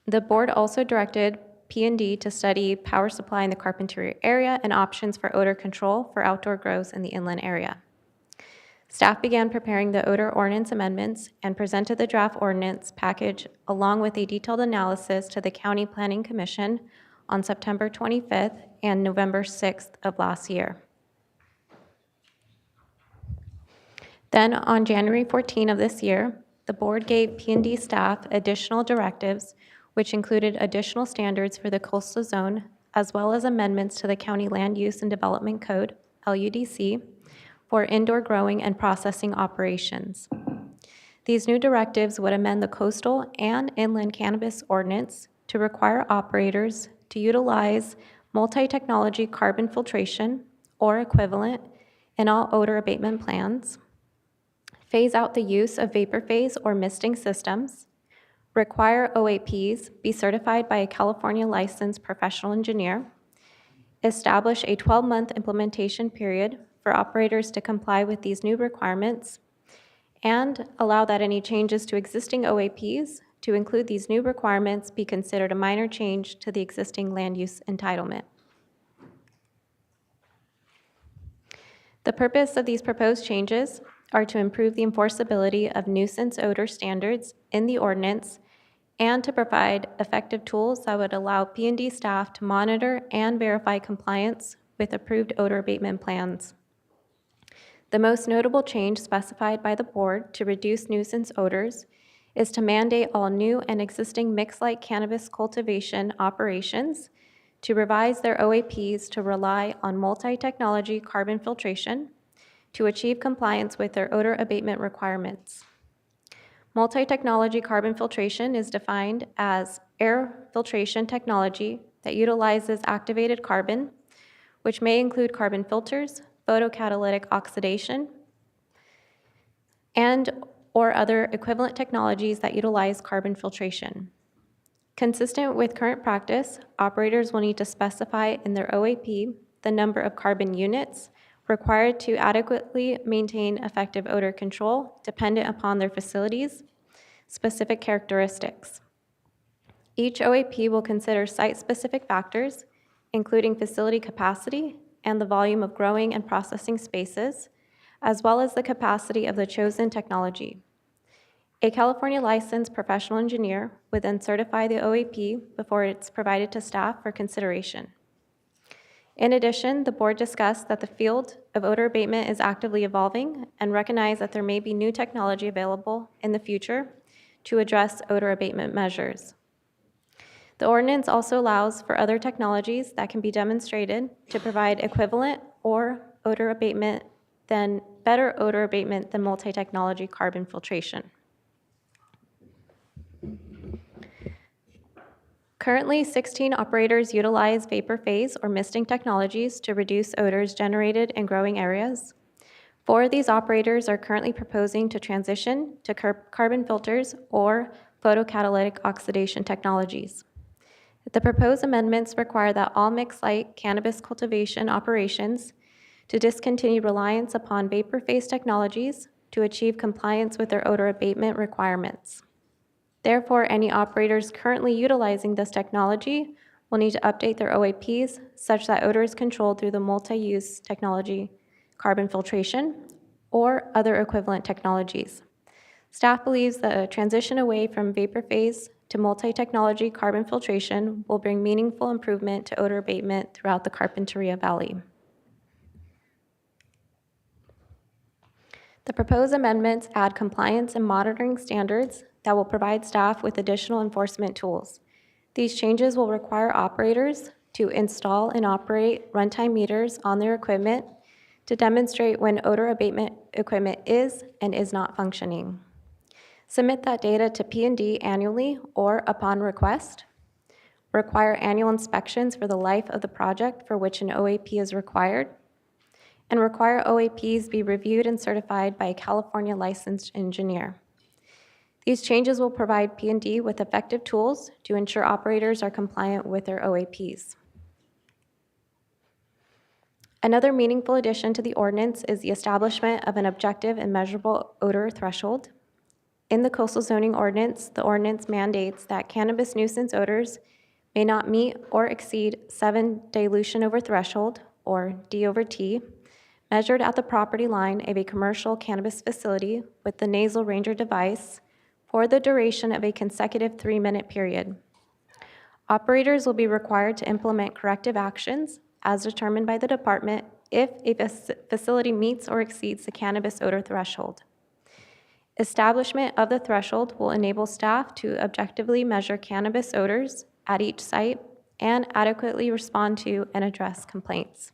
The board also directed P&D to study power supply in the Carpinteria area and options for odor control for outdoor grows in the inland area. Staff began preparing the odor ordinance amendments and presented the draft ordinance package along with a detailed analysis to the County Planning Commission on September 25th and November 6th of last year. Then on January 14 of this year, the board gave P&D staff additional directives, which included additional standards for the coastal zone, as well as amendments to the County Land Use and Development Code, LUDC, for indoor growing and processing operations. These new directives would amend the coastal and inland cannabis ordinance to require operators to utilize multi-technology carbon filtration or equivalent in all odor abatement plans, phase out the use of vapor phase or misting systems, require OAPs be certified by a California licensed professional engineer, establish a 12-month implementation period for operators to comply with these new requirements, and allow that any changes to existing OAPs to include these new requirements be considered a minor change to the existing land use entitlement. The purpose of these proposed changes are to improve the enforceability of nuisance odor standards in the ordinance and to provide effective tools that would allow P&D staff to monitor and verify compliance with approved odor abatement plans. The most notable change specified by the board to reduce nuisance odors is to mandate all new and existing mixed-light cannabis cultivation operations to revise their OAPs to rely on multi-technology carbon filtration to achieve compliance with their odor abatement requirements. Multi-technology carbon filtration is defined as air filtration technology that utilizes activated carbon, which may include carbon filters, photocatalytic oxidation, and or other equivalent technologies that utilize carbon filtration. Consistent with current practice, operators will need to specify in their OAP the number of carbon units required to adequately maintain effective odor control dependent upon their facilities' specific characteristics. Each OAP will consider site-specific factors, including facility capacity and the volume of growing and processing spaces, as well as the capacity of the chosen technology. A California licensed professional engineer would then certify the OAP before it's provided to staff for consideration. In addition, the board discussed that the field of odor abatement is actively evolving and recognized that there may be new technology available in the future to address odor abatement measures. The ordinance also allows for other technologies that can be demonstrated to provide equivalent or odor abatement than better odor abatement than multi-technology carbon filtration. Currently, 16 operators utilize vapor phase or misting technologies to reduce odors generated in growing areas. 4 of these operators are currently proposing to transition to carbon filters or photocatalytic oxidation technologies. The proposed amendments require that all mixed-light cannabis cultivation operations to discontinue reliance upon vapor phase technologies to achieve compliance with their odor abatement requirements. Therefore, any operators currently utilizing this technology will need to update their OAPs such that odor is controlled through the multi-use technology, carbon filtration, or other equivalent technologies. Staff believes the transition away from vapor phase to multi-technology carbon filtration will bring meaningful improvement to odor abatement throughout the Carpinteria Valley. The proposed amendments add compliance and monitoring standards that will provide staff with additional enforcement tools. These changes will require operators to install and operate runtime meters on their equipment to demonstrate when odor abatement equipment is and is not functioning. Submit that data to P&D annually or upon request. Require annual inspections for the life of the project for which an OAP is required. And require OAPs be reviewed and certified by a California licensed engineer. These changes will provide P&D with effective tools to ensure operators are compliant with their OAPs. Another meaningful addition to the ordinance is the establishment of an objective and measurable odor threshold. In the coastal zoning ordinance, the ordinance mandates that cannabis nuisance odors may not meet or exceed 7 dilution over threshold, or D over T, measured at the property line of a commercial cannabis facility with the nasal ranger device for the duration of a consecutive 3-minute period. Operators will be required to implement corrective actions as determined by the department if a facility meets or exceeds the cannabis odor threshold. Establishment of the threshold will enable staff to objectively measure cannabis odors at each site and adequately respond to and address complaints.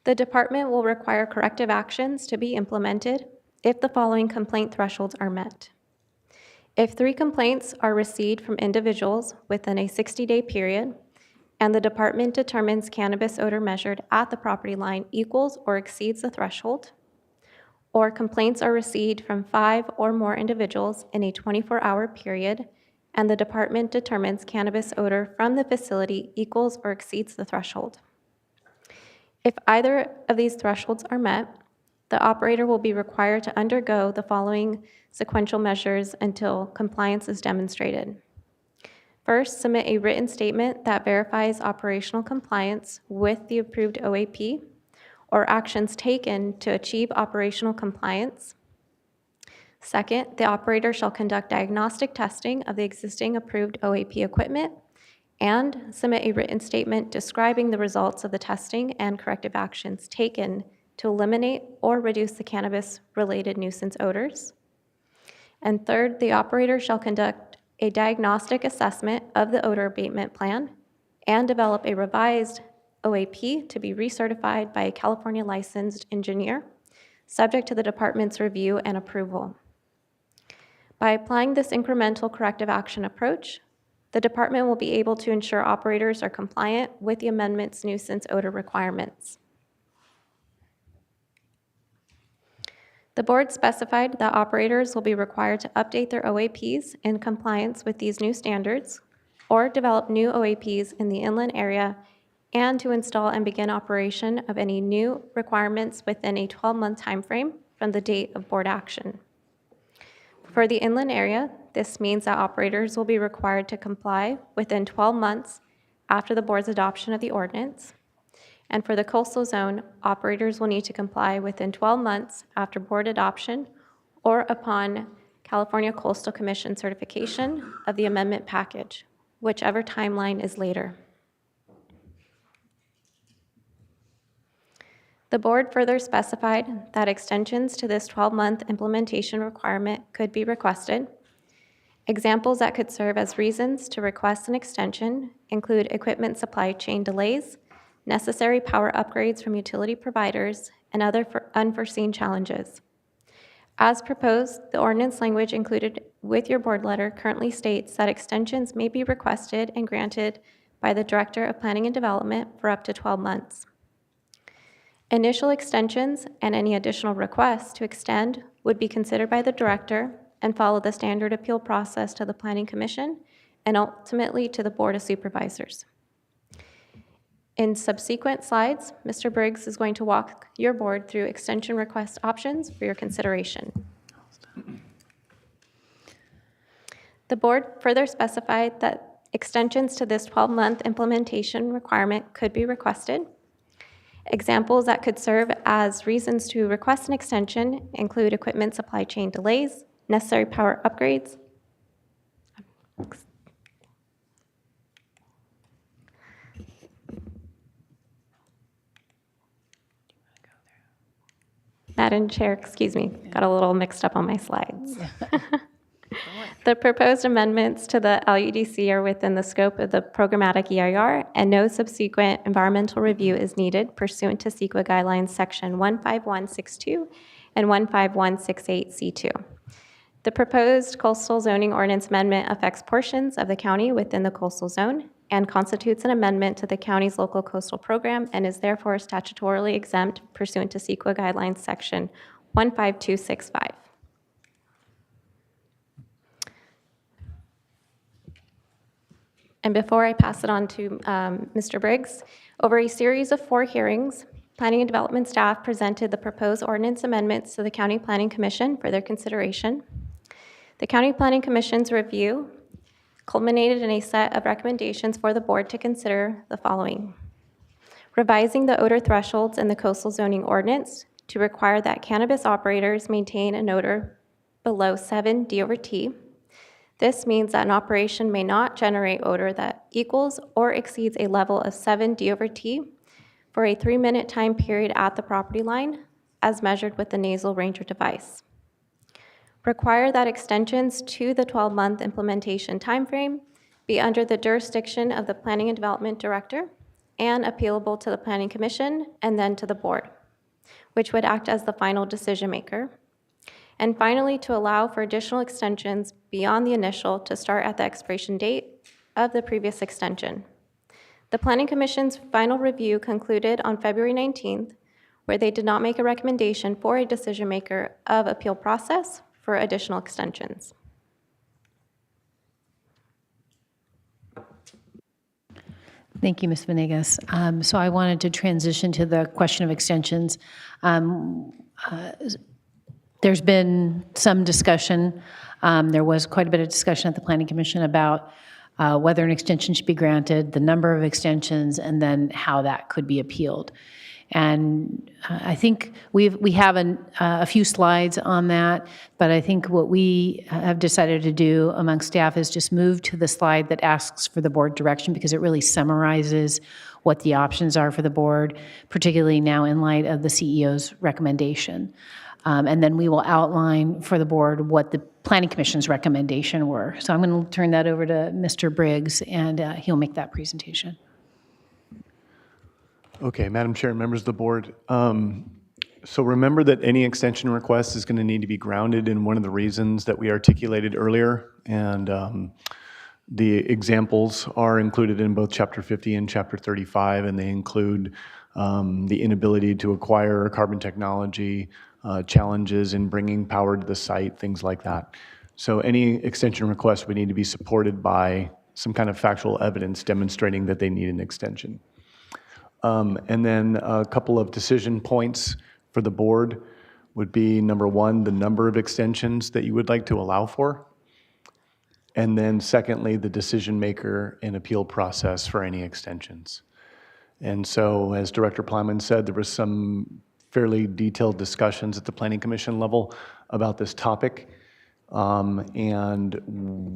The department will require corrective actions to be implemented if the following complaint thresholds are met. If 3 complaints are received from individuals within a 60-day period, and the department determines cannabis odor measured at the property line equals or exceeds the threshold, or complaints are received from 5 or more individuals in a 24-hour period, and the department determines cannabis odor from the facility equals or exceeds the threshold. If either of these thresholds are met, the operator will be required to undergo the following sequential measures until compliance is demonstrated. First, submit a written statement that verifies operational compliance with the approved OAP or actions taken to achieve operational compliance. Second, the operator shall conduct diagnostic testing of the existing approved OAP equipment and submit a written statement describing the results of the testing and corrective actions taken to eliminate or reduce the cannabis-related nuisance odors. And third, the operator shall conduct a diagnostic assessment of the odor abatement plan and develop a revised OAP to be recertified by a California licensed engineer, subject to the department's review and approval. By applying this incremental corrective action approach, the department will be able to ensure operators are compliant with the amendment's nuisance odor requirements. The board specified that operators will be required to update their OAPs in compliance with these new standards or develop new OAPs in the inland area and to install and begin operation of any new requirements within a 12-month timeframe from the date of board action. For the inland area, this means that operators will be required to comply within 12 months after the board's adoption of the ordinance. And for the coastal zone, operators will need to comply within 12 months after board adoption or upon California Coastal Commission certification of the amendment package, whichever timeline is later. The board further specified that extensions to this 12-month implementation requirement could be requested. Examples that could serve as reasons to request an extension include equipment supply chain delays, necessary power upgrades from utility providers, and other unforeseen challenges. As proposed, the ordinance language included with your board letter currently states that extensions may be requested and granted by the Director of Planning and Development for up to 12 months. Initial extensions and any additional requests to extend would be considered by the Director and follow the standard appeal process to the Planning Commission and ultimately to the Board of Supervisors. In subsequent slides, Mr. Briggs is going to walk your board through extension request options for your consideration. The board further specified that extensions to this 12-month implementation requirement could be requested. Examples that could serve as reasons to request an extension include equipment supply chain delays, necessary power upgrades, Madam Chair, excuse me, got a little mixed up on my slides. The proposed amendments to the LUDC are within the scope of the programmatic EIR, and no subsequent environmental review is needed pursuant to CEQA guidelines section 15162 and 15168C2. The proposed coastal zoning ordinance amendment affects portions of the county within the coastal zone and constitutes an amendment to the county's local coastal program and is therefore statutorily exempt pursuant to CEQA guidelines section 15265. And before I pass it on to Mr. Briggs, over a series of 4 hearings, Planning and Development staff presented the proposed ordinance amendments to the County Planning Commission for their consideration. The County Planning Commission's review culminated in a set of recommendations for the board to consider the following: revising the odor thresholds in the coastal zoning ordinance to require that cannabis operators maintain an odor below 7 D/T. This means that an operation may not generate odor that equals or exceeds a level of 7 D/T for a 3-minute time period at the property line, as measured with the nasal ranger device. Require that extensions to the 12-month implementation timeframe be under the jurisdiction of the Planning and Development Director and appealable to the Planning Commission and then to the board, which would act as the final decision maker. And finally, to allow for additional extensions beyond the initial to start at the expiration date of the previous extension. The Planning Commission's final review concluded on February 19th, where they did not make a recommendation for a decision maker of appeal process for additional extensions. Thank you, Ms. Venegas. So I wanted to transition to the question of extensions. There's been some discussion. There was quite a bit of discussion at the Planning Commission about whether an extension should be granted, the number of extensions, and then how that could be appealed. And I think we have a few slides on that, but I think what we have decided to do among staff is just move to the slide that asks for the board direction, because it really summarizes what the options are for the board, particularly now in light of the CEO's recommendation. And then we will outline for the board what the Planning Commission's recommendation were. So I'm going to turn that over to Mr. Briggs, and he'll make that presentation. Okay, Madam Chair and members of the board. So remember that any extension request is going to need to be grounded in one of the reasons that we articulated earlier. And the examples are included in both Chapter 50 and Chapter 35, and they include the inability to acquire carbon technology, challenges in bringing power to the site, things like that. So any extension request would need to be supported by some kind of factual evidence demonstrating that they need an extension. And then a couple of decision points for the board would be, number one, the number of extensions that you would like to allow for. And then secondly, the decision maker and appeal process for any extensions. And so, as Director Plowman said, there was some fairly detailed discussions at the Planning Commission level about this topic. And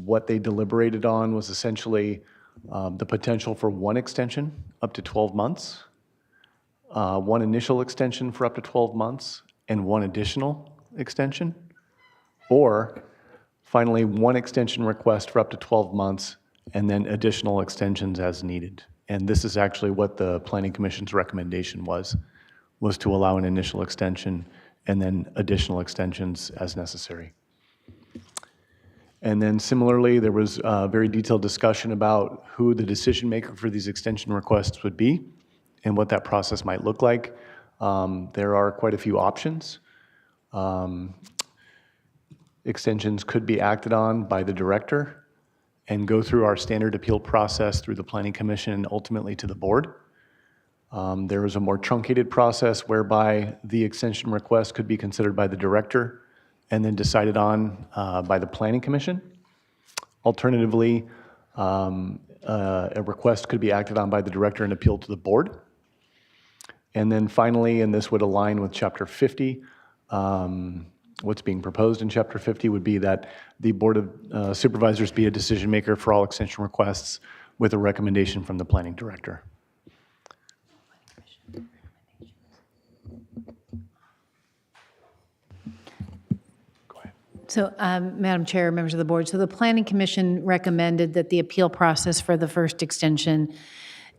what they deliberated on was essentially the potential for one extension up to 12 months, one initial extension for up to 12 months, and one additional extension, or finally, one extension request for up to 12 months, and then additional extensions as needed. And this is actually what the Planning Commission's recommendation was to allow an initial extension and then additional extensions as necessary. And then similarly, there was a very detailed discussion about who the decision maker for these extension requests would be and what that process might look like. There are quite a few options. Extensions could be acted on by the director and go through our standard appeal process through the Planning Commission and ultimately to the board. There is a more truncated process whereby the extension request could be considered by the director and then decided on by the Planning Commission. Alternatively, a request could be acted on by the director and appealed to the board. And then finally, and this would align with Chapter 50, what's being proposed in Chapter 50 would be that the Board of Supervisors be a decision maker for all extension requests with a recommendation from the Planning Director. So, Madam Chair, members of the board, so the Planning Commission recommended that the appeal process for the first extension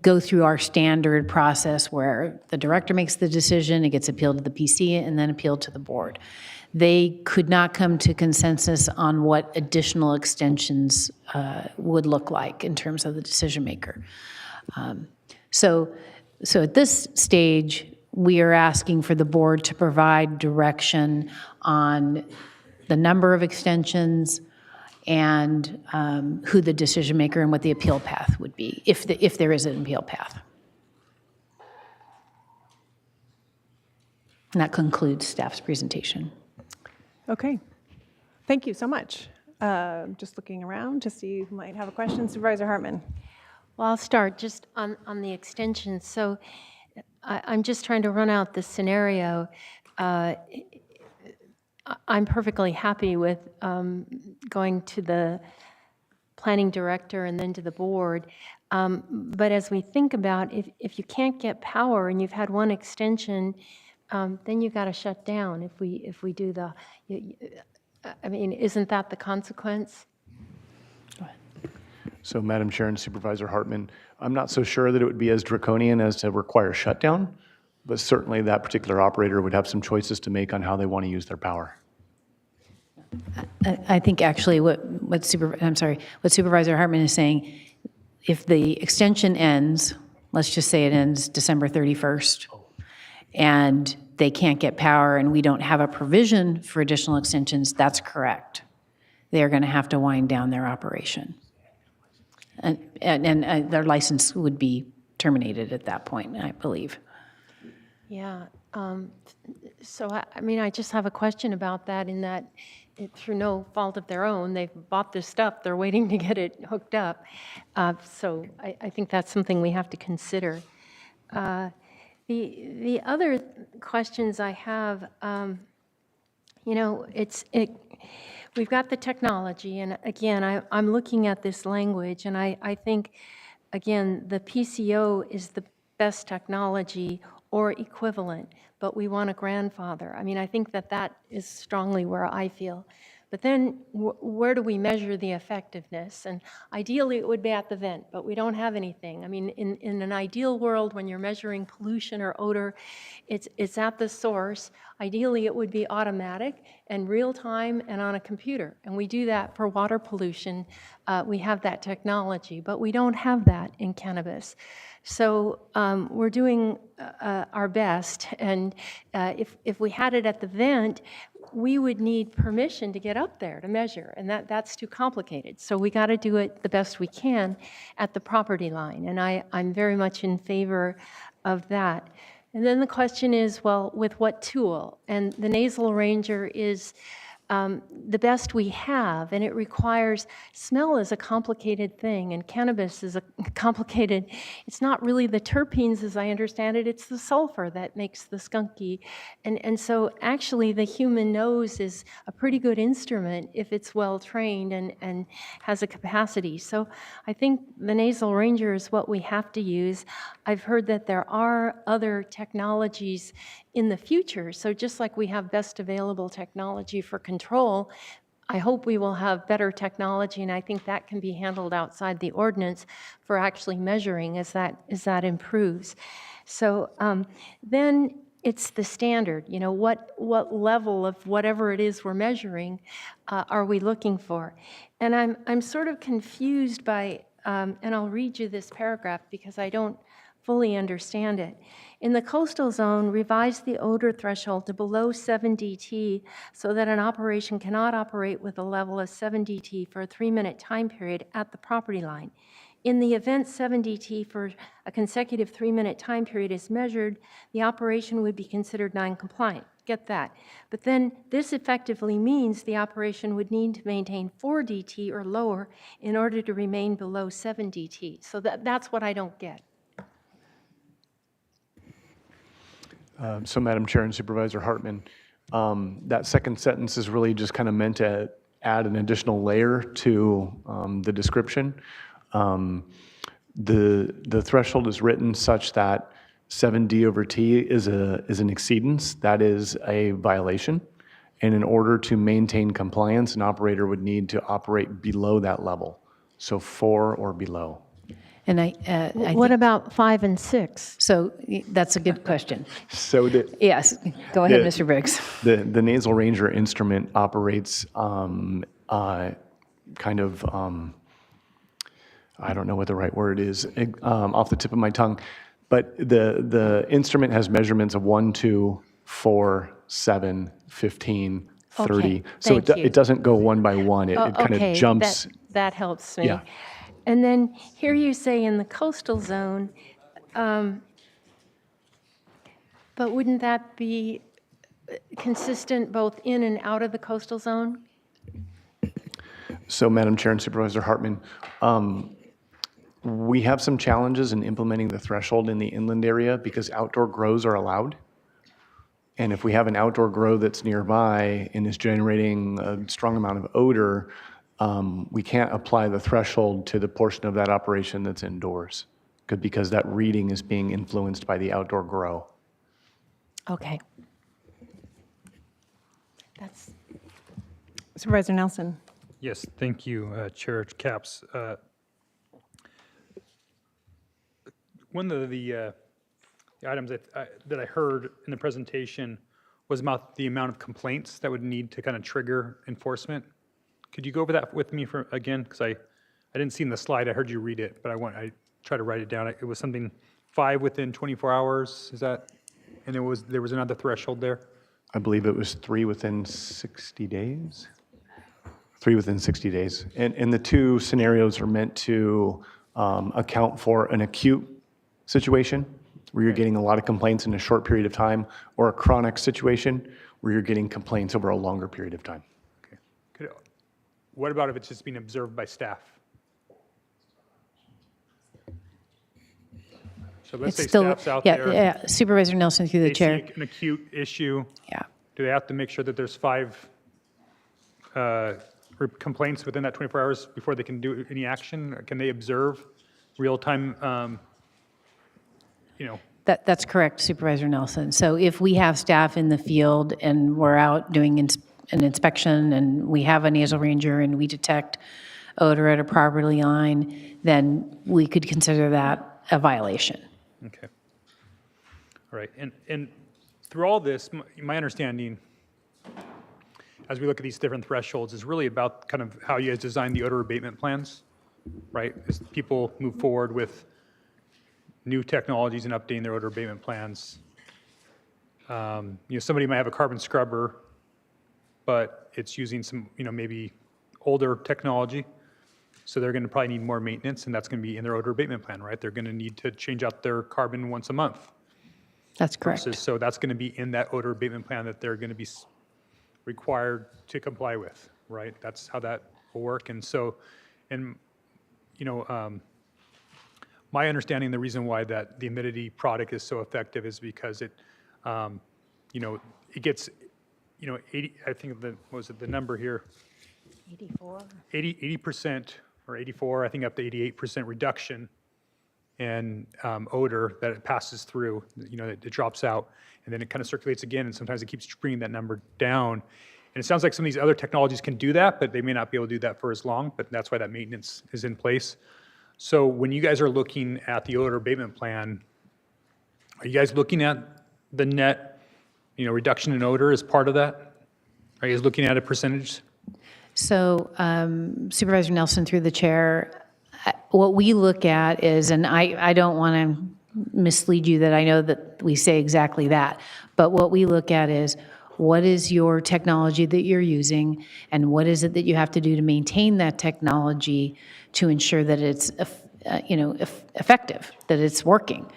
go through our standard process where the director makes the decision, it gets appealed to the PC, and then appealed to the board. They could not come to consensus on what additional extensions would look like in terms of the decision maker. So at this stage, we are asking for the board to provide direction on the number of extensions and who the decision maker and what the appeal path would be, if there is an appeal path. And that concludes staff's presentation. Okay. Thank you so much. Just looking around to see who might have a question. Supervisor Hartman. Well, I'll start just on the extension. So I'm just trying to run out the scenario. I'm perfectly happy with going to the planning director and then to the board. But as we think about if you can't get power and you've had one extension, then you've got to shut down if we do the, I mean, isn't that the consequence? So Madam Chair and Supervisor Hartman, I'm not so sure that it would be as draconian as to require shutdown, but certainly that particular operator would have some choices to make on how they want to use their power. I think actually what Supervisor Hartman is saying, if the extension ends, let's just say it ends December 31st, and they can't get power and we don't have a provision for additional extensions, that's correct. They're going to have to wind down their operation. And their license would be terminated at that point, I believe. Yeah. So, I mean, I just have a question about that in that through no fault of their own, they've bought this stuff, they're waiting to get it hooked up. So I think that's something we have to consider. The other questions I have, you know, we've got the technology, and again, I'm looking at this language, and I think, again, the PCO is the best technology or equivalent, but we want a grandfather. I mean, I think that is strongly where I feel. But then where do we measure the effectiveness? And ideally it would be at the vent, but we don't have anything. I mean, in an ideal world, when you're measuring pollution or odor, it's at the source. Ideally it would be automatic and real time and on a computer. And we do that for water pollution. We have that technology, but we don't have that in cannabis. So we're doing our best, and if we had it at the vent, we would need permission to get up there to measure, and that's too complicated. So we got to do it the best we can at the property line, and I'm very much in favor of that. And then the question is, well, with what tool? And the nasal arranger is the best we have, and it requires, smell is a complicated thing, and cannabis is a complicated, it's not really the terpenes as I understand it, it's the sulfur that makes the skunky. And so actually the human nose is a pretty good instrument if it's well trained and has a capacity. So I think the nasal arranger is what we have to use. I've heard that there are other technologies in the future. So just like we have best available technology for control, I hope we will have better technology, and I think that can be handled outside the ordinance for actually measuring as that improves. So then it's the standard, you know, what level of whatever it is we're measuring are we looking for? And I'm sort of confused by, and I'll read you this paragraph because I don't fully understand it. In the coastal zone, revise the odor threshold to below 7 DT so that an operation cannot operate with a level of 7 DT for a 3-minute time period at the property line. In the event 7 DT for a consecutive 3-minute time period is measured, the operation would be considered non-compliant. Get that. But then this effectively means the operation would need to maintain 4 DT or lower in order to remain below 7 DT. So that's what I don't get. So Madam Chair and Supervisor Hartman, that second sentence is really just kind of meant to add an additional layer to the description. The threshold is written such that 7D over T is an exceedance. That is a violation. And in order to maintain compliance, an operator would need to operate below that level, so 4 or below. And I What think, about 5 and 6? so that's a good question. So Yes, go ahead, the- Mr. Briggs. the Nasal Ranger instrument operates kind of, I don't know what the right word is, off the tip of my tongue, but the instrument has measurements of 1, 2, 4, 7, 15, 30. Okay, So thank you. it doesn't go one by one. It kind Okay, of jumps. That helps me. Yeah. And then here you say in the coastal zone, but wouldn't that be consistent both in and out of the coastal zone? So, Madam Chair and Supervisor Hartman, we have some challenges in implementing the threshold in the inland area because outdoor grows are allowed. And if we have an outdoor grow that's nearby and is generating a strong amount of odor, we can't apply the threshold to the portion of that operation that's indoors because that reading is being influenced by the outdoor grow. Okay. That's Supervisor Nelson. Yes, thank you, Chair Capps. One of the items that I heard in the presentation was about the amount of complaints that would need to kind of trigger enforcement. Could you go over that with me again? Because I didn't see in the slide. I heard you read it, but I tried to write it down. It was something 5 within 24 hours. Is that? And there was another threshold there. I believe it was 3 within 60 days. 3 within 60 days. And the two scenarios are meant to account for an acute situation where you're getting a lot of complaints in a short period of time, or a chronic situation where you're getting complaints over a longer period of time. Okay. What about if it's just being observed by staff? So let's say staff's out there. Yeah, Supervisor Nelson through the They chair. see an acute issue. Yeah. Do they have to make sure that there's 5 complaints within that 24 hours before they can do any action? Can they observe real-time, That's correct, Supervisor Nelson. So if we have staff in the field and we're out doing an inspection and we have a nasal ranger and we detect odor at a property line, then we could consider that a violation. Okay. All right. And through all this, my understanding, as we look at these different thresholds, is really about kind of how you guys design the odor abatement plans, right? As people move forward with new technologies and updating their odor abatement plans. Somebody might have a carbon scrubber, but it's using some, maybe older technology. So they're going to probably need more maintenance, and that's going to be in their odor abatement plan, right? They're going to need to change out their carbon once a month. That's correct. So that's going to be in that odor abatement plan that they're going to be required to comply with, right? That's how that will work. And so, my understanding, the reason why the humidity product is so effective is because it gets, 80, I think what was it, the number here? 80% or 84, I think up to 88% reduction in odor that it passes through, it drops out, and then it kind of circulates again, and sometimes it keeps bringing that number down. And it sounds like some of these other technologies can do that, but they may not be able to do that for as long, but that's why that maintenance is in place. So when you guys are looking at the odor abatement plan, are you guys looking at the net, reduction in odor as part of that? Are you guys looking at a percentage? So Supervisor Nelson through the chair, what we look at is, and I don't want to mislead you that I know that we say exactly that, but what we look at is what is your technology that you're using and what is it that you have to do to maintain that technology to ensure that it's effective, that it's working.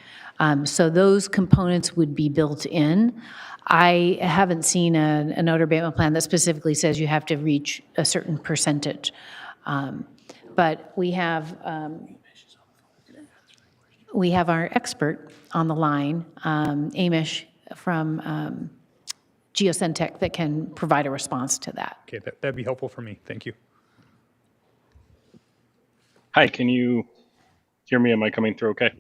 So those components would be built in. I haven't seen an odor abatement plan that specifically says you have to reach a certain percentage. But we have our expert on the line, Amish from Geosentech, that can provide a response to that. Okay, that'd be helpful for me. Thank you. Hi, can you hear me? Am I coming through okay?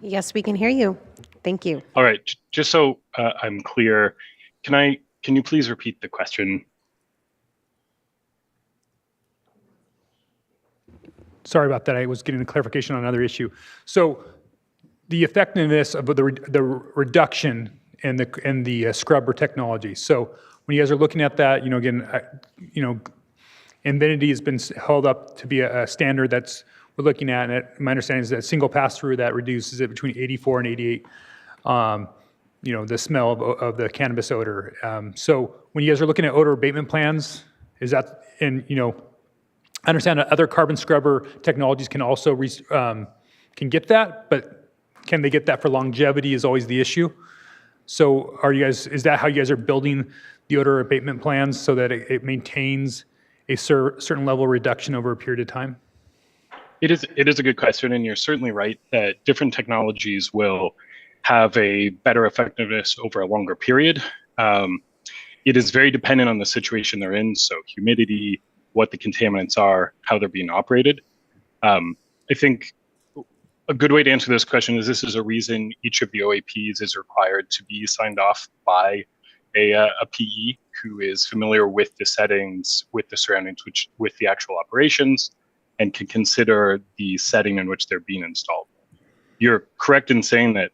Yes, we can hear you. Thank you. All right, just so I'm clear, can I Can you please repeat the question? Sorry about that. I was getting a clarification on another issue. So the effectiveness of the reduction in the scrubber technology. So when you guys are looking at that, again, Infinity has been held up to be a standard that's we're looking at, and my understanding is that single pass-through that reduces it between 84 and 88, the smell of the cannabis odor. So when you guys are looking at odor abatement plans, is that, and I understand that other carbon scrubber technologies can also can get that, but can they get that for longevity is always the issue. So is that how you guys are building the odor abatement plans so that it maintains a certain level of reduction over a period of time? It is a good question, and you're certainly right that different technologies will have a better effectiveness over a longer period. It is very dependent on the situation they're in, so humidity, what the contaminants are, how they're being operated. I think a good way to answer this question is this is a reason each of the OAPs is required to be signed off by a PE who is familiar with the settings, with the surroundings, with the actual operations, and can consider the setting in which they're being installed. You're correct in saying that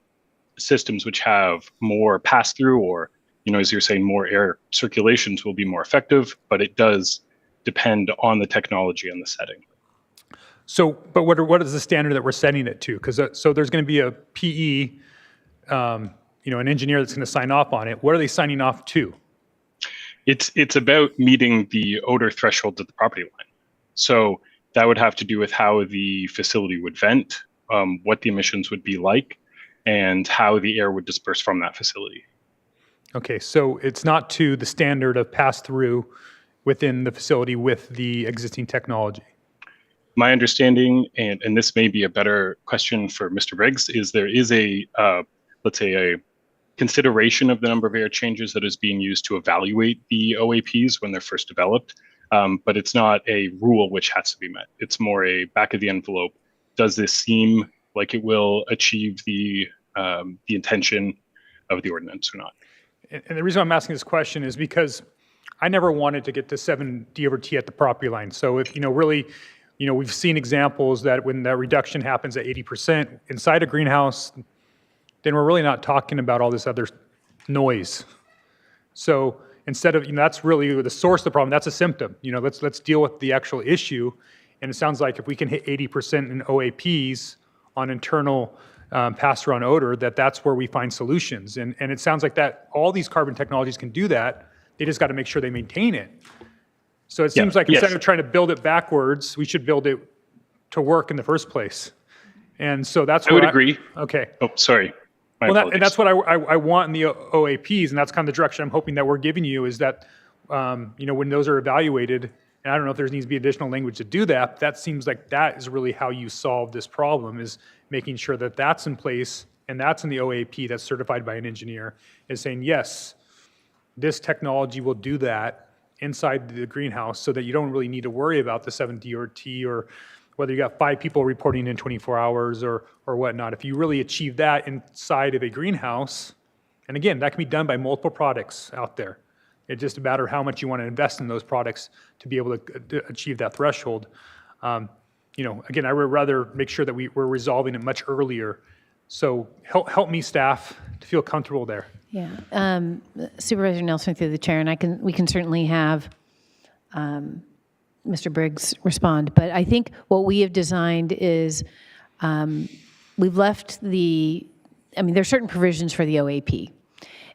systems which have more pass-through or, as you're saying, more air circulations will be more effective, but it does depend on the technology and the setting. So, but what is the standard that we're setting it to? Because so there's going to be a PE, an engineer that's going to sign off on it. What are they signing off to? It's about meeting the odor thresholds at the property line. So that would have to do with how the facility would vent, what the emissions would be like, and how the air would disperse from that facility. Okay, so it's not to the standard of pass-through within the facility with the existing technology. My understanding, and this may be a better question for Mr. Briggs, is there is let's say a consideration of the number of air changes that is being used to evaluate the OAPs when they're first developed, but it's not a rule which has to be met. It's more a back of the envelope. Does this seem like it will achieve the intention of the ordinance or not? And the reason I'm asking this question is because I never wanted to get to 7 D/T at the property line. So if, really, we've seen examples that when that reduction happens at 80% inside a greenhouse, then we're really not talking about all this other noise. So instead of, that's really the source of the problem, that's a symptom. Let's deal with the actual issue. And it sounds like if we can hit 80% in OAPs on internal pass-through on odor, that's where we find solutions. And it sounds like that all these carbon technologies can do that. They just got to make sure they maintain it. So it seems like instead of trying to build it backwards, we should build it to work in the first place. And so that's what I would agree. Okay. Oh, sorry. And that's what I want in the OAPs, and that's kind of the direction I'm hoping that we're giving you is that, when those are evaluated, and I don't know if there needs to be additional language to do that, that seems like that is really how you solve this problem, is making sure that that's in place, and that's in the OAP that's certified by an engineer, is saying, yes, this technology will do that inside the greenhouse so that you don't really need to worry about the 7 D/T or whether you got 5 people reporting in 24 hours or whatnot. If you really achieve that inside of a greenhouse, and again, that can be done by multiple products out there. It's just a matter of how much you want to invest in those products to be able to achieve that threshold. Again, I would rather make sure that we're resolving it much earlier. So help me, staff, to feel comfortable there. Yeah, Supervisor Nelson through the chair, and we can certainly have Mr. Briggs respond. But I think what we have designed is we've left there's certain provisions for the OAP,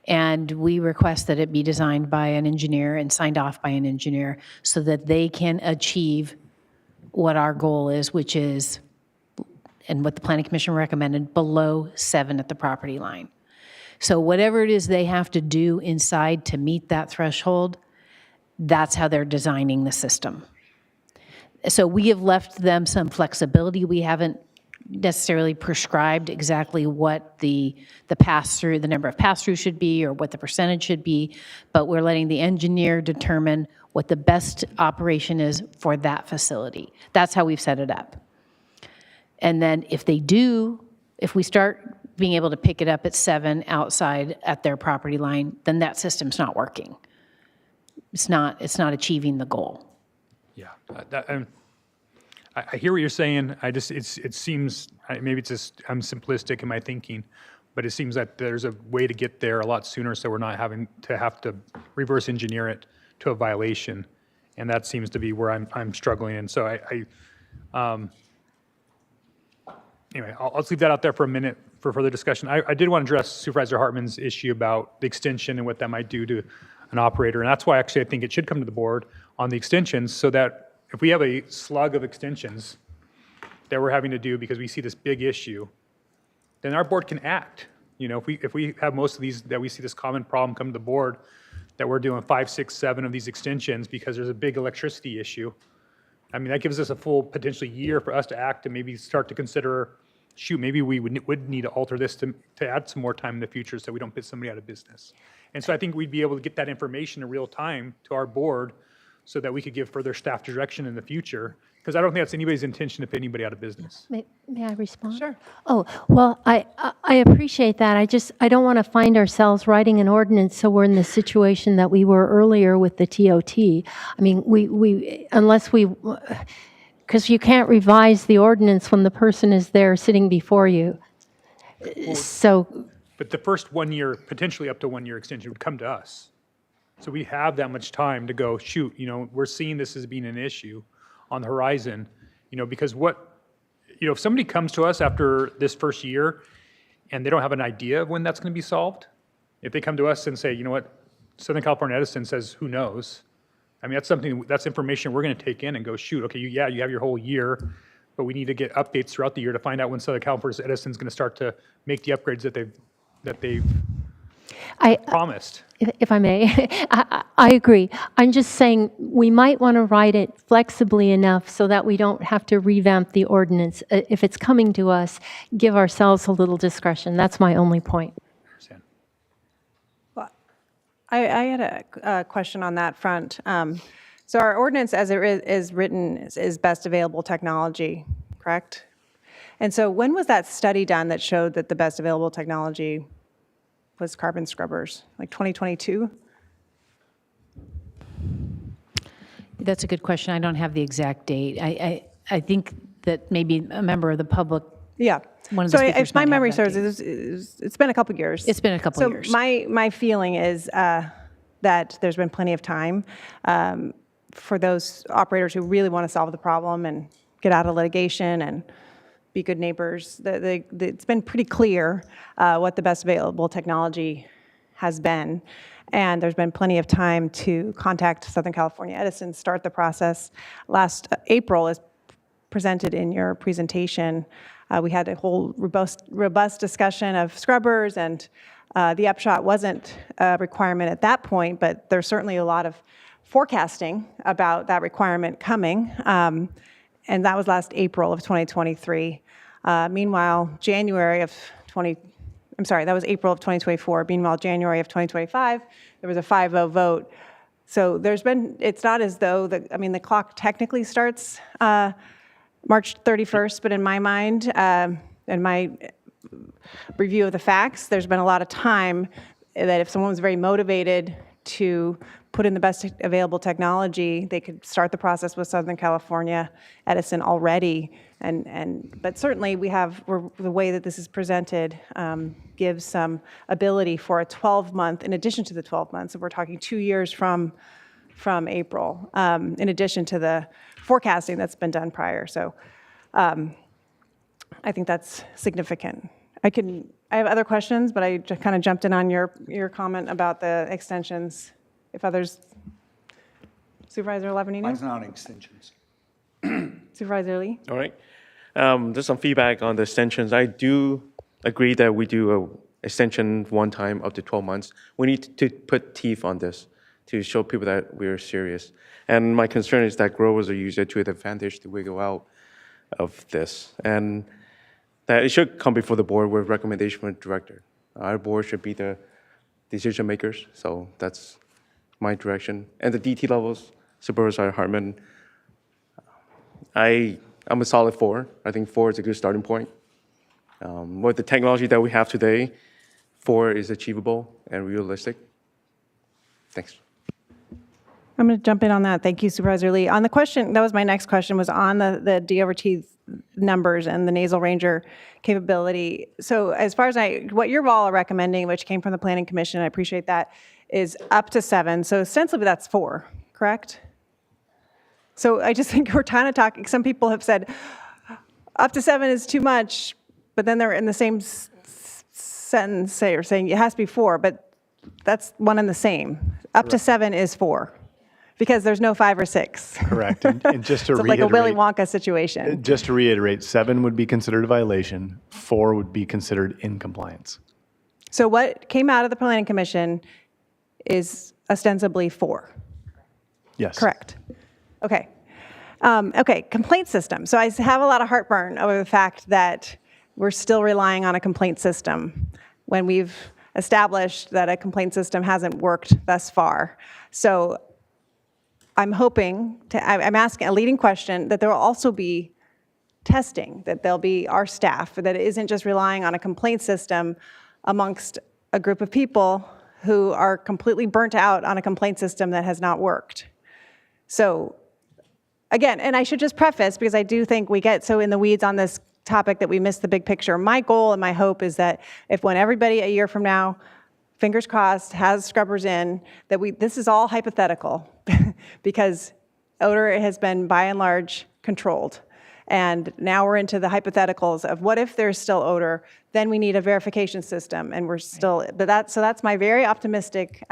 and we request that it be designed by an engineer and signed off by an engineer so that they can achieve what our goal is, which is, and what the Planning Commission recommended, below 7 at the property line. So whatever it is they have to do inside to meet that threshold, that's how they're designing the system. So we have left them some flexibility. We haven't necessarily prescribed exactly what the pass-through, the number of pass-through should be or what the percentage should be, but we're letting the engineer determine what the best operation is for that facility. That's how we've set it up. And then if we start being able to pick it up at 7 outside at their property line, then that system's not working. It's not achieving the goal. Yeah, I hear what you're saying. It seems, maybe it's just, I'm simplistic in my thinking, but it seems that there's a way to get there a lot sooner so we're not having to have to reverse engineer it to a violation. And that seems to be where I'm struggling. And so anyway, I'll just leave that out there for a minute for further discussion. I did want to address Supervisor Hartman's issue about the extension and what that might do to an operator. And that's why actually I think it should come to the board on the extensions, so that if we have a slug of extensions that we're having to do because we see this big issue, then our board can act. You know, if we have most of these, that we see this common problem come to the board, that we're doing 5, 6, 7 of these extensions because there's a big electricity issue. I mean, that gives us a full potentially year for us to act and maybe start to consider, shoot, maybe we would need to alter this to add some more time in the future so we don't put somebody out of business. And so I think we'd be able to get that information in real time to our board so that we could give further staff direction in the future, because I don't think that's anybody's intention to put anybody out of business. May I respond? Sure. Oh, well, I appreciate that. I don't want to find ourselves writing an ordinance so we're in the situation that we were earlier with the TOT. I mean, because you can't revise the ordinance when the person is there sitting before you. But the first 1 year, potentially up to 1 year extension would come to us. So we have that much time to go, shoot, you know, we're seeing this as being an issue on the horizon, you know, because if somebody comes to us after this first year and they don't have an idea of when that's going to be solved, if they come to us and say, you know what, Southern California Edison says, who knows? I mean, that's information we're going to take in and go, shoot, okay, you have your whole year, but we need to get updates throughout the year to find out when Southern California Edison is going to start to make the upgrades that they've promised. If I may, I agree. I'm just saying we might want to write it flexibly enough so that we don't have to revamp the ordinance. If it's coming to us, give ourselves a little discretion. That's my only point. Well, I had a question on that front. So our ordinance, as it is written, is best available technology, correct? And so when was that study done that showed that the best available technology was carbon scrubbers, like 2022? That's a good question. I don't have the exact date. I think that maybe a member of the public. Yeah. One of the speakers if my might have memory that serves, date. it's been a couple years. It's been a couple years. So my feeling is that there's been plenty of time for those operators who really want to solve the problem and get out of litigation and be good neighbors. It's been pretty clear what the best available technology has been, and there's been plenty of time to contact Southern California Edison, start the process. Last April, as presented in your presentation, we had a whole robust discussion of scrubbers, and the upshot wasn't a requirement at that point, but there's certainly a lot of forecasting about that requirement coming, and that was last April of 2023. Meanwhile, that was April of 2024. Meanwhile, January of 2025, there was a 5-0 vote. So it's not as though, the clock technically starts March 31st, but in my mind, in my review of the facts, there's been a lot of time that if someone was very motivated to put in the best available technology, they could start the process with Southern California Edison already. But certainly the way that this is presented gives some ability for a 12-month, in addition to the 12 months, if we're talking 2 years from April, in addition to the forecasting that's been done prior. So I think that's significant. I have other questions, but I just kind of jumped in on your comment about the extensions. If others, Supervisor Lebanino? Mine's not on extensions. Supervisor Lee? All right. Just some feedback on the extensions. I do agree that we do a extension one time up to 12 months. We need to put teeth on this to show people that we're serious. And my concern is that growers are using it to their advantage to wiggle out of this. And that it should come before the board with recommendation from the director. Our board should be the decision makers, so that's my direction. And the DT levels, Supervisor Hartman, I'm a solid 4. I think 4 is a good starting point. With the technology that we have today, 4 is achievable and realistic. Thanks. I'm going to jump in on that. Thank you, Supervisor Lee. On the question, that was my next question, was on the D/T numbers and the nasal ranger capability. So as far as what you're all are recommending, which came from the Planning Commission, I appreciate that, is up to 7. So ostensibly that's 4, correct? So I just think we're trying to talk, some people have said up to 7 is too much, but then they're in the same sentence saying it has to be 4, but that's one and the same. Up to 7 is 4. Because there's no 5 or 6. Correct. And just to So reiterate, like a Willy Wonka situation. Just to reiterate, 7 would be considered a violation, 4 would be considered in compliance. So what came out of the Planning Commission is ostensibly 4. Yes. Correct. Okay. Okay, complaint system. So I have a lot of heartburn over the fact that we're still relying on a complaint system when we've established that a complaint system hasn't worked thus far. So I'm hoping, I'm asking a leading question, that there will also be testing, that there'll be our staff, that it isn't just relying on a complaint system amongst a group of people who are completely burnt out on a complaint system that has not worked. So again, and I should just preface, because I do think we get so in the weeds on this topic that we miss the big picture. My goal and my hope is that when everybody a year from now, fingers crossed, has scrubbers in, that this is all hypothetical because odor has been by and large controlled. And now we're into the hypotheticals of what if there's still odor, then we need a verification system and we're still, so that's my very optimistic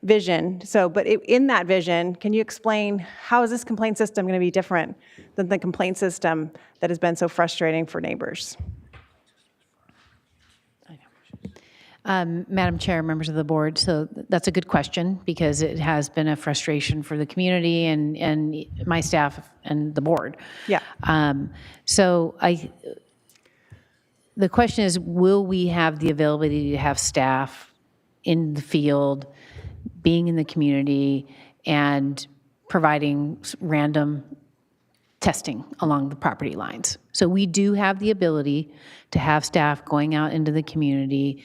vision. So, but in that vision, can you explain how is this complaint system going to be different than the complaint system that has been so frustrating for neighbors? Madam Chair, members of the board, so that's a good question because it has been a frustration for the community and my staff and the board. Yeah. So the question is, will we have the availability to have staff in the field, being in the community, and providing random testing along the property lines? So we do have the ability to have staff going out into the community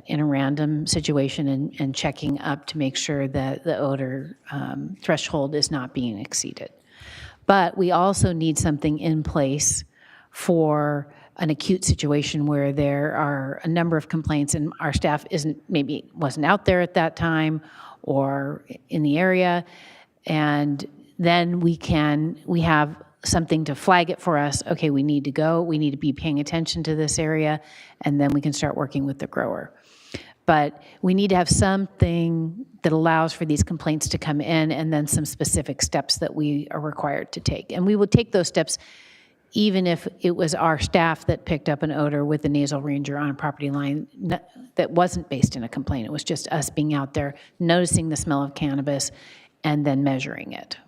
in a random situation and checking up to make sure that the odor threshold is not being exceeded. But we also need something in place for an acute situation where there are a number of complaints and our staff wasn't out there at that time or in the area, and then we have something to flag it for us. Okay, we need to go, we need to be paying attention to this area, and then we can start working with the grower. But we need to have something that allows for these complaints to come in and then some specific steps that we are required to take. And we would take those steps even if it was our staff that picked up an odor with the nasal ranger on a property line that wasn't based in a complaint. It was just us being out there, noticing the smell of cannabis, and then measuring it.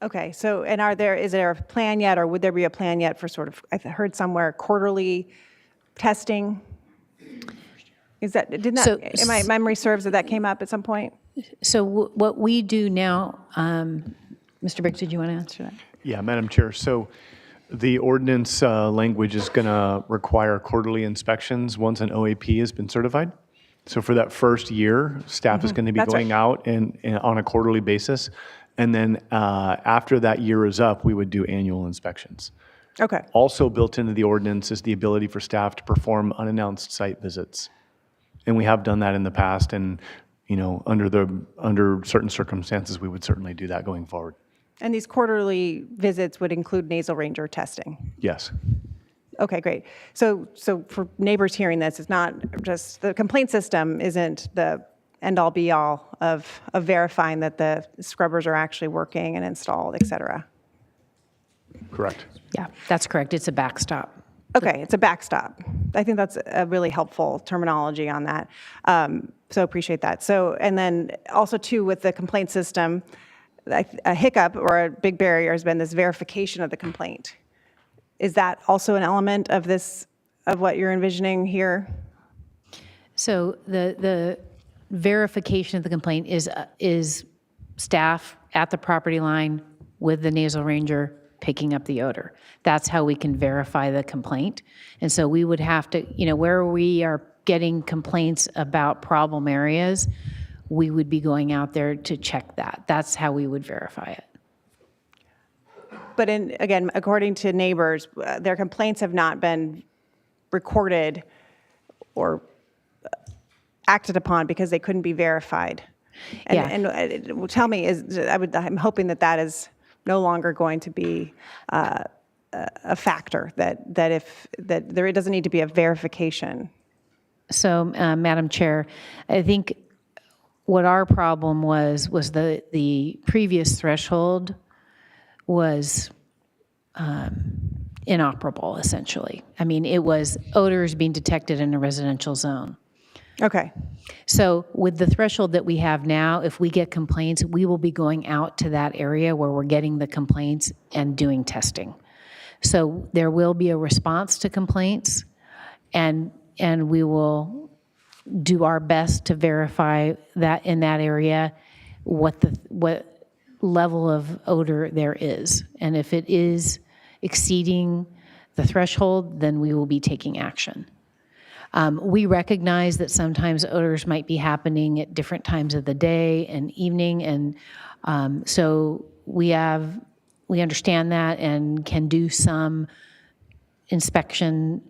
Okay, so, and is there a plan yet, or would there be a plan yet for sort of, I heard somewhere, quarterly testing? My memory serves that came up at some point? So what we do now, Mr. Briggs, did you want to answer that? Yeah, Madam Chair. So the ordinance language is going to require quarterly inspections once an OAP has been certified. So for that first year, staff is going to be going out and on a quarterly basis. And then after that year is up, we would do annual inspections. Okay. Also built into the ordinance is the ability for staff to perform unannounced site visits. And we have done that in the past, and under certain circumstances, we would certainly do that going forward. And these quarterly visits would include nasal ranger testing? Yes. Okay, great. So for neighbors hearing this, it's not just, the complaint system isn't the end-all be-all of verifying that the scrubbers are actually working and installed, et cetera. Correct. Yeah, that's correct. It's a backstop. Okay, it's a backstop. I think that's a really helpful terminology on that. So appreciate that. So, and then also too with the complaint system, a hiccup or a big barrier has been this verification of the complaint. Is that also an element of this, of what you're envisioning here? So the verification of the complaint is staff at the property line with the nasal ranger picking up the odor. That's how we can verify the complaint. And so we would have to, where we are getting complaints about problem areas, we would be going out there to check that. That's how we would verify it. But again, according to neighbors, their complaints have not been recorded or acted upon because they couldn't be verified. And tell me, I'm hoping that is no longer going to be a factor, that there doesn't need to be a verification. So, Madam Chair, I think what our problem was the previous threshold was inoperable, essentially. I mean, it was odors being detected in a residential zone. Okay. So with the threshold that we have now, if we get complaints, we will be going out to that area where we're getting the complaints and doing testing. So there will be a response to complaints, and we will do our best to verify that in that area what level of odor there is. And if it is exceeding the threshold, then we will be taking action. We recognize that sometimes odors might be happening at different times of the day and evening, and so we understand that and can do some inspection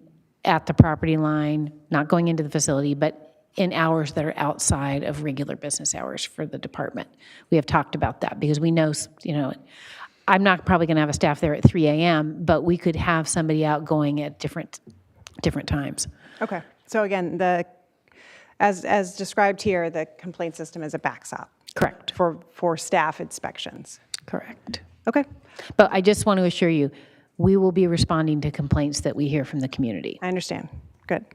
at the property line, not going into the facility, but in hours that are outside of regular business hours for the department. We have talked about that because we know, I'm not probably going to have a staff there at 3 a.m., but we could have somebody out going at different times. Okay. So again, as described here, the complaint system is a backstop. Correct. For staff inspections. Correct. Okay. But I just want to assure you, we will be responding to complaints that we hear from the community. I understand. Good.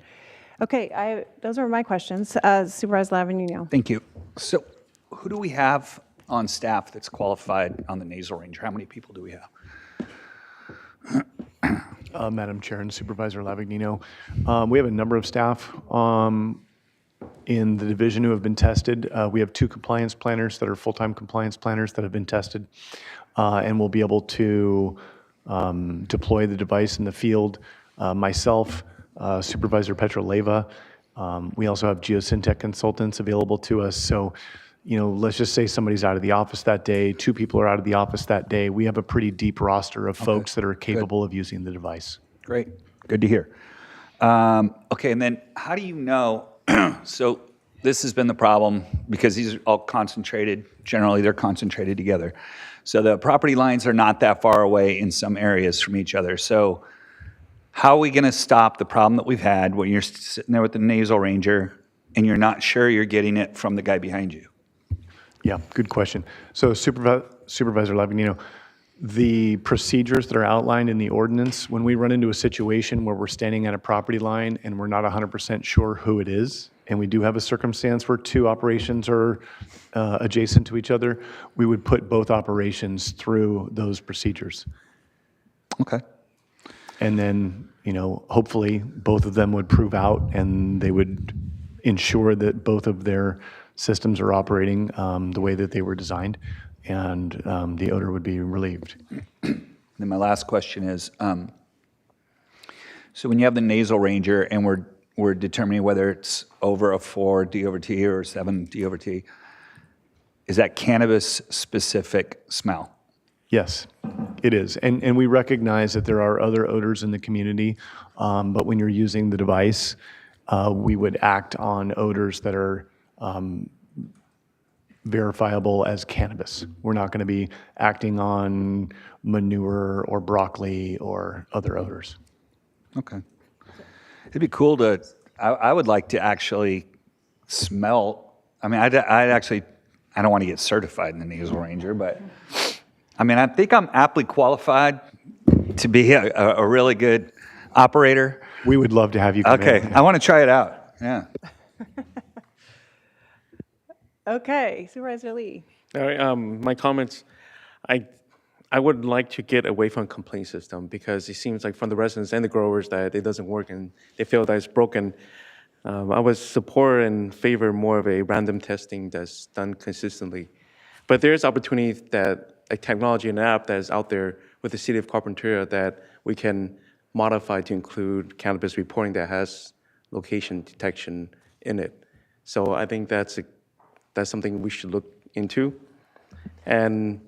Okay, those are my questions. Supervisor Lavanino. Thank you. So who do we have on staff that's qualified on the nasal ranger? How many people do we have? Madam Chair and Supervisor Lavagnino, we have a number of staff in the division who have been tested. We have 2 compliance planners that are full-time compliance planners that have been tested, and will be able to deploy the device in the field. Myself, Supervisor Petroleva. We also have geosyntech consultants available to us. So, let's just say somebody's out of the office that day, 2 people are out of the office that day. We have a pretty deep roster of folks that are capable of using the device. Great. Good to hear. Okay, and then how do you know? So this has been the problem because these are all concentrated. Generally, they're concentrated together. So the property lines are not that far away in some areas from each other. So how are we going to stop the problem that we've had when you're sitting there with the nasal ranger and you're not sure you're getting it from the guy behind you? Yeah, good question. So Supervisor Lavagnino, the procedures that are outlined in the ordinance, when we run into a situation where we're standing at a property line and we're not 100% sure who it is, and we do have a circumstance where 2 operations are adjacent to each other, we would put both operations through those procedures. Okay. And then, hopefully both of them would prove out and they would ensure that both of their systems are operating the way that they were designed, and the odor would be relieved. Then my last question is, so when you have the nasal ranger and we're determining whether it's over a 4 D/T or 7 D/T, is that cannabis-specific smell? Yes, it is. And we recognize that there are other odors in the community, but when you're using the device, we would act on odors that are verifiable as cannabis. We're not going to be acting on manure or broccoli or other odors. Okay. It'd be cool to, I would like to actually smell, I mean, I don't want to get certified in the nasal ranger, but I think I'm aptly qualified to be a really good operator. We would love to have you come in. Okay, I want to try it out, yeah. Okay, Supervisor Lee. All right, my comments, I would like to get away from complaint system because it seems like from the residents and the growers that it doesn't work and they feel that it's broken. I would support and favor more of a random testing that's done consistently. But there's opportunity that a technology and app that is out there with the city of Carpinteria that we can modify to include cannabis reporting that has location detection in it. So I think that's something we should look into. And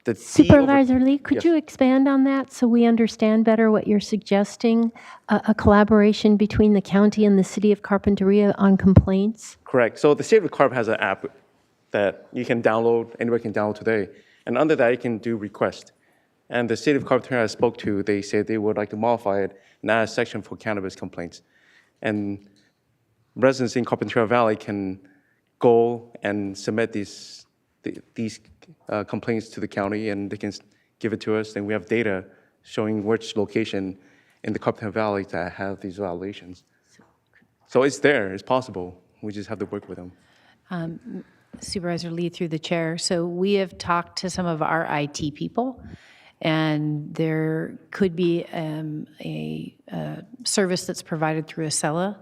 the Supervisor Lee, could Yes. you expand on that so we understand better what you're suggesting? A collaboration between the county and the city of Carpinteria on complaints? Correct. So the City of Carp has an app that you can download, anybody can download today. And under that, you can do request. And the City of Carpinteria I spoke to, they said they would like to modify it and add a section for cannabis complaints. And residents in Carpinteria Valley can go and submit these complaints to the county, and they can give it to us. And we have data showing which location in the Carpinteria Valley that have these violations. So it's there, it's possible. We just have to work with them. Supervisor Lee, through the chair. So we have talked to some of our IT people, and there could be a service that's provided through Acela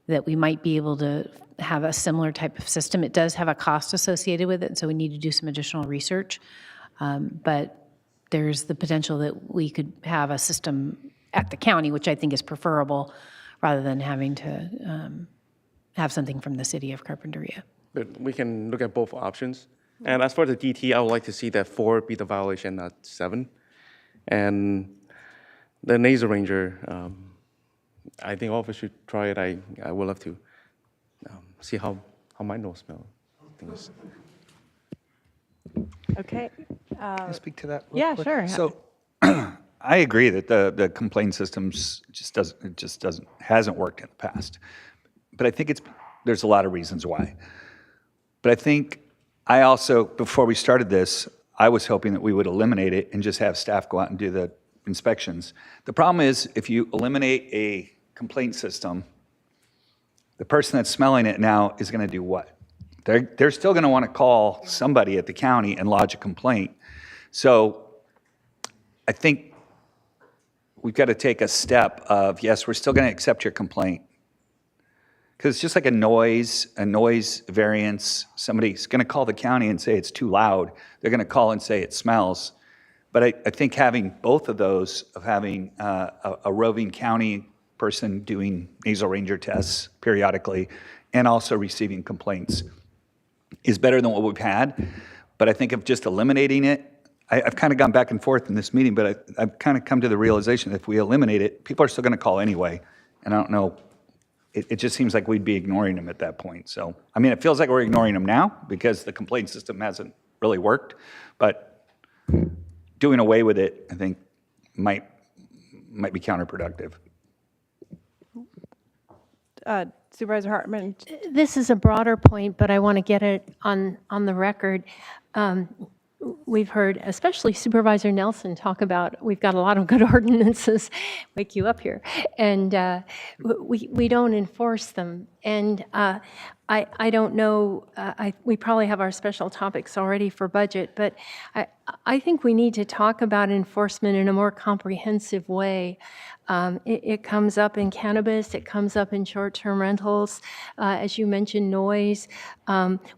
that we might be able to have a similar type of system. It does have a cost associated with it, so we need to do some additional research. But there's the potential that we could have a system at the county, which I think is preferable, rather than having to have something from the city of Carpinteria. But we can look at both options. And as for the DT, I would like to see that 4 be the violation, not 7. And the nasal ranger, I think all of us should try it. I would love to see how my nose smells. Okay. Can I speak to that? real Yeah, quick? sure. So I agree that the complaint systems hasn't worked in the past. But I think there's a lot of reasons why. But I think I also, before we started this, I was hoping that we would eliminate it and just have staff go out and do the inspections. The problem is, if you eliminate a complaint system, the person that's smelling it now is going to do what? They're still going to want to call somebody at the county and lodge a complaint. So I think we've got to take a step of, yes, we're still going to accept your complaint. Because it's just like a noise variance. Somebody's going to call the county and say it's too loud. They're going to call and say it smells. But I think having both of those, of having a roving county person doing nasal ranger tests periodically and also receiving complaints, is better than what we've had. But I think of just eliminating it, I've kind of gone back and forth in this meeting, but I've kind of come to the realization that if we eliminate it, people are still going to call anyway. And I don't know. It just seems like we'd be ignoring them at that point. So, I mean, it feels like we're ignoring them now because the complaint system hasn't really worked. But doing away with it, I think, might be counterproductive. Supervisor Hartman. This is a broader point, but I want to get it on the record. We've heard, especially Supervisor Nelson, talk about we've got a lot of good ordinances, wake you up here, and we don't enforce them. And I don't know, we probably have our special topics already for budget, but I think we need to talk about enforcement in a more comprehensive way. It comes up in cannabis, it comes up in short-term rentals, as you mentioned, noise.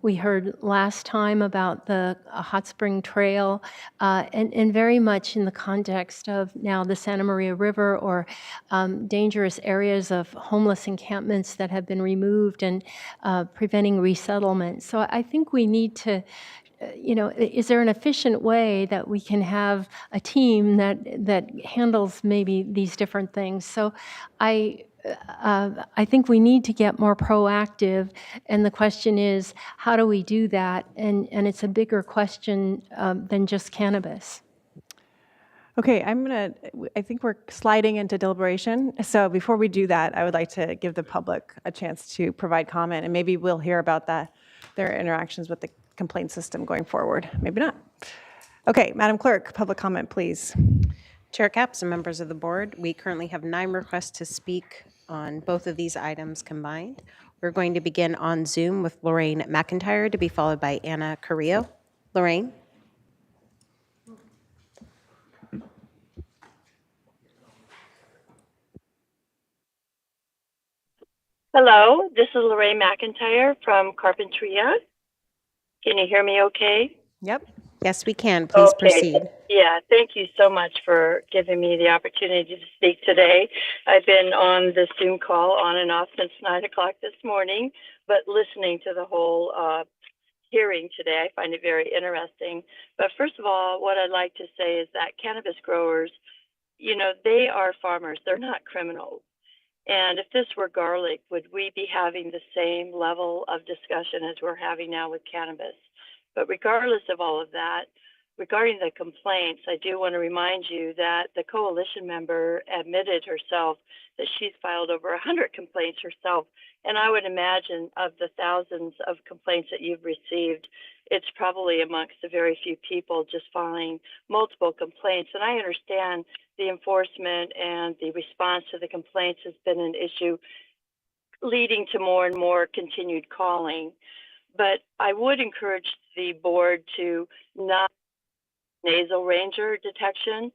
We heard last time about the Hot Spring Trail, and very much in the context of now the Santa Maria River or dangerous areas of homeless encampments that have been removed and preventing resettlement. So I think we need to, is there an efficient way that we can have a team that handles maybe these different things? So I think we need to get more proactive, and the question is, how do we do that? And it's a bigger question than just cannabis. Okay, I think we're sliding into deliberation. So before we do that, I would like to give the public a chance to provide comment, and maybe we'll hear about their interactions with the complaint system going forward. Maybe not. Okay, Madam Clerk, public comment, please. Chair Capps and members of the board, we currently have 9 requests to speak on both of these items combined. We're going to begin on Zoom with Lorraine McIntyre, to be followed by Anna Carrillo. Lorraine. Hello, this is Lorraine McIntyre from Carpinteria. Can you hear me okay? Yep. Yes, we can. Please proceed. Yeah, thank you so much for giving me the opportunity to speak today. I've been on the Zoom call on and off since 9 o'clock this morning, but listening to the whole hearing today, I find it very interesting. But first of all, what I'd like to say is that cannabis growers, you know, they are farmers. They're not criminals. And if this were garlic, would we be having the same level of discussion as we're having now with cannabis? But regardless of all of that, regarding the complaints, I do want to remind you that the coalition member admitted herself that she's filed over 100 complaints herself. And I would imagine of the thousands of complaints that you've received, it's probably amongst the very few people just filing multiple complaints. And I understand the enforcement and the response to the complaints has been an issue leading to more and more continued calling. But I would encourage the board to not nasal ranger detection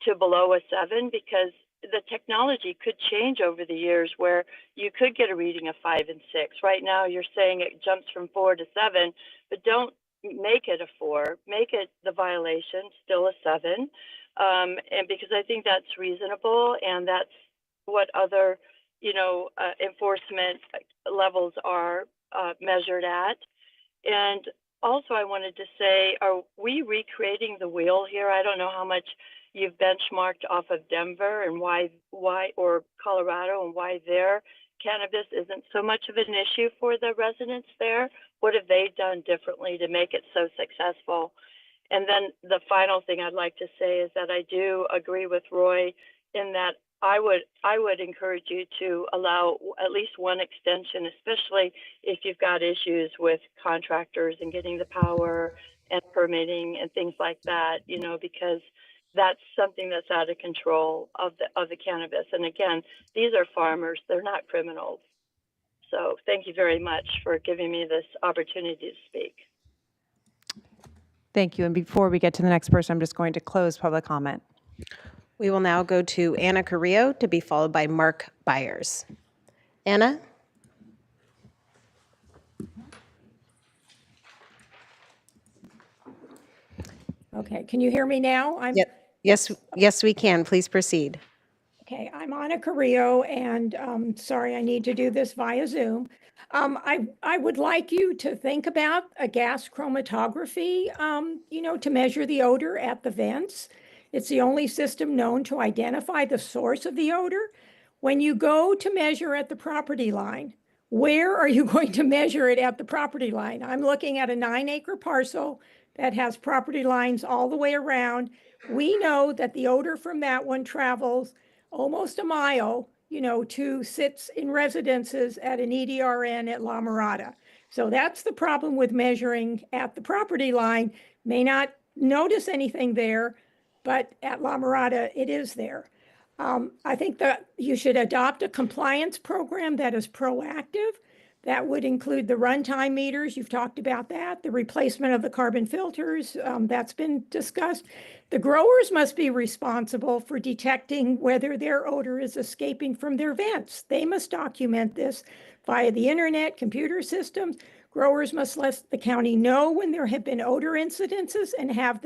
to below a 7, because the technology could change over the years where you could get a reading of 5 and 6. Right now you're saying it jumps from 4 to 7, but don't make it a 4. Make it the violation still a 7. And because I think that's reasonable, and that's what other, enforcement levels are measured at. And also, I wanted to say, are we recreating the wheel here? I don't know how much you've benchmarked off of Denver and why, or Colorado, and why their cannabis isn't so much of an issue for the residents there. What have they done differently to make it so successful? And then the final thing I'd like to say is that I do agree with Roy in that I would encourage you to allow at least one extension, especially if you've got issues with contractors and getting the power and permitting and things like that, because that's something that's out of control of the cannabis. And again, these are farmers, they're not criminals. So thank you very much for giving me this opportunity to speak. Thank you. And before we get to the next person, I'm just going to close public comment. We will now go to Anna Carrillo to be followed by Mark Byers. Anna? Okay, can you hear me now? Yes, we can. Please proceed. Okay, I'm Anna Carrillo, and sorry, I need to do this via Zoom. I would like you to think about a gas chromatography, to measure the odor at the vents. It's the only system known to identify the source of the odor. When you go to measure at the property line, where are you going to measure it at the property line? I'm looking at a 9-acre parcel that has property lines all the way around. We know that the odor from that one travels almost a mile, to sits in residences at an EDRN at La Mirada. So that's the problem with measuring at the property line. May not notice anything there, but at La Mirada, it is there. I think that you should adopt a compliance program that is proactive. That would include the runtime meters. You've talked about that. The replacement of the carbon filters, that's been discussed. The growers must be responsible for detecting whether their odor is escaping from their vents. They must document this via the internet, computer systems. Growers must let the county know when there have been odor incidences and have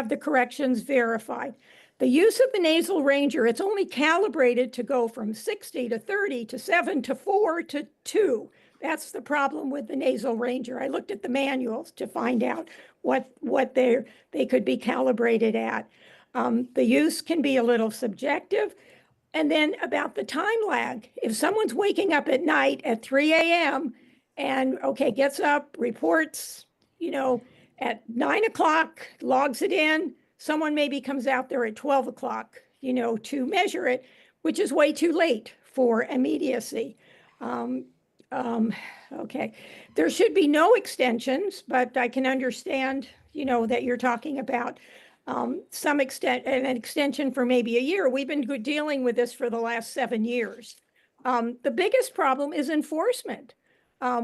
the corrections verified. The use of the nasal ranger, it's only calibrated to go from 60 to 30 to 7 to 4 to 2. That's the problem with the nasal ranger. I looked at the manuals to find out what they could be calibrated at. The use can be a little subjective. And then about the time lag. If someone's waking up at night at 3 a.m. and, gets up, reports, at 9 o'clock, logs it in, someone maybe comes out there at 12 o'clock, to measure it, which is way too late for immediacy. There should be no extensions, but I can understand, that you're talking about some extent, an extension for maybe a year. We've been dealing with this for the last 7 years. The biggest problem is enforcement.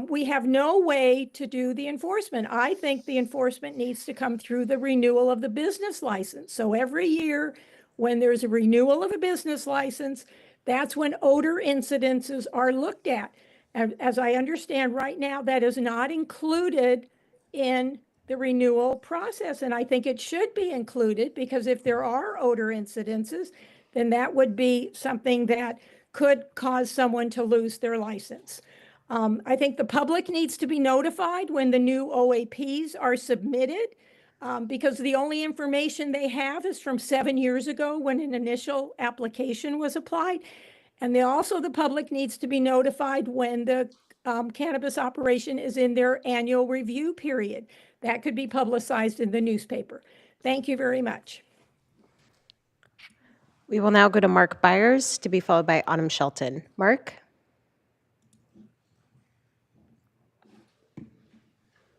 We have no way to do the enforcement. I think the enforcement needs to come through the renewal of the business license. So every year when there's a renewal of a business license, that's when odor incidences are looked at. As I understand right now, that is not included in the renewal process. And I think it should be included because if there are odor incidences, then that would be something that could cause someone to lose their license. I think the public needs to be notified when the new OAPs are submitted because the only information they have is from 7 years ago when an initial application was applied. And the public needs to be notified when the cannabis operation is in their annual review period. That could be publicized in the newspaper. Thank you very much. We will now go to Mark Byers to be followed by Autumn Shelton. Mark?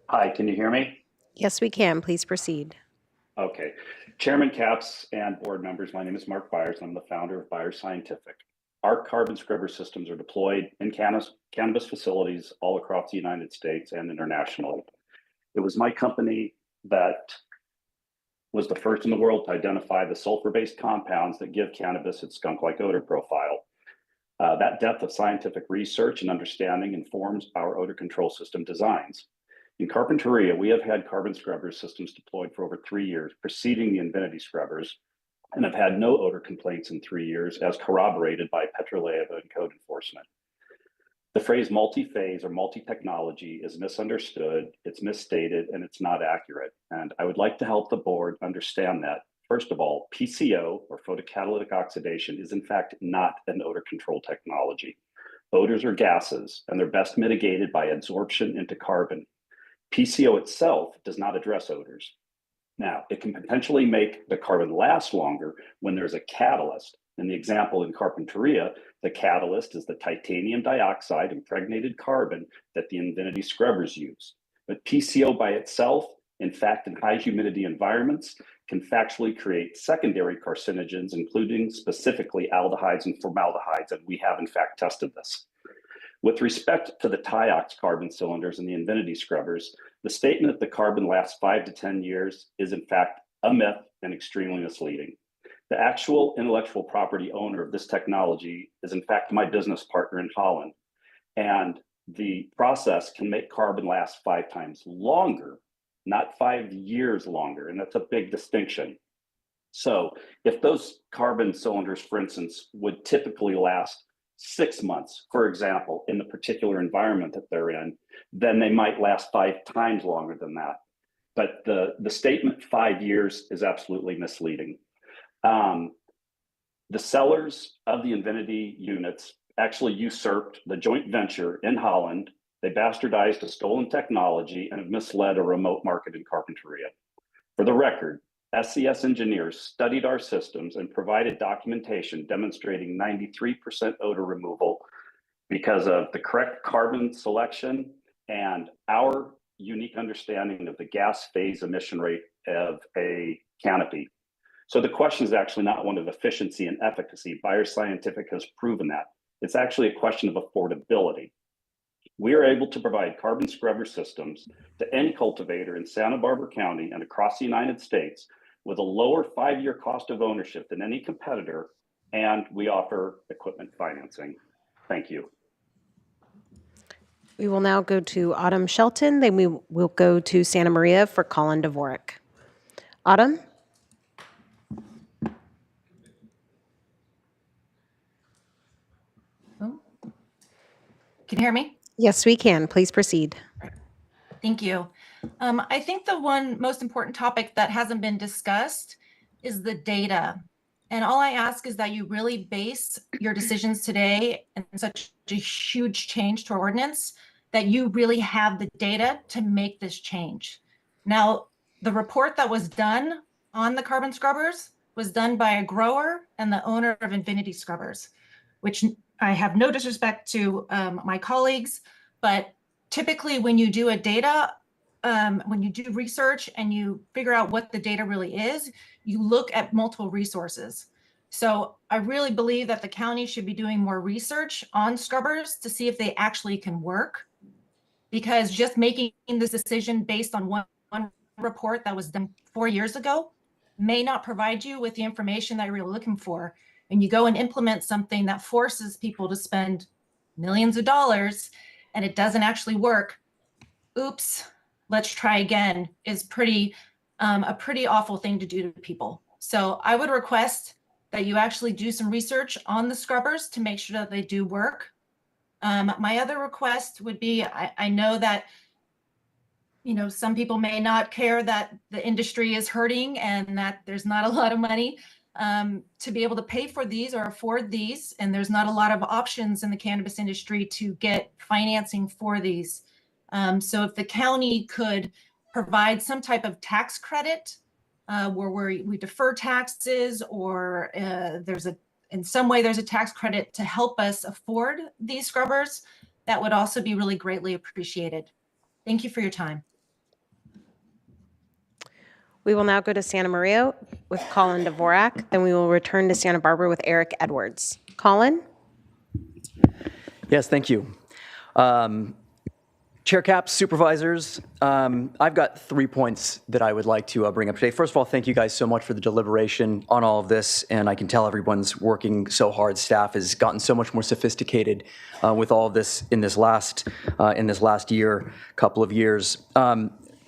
Hi, can you hear me? Yes, we can. Please proceed. Okay. Chairman Capps and board members, my name is Mark Byers. I'm the founder of Byers Scientific. Our carbon scrubber systems are deployed in cannabis facilities all across the United States and internationally. It was my company that was the first in the world to identify the sulfur-based compounds that give cannabis its skunk-like odor profile. That depth of scientific research and understanding informs our odor control system designs. In Carpinteria, we have had carbon scrubber systems deployed for over 3 years, preceding the Infinity scrubbers, and have had no odor complaints in 3 years, as corroborated by Petroleo and code enforcement. The phrase multi-phase or multi-technology is misunderstood, it's misstated, and it's not accurate. And I would like to help the board understand that. First of all, PCO, or photocatalytic oxidation, is in fact not an odor control technology. Odors are gases, and they're best mitigated by absorption into carbon. PCO itself does not address odors. Now, it can potentially make the carbon last longer when there's a catalyst. In the example in Carpinteria, the catalyst is the titanium dioxide impregnated carbon that the Infinity scrubbers use. But PCO by itself, in fact, in high humidity environments, can factually create secondary carcinogens, including specifically aldehydes and formaldehydes, and we have in fact tested this. With respect to the Tiox carbon cylinders and the Infinity scrubbers, the statement that the carbon lasts 5 to 10 years is in fact a myth and extremely misleading. The actual intellectual property owner of this technology is in fact my business partner in Holland. And the process can make carbon last 5 times longer, not 5 years longer. And that's a big distinction. So if those carbon cylinders, for instance, would typically last 6 months, for example, in the particular environment that they're in, then they might last 5 times longer than that. But the statement 5 years is absolutely misleading. The sellers of the Infinity units actually usurped the joint venture in Holland. They bastardized a stolen technology and have misled a remote market in Carpinteria. For the record, SCS engineers studied our systems and provided documentation demonstrating 93% odor removal because of the correct carbon selection and our unique understanding of the gas phase emission rate of a canopy. So the question is actually not one of efficiency and efficacy. Byers Scientific has proven that. It's actually a question of affordability. We are able to provide carbon scrubber systems to any cultivator in Santa Barbara County and across the United States with a lower 5-year cost of ownership than any competitor, and we offer equipment financing. Thank you. We will now go to Autumn Shelton, then we will go to Santa Maria for Colin Dvorak. Autumn? Can you hear me? Yes, we can. Please proceed. Thank you. I think the one most important topic that hasn't been discussed is the data. And all I ask is that you really base your decisions today in such a huge change to our ordinance that you really have the data to make this change. Now, the report that was done on the carbon scrubbers was done by a grower and the owner of Infinity Scrubbers, which I have no disrespect to my colleagues, but typically when you do a data, when you do research and you figure out what the data really is, you look at multiple resources. So I really believe that the county should be doing more research on scrubbers to see if they actually can work, because just making this decision based on one report that was done 4 years ago may not provide you with the information that you're really looking for. And you go and implement something that forces people to spend millions of dollars and it doesn't actually work. Oops, let's try again is a pretty awful thing to do to people. So I would request that you actually do some research on the scrubbers to make sure that they do work. My other request would be, I know that, you know, some people may not care that the industry is hurting and that there's not a lot of money to be able to pay for these or afford these. And there's not a lot of options in the cannabis industry to get financing for these. So if the county could provide some type of tax credit where we defer taxes, or in some way there's a tax credit to help us afford these scrubbers, that would also be really greatly appreciated. Thank you for your time. We will now go to Santa Maria with Colin Dvorak. Then we will return to Santa Barbara with Eric Edwards. Colin? Yes, thank you. Chair Capps, supervisors, I've got 3 points that I would like to bring up today. First of all, thank you guys so much for the deliberation on all of this, and I can tell everyone's working so hard. Staff has gotten so much more sophisticated with all of this in this last couple of years.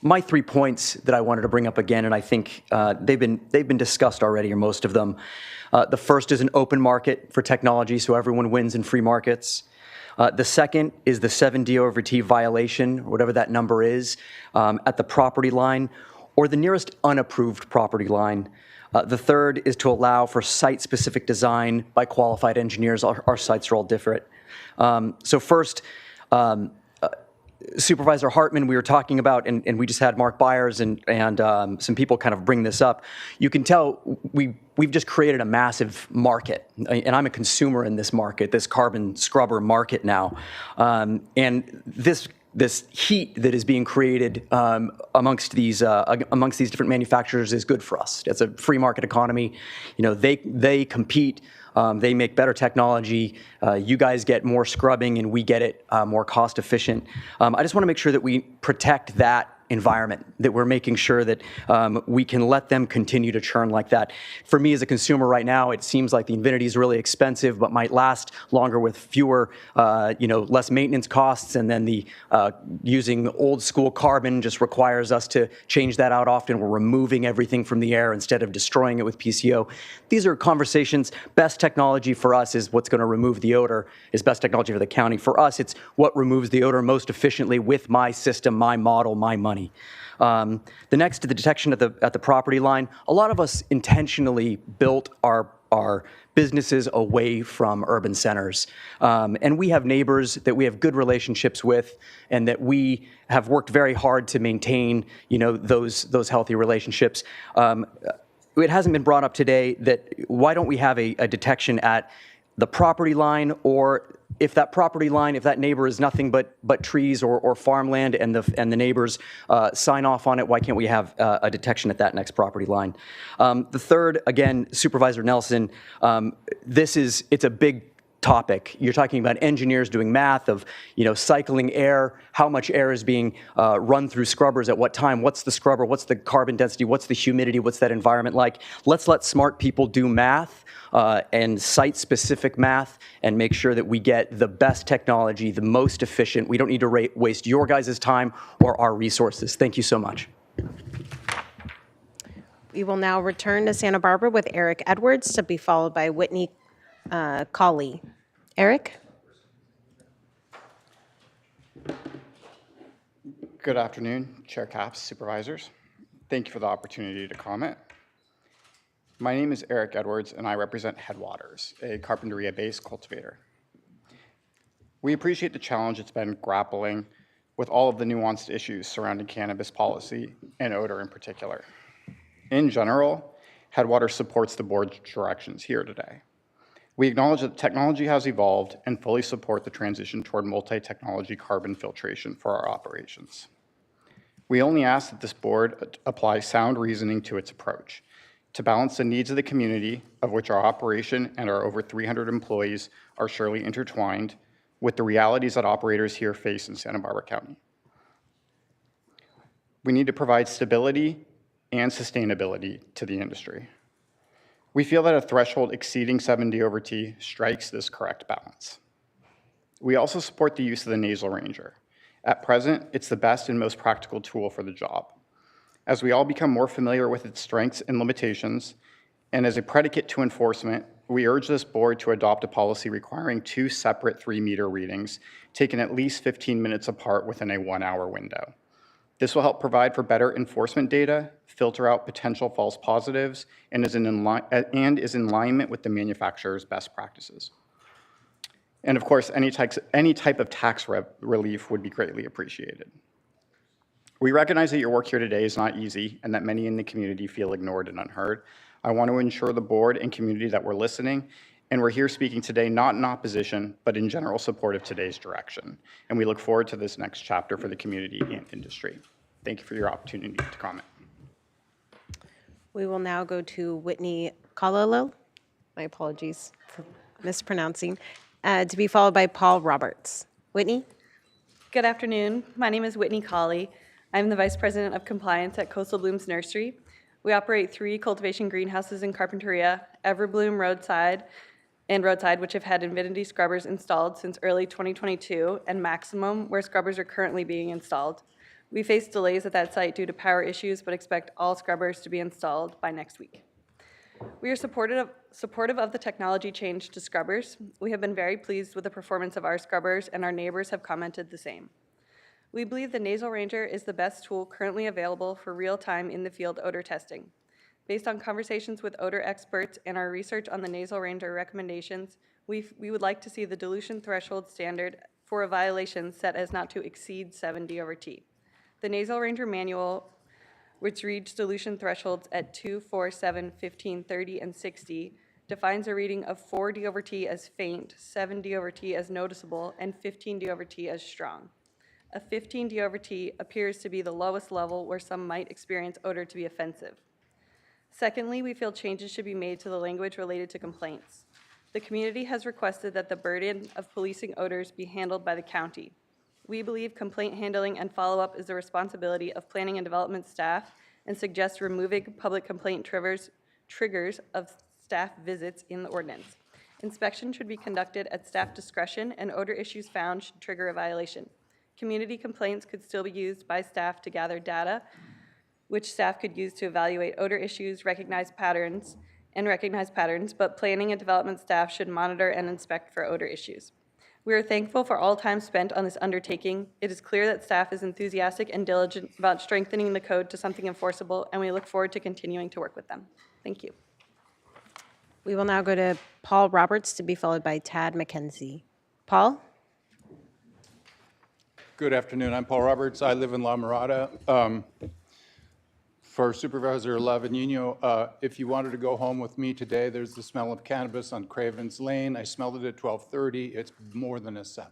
My 3 points that I wanted to bring up again, and I think they've been discussed already, or most of them. The first is an open market for technology, so everyone wins in free markets. The second is the 7D/T violation, or whatever that number is, at the property line or the nearest unapproved property line. The third is to allow for site-specific design by qualified engineers. Our sites are all different. So first, Supervisor Hartman, we were talking about, and we just had Mark Byers and some people kind of bring this up. You can tell we've just created a massive market, and I'm a consumer in this market, this carbon scrubber market now, and this heat that is being created amongst these different manufacturers is good for us. It's a free market economy. You know, they compete. They make better technology. You guys get more scrubbing, and we get it more cost efficient. I just want to make sure that we protect that environment, that we're making sure that we can let them continue to churn like that. For me as a consumer right now, it seems like the Infinity is really expensive, but might last longer with fewer, less maintenance costs. And then the using old school carbon just requires us to change that out often. We're removing everything from the air instead of destroying it with PCO. These are conversations. Best technology for us is what's going to remove the odor, is best technology for the county. For us, it's what removes the odor most efficiently with my system, my model, my money. The next to the detection at the property line, a lot of us intentionally built our businesses away from urban centers. And we have neighbors that we have good relationships with and that we have worked very hard to maintain, those healthy relationships. It hasn't been brought up today that why don't we have a detection at the property line, or if that neighbor is nothing but trees or farmland and the neighbors sign off on it, why can't we have a detection at that next property line? The third, again, Supervisor Nelson, it's a big topic. You're talking about engineers doing math of, cycling air, how much air is being run through scrubbers at what time, what's the scrubber, what's the carbon density, what's the humidity, what's that environment like? Let's let smart people do math and site-specific math and make sure that we get the best technology, the most efficient. We don't need to waste your guys' time or our resources. Thank you so much. We will now return to Santa Barbara with Eric Edwards, to be followed by Whitney Colley. Eric? Good afternoon, Chair Capps, supervisors. Thank you for the opportunity to comment. My name is Eric Edwards, and I represent Headwaters, a Carpinteria-based cultivator. We appreciate the challenge it's been grappling with all of the nuanced issues surrounding cannabis policy and odor in particular. In general, Headwaters supports the board's directions here today. We acknowledge that technology has evolved and fully support the transition toward multi-technology carbon filtration for our operations. We only ask that this board apply sound reasoning to its approach to balance the needs of the community, of which our operation and our over 300 employees are surely intertwined, with the realities that operators here face in Santa Barbara County. We need to provide stability and sustainability to the industry. We feel that a threshold exceeding 7D/T strikes this correct balance. We also support the use of the nasal ranger, At present, it's the best and most practical tool for the job. As we all become more familiar with its strengths and limitations, and as a predicate to enforcement, we urge this board to adopt a policy requiring 2 separate 3-meter readings, taken at least 15 minutes apart within a 1-hour window. This will help provide for better enforcement data, filter out potential false positives, and is in alignment with the manufacturer's best practices. And of course, any type of tax relief would be greatly appreciated. We recognize that your work here today is not easy and that many in the community feel ignored and unheard. I want to ensure the board and community that we're listening, and we're here speaking today not in opposition, but in general support of today's direction. And we look forward to this next chapter for the community and industry. Thank you for your opportunity to comment. We will now go to Whitney Cololo. My apologies for mispronouncing. To be followed by Paul Roberts. Whitney? Good afternoon. My name is Whitney Colley. I'm the Vice President of Compliance at Coastal Blooms Nursery. We operate 3 cultivation greenhouses in Carpinteria, Everbloom Roadside, which have had Infinity scrubbers installed since early 2022, and Maximum, where scrubbers are currently being installed. We face delays at that site due to power issues, but expect all scrubbers to be installed by next week. We are supportive of the technology change to scrubbers. We have been very pleased with the performance of our scrubbers, and our neighbors have commented the same. We believe the Nasal Ranger is the best tool currently available for real-time in-the-field odor testing. Based on conversations with odor experts and our research on the Nasal Ranger recommendations, we would like to see the dilution threshold standard for a violation set as not to exceed 7d/T. The Nasal Ranger manual, which reads dilution thresholds at 2, 4, 7, 15, 30, and 60, defines a reading of 4d/T as faint, 7d/T as noticeable, and 15d/T as strong. A 15d/T appears to be the lowest level where some might experience odor to be offensive. Secondly, we feel changes should be made to the language related to complaints. The community has requested that the burden of policing odors be handled by the county. We believe complaint handling and follow-up is the responsibility of planning and development staff and suggest removing public complaint triggers of staff visits in the ordinance. Inspection should be conducted at staff discretion, and odor issues found should trigger a violation. Community complaints could still be used by staff to gather data, which staff could use to evaluate odor issues, recognize patterns, but planning and development staff should monitor and inspect for odor issues. We are thankful for all time spent on this undertaking. It is clear that staff is enthusiastic and diligent about strengthening the code to something enforceable, and we look forward to continuing to work with them. Thank you. We will now go to Paul Roberts, to be followed by Tad McKenzie. Paul? Good afternoon. I'm Paul Roberts. I live in La Mirada. For Supervisor Lavanino, if you wanted to go home with me today, there's the smell of cannabis on Cravens Lane. I smelled it at 12:30. It's more than a 7,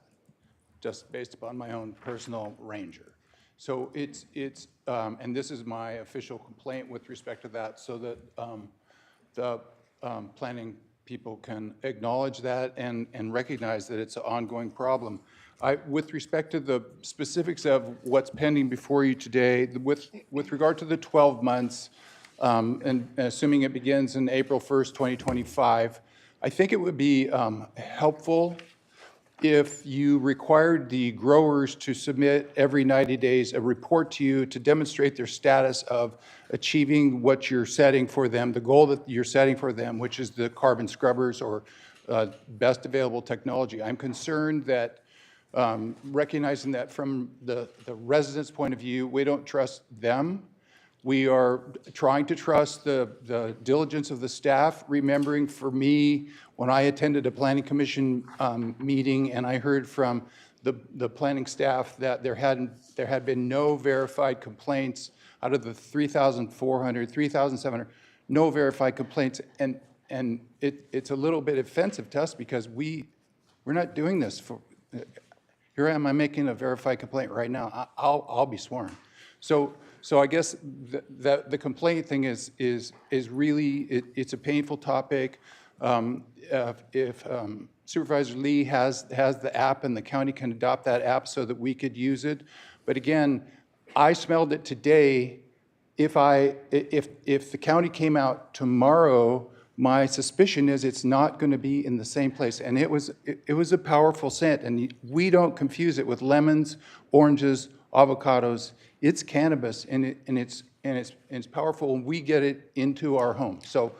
just based upon my own personal ranger. So and this is my official complaint with respect to that, so that the planning people can acknowledge that and recognize that it's an ongoing problem. With respect to the specifics of what's pending before you today, with regard to the 12 months, and assuming it begins in April 1st, 2025, I think it would be helpful if you required the growers to submit every 90 days a report to you to demonstrate their status of achieving what you're setting for them, the goal that you're setting for them, which is the carbon scrubbers or best available technology. I'm concerned that recognizing that from the residents' point of view, we don't trust them. We are trying to trust the diligence of the staff, remembering for me, when I attended a planning commission meeting and I heard from the planning staff that there had been no verified complaints out of the 3,400, 3,700, no verified complaints. And it's a little bit offensive to us because we're not doing this for, here I am, I'm making a verified complaint right now. I'll be sworn. So I guess the complaint thing is really, it's a painful topic. If Supervisor Lee has the app and the county can adopt that app so that we could use it. But again, I smelled it today. If the county came out tomorrow, My suspicion is it's not going to be in the same place. And it was a powerful scent, and we don't confuse it with lemons, oranges, avocados. It's cannabis, and it's powerful, and we get it into our home. So,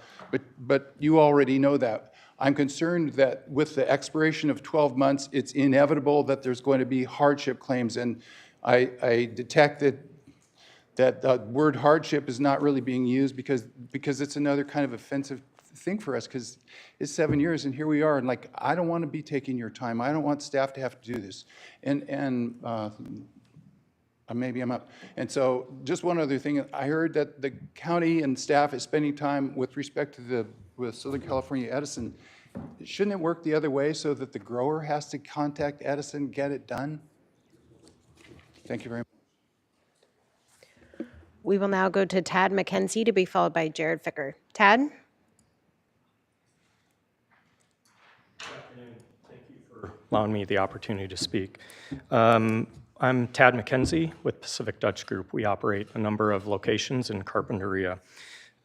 but you already know that. I'm concerned that with the expiration of 12 months, it's inevitable that there's going to be hardship claims, and I detect that the word hardship is not really being used because it's another kind of offensive thing for us, because it's 7 years and here we are, and like, I don't want to be taking your time. I don't want staff to have to do this. And maybe I'm up. And so just one other thing, I heard that the county and staff is spending time with respect to with Southern California Edison. Shouldn't it work the other way so that the grower has to contact Edison, get it done? Thank you very much. We will now go to Tad McKenzie to be followed by Jared Ficker. Tad? Allowing me the opportunity to speak. I'm Tad McKenzie with Pacific Dutch Group. We operate a number of locations in Carpinteria.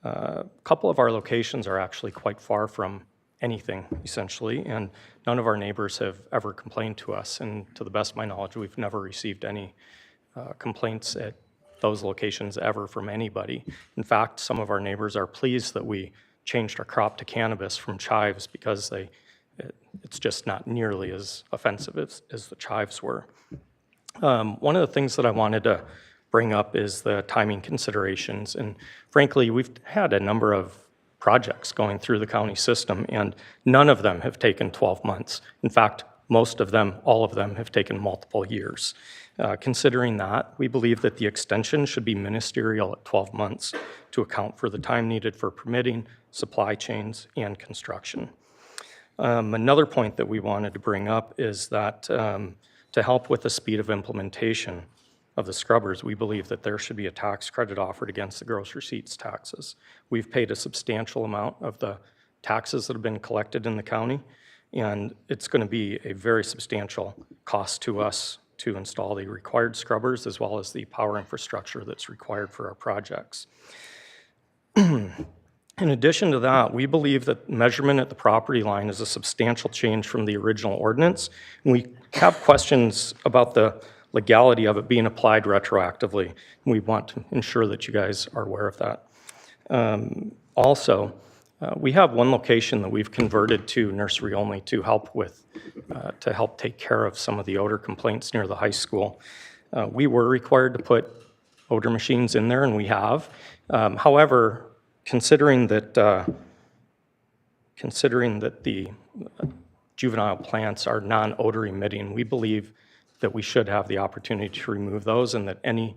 A couple of our locations are actually quite far from anything, essentially, and none of our neighbors have ever complained to us, and to the best of my knowledge, we've never received any complaints at those locations ever from anybody. In fact, some of our neighbors are pleased that we changed our crop to cannabis from chives because it's just not nearly as offensive as the chives were. One of the things that I wanted to bring up is the timing considerations. And frankly, we've had a number of projects going through the county system, and none of them have taken 12 months. In fact, most of them, all of them, have taken multiple years. Considering that, we believe that the extension should be ministerial at 12 months to account for the time needed for permitting, supply chains, and construction. Another point that we wanted to bring up is that to help with the speed of implementation of the scrubbers, we believe that there should be a tax credit offered against the gross receipts taxes. We've paid a substantial amount of the taxes that have been collected in the county, and it's going to be a very substantial cost to us to install the required scrubbers as well as the power infrastructure that's required for our projects. In addition to that, we believe that measurement at the property line is a substantial change from the original ordinance. And we have questions about the legality of it being applied retroactively. And we want to ensure that you guys are aware of that. Also, we have one location that we've converted to nursery only to help take care of some of the odor complaints near the high school. We were required to put odor machines in there, and we have. However, considering that the juvenile plants are non-odor emitting, we believe that we should have the opportunity to remove those, and that any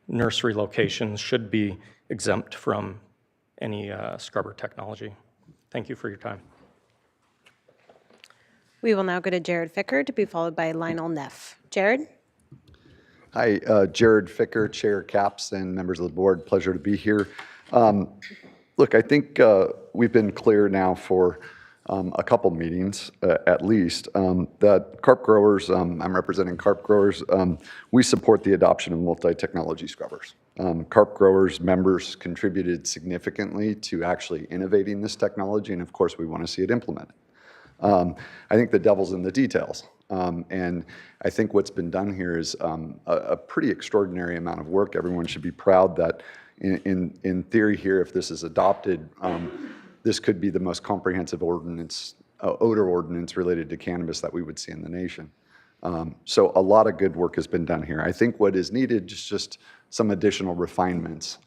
nursery locations should be exempt from any scrubber technology. Thank you for your time. We will now go to Jared Ficker to be followed by Lionel Neff. Jared? Hi, Jared Ficker, Chair CAPS, and members of the board. Pleasure to be here. Look, I think we've been clear now for a couple meetings, at least, that carp growers, I'm representing carp growers, we support the adoption of multi-technology scrubbers. Carp growers members contributed significantly to actually innovating this technology, and of course we want to see it implemented. I think the devil's in the details. And I think what's been done here is a pretty extraordinary amount of work. Everyone should be proud that in theory here, if this is adopted, this could be the most comprehensive ordinance, odor ordinance related to cannabis that we would see in the nation. So a lot of good work has been done here. I think what is needed is just some additional refinements.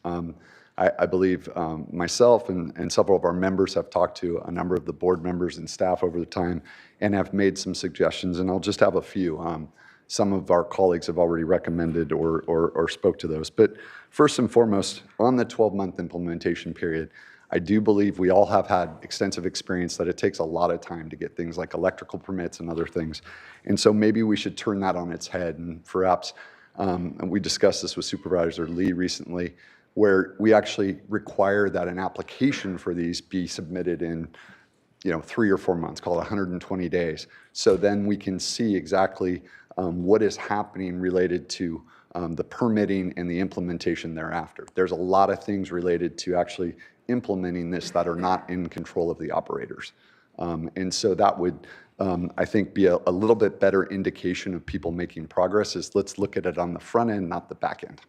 I believe myself and several of our members have talked to a number of the board members and staff over the time and have made some suggestions, and I'll just have a few. Some of our colleagues have already recommended or spoke to those. But first and foremost, on the 12-month implementation period, I do believe we all have had extensive experience that it takes a lot of time to get things like electrical permits and other things. And so maybe we should turn that on its head, and perhaps, and we discussed this with Supervisor Lee recently, where we actually require that an application for these be submitted in 3 or 4 months, call it 120 days. So then we can see exactly what is happening related to the permitting and the implementation thereafter. There's a lot of things related to actually implementing this that are not in control of the operators. And so that would, I think, be a little bit better indication of people making progress is let's look at it on the front end, not the back end.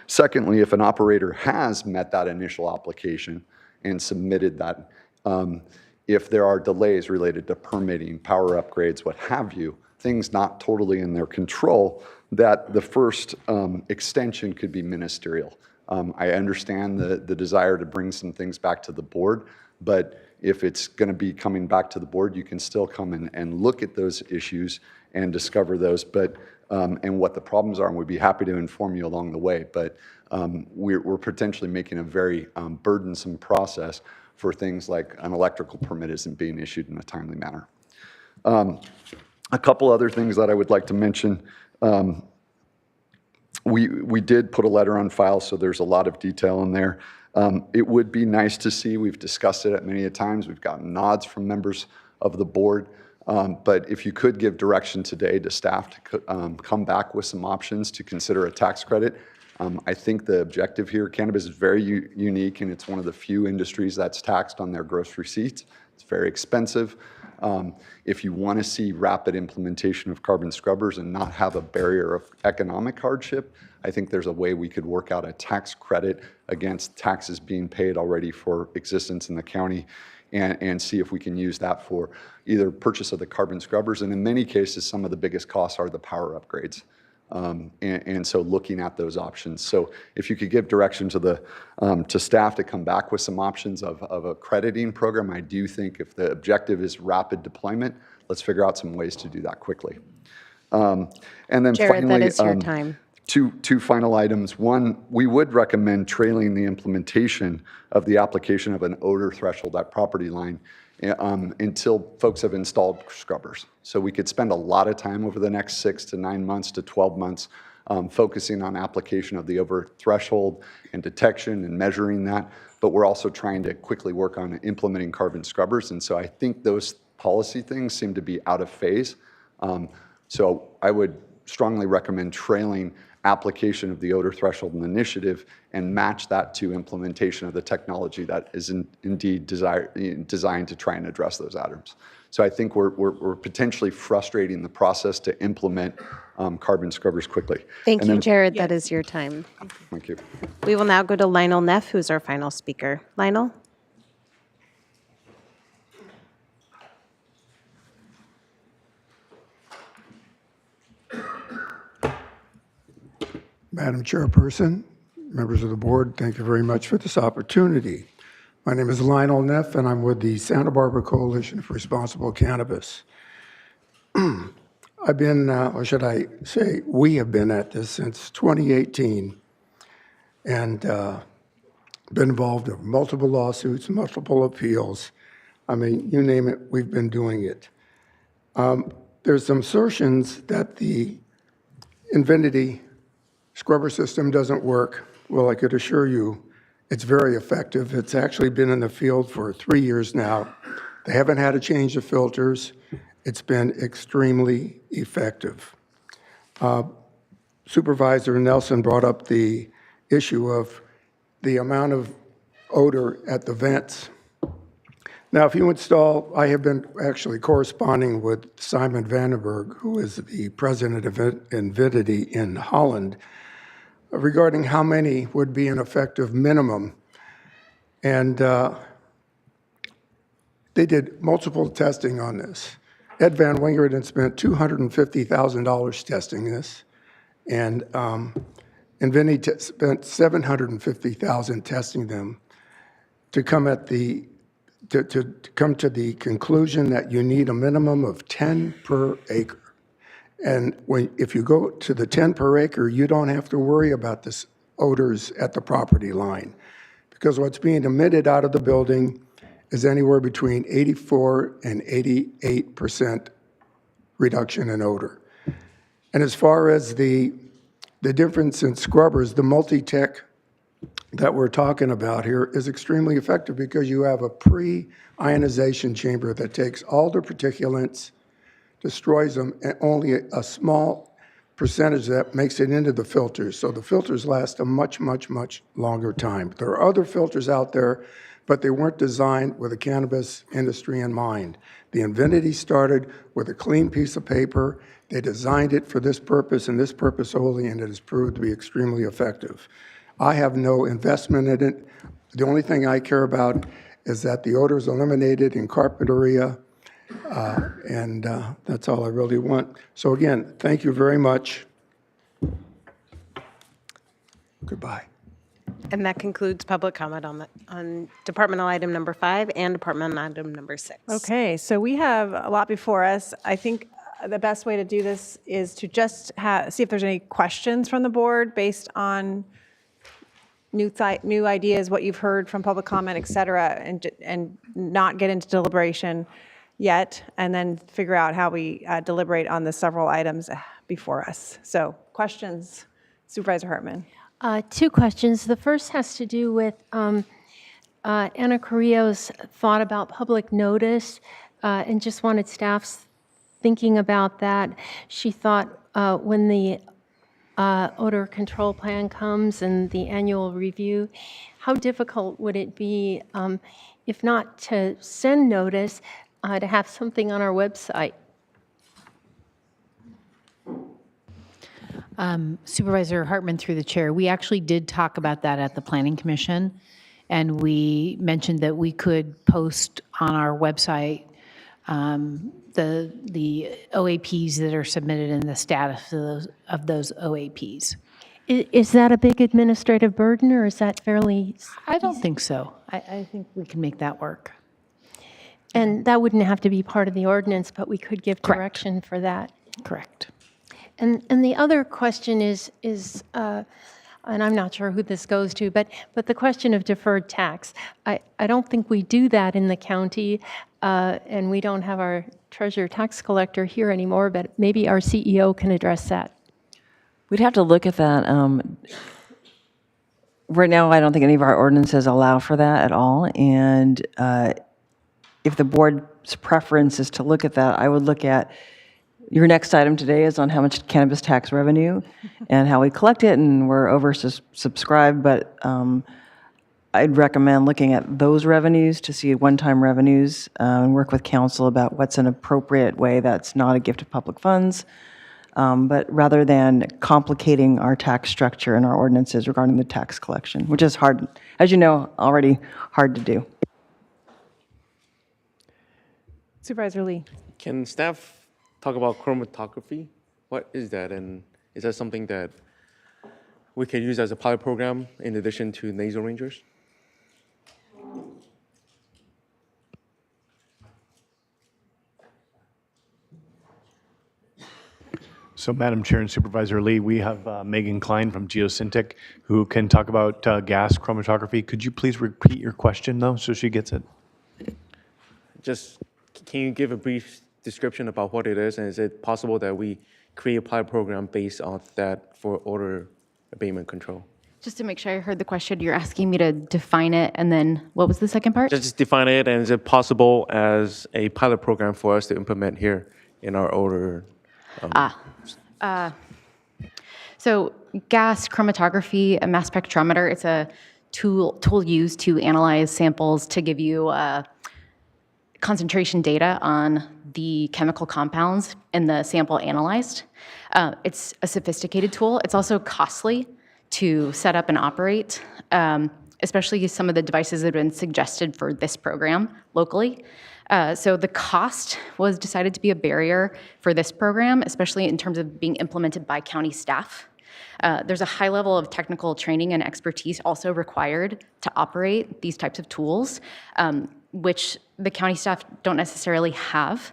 Secondly, if an operator has met that initial application and submitted that, if there are delays related to permitting, power upgrades, what have you, things not totally in their control, that the first extension could be ministerial. I understand the desire to bring some things back to the board, but if it's going to be coming back to the board, you can still come and look at those issues and discover those, but and what the problems are, and we'd be happy to inform you along the way. But we're potentially making a very burdensome process for things like an electrical permit isn't being issued in a timely manner. A couple other things that I would like to mention. We did put a letter on file, so there's a lot of detail in there. It would be nice to see, we've discussed it at many a times, we've gotten nods from members of the board, but if you could give direction today to staff to come back with some options to consider a tax credit. I think the objective here, cannabis is very unique, and it's one of the few industries that's taxed on their gross receipts. It's very expensive. If you want to see rapid implementation of carbon scrubbers and not have a barrier of economic hardship, I think there's a way we could work out a tax credit against taxes being paid already for existence in the county and see if we can use that for either purchase of the carbon scrubbers, and in many cases, some of the biggest costs are the power upgrades. And so looking at those options. So if you could give direction to staff to come back with some options of a crediting program, I do think if the objective is rapid deployment, let's figure out some ways to do that quickly. And then Jared, finally, that is your time. Two final items. One, we would recommend trailing the implementation of the application of an odor threshold at property line until folks have installed scrubbers. So we could spend a lot of time over the next 6 to 9 months to 12 months focusing on application of the odor threshold and detection and measuring that, but we're also trying to quickly work on implementing carbon scrubbers, and so I think those policy things seem to be out of phase. So I would strongly recommend trailing application of the odor threshold and initiative and match that to implementation of the technology that is indeed designed to try and address those items. So I think we're potentially frustrating the process to implement carbon scrubbers quickly. Thank you, Jared. That is your time. Thank you. We will now go to Lionel Neff, who's our final speaker. Lionel? Madam Chairperson, members of the board, thank you very much for this opportunity. My name is Lionel Neff, and I'm with the Santa Barbara Coalition for Responsible Cannabis. I've been, or should I say, we have been at this since 2018, and been involved in multiple lawsuits, multiple appeals. I mean, you name it, we've been doing it. There's some assertions that the Infinity scrubber system doesn't work. Well, I could assure you it's very effective. It's actually been in the field for 3 years now. They haven't had to change the filters. It's been extremely effective. Supervisor Nelson brought up the issue of the amount of odor at the vents. Now, if you install, I have been actually corresponding with Simon Vandenberg, who is the president of Infinity in Holland, regarding how many would be an effective minimum. And they did multiple testing on this. Ed Van Wingerden spent $250,000 testing this, and Infinity spent $750,000 testing them to come at the to come to the conclusion that you need a minimum of 10 per acre. And if you go to the 10 per acre, you don't have to worry about this odors at the property line, because what's being emitted out of the building is anywhere between 84 and 88% reduction in odor. And as far as the difference in scrubbers, the multi-tech that we're talking about here is extremely effective because you have a pre-ionization chamber that takes all the particulates, destroys them, and only a small percentage that makes it into the filters. So the filters last a much, much, much longer time. There are other filters out there, but they weren't designed with the cannabis industry in mind. The Invinity started with a clean piece of paper. They designed it for this purpose and this purpose only, and it has proved to be extremely effective. I have no investment in it. The only thing I care about is that the odor is eliminated in Carpinteria, and that's all I really want. So again, thank you very much. Goodbye. And that concludes public comment on departmental item number 5 and departmental item number 6. Okay, so we have a lot before us. I think the best way to do this is to just see if there's any questions from the board based on new ideas, what you've heard from public comment, et cetera, and not get into deliberation yet, and then figure out how we deliberate on the several items before us. So questions, Supervisor Hartman. 2 questions. The first has to do with Anna Carrillo's thought about public notice, and just wanted staff's thinking about that. She thought when the odor control plan comes and the annual review, how difficult would it be, if not to send notice, to have something on our website? Supervisor Hartman, through the chair, we actually did talk about that at the Planning Commission, and we mentioned that we could post on our website the OAPs that are submitted and the status of those OAPs. Is that a big administrative burden, or is that fairly? I don't think so. I think we can make that work. And that wouldn't have to be part of the ordinance, but we could give direction for that. Correct. And the other question is, and I'm not sure who this goes to, but the question of deferred tax. I don't think we do that in the county, and we don't have our treasurer tax collector here anymore, but maybe our CEO can address that. We'd have to look at that. Right now, I don't think any of our ordinances allow for that at all, and if the board's preference is to look at that, I would look at your next item today is on how much cannabis tax revenue and how we collect it, and we're oversubscribed, but I'd recommend looking at those revenues to see one-time revenues and work with council about what's an appropriate way that's not a gift of public funds, but rather than complicating our tax structure and our ordinances regarding the tax collection, which is hard, as you know, already hard to do. Supervisor Lee. Can staff talk about chromatography? What is that, and is that something that we can use as a pilot program in addition to nasal rangers? So, Madam Chair and Supervisor Lee, we have Megan Klein from Geosyntic who can talk about gas chromatography. Could you please repeat your question, though, so she gets it? Just, can you give a brief description about what it is, and is it possible that we create a pilot program based on that for odor abatement control? Just to make sure I heard the question, you're asking me to define it, and then what was the second part? Just define it, and is it possible as a pilot program for us to implement here in our odor? So gas chromatography, a mass spectrometer, it's a tool used to analyze samples to give you concentration data on the chemical compounds in the sample analyzed. It's a sophisticated tool. It's also costly to set up and operate, especially some of the devices that have been suggested for this program locally. So the cost was decided to be a barrier for this program, especially in terms of being implemented by county staff. There's a high level of technical training and expertise also required to operate these types of tools, which the county staff don't necessarily have,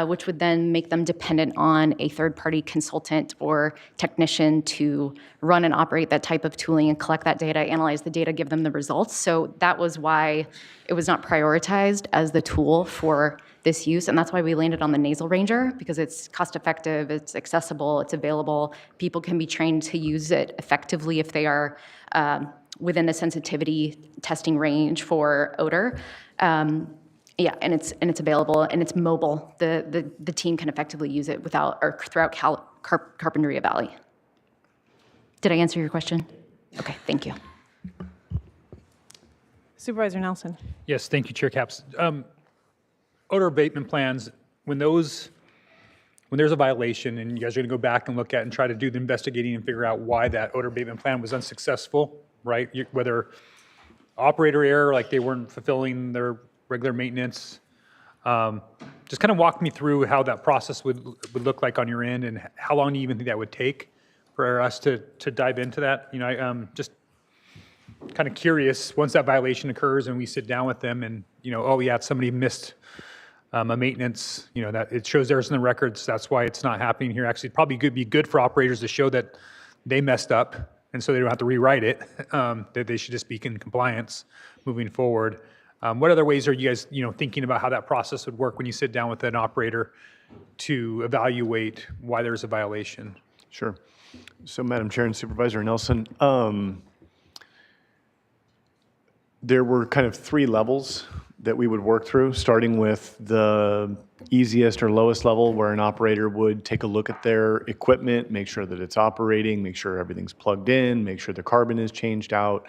which would then make them dependent on a third-party consultant or technician to run and operate that type of tooling and collect that data, analyze the data, give them the results. So that was why it was not prioritized as the tool for this use, and that's why we landed on the nasal ranger, because it's cost-effective, it's accessible, it's available. People can be trained to use it effectively if they are within the sensitivity testing range for odor. Yeah, and it's available and it's mobile. The team can effectively use it throughout Carpinteria Valley. Did I answer your question? Okay, thank you. Supervisor Nelson. Yes, thank you, Chair Capps. Odor abatement plans, when there's a violation and you guys are going to go back and look at and try to do the investigating and figure out why that odor abatement plan was unsuccessful, right? Whether operator error, like they weren't fulfilling their regular maintenance. Just kind of walk me through how that process would look like on your end, and how long do you even think that would take for us to dive into that? You know, I'm just kind of curious, once that violation occurs and we sit down with them and, you know, oh yeah, somebody missed a maintenance, you know, that it shows theirs in the records, that's why it's not happening here. Actually, it probably could be good for operators to show that they messed up, and so they don't have to rewrite it, that they should just be in compliance moving forward. What other ways are you guys, you know, thinking about how that process would work when you sit down with an operator to evaluate why there's a violation? Sure. So, Madam Chair and Supervisor Nelson, there were kind of 3 levels that we would work through, starting with the easiest or lowest level, where an operator would take a look at their equipment, make sure that it's operating, make sure everything's plugged in, make sure the carbon is changed out.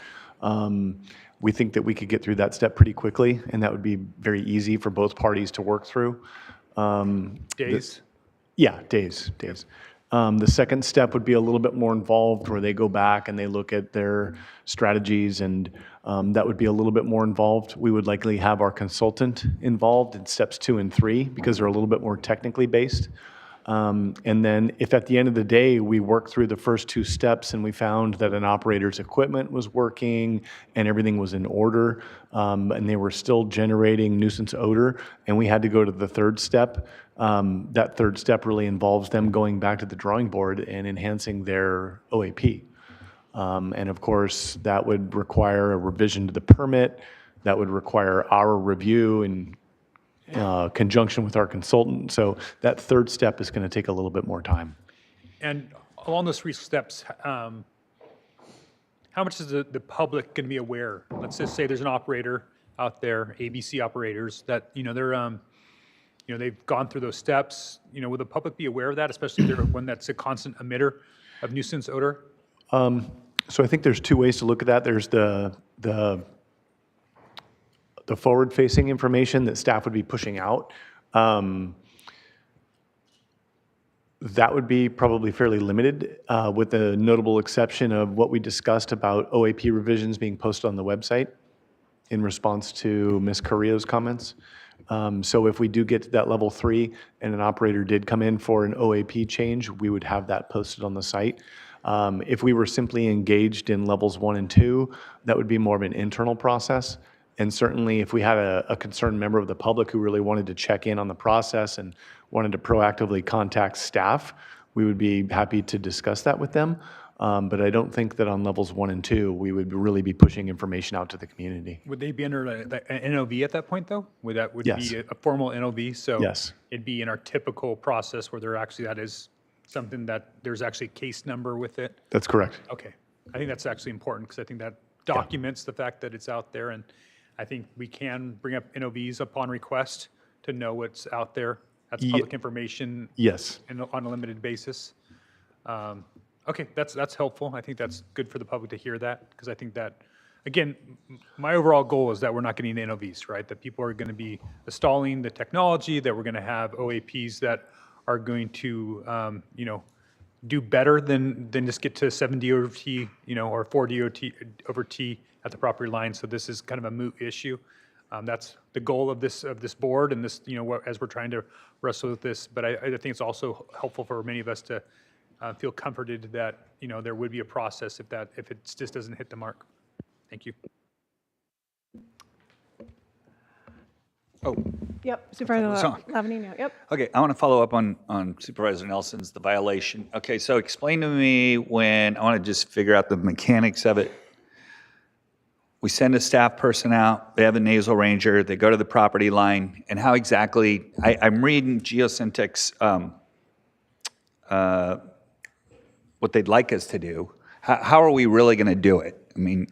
We think that we could get through that step pretty quickly, and that would be very easy for both parties to work through. Days? Yeah, days. The second step would be a little bit more involved, where they go back and they look at their strategies, and that would be a little bit more involved. We would likely have our consultant involved in steps 2 and 3 because they're a little bit more technically based. And then if at the end of the day we work through the first 2 steps and we found that an operator's equipment was working and everything was in order, and they were still generating nuisance odor, and we had to go to the 3rd step, that 3rd step really involves them going back to the drawing board and enhancing their OAP. And of course, that would require a revision to the permit. That would require our review in conjunction with our consultant. So that 3rd step is going to take a little bit more time. And along those 3 steps, how much is the public going to be aware? Let's just say there's an operator out there, ABC operators, that, you know, they're, you know, they've gone through those steps. You know, will the public be aware of that, especially if they're one that's a constant emitter of nuisance odor? So I think there's 2 ways to look at that. There's the forward-facing information that staff would be pushing out. That would be probably fairly limited, with the notable exception of what we discussed about OAP revisions being posted on the website in response to Ms. Carrillo's comments. So if we do get to that level 3 and an operator did come in for an OAP change, we would have that posted on the site. If we were simply engaged in levels 1 and 2, that would be more of an internal process. And certainly if we had a concerned member of the public who really wanted to check in on the process and wanted to proactively contact staff, we would be happy to discuss that with them. But I don't think that on levels 1 and 2, we would really be pushing information out to the community. Would they be under an NOV at that point, though? Would Yes. be a formal NOV? So Yes. it'd be in our typical process where that is something that there's actually a case number with it? That's correct. Okay. I think that's actually important, because I think that documents the fact that it's out there, and I think we can bring up NOVs upon request to know what's out there. That's public information. Yes. On a limited basis. Okay, that's helpful. I think that's good for the public to hear that, because I think that, again, my overall goal is that we're not getting NOVs, right? That people are going to be installing the technology, that we're going to have OAPs that are going to, you know, do better than just get to 7 DOT, you know, or 4 DOT over T at the property line. So this is kind of a moot issue. That's the goal of this board, and this, you know, as we're trying to wrestle with this. But I think it's also helpful for many of us to feel comforted that, you know, there would be a process if it just doesn't hit the mark. Thank you. Oh. Yep, Supervisor So- Lavanino, yep. Okay, I want to follow up on Supervisor Nelson's, the violation. Okay, so explain to me when, I want to just figure out the mechanics of it. We send a staff person out, they have a nasal ranger, they go to the property line, and how exactly, I'm reading Geosyntec's, what they'd like us to do. How are we really going to do it? I mean,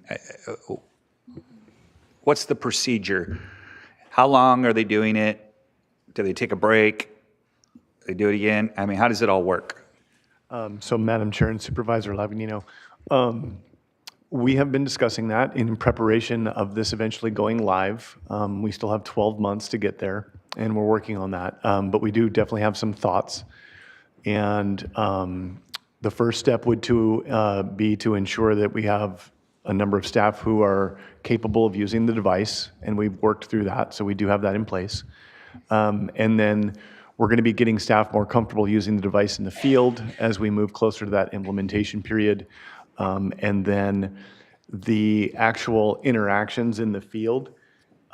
what's the procedure? How long are they doing it? Do they take a break? Do they do it again? I mean, how does it all work? So Madam Chair and Supervisor Lavignino, we have been discussing that in preparation of this eventually going live. We still have 12 months to get there, and we're working on that. But we do definitely have some thoughts. And the first step would be to ensure that we have a number of staff who are capable of using the device, and we've worked through that, so we do have that in place. And then we're going to be getting staff more comfortable using the device in the field as we move closer to that implementation period. And then the actual interactions in the field,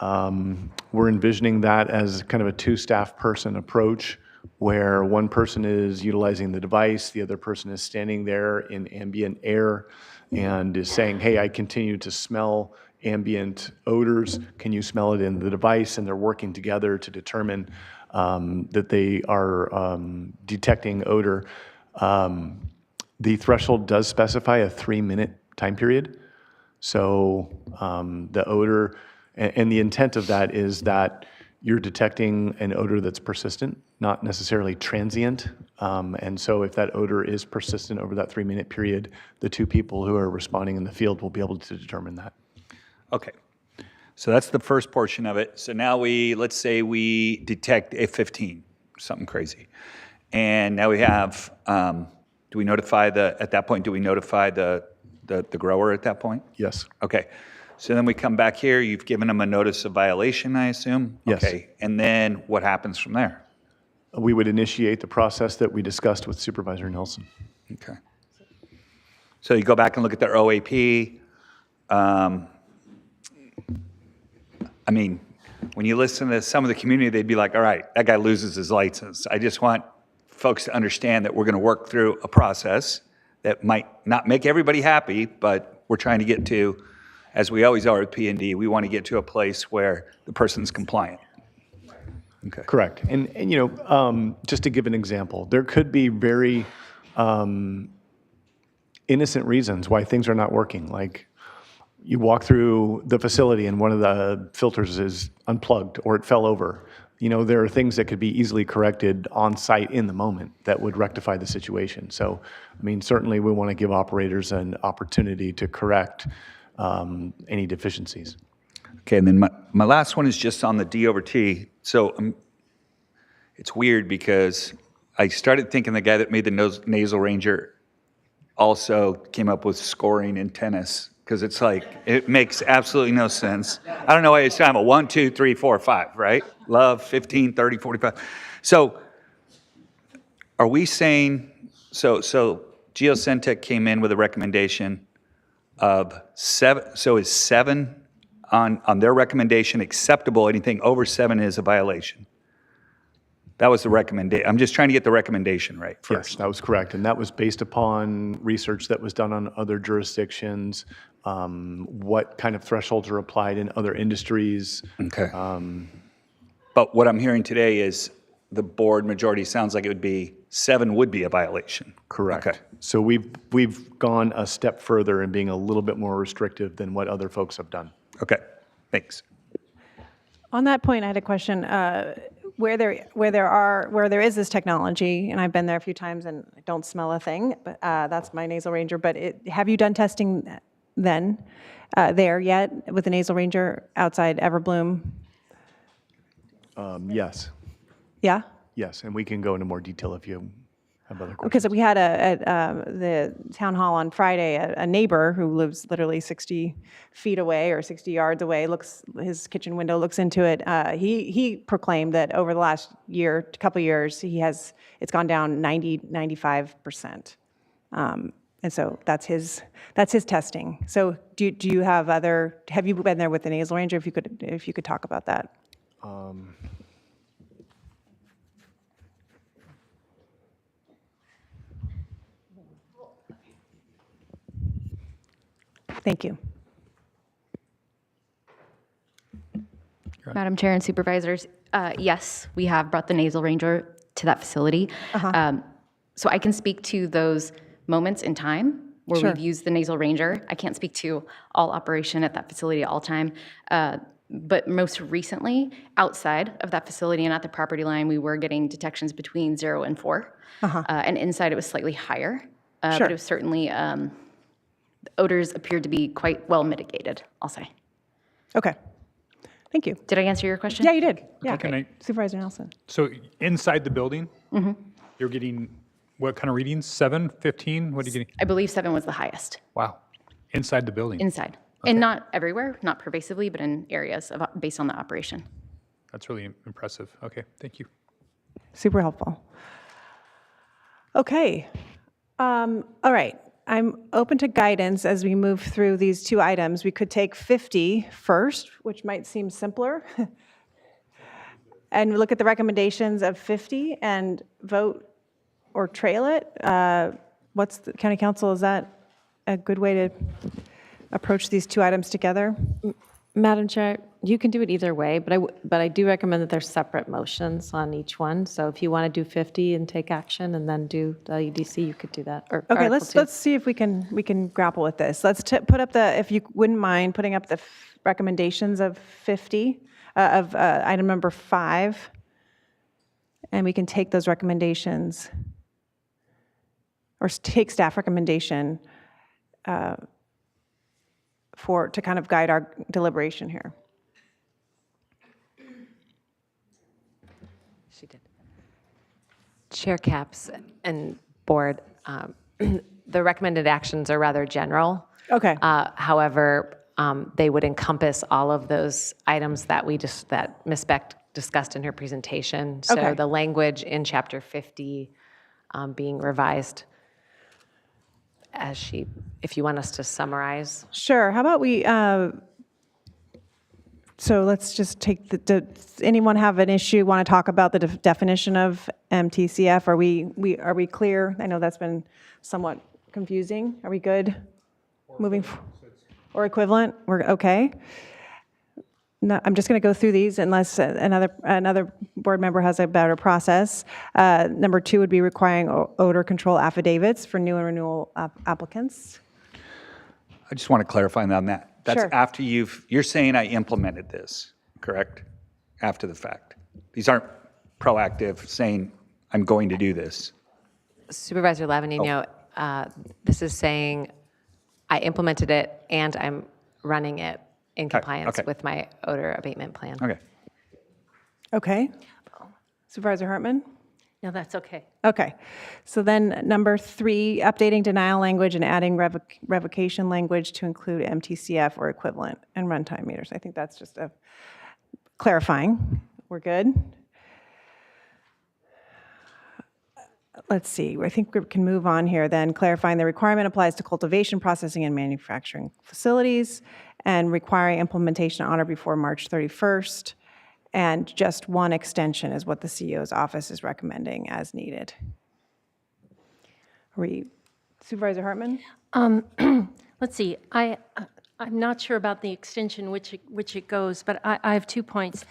we're envisioning that as kind of a two-staff person approach, where one person is utilizing the device, the other person is standing there in ambient air and is saying, hey, I continue to smell ambient odors. Can you smell it in the device? And they're working together to determine that they are detecting odor. The threshold does specify a 3-minute time period. So the odor, and the intent of that is that you're detecting an odor that's persistent, not necessarily transient. And so if that odor is persistent over that 3-minute period, the two people who are responding in the field will be able to determine that. Okay. So that's the first portion of it. So now let's say we detect a 15, something crazy. And now we have, do we notify at that point, do we notify the grower at that point? Yes. Okay. So then we come back here, you've given them a notice of violation, I assume? Yes. Okay. And then what happens from there? We would initiate the process that we discussed with Supervisor Nelson. Okay. So you go back and look at their OAP. I mean, when you listen to some of the community, they'd be like, all right, that guy loses his license. I just want folks to understand that we're going to work through a process that might not make everybody happy, but we're trying to get to, as we always are with P&D, we want to get to a place where the person's compliant. Okay. Correct. And just to give an example, there could be very innocent reasons why things are not working. Like you walk through the facility and one of the filters is unplugged or it fell over. There are things that could be easily corrected on site in the moment that would rectify the situation. So, certainly we want to give operators an opportunity to correct any deficiencies. Okay, and then my last one is just on the D over T. So it's weird because I started thinking the guy that made the Nasal Ranger also came up with scoring in tennis, because it's like, it makes absolutely no sense. I don't know why it's time a 1, 2, 3, 4, 5, right? Love, 15, 30, 45. So are we saying, so Geocentech came in with a recommendation of 7, so is 7 on their recommendation acceptable? Anything over 7 is a violation? That was the recommendation. I'm just trying to get the recommendation right first. Yes, that was correct. And that was based upon research that was done on other jurisdictions, what kind of thresholds are applied in other industries. Okay. But what I'm hearing today is the board majority sounds like it would be 7 would be a violation. Correct. Okay. So we've gone a step further in being a little bit more restrictive than what other folks have done. Okay, thanks. On that point, I had a question. Where there is this technology, and I've been there a few times and I don't smell a thing, but that's my Nasal Ranger. But have you done testing then there yet with the Nasal Ranger outside Everbloom? Yes. Yeah? Yes, and we can go into more detail if you have other questions. Because we had at the town hall on Friday, a neighbor who lives literally 60 feet away or 60 yards away, his kitchen window looks into it. He proclaimed that over the last couple years, it's gone down 95%. And so that's his testing. So do you have have you been there with the Nasal Ranger? If you could talk about that. Thank you. Madam Chair and Supervisors, yes, we have brought the Nasal Ranger to that facility. So I can speak to those moments in time where Sure. we've used the Nasal Ranger. I can't speak to all operation at that facility at all time. But most recently, outside of that facility and at the property line, we were getting detections between 0 and 4. And inside, it was slightly higher. Sure. But it was certainly, the odors appeared to be quite well mitigated, I'll say. Okay. Thank you. Did I answer your question? Yeah, you did. Yeah. Can I- Supervisor Nelson. So inside the building, you're getting what kind of readings? 7, 15? What are you getting? I believe 7 was the highest, Wow. Inside the building. inside. And not everywhere, not pervasively, but in areas of, based on the operation. That's really impressive. Okay, thank you. Super helpful. Okay. All right. I'm open to guidance as we move through these two items. We could take 50 first, which might seem simpler, and look at the recommendations of 50 and vote or trail it. What's the county council? Is that a good way to approach these two items together? Madam Chair, you can do it either way, but I do recommend that there's separate motions on each one. So if you want to do 50 and take action and then do the LUDC, you could do that. Or Okay, Article 2. let's see if we can grapple with this. Let's put up the, if you wouldn't mind, putting up the recommendations of 50, of item number 5, and we can take those recommendations, or take staff recommendation to kind of guide our deliberation here. She did. Chair Capps and board, the recommended actions are rather general. Okay. However, they would encompass all of those items that that Ms. Beck discussed in her presentation. So Okay. the language in Chapter 50 being revised as if you want us to summarize. Sure. How about we, so let's just take does anyone have an issue, want to talk about the definition of MTCF? Are we clear? I know that's been somewhat confusing. Are we good? Or equivalent? We're okay? No, I'm just going to go through these unless another board member has a better process. Number 2 would be requiring odor control affidavits for new and renewal applicants. I just want to clarify on that. That's Sure. after you're saying I implemented this, correct? After the fact. These aren't proactive saying I'm going to do this. Supervisor Lavanino, this is saying I implemented it and I'm running it in compliance with my odor abatement plan. Okay. Okay. Supervisor Hartman? No, that's okay. Okay. So then number 3, updating denial language and adding revocation language to include MTCF or equivalent and runtime meters. I think that's just a clarifying. We're good? Let's see. I think we can move on here then. Clarifying the requirement applies to cultivation, processing, and manufacturing facilities, and requiring implementation on or before March 31st. And just one extension is what the CEO's office is recommending as needed. Supervisor Hartman? Let's see. I'm not sure about the extension which it goes, but I have 2 points.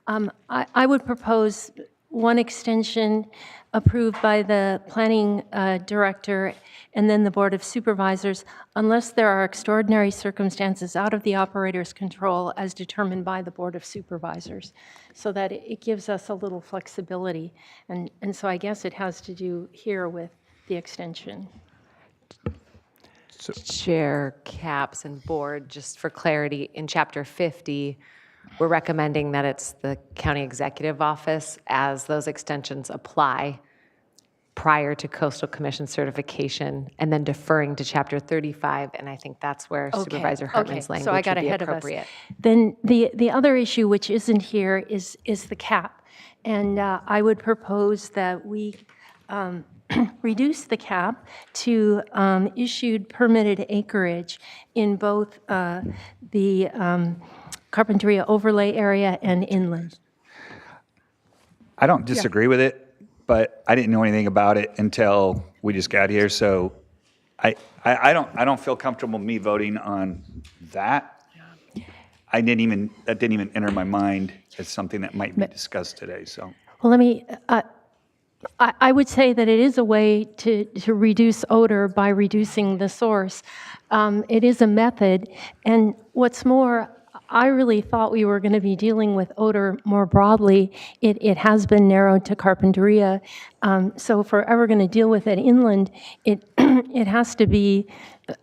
I would propose one extension approved by the planning director and then the Board of Supervisors, unless there are extraordinary circumstances out of the operator's control as determined by the Board of Supervisors, so that it gives us a little flexibility. And so I guess it has to do here with the extension. Chair Capps and board, just for clarity, in Chapter 50, we're recommending that it's the county executive office as those extensions apply prior to Coastal Commission certification, and then deferring to Chapter 35, and I think that's where Supervisor Hartman's language so I got would be ahead appropriate. of us. Then the other issue, which isn't here, is the cap. And I would propose that we reduce the cap to issued permitted acreage in both the Carpinteria overlay area and inland. I don't disagree with it, but I didn't know anything about it until we just got here. So I don't feel comfortable me voting on that. That didn't even enter my mind as something that might be discussed today. So Well, let me, I would say that it is a way to reduce odor by reducing the source. It is a method, and what's more, I really thought we were going to be dealing with odor more broadly. It has been narrowed to Carpinteria. So if we're ever going to deal with it inland, it it has to be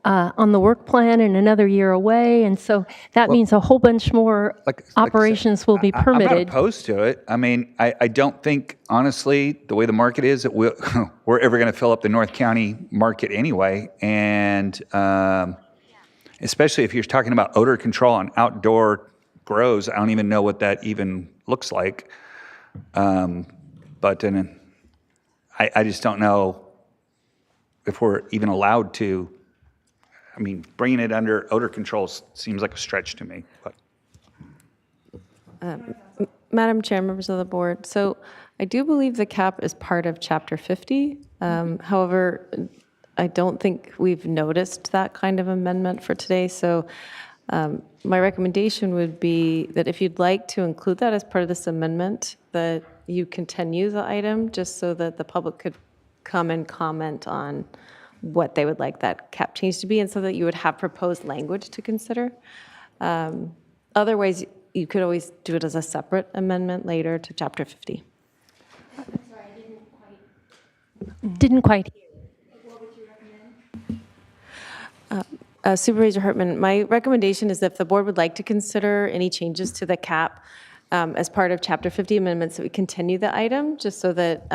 on the work plan and another year away. And so that means a whole bunch more operations will be I'm not permitted. opposed to it. I mean, I don't think, honestly, the way the market is, that we're ever going to fill up the North County market anyway. And especially if you're talking about odor control on outdoor grows, I don't even know what that even looks like. But then I just don't know if we're even allowed to. I mean, bringing it under odor control seems like a stretch to me. But. Madam Chair, members of the board, so I do believe the cap is part of Chapter 50. However, I don't think we've noticed that kind of amendment for today. So my recommendation would be that if you'd like to include that as part of this amendment, that you continue the item just so that the public could come and comment on what they would like that cap change to be, and so that you would have proposed language to consider. Otherwise, you could always do it as a separate amendment later to Chapter 50. Didn't quite hear. Supervisor Hartman, my recommendation is that if the board would like to consider any changes to the cap as part of Chapter 50 amendments, that we continue the item just so that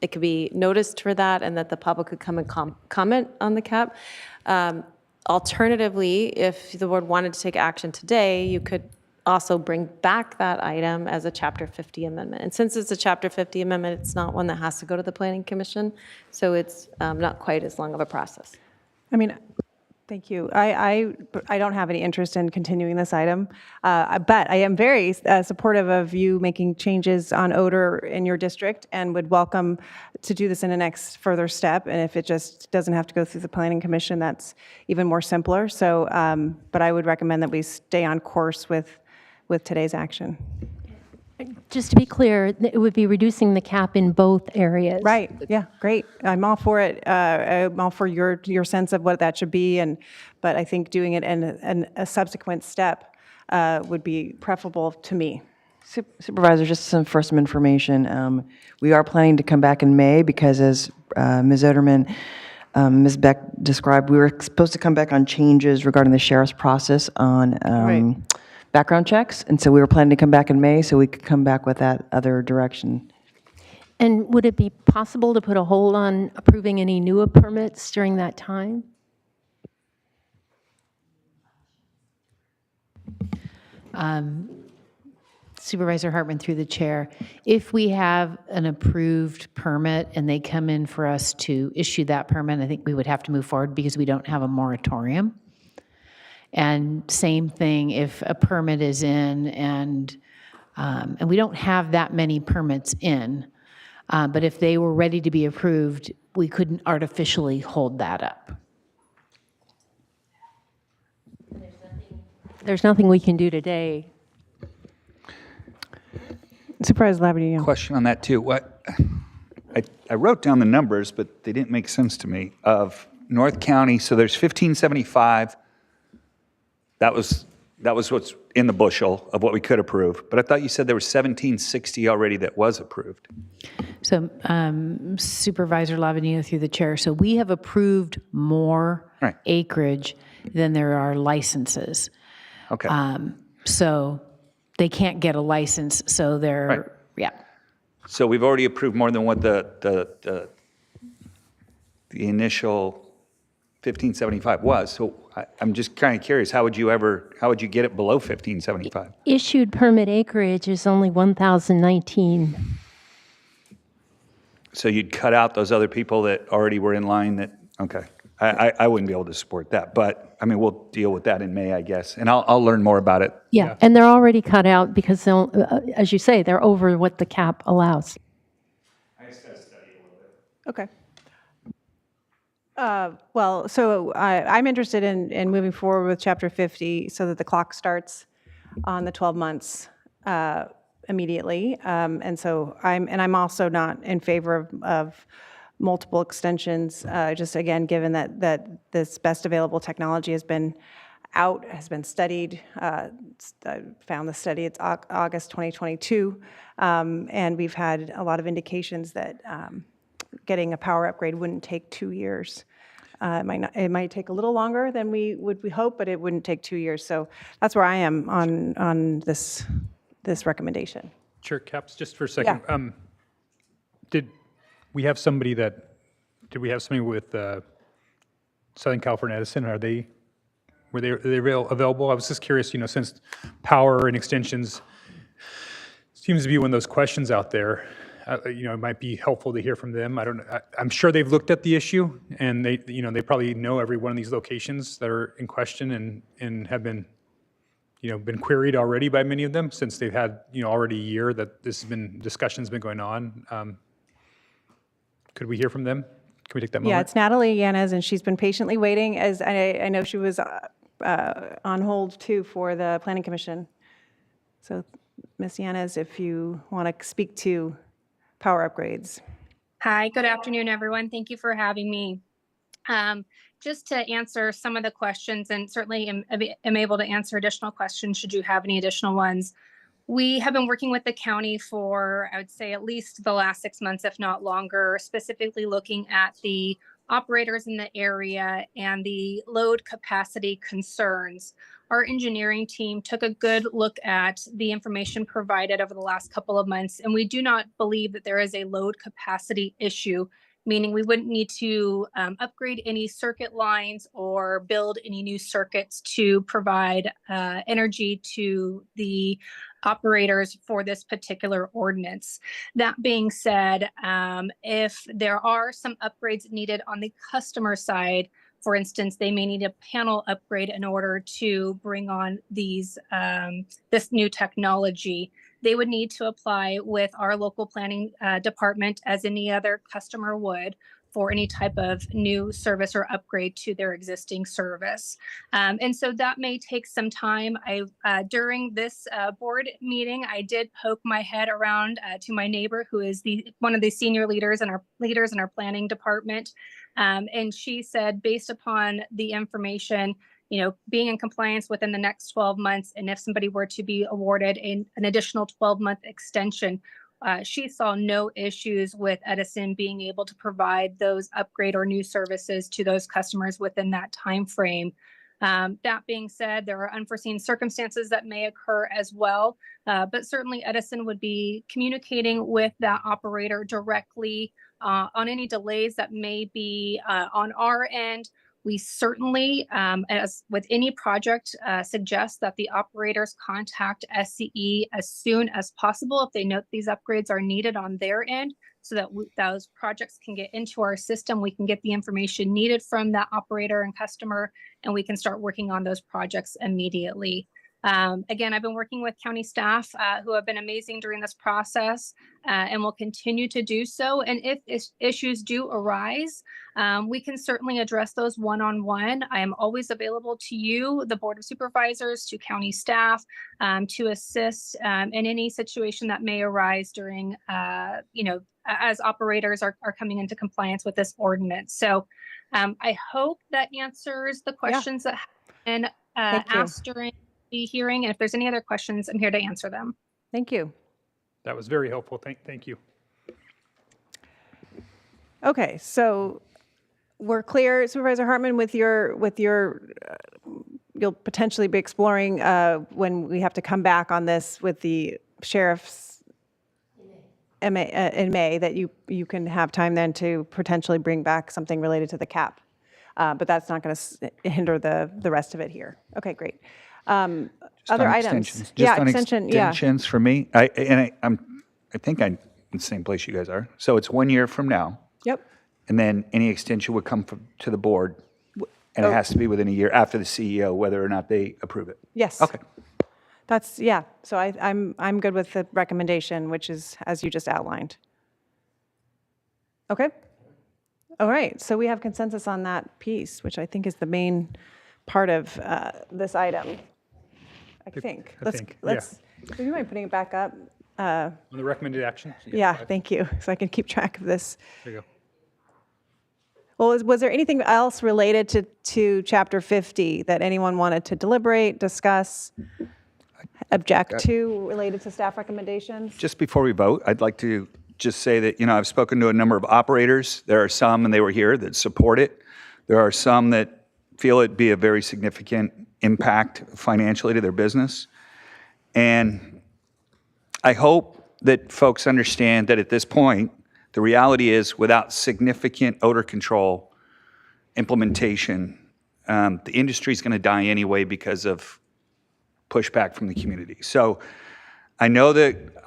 it could be noticed for that and that the public could come and comment on the cap. Alternatively, if the board wanted to take action today, you could also bring back that item as a Chapter 50 amendment. And since it's a Chapter 50 amendment, it's not one that has to go to the Planning Commission, so it's not quite as long of a process. I mean, thank you. I don't have any interest in continuing this item, but I am very supportive of you making changes on odor in your district and would welcome to do this in the next further step. And if it just doesn't have to go through the Planning Commission, that's even more simpler. So, but I would recommend that we stay on course with today's action. Just to be clear, it would be reducing the cap in both areas. Right, yeah, great. I'm all for it. I'm all for your sense of what that should be, but I think doing it in a subsequent step would be preferable to me. Supervisor, just for some information, we are planning to come back in May because as Ms. Oderman, Ms. Beck described, we were supposed to come back on changes regarding the sheriff's process on background checks. And so we were planning to come back in May so we could come back with that other direction. And would it be possible to put a hold on approving any new permits during that time? Supervisor Hartman, through the chair, if we have an approved permit and they come in for us to issue that permit, I think we would have to move forward because we don't have a moratorium. And same thing if a permit is in and we don't have that many permits in, but if they were ready to be approved, we couldn't artificially hold that up. There's nothing we can do today. Supervisor Labadie. Question on that too. I wrote down the numbers, but they didn't make sense to me. Of North County, so there's 1575. That was what's in the bushel of what we could approve. But I thought you said there was 1760 already that was approved. So Supervisor Lavanillo, through the chair, so we have approved more acreage than there are licenses. Okay. So they can't get a license, so they're, yeah. So we've already approved more than what the initial 1575 was. So I'm just kind of curious, how would you get it below 1575? Issued permit acreage is only 1,019. So you'd cut out those other people that already were in line that, okay. I wouldn't be able to support that, but I mean, we'll deal with that in May, I guess, and I'll learn more about it. Yeah, and they're already cut out because, as you say, they're over what the cap allows. I just got to study a little bit. Okay. Well, so I'm interested in moving forward with Chapter 50 so that the clock starts on the 12 months immediately. And so I'm also not in favor of multiple extensions, just again, given that this best available technology has been out, has been studied. I found the study, it's August 2022, and we've had a lot of indications that getting a power upgrade wouldn't take 2 years. It might take a little longer than we hope, but it wouldn't take 2 years. So that's where I am on this recommendation. Chair Capps, just for a second. Did we have somebody with Southern California Edison? Were they available? I was just curious, since power and extensions seems to be one of those questions out there, it might be helpful to hear from them. I don't know. I'm sure they've looked at the issue, and they probably know every one of these locations that are in question and have been queried already by many of them, since they've had, already a year that discussion's been going on. Could we hear from them? Can we take that moment? Yeah, it's Natalie Yanez, and she's been patiently waiting, as I know she was on hold too for the Planning Commission. So Ms. Yanez, if you want to speak to power upgrades. Hi, good afternoon, everyone. Thank you for having me. Just to answer some of the questions, and certainly am able to answer additional questions should you have any additional ones. We have been working with the county for, I would say, at least the last 6 months, if not longer, specifically looking at the operators in the area and the load capacity concerns. Our engineering team took a good look at the information provided over the last couple of months, and we do not believe that there is a load capacity issue, meaning we wouldn't need to upgrade any circuit lines or build any new circuits to provide energy to the operators for this particular ordinance. That being said, if there are some upgrades needed on the customer side, for instance, they may need a panel upgrade in order to bring on these this new technology. They would need to apply with our local planning department as any other customer would for any type of new service or upgrade to their existing service. And so that may take some time. During this board meeting, I did poke my head around to my neighbor, who is one of the senior leaders in our planning department. And she said, based upon the information, being in compliance within the next 12 months, and if somebody were to be awarded an additional 12-month extension, she saw no issues with Edison being able to provide those upgrade or new services to those customers within that time frame. That being said, there are unforeseen circumstances that may occur as well, but certainly Edison would be communicating with that operator directly on any delays that may be on our end. We certainly, as with any project, suggest that the operators contact SCE as soon as possible if they note these upgrades are needed on their end, so that those projects can get into our system. We can get the information needed from that operator and customer, and we can start working on those projects immediately. Again, I've been working with county staff who have been amazing during this process and will continue to do so. And if issues do arise, we can certainly address those one-on-one. I am always available to you, the Board of Supervisors, to county staff, to assist in any situation that may arise during, as operators are coming into compliance with this ordinance. So I hope that answers the questions that have been asked during the hearing. And if there's any other questions, I'm here to answer them. Thank you. That was very helpful. Thank you. Okay, so we're clear, Supervisor Hartman, with your you'll potentially be exploring when we have to come back on this with the sheriff's in May, that you can have time then to potentially bring back something related to the cap. But that's not going to hinder the rest of it here. Okay, great. Other items. Extensions for me. I think I'm in the same place you guys are. So it's 1 year from now. Yep. And then any extension would come to the board, and it has to be within a year after the CEO, whether or not they approve it. Yes. Okay. That's, yeah. So I'm good with the recommendation, which is as you just outlined. Okay. All right. So we have consensus on that piece, which I think is the main part of this item. I think. Let's. Do you mind putting it back up? On the recommended action? Yeah, thank you. So I can keep track of this. There you go. Well, was there anything else related to Chapter 50 that anyone wanted to deliberate, discuss, object to, related to staff recommendations? Just before we vote, I'd like to just say that, I've spoken to a number of operators. There are some, and they were here, that support it. There are some that feel it'd be a very significant impact financially to their business. And I hope that folks understand that at this point, the reality is without significant odor control implementation, the industry is going to die anyway because of pushback from the community. So I know that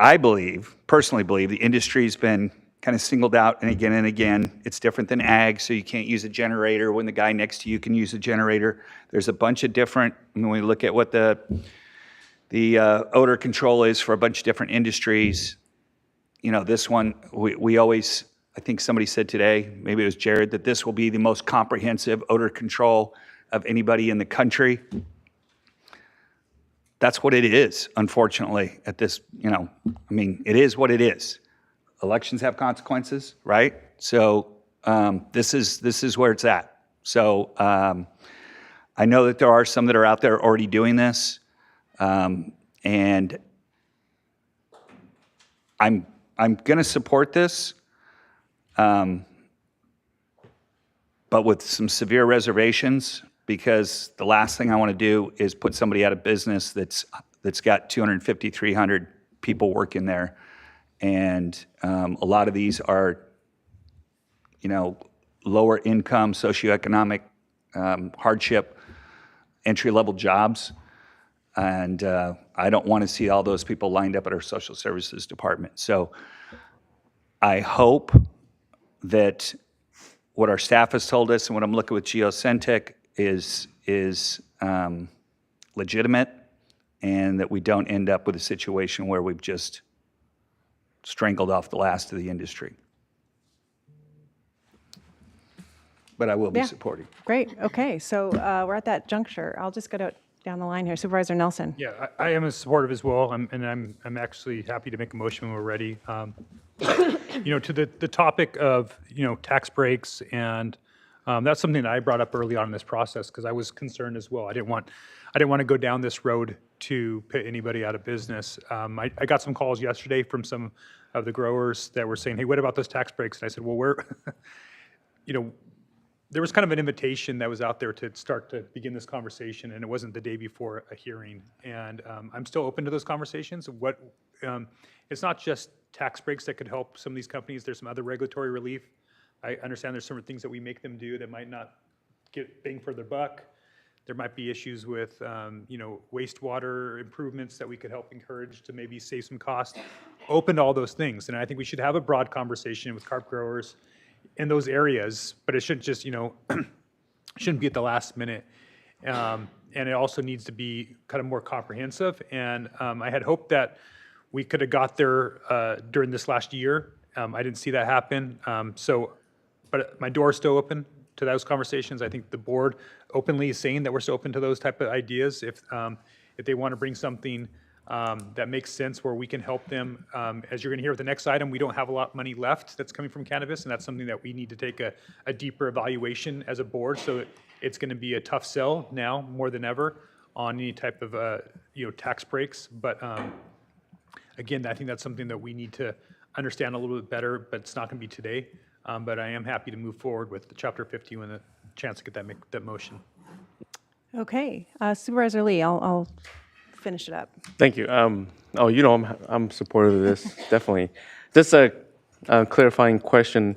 personally believe, the industry's been kind of singled out and again. It's different than ag, so you can't use a generator when the guy next to you can use a generator. There's a bunch of different, when we look at what the odor control is for a bunch of different industries, this one, we always, I think somebody said today, maybe it was Jared, that this will be the most comprehensive odor control of anybody in the country. That's what it is, unfortunately, at this, it is what it is. Elections have consequences, right? So this is where it's at. So I know that there are some that are out there already doing this, and I'm going to support this, but with some severe reservations, because the last thing I want to do is put somebody out of business that's got 250, 300 people working there. And a lot of these are, lower income, socioeconomic hardship, entry-level jobs. And I don't want to see all those people lined up at our social services department. So I hope that what our staff has told us and what I'm looking with Geocentric is legitimate, and that we don't end up with a situation where we've just strangled off the last of the industry. But I will be supporting. Great. Okay. So we're at that juncture. I'll just go down the line here. Supervisor Nelson. Yeah, I am supportive as well, and I'm actually happy to make a motion when we're ready. To the topic of tax breaks, and that's something that I brought up early on in this process because I was concerned as well. I didn't want to go down this road to put anybody out of business. I got some calls yesterday from some of the growers that were saying, "Hey, what about those tax breaks?" And I said, "Well, there was kind of an invitation that was out there to start to begin this conversation, and it wasn't the day before a hearing. And I'm still open to those conversations. It's not just tax breaks that could help some of these companies. There's some other regulatory relief. I understand there's some things that we make them do that might not get bang for their buck. There might be issues with, wastewater improvements that we could help encourage to maybe save some cost. Open to all those things, and I think we should have a broad conversation with carp growers in those areas, but it shouldn't just, shouldn't be at the last minute. And it also needs to be kind of more comprehensive. And I had hoped that we could have got there during this last year. I didn't see that happen. But my door is still open to those conversations. I think the board openly is saying that we're still open to those type of ideas. If they want to bring something that makes sense where we can help them. As you're going to hear with the next item, we don't have a lot of money left that's coming from cannabis, and that's something that we need to take a deeper evaluation as a board. So it's going to be a tough sell now more than ever on any type of tax breaks. But again, I think that's something that we need to understand a little bit better, but it's not going to be today. But I am happy to move forward with the Chapter 50 when the chance to get that motion. Okay, Supervisor Lee, I'll finish it up. Thank you. I'm supportive of this, definitely. Just a clarifying question,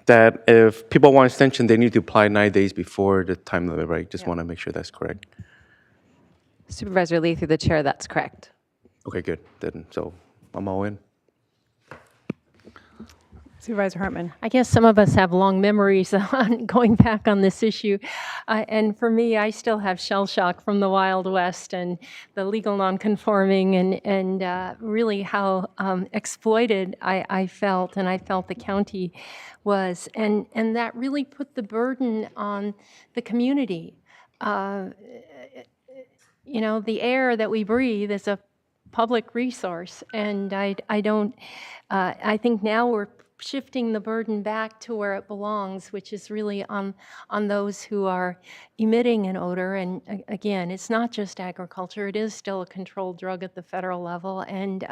that if people want extension, they need to apply 9 days before the time limit, right? Just want to make sure that's correct. Supervisor Lee, through the chair, that's correct. Okay, good. Then, so I'm all in. Supervisor Hartman. I guess some of us have long memories on going back on this issue. And for me, I still have shell shock from the Wild West and the legal nonconforming and really how exploited I felt, and I felt the county was. And that really put the burden on the community. The air that we breathe is a public resource. And I think now we're shifting the burden back to where it belongs, which is really on those who are emitting an odor. And again, it's not just agriculture; it is still a controlled drug at the federal level, and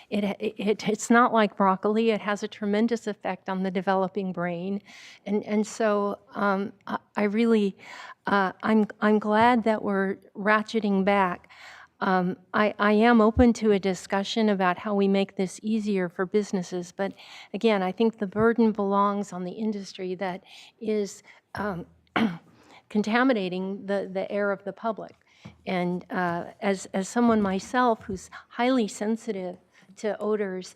it's not like broccoli. It has a tremendous effect on the developing brain, and so I really I'm glad that we're ratcheting back. I am open to a discussion about how we make this easier for businesses, but again, I think the burden belongs on the industry that is contaminating the air of the public. And as someone myself who's highly sensitive to odors,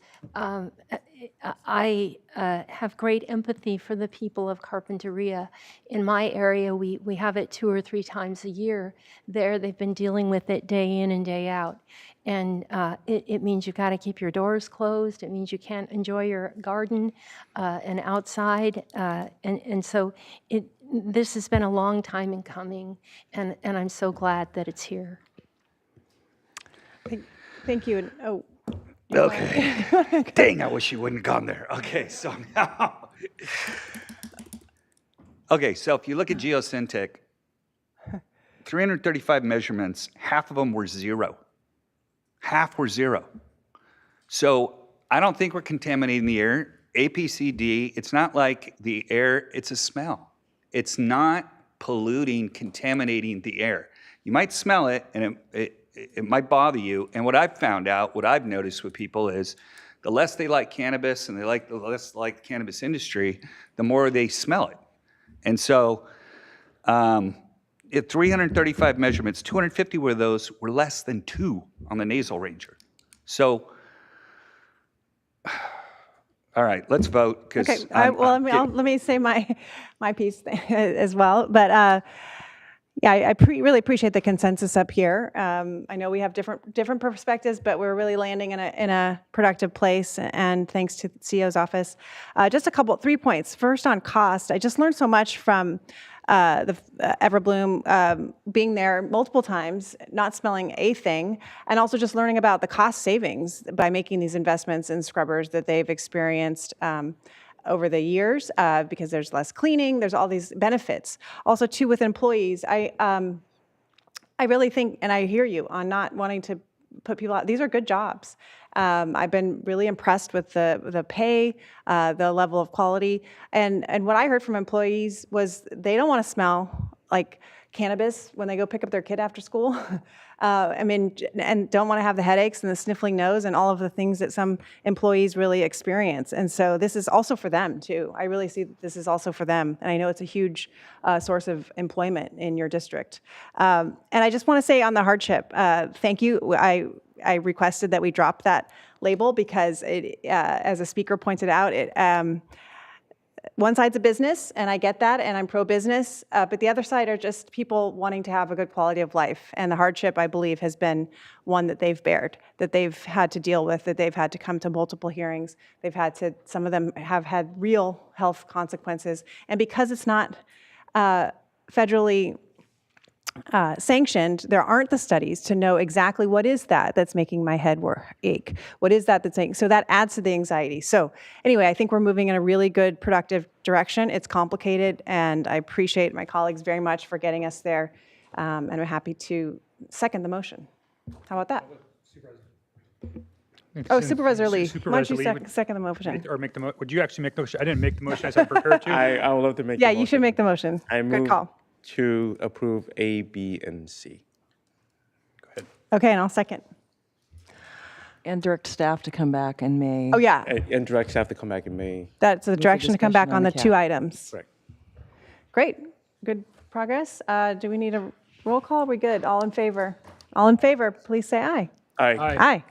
I have great empathy for the people of Carpinteria. In my area, we have it 2 or 3 times a year. There, they've been dealing with it day in and day out. And it means you've got to keep your doors closed. It means you can't enjoy your garden and outside. And so this has been a long time in coming, and I'm so glad that it's here. Thank you. And, oh. Okay. Dang, I wish you wouldn't gone there. Okay, so now. Okay, so if you look at Geosyntec, 335 measurements, half of them were 0. Half were 0. So I don't think we're contaminating the air. APCD, it's not like the air, it's a smell. It's not polluting, contaminating the air. You might smell it, and it might bother you. And what I've found out, what I've noticed with people is the less they like cannabis and the less like the cannabis industry, the more they smell it. And so at 335 measurements, 250 of those were less than 2 on the nasal ranger. So, all right, let's vote. Okay, let me say my piece as well. But yeah, I really appreciate the consensus up here. I know we have different perspectives, but we're really landing in a productive place. And thanks to the CEO's office, just 3 points. First, on cost, I just learned so much from the Everbloom, being there multiple times, not smelling a thing, and also just learning about the cost savings by making these investments in scrubbers that they've experienced over the years, because there's less cleaning, there's all these benefits. Also, too, with employees, I really think, and I hear you on not wanting to put people out. These are good jobs. I've been really impressed with the pay, the level of quality, and what I heard from employees was they don't want to smell like cannabis when they go pick up their kid after school. I mean, and don't want to have the headaches and the sniffling nose and all of the things that some employees really experience. And so this is also for them too. I really see that this is also for them. And I know it's a huge source of employment in your district. And I just want to say on the hardship, thank you. I requested that we drop that label because it, as a speaker pointed out, one side's a business, and I get that, and I'm pro-business, but the other side are just people wanting to have a good quality of life. And the hardship, I believe, has been one that they've bared, that they've had to deal with, that they've had to come to multiple hearings. Some of them have had real health consequences. And because it's not federally sanctioned, there aren't the studies to know exactly what is that's making my head ache. What is that's making, so that adds to the anxiety. So anyway, I think we're moving in a really good, productive direction. It's complicated, and I appreciate my colleagues very much for getting us there, and I'm happy to second the motion. How about that? Oh, Supervisor Lee. Why don't you second the motion? Or make the would you actually make the motion? I didn't make the motion. I said prepared to. I would love to make. Yeah, you should make the motion. I Good move call. to approve A, B, and C. Go ahead. Okay, and I'll second. And direct staff to come back in May. Oh, yeah. And direct staff to come back in May. That's the direction to come back on the cap. 2 items. Correct. Great. Good progress. Do we need a roll call? Are we good? All in favor? All in favor, please say aye. Aye. Aye.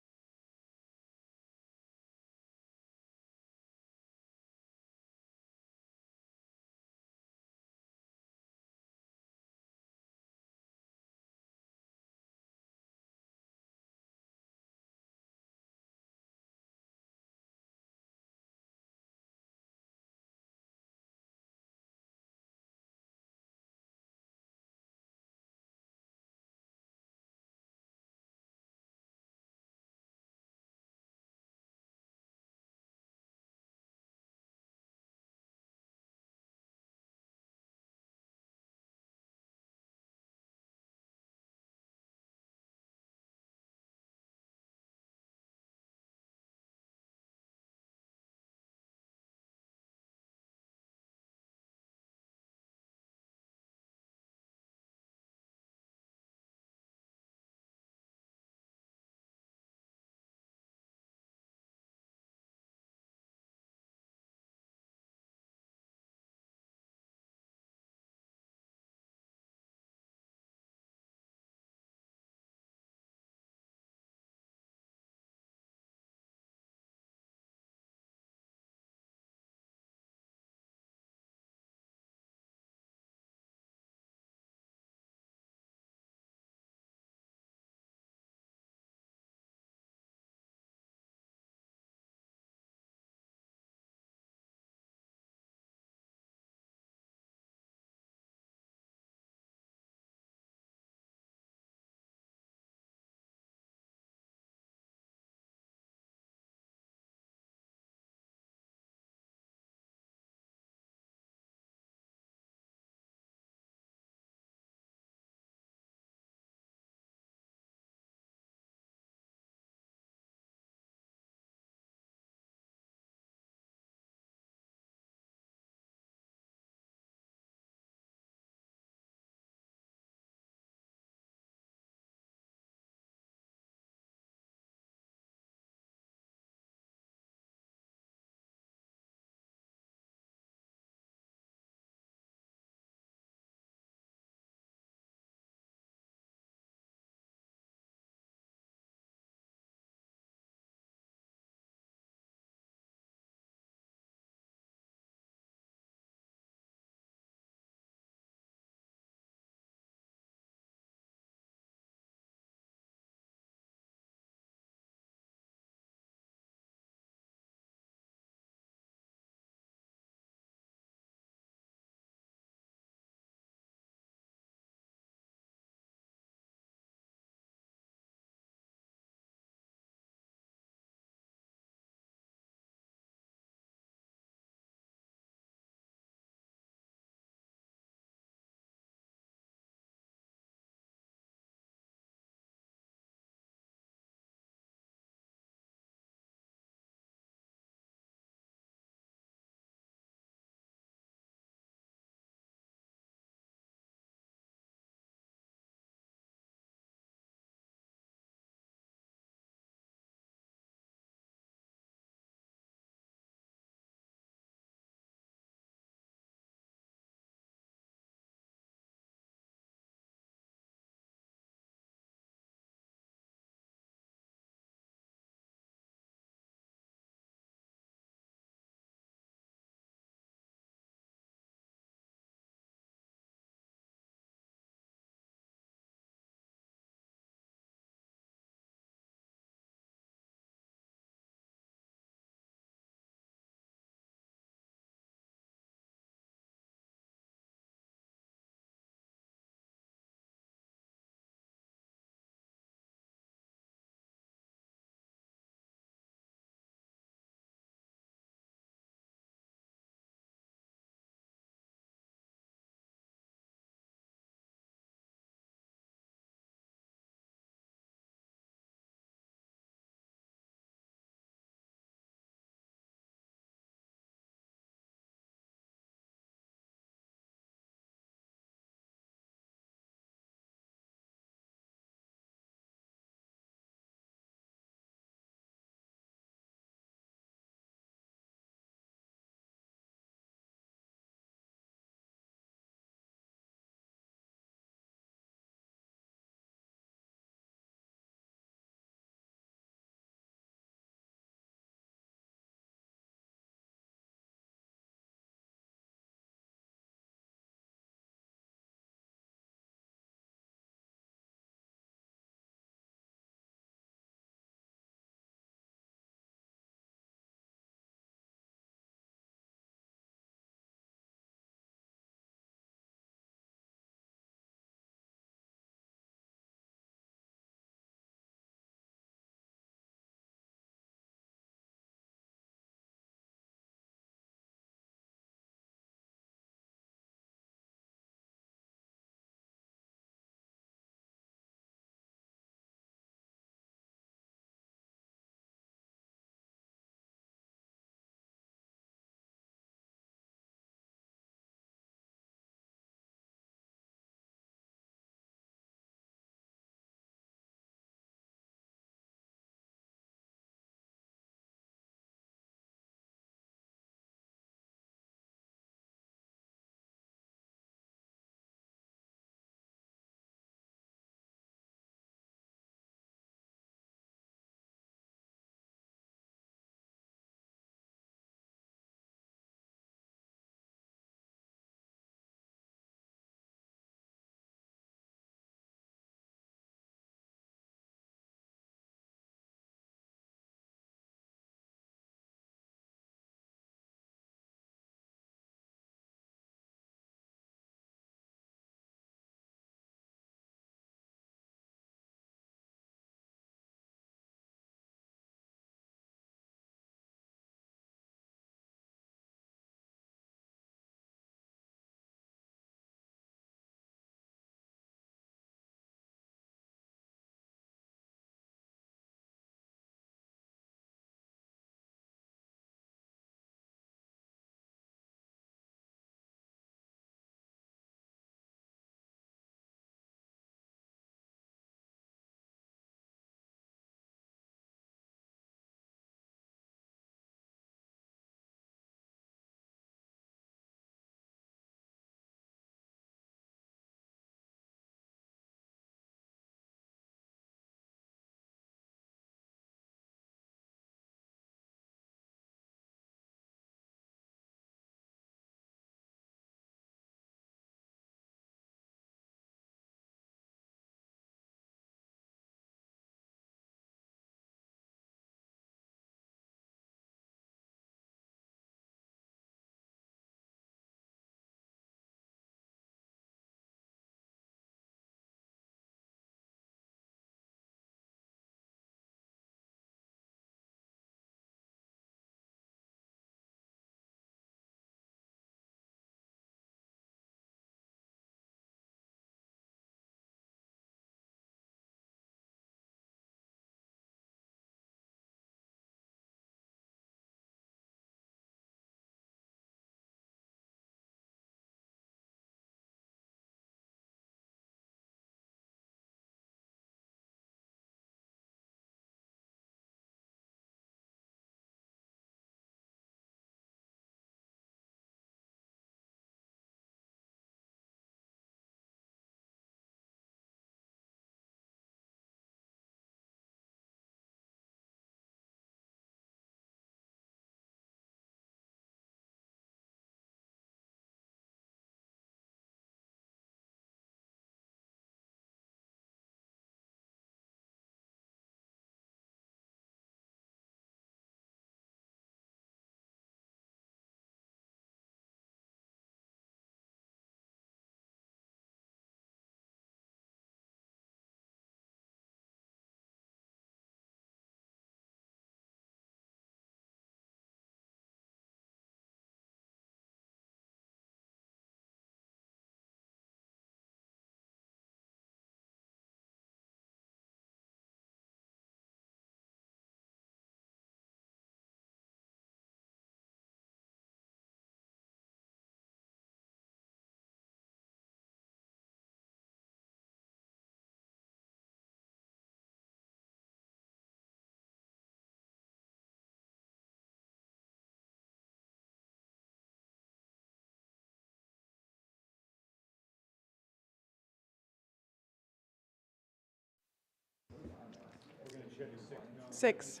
6.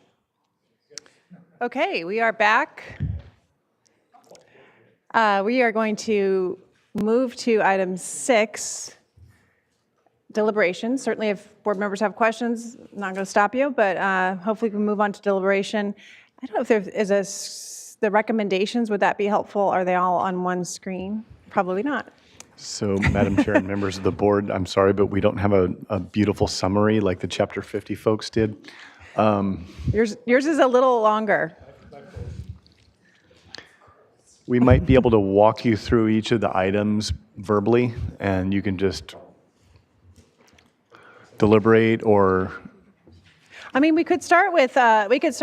Okay, we are back. We are going to move to item 6, deliberation. Certainly if board members have questions, I'm not going to stop you, but hopefully we can move on to deliberation. I don't know if there is the recommendations, would that be helpful? Are they all on one screen? Probably not. So, Madam Chair and members of the board, I'm sorry, but we don't have a beautiful summary like the Chapter 50 folks did. Yours is a little longer. We might be able to walk you through each of the items verbally, and you can just deliberate or... I mean, we could start with, but we could just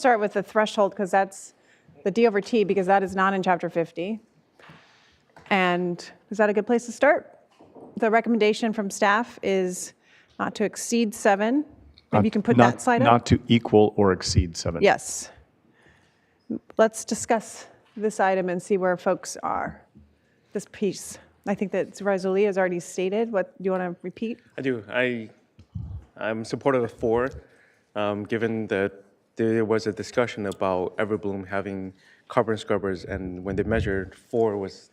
start with the threshold because that's the D over T because that is not in Chapter 50. And is that a good place to start? The recommendation from staff is not to exceed 7. Maybe you can put that slide up. Not to equal or exceed 7. Yes. Let's discuss this item and see where folks are. This piece. I think that Supervisor Lee has already stated. What do you want to repeat? I do. I'm supportive of 4, given that there was a discussion about Everbloom having carbon scrubbers, and when they measured, 4 was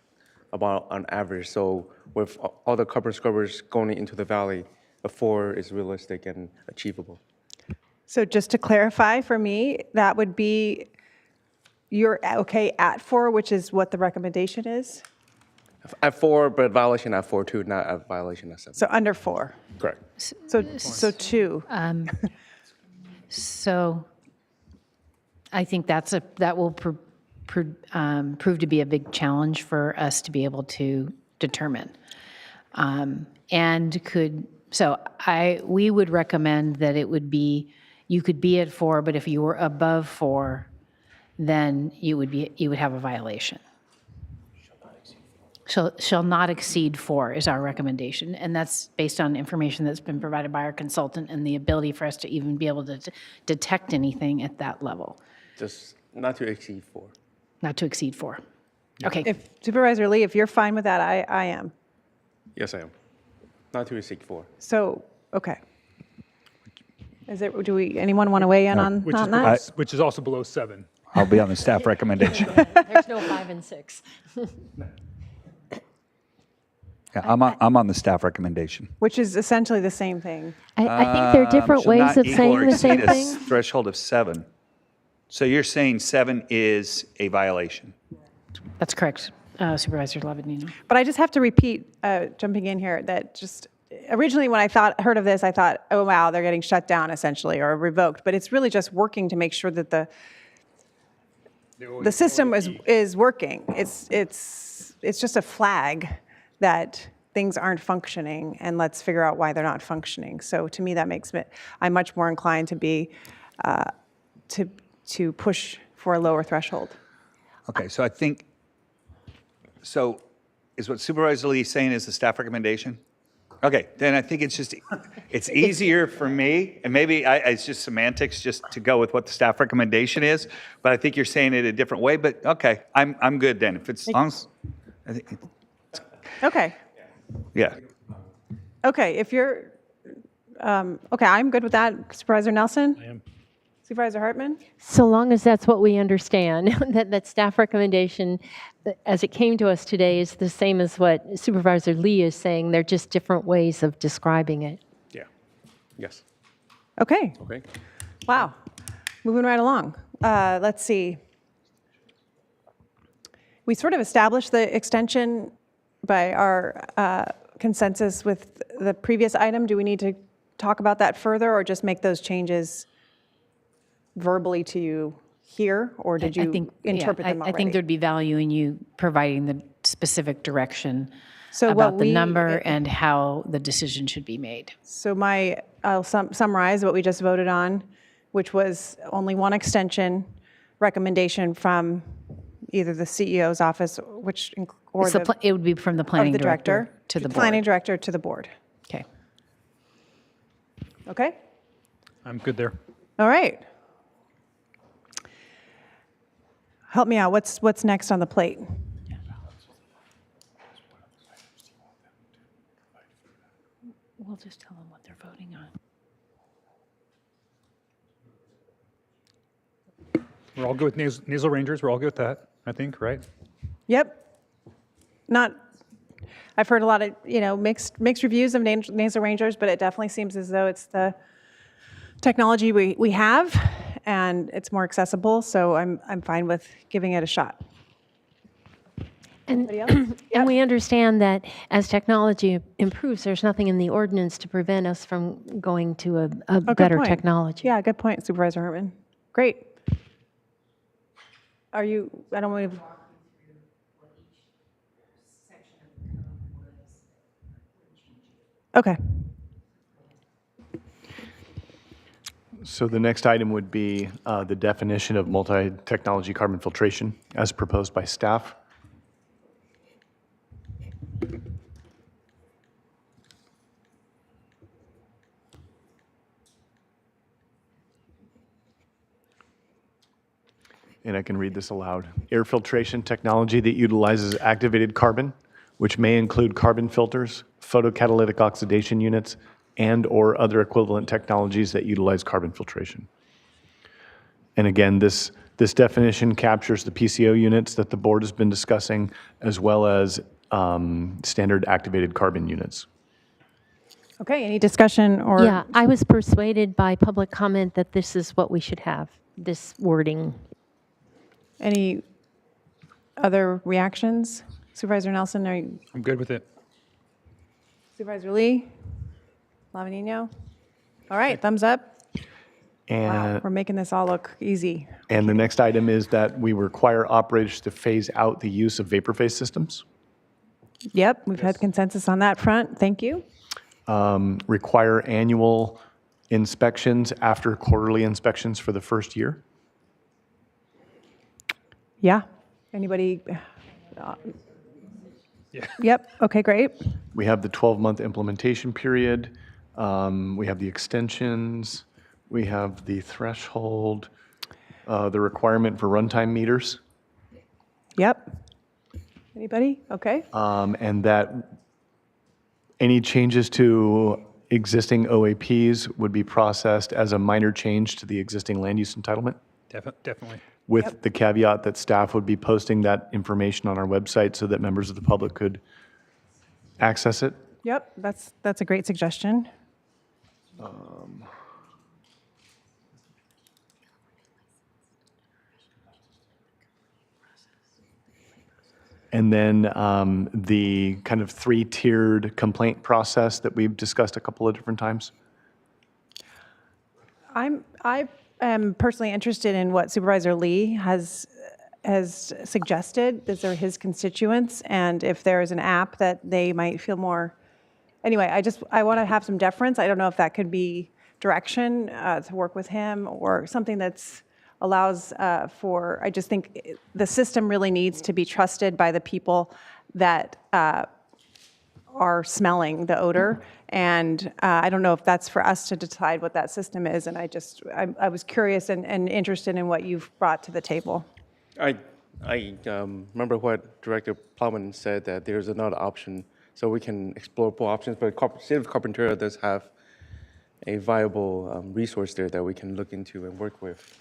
about on average. So with all the carbon scrubbers going into the valley, a 4 is realistic and achievable. So just to clarify for me, that would be you're okay at 4, which is what the recommendation is? At 4, but violation at 4 too, not at violation at 7. So under 4. Correct. So 2. So I think that will prove to be a big challenge for us to be able to determine. We would recommend that it would be, you could be at 4, but if you were above 4, then you would have a violation. Shall not exceed 4 is our recommendation, and that's based on information that's been provided by our consultant and the ability for us to even be able to detect anything at that level. Just not to exceed 4. Not to exceed 4. Okay. If Supervisor Lee, if you're fine with that, I am. Yes, I am. Not to exceed 4. So, okay. Anyone want to weigh in on that? Which is also below 7. I'll be on the staff recommendation. There's no 5 and 6. Yeah, I'm on the staff recommendation. Which is essentially the same thing. I think there are different Shall not ways of equal saying or the same exceed a thing. threshold of 7. So you're saying 7 is a violation? That's correct, Supervisor Lavanino. But I just have to repeat, jumping in here, that just originally when I heard of this, I thought, oh wow, they're getting shut down essentially or revoked. But it's really just working to make sure that the system is working. It's just a flag that things aren't functioning, and let's figure out why they're not functioning. So to me, that makes me, I'm much more inclined to be to push for a lower threshold. Okay, so I think, so is what Supervisor Lee is saying is the staff recommendation? Okay, then I think it's easier for me, and maybe it's just semantics just to go with what the staff recommendation is, but I think you're saying it a different way, but okay, I'm good then. If it's, I think, Okay. yeah. Okay, if you're, okay, I'm good with that. Supervisor Nelson? I am. Supervisor Hartman? So long as that's what we understand, that staff recommendation, as it came to us today, is the same as what Supervisor Lee is saying. They're just different ways of describing it. Yeah. Yes. Okay. Okay. Wow. Moving right along. Let's see. We sort of established the extension by our consensus with the previous item. Do we need to talk about that further or just make those changes verbally to you here, or did you interpret them already? I think there'd be value in you providing the specific direction So about the number and how the decision should be made. So I'll summarize what we just voted on, which was only one extension recommendation from either the CEO's office, or it would be from the planning director to the board. Planning director to the board. Okay. Okay? I'm good there. All right. Help me out. What's next on the plate? We'll just tell them what they're voting on. We're all good with nasal rangers. We're all good with that, I think, right? Yep. I've heard a lot of, mixed reviews of nasal rangers, but it definitely seems as though it's the technology we have, and it's more accessible, so I'm fine with giving it a shot. And, Anybody else? and we understand that as technology improves, there's nothing in the ordinance to prevent us from going to a Good better point. technology. Yeah, good point, Supervisor Herman. Great. I don't want to. Okay. So the next item would be the definition of multi-technology carbon filtration as proposed by staff. And I can read this aloud. Air filtration technology that utilizes activated carbon, which may include carbon filters, photocatalytic oxidation units, and/or other equivalent technologies that utilize carbon filtration. And again, this definition captures the PCO units that the board has been discussing, as well as standard activated carbon units. Okay, any discussion or? Yeah, I was persuaded by public comment that this is what we should have, this wording. Any other reactions? Supervisor Nelson, I'm good with it. Supervisor Lee? Lavanino? All right, thumbs up. Wow, And, we're making this all look easy. and the next item is that we require operators to phase out the use of vapor phase systems. Yep, we've had consensus on that front. Thank you. Require annual inspections after quarterly inspections for the first year. Yeah. Anybody? Yeah. Yep, okay, great. We have the 12-month implementation period. We have the extensions. We have the threshold, the requirement for runtime meters, Yep. Anybody? Okay. and that any changes to existing OAPs would be processed as a minor change to the existing land use entitlement, Definitely. with the caveat that staff would be posting that information on our website so that members of the public could access it. Yep, that's a great suggestion. And then the kind of three-tiered complaint process that we've discussed a couple of different times. I am personally interested in what Supervisor Lee has suggested. These are his constituents, and if there is an app that they might feel more. Anyway, I want to have some deference. I don't know if that could be direction to work with him or something that's allows for. I just think the system really needs to be trusted by the people that are smelling the odor. And I don't know if that's for us to decide what that system is. And I was curious and interested in what you've brought to the table. I remember what Director Plowman said, that there's another option, so we can explore both options. But City of Carpinteria does have a viable resource there that we can look into and work with.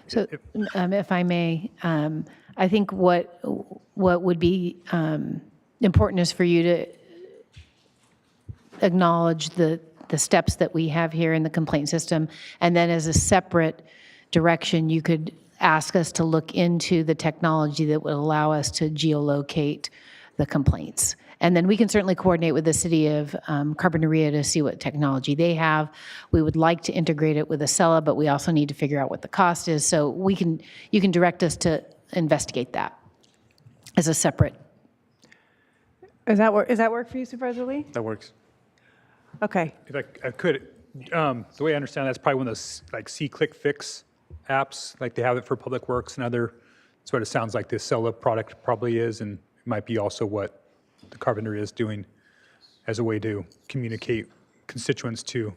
So, if I may, I think what would be important is for you to acknowledge the steps that we have here in the complaint system, and then as a separate direction, you could ask us to look into the technology that would allow us to geolocate the complaints. And then we can certainly coordinate with the city of Carpinteria to see what technology they have. We would like to integrate it with Acela, but we also need to figure out what the cost is. So you can direct us to investigate that as a separate. Does that work for you, Supervisor Lee? That works. Okay. If I could, the way I understand that's probably one of those like see-click fix apps, like they have it for Public Works and other. That's what it sounds like the Acela product probably is, and it might be also what the Carpinteria is doing as a way to communicate constituents to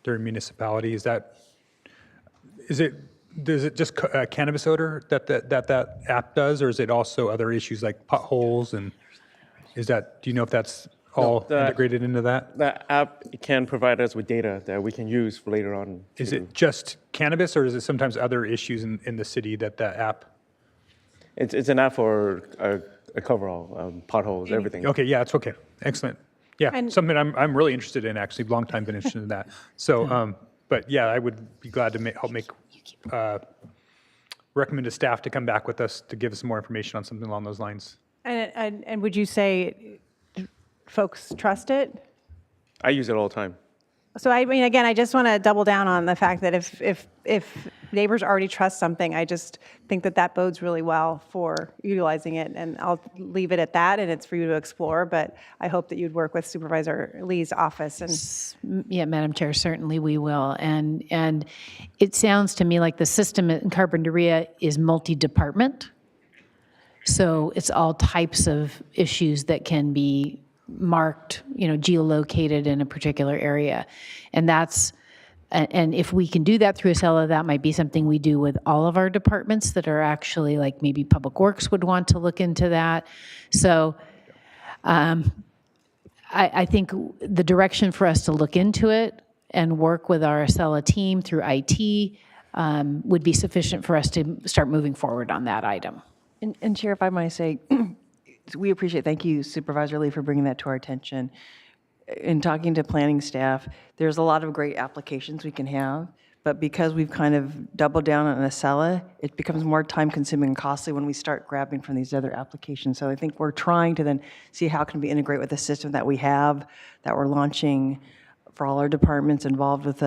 their municipality. Does it just cannabis odor that app does, or is it also other issues like potholes? And do you know if that's all the- integrated into that? The app can provide us with data that we can use for later on. Is it just cannabis, or is it sometimes other issues in the city that the app? It's an app for a coverall, potholes, everything. Okay, yeah, it's okay. Excellent. Yeah, And- something I'm really interested in, actually. Long time been interested in that. So, but yeah, I would be glad to recommend to staff to come back with us to give us some more information on something along those lines. And would you say folks trust it? I use it all the time. So I mean, again, I just want to double down on the fact that if neighbors already trust something, I just think that bodes really well for utilizing it. And I'll leave it at that, and it's for you to explore. But I hope that you'd work with Supervisor Lee's office. And Yeah, Madam Chair, certainly we will. And it sounds to me like the system in Carpinteria is multi-department. So it's all types of issues that can be marked, geolocated in a particular area. And and if we can do that through Acela, that might be something we do with all of our departments that are actually, like, maybe Public Works would want to look into that. So I think the direction for us to look into it and work with our Acela team through IT would be sufficient for us to start moving forward on that item. And Chair, if I might say, we appreciate, thank you, Supervisor Lee, for bringing that to our attention. In talking to planning staff, there's a lot of great applications we can have, but because we've kind of doubled down on Acela, it becomes more time-consuming and costly when we start grabbing from these other applications. So I think we're trying to then see how can we integrate with the system that we have, that we're launching for all our departments involved with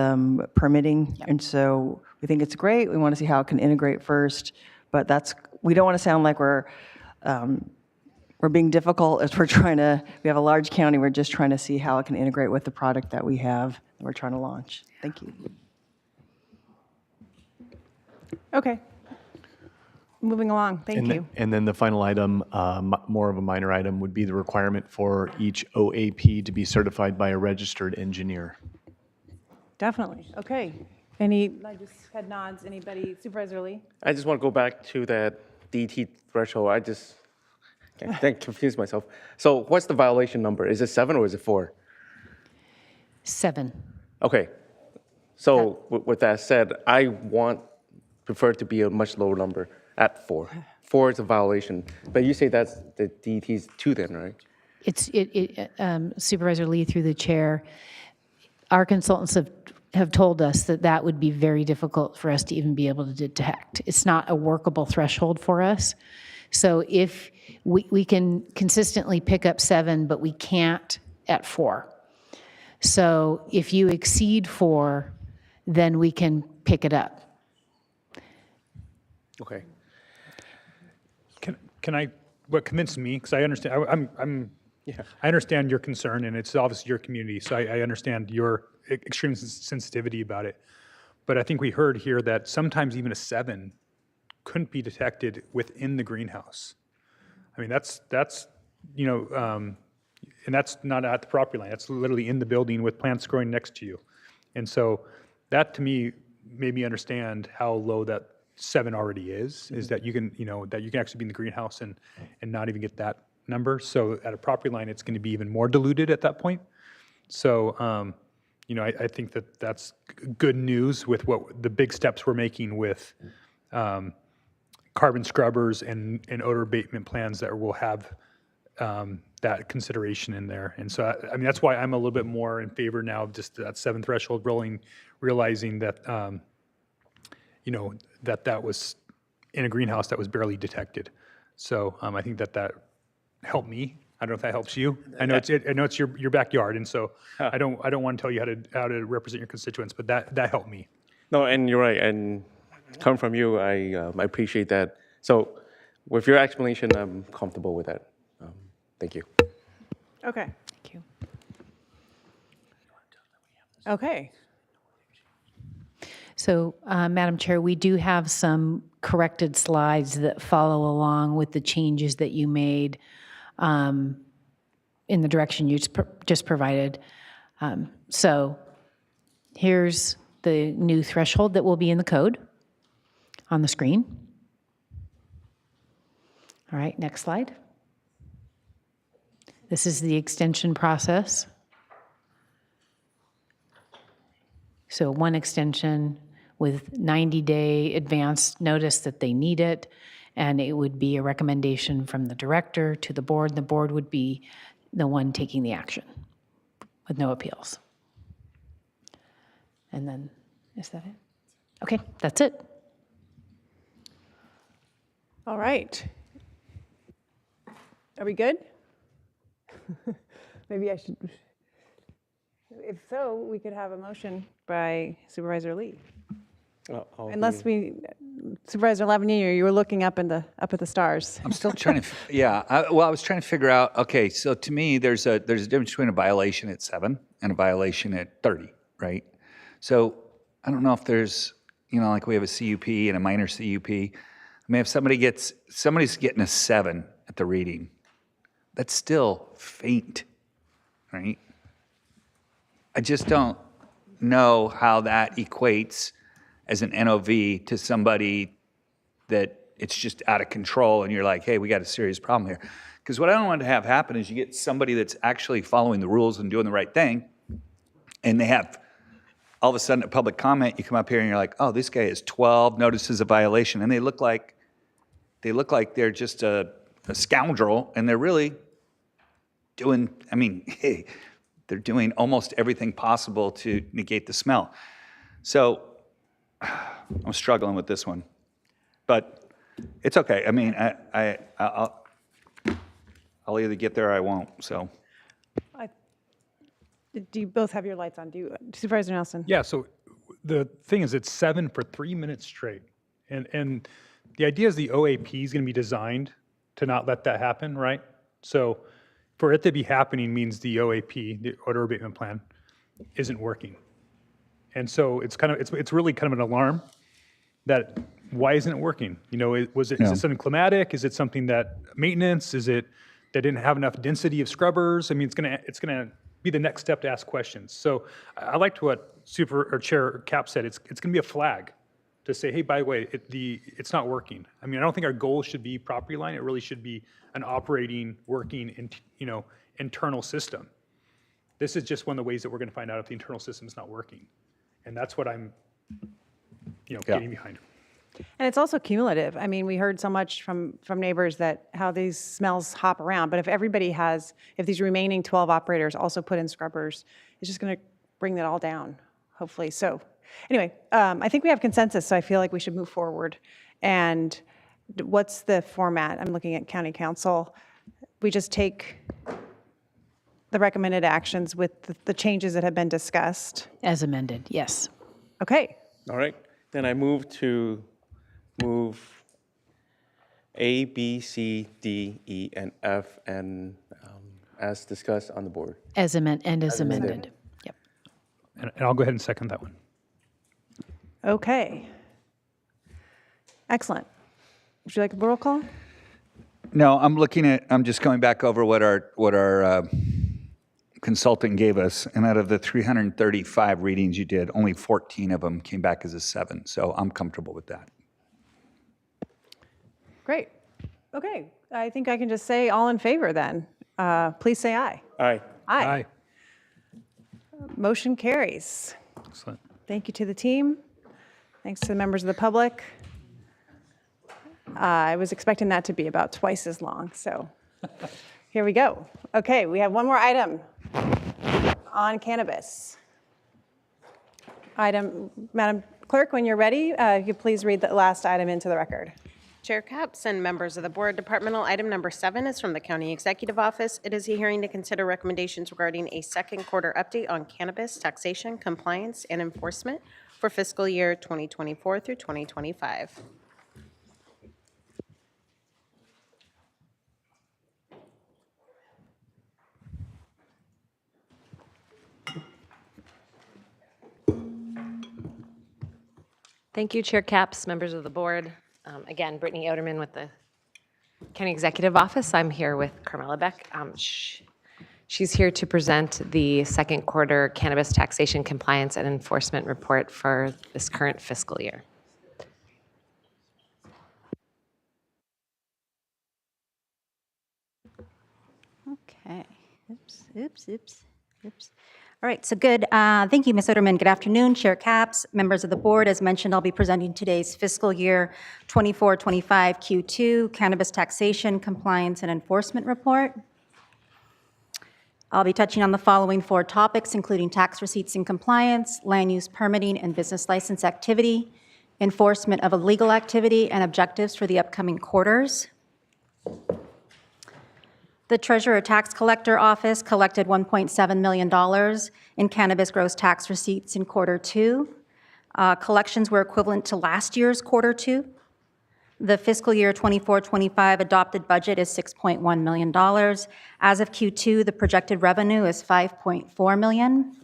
permitting. Yep. And so we think it's great. We want to see how it can integrate first, but we don't want to sound like we're being difficult as we have a large county, we're just trying to see how it can integrate with the product that we have that we're trying to launch. Thank you. okay, moving along. Thank you. And then the final item, more of a minor item, would be the requirement for each OAP to be certified by a registered engineer. Definitely. Okay. I just had nods. Anybody? Supervisor Lee? I just want to go back to that DT threshold. I just confused myself. So what's the violation number? Is it 7 or is it 4? 7. Okay. So with that said, I prefer to be a much lower number at 4. 4 is a violation, but you say that's the DT's 2 then, right? It's Supervisor Lee, through the chair, our consultants have told us that would be very difficult for us to even be able to detect. It's not a workable threshold for us. So if we can consistently pick up 7, but we can't at 4. So if you exceed 4, then we can pick it up. Okay. Can I? What convinced me, because I understand. I understand your concern, and it's obviously your community, so I understand your extreme sensitivity about it. But I think we heard here that sometimes even a 7 couldn't be detected within the greenhouse. I mean, that's and that's not at the property line. That's literally in the building with plants growing next to you. And so that, to me, made me understand how low that 7 already is that you can, that you can actually be in the greenhouse and not even get that number. So at a property line, it's going to be even more diluted at that point. So, I think that's good news with what the big steps we're making with carbon scrubbers and odor abatement plans that will have that consideration in there. And so, I mean, that's why I'm a little bit more in favor now of just that 7 threshold realizing that, that was in a greenhouse that was barely detected. So I think that helped me. I don't know if that helps you. I know it's your backyard, and so I don't want to tell you how to represent your constituents, but that helped me. No, and you're right. And come from you, I appreciate that. So with your explanation, I'm comfortable with that. Thank you. Okay. Thank you. Okay. So, Madam Chair, we do have some corrected slides that follow along with the changes that you made in the direction you just provided. So here's the new threshold that will be in the code on the screen. All right, next slide. This is the extension process. So one extension with 90-day advance notice that they need it, and it would be a recommendation from the director to the board. The board would be the one taking the action with no appeals. And then, is that it? Okay, that's it. All right. Are we good? Maybe I should, if so, we could have a motion by Supervisor Lee. Unless we, Supervisor Lavigno, you were looking up at the stars. I'm still trying to, yeah, I was trying to figure out, okay, so to me, there's a difference between a violation at 7 and a violation at 30, right? So I don't know if there's, like we have a CUP and a minor CUP. I mean, if somebody's getting a 7 at the reading, that's still faint, right? I just don't know how that equates as an NOV to somebody that it's just out of control and you're like, hey, we got a serious problem here. Because what I don't want to have happen is you get somebody that's actually following the rules and doing the right thing, and they have all of a sudden a public comment, you come up here and you're like, oh, this guy has 12 notices of violation, and they look like they're just a scoundrel, and they're really doing, hey, they're doing almost everything possible to negate the smell. So I'm struggling with this one, but it's okay. I mean, I'll either get there or I won't, so. Do you both have your lights on? Do you, Supervisor Nelson? Yeah, so the thing is, it's 7 for 3 minutes straight. And the idea is the OAP is going to be designed to not let that happen, right? So for it to be happening means the OAP, the order abatement plan, isn't working. And so it's really kind of an alarm that why isn't it working? Is it something climatic? Is it something that maintenance? Is it they didn't have enough density of scrubbers? I mean, it's gonna be the next step to ask questions. So I liked what Chair Cap said. It's gonna be a flag to say, hey, by the way, it's not working. I mean, I don't think our goal should be property line. It really should be an operating, working, internal system. This is just one of the ways that we're going to find out if the internal system is not working, and that's what I'm, getting behind. And it's also cumulative. I mean, we heard so much from neighbors that how these smells hop around. But if these remaining 12 operators also put in scrubbers, it's just going to bring that all down, hopefully. So anyway, I think we have consensus, so I feel like we should move forward. And what's the format? I'm looking at County Council. We just take the recommended actions with the changes that have been discussed. As amended, yes. Okay. All right, then I move A, B, C, D, E, and F, and as discussed on the board. As amended. Yep. And I'll go ahead and second that one. Okay. Excellent. Would you like a roll call? No, I'm just going back over what our consultant gave us, and out of the 335 readings you did, only 14 of them came back as a 7, so I'm comfortable with that. Great. Okay. I think I can just say all in favor then. Please say aye. Aye. Aye. Motion carries. Excellent. Thank you to the team. Thanks to the members of the public. I was expecting that to be about twice as long, so here we go. Okay, we have one more item on cannabis. Madam Clerk, when you're ready, if you please read the last item into the record. Chair Capps and members of the board, departmental item number 7 is from the County Executive Office. It is a hearing to consider recommendations regarding a second quarter update on cannabis taxation, compliance, and enforcement for fiscal year 2024 through 2025. Thank you, Chair Capps, members of the board. Again, Brittany Oderman with the County Executive Office. I'm here with Carmela Beck. She's here to present the second quarter cannabis taxation compliance and enforcement report for this current fiscal year. Okay. Oops. All right, so good. Thank you, Ms. Oderman. Good afternoon, Chair Capps, members of the board. As mentioned, I'll be presenting today's fiscal year 24-25 Q2 Cannabis Taxation Compliance and Enforcement Report. I'll be touching on the following 4 topics, including tax receipts and compliance, land use permitting and business license activity, enforcement of illegal activity, and objectives for the upcoming quarters. The Treasurer Tax Collector Office collected $1.7 million in cannabis gross tax receipts in quarter 2. Collections were equivalent to last year's quarter 2. The fiscal year 24-25 adopted budget is $6.1 million. As of Q2, the projected revenue is $5.4 million.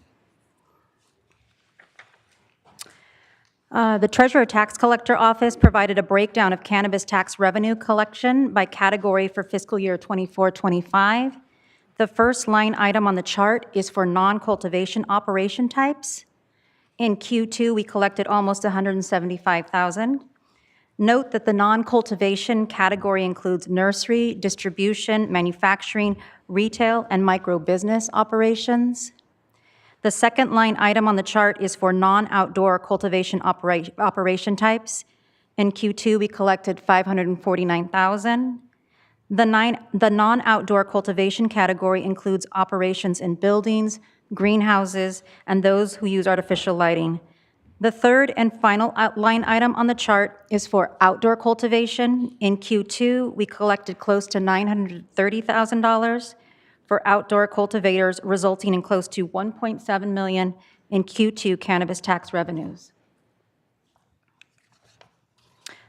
The Treasurer Tax Collector Office provided a breakdown of cannabis tax revenue collection by category for fiscal year 24-25. The first line item on the chart is for non-cultivation operation types. In Q2, we collected almost $175,000. Note that the non-cultivation category includes nursery, distribution, manufacturing, retail, and micro-business operations. The second line item on the chart is for non-outdoor cultivation operation types. In Q2, we collected $549,000. The non-outdoor cultivation category includes operations in buildings, greenhouses, and those who use artificial lighting. The third and final line item on the chart is for outdoor cultivation. In Q2, we collected close to $930,000 for outdoor cultivators, resulting in close to $1.7 million in Q2 cannabis tax revenues.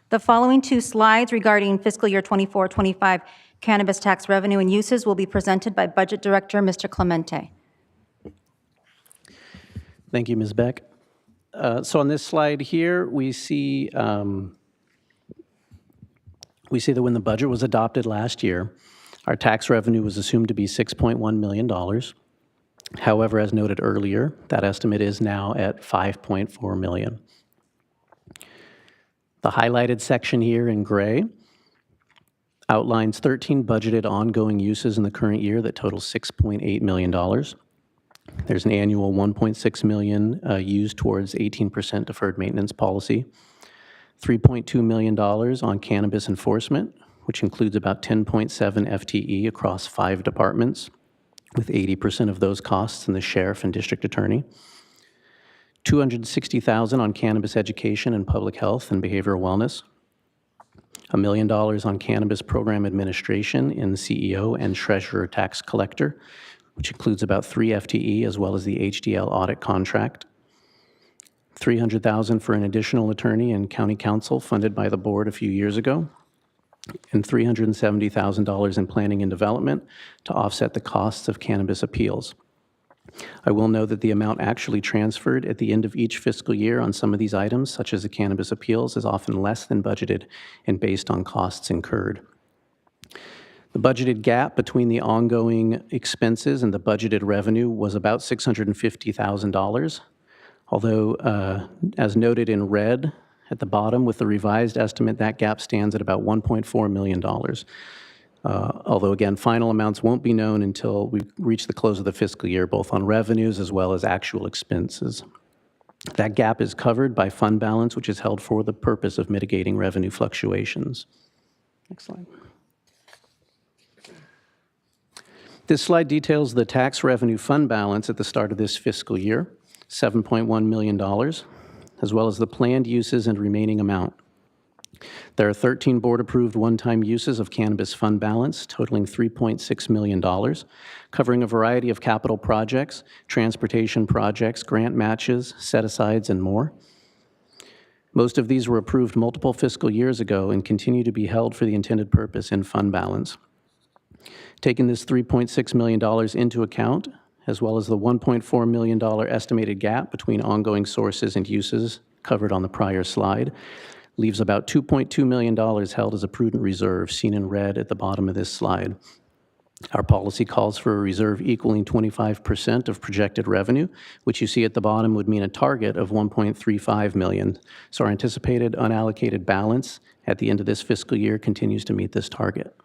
The following 2 slides regarding fiscal year 24-25 cannabis tax revenue and uses will be presented by Budget Director Mr. Clemente. Thank you, Ms. Beck. So on this slide here, we see that when the budget was adopted last year, our tax revenue was assumed to be $6.1 million. However, as noted earlier, that estimate is now at $5.4 million. The highlighted section here in gray outlines 13 budgeted ongoing uses in the current year that total $6.8 million. There's an annual $1.6 million used towards 18% deferred maintenance policy, $3.2 million on cannabis enforcement, which includes about 10.7 FTE across 5 departments, with 80% of those costs in the sheriff and district attorney. $260,000 on cannabis education and public health and behavioral wellness. $1 million on cannabis program administration in the CEO and Treasurer Tax Collector, which includes about 3 FTE as well as the HDL audit contract. $300,000 for an additional attorney and county counsel funded by the board a few years ago, and $370,000 in planning and development to offset the costs of cannabis appeals. I will note that the amount actually transferred at the end of each fiscal year on some of these items, such as the cannabis appeals, is often less than budgeted and based on costs incurred. The budgeted gap between the ongoing expenses and the budgeted revenue was about $650,000, although, as noted in red at the bottom with the revised estimate, that gap stands at about $1.4 million. Although, again, final amounts won't be known until we reach the close of the fiscal year, both on revenues as well as actual expenses. That gap is covered by fund balance, which is held for the purpose of mitigating revenue fluctuations. Next slide. This slide details the tax revenue fund balance at the start of this fiscal year, $7.1 million, as well as the planned uses and remaining amount. There are 13 board-approved one-time uses of cannabis fund balance totaling $3.6 million, covering a variety of capital projects, transportation projects, grant matches, set-asides, and more. Most of these were approved multiple fiscal years ago and continue to be held for the intended purpose in fund balance. Taking this $3.6 million into account, as well as the $1.4 million estimated gap between ongoing sources and uses covered on the prior slide, leaves about $2.2 million held as a prudent reserve, seen in red at the bottom of this slide. Our policy calls for a reserve equaling 25% of projected revenue, which you see at the bottom would mean a target of $1.35 million. So our anticipated unallocated balance at the end of this fiscal year continues to meet this target.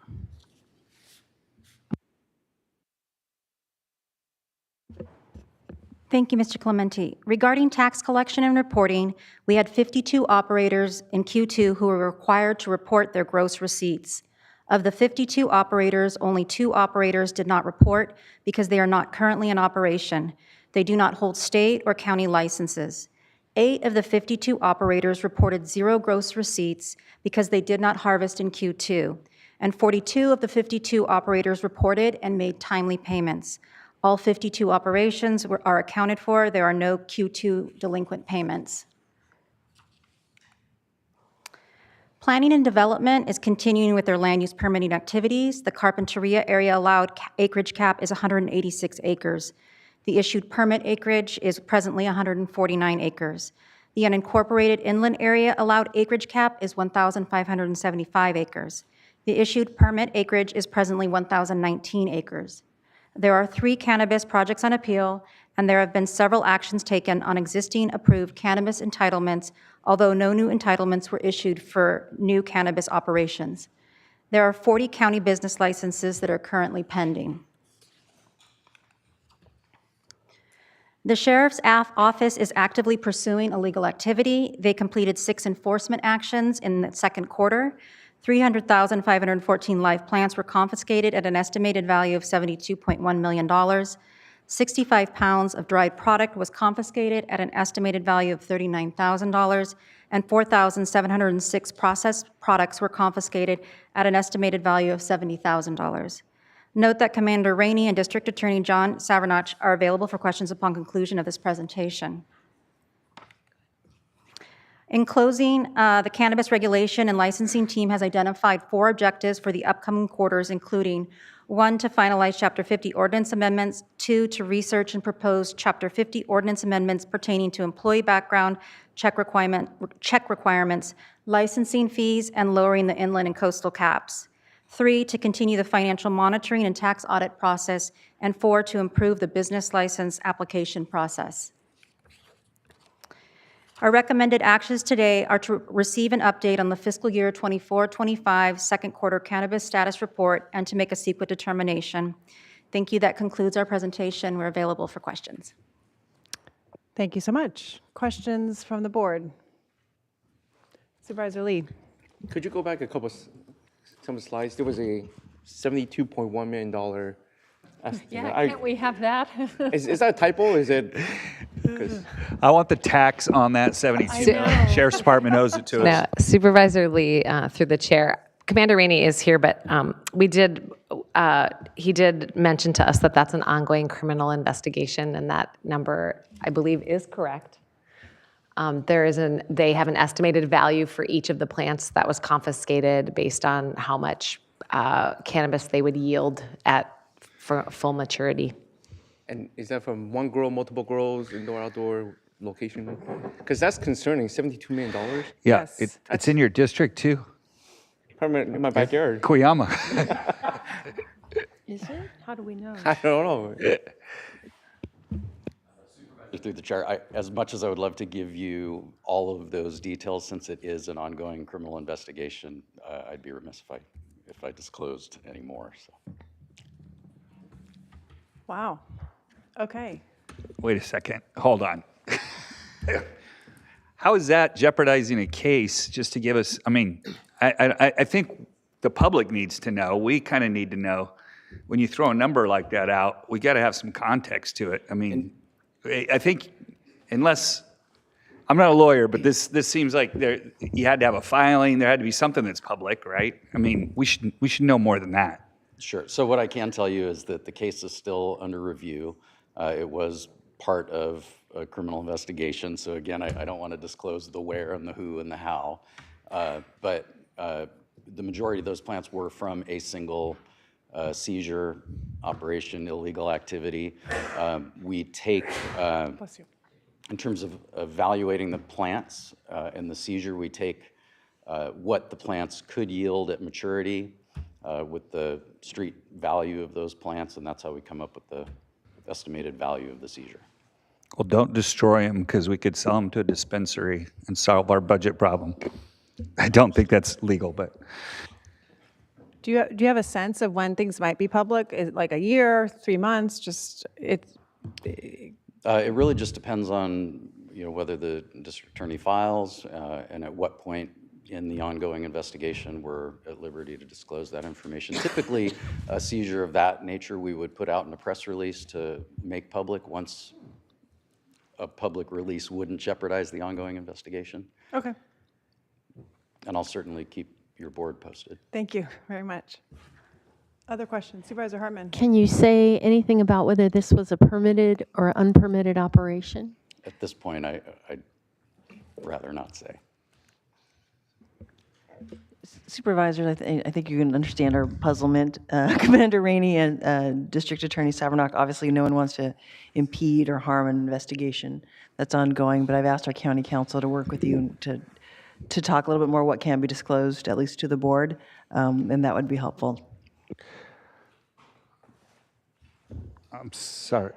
Thank you, Mr. Clementi. Regarding tax collection and reporting, we had 52 operators in Q2 who were required to report their gross receipts. Of the 52 operators, only 2 operators did not report because they are not currently in operation. They do not hold state or county licenses. 8 of the 52 operators reported 0 gross receipts because they did not harvest in Q2, and 42 of the 52 operators reported and made timely payments. All 52 operations are accounted for. There are no Q2 delinquent payments. Planning and Development is continuing with their land use permitting activities. The Carpinteria area allowed acreage cap is 186 acres. The issued permit acreage is presently 149 acres. The unincorporated inland area allowed acreage cap is 1,575 acres. The issued permit acreage is presently 1,019 acres. There are 3 cannabis projects on appeal, and there have been several actions taken on existing approved cannabis entitlements, although no new entitlements were issued for new cannabis operations. There are 40 county business licenses that are currently pending. The Sheriff's Office is actively pursuing illegal activity. They completed 6 enforcement actions in the second quarter. 300,514 live plants were confiscated at an estimated value of $72.1 million. 65 pounds of dried product was confiscated at an estimated value of $39,000, and 4,706 processed products were confiscated at an estimated value of $70,000. Note that Commander Rainey and District Attorney John Savernach are available for questions upon conclusion of this presentation. In closing, the Cannabis Regulation and Licensing Team has identified 4 objectives for the upcoming quarters, including 1, to finalize Chapter 50 ordinance amendments, 2, to research and propose Chapter 50 ordinance amendments pertaining to employee background check requirements, licensing fees, and lowering the inland and coastal caps. 3, to continue the financial monitoring and tax audit process, and 4, to improve the business license application process. Our recommended actions today are to receive an update on the fiscal year 24-25 second quarter cannabis status report and to make a CEQA determination. Thank you. That concludes our presentation. We're available for questions. Thank you so much. Questions from the board? Supervisor Lee. Could you go back some slides? There was a $72.1 million estimate. Yeah, can't we have that? Is that a typo? Is it? I want the tax on that 72 million. Sheriff's Department owes it to us. No, Supervisor Lee, through the chair, Commander Rainey is here, but he did mention to us that that's an ongoing criminal investigation, and that number, I believe, is correct. They have an estimated value for each of the plants that was confiscated based on how much cannabis they would yield at full maturity. And is that from one grow, multiple grows, indoor, outdoor location? Because that's concerning, $72 million. Yeah, Yes. it's in your district too. Permanent in my backyard. Koyama. Is it? How do we know? I don't know. Through the chair, as much as I would love to give you all of those details, since it is an ongoing criminal investigation, I'd be remiss if I disclosed any more. So. Wow. Okay. Wait a second. Hold on. How is that jeopardizing a case just to give us, I think the public needs to know, we kind of need to know, when you throw a number like that out, we got to have some context to it. I think, unless, I'm not a lawyer, but this seems like you had to have a filing, there had to be something that's public, right? We should know more than that. Sure. So what I can tell you is that the case is still under review. It was part of a criminal investigation. So again, I don't want to disclose the where and the who and the how. But the majority of those plants were from a single seizure operation, illegal activity. We take, in terms of evaluating the plants and the seizure, we take what the plants could yield at maturity with the street value of those plants, and that's how we come up with the estimated value of the seizure. Well, don't destroy them, because we could sell them to a dispensary and solve our budget problem. I don't think that's legal, but. Do you have a sense of when things might be public? Is it like a year, 3 months? It really just depends on, whether the district attorney files and at what point in the ongoing investigation we're at liberty to disclose that information. Typically, a seizure of that nature we would put out in a press release to make public once a public release wouldn't jeopardize the ongoing investigation. Okay. And I'll certainly keep your board posted. Thank you very much. Other questions? Supervisor Hartman. Can you say anything about whether this was a permitted or unpermitted operation? At this point, I'd rather not say. Supervisors, I think you can understand our puzzlement. Commander Rainey and District Attorney Sabernock, obviously no one wants to impede or harm an investigation that's ongoing, but I've asked our county counsel to work with you to talk a little bit more what can be disclosed, at least to the board, and that would be helpful. I'm sorry.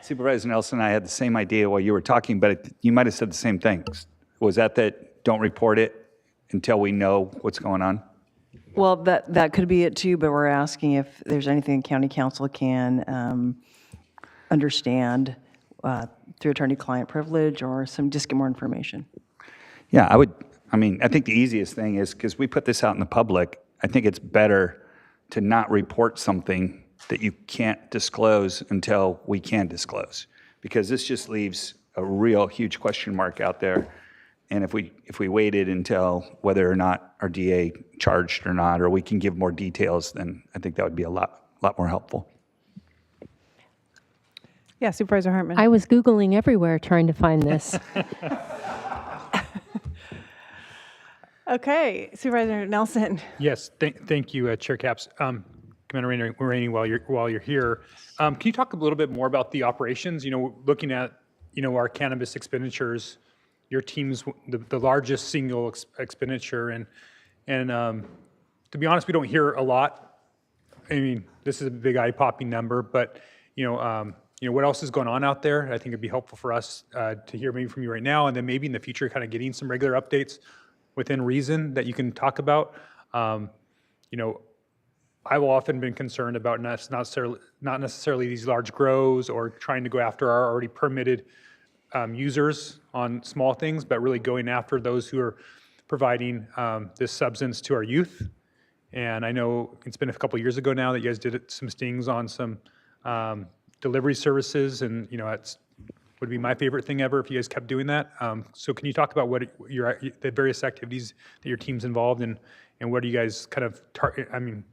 Supervisor Nelson and I had the same idea while you were talking, but you might have said the same things. Was that don't report it until we know what's going on? Well, that could be it too, but we're asking if there's anything county counsel can understand through attorney-client privilege or just get more information. Yeah, I think the easiest thing is, because we put this out in the public, I think it's better to not report something that you can't disclose until we can disclose, because this just leaves a real huge question mark out there. And if we waited until whether or not our DA charged or not, or we can give more details, then I think that would be a lot more helpful. Yeah, Supervisor Hartman. I was Googling everywhere trying to find this. Okay, Supervisor Nelson. Yes, thank you, Chair Capps. Commander Rainey, while you're here, can you talk a little bit more about the operations? Looking at our cannabis expenditures, your team's the largest single expenditure, and to be honest, we don't hear a lot. I mean, this is a big eye-popping number, but what else is going on out there? I think it'd be helpful for us to hear maybe from you right now, and then maybe in the future, kind of getting some regular updates within reason that you can talk about. I've often been concerned about not necessarily these large grows or trying to go after our already permitted users on small things, but really going after those who are providing this substance to our youth. And I know it's been a couple years ago now that you guys did some stings on some delivery services, and it would be my favorite thing ever if you guys kept doing that. So can you talk about what the various activities that your team's involved in, and what do you guys kind of target? I mean,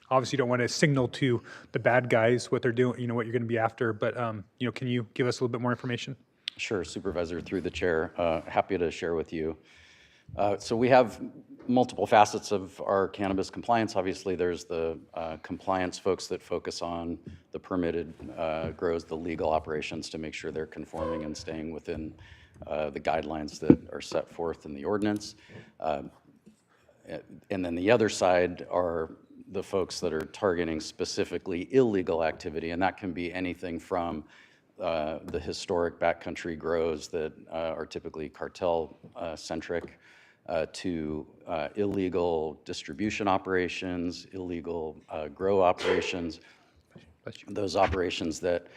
obviously you don't want to signal to the bad guys what they're doing, what you're going to be after, but can you give us a little bit more information? Sure, Supervisor, through the chair, happy to share with you. So we have multiple facets of our cannabis compliance. Obviously, there's the compliance folks that focus on the permitted grows, the legal operations to make sure they're conforming and staying within the guidelines that are set forth in the ordinance. And then the other side are the folks that are targeting specifically illegal activity, and that can be anything from the historic backcountry grows that are typically cartel-centric to illegal distribution operations, illegal grow operations, those operations that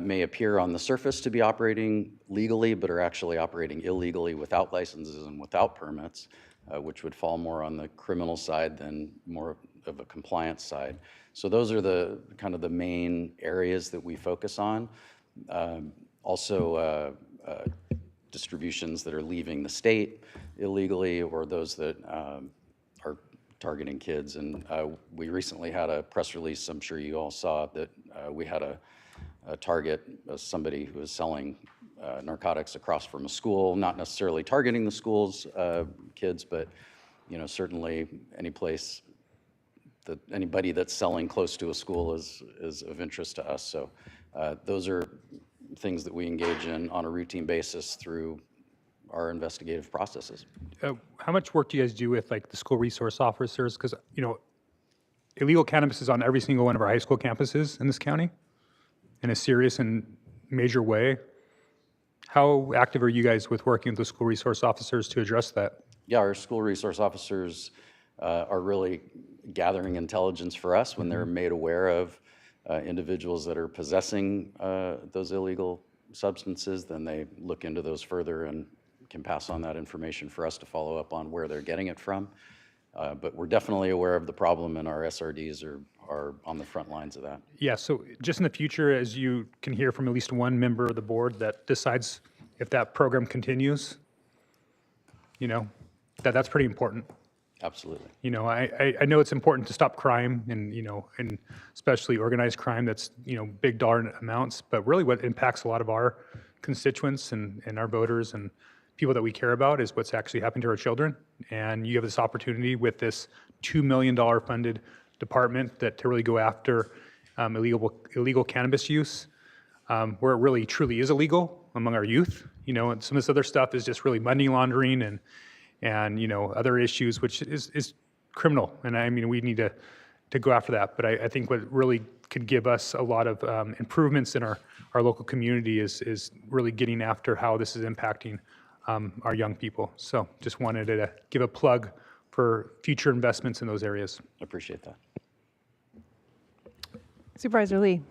may appear on the surface to be operating legally but are actually operating illegally without licenses and without permits, which would fall more on the criminal side than more of a compliance side. So those are the kind of the main areas that we focus on. Also, distributions that are leaving the state illegally, or those that are targeting kids. And we recently had a press release, I'm sure you all saw, that we had a target, somebody who was selling narcotics across from a school, not necessarily targeting the school's kids, but certainly any place that anybody that's selling close to a school is of interest to us. So those are things that we engage in on a routine basis through our investigative processes. How much work do you guys do with the school resource officers? Because illegal cannabis is on every single one of our high school campuses in this county in a serious and major way. How active are you guys with working with the school resource officers to address that? Yeah, our school resource officers are really gathering intelligence for us when they're made aware of individuals that are possessing those illegal substances, then they look into those further and can pass on that information for us to follow up on where they're getting it from. But we're definitely aware of the problem, and our SRDs are on the front lines of that. Yeah, so just in the future, as you can hear from at least one member of the board that decides if that program continues, you know, that's pretty important. Absolutely. You know, I know it's important to stop crime and, you know, and especially organized crime that's, you know, big dollar amounts, but really what impacts a lot of our constituents and our voters and people that we care about is what's actually happening to our children. And you have this opportunity with this $2 million funded department that to really go after illegal cannabis use, where it really truly is illegal among our youth. You know, and some of this other stuff is just really money laundering and you know, other issues, which is criminal. And I mean, we need to go after that. But I think what really could give us a lot of improvements in our local community is really getting after how this is impacting our young people. So just wanted to give a plug for future investments in those areas. Appreciate that. Supervisor Lee.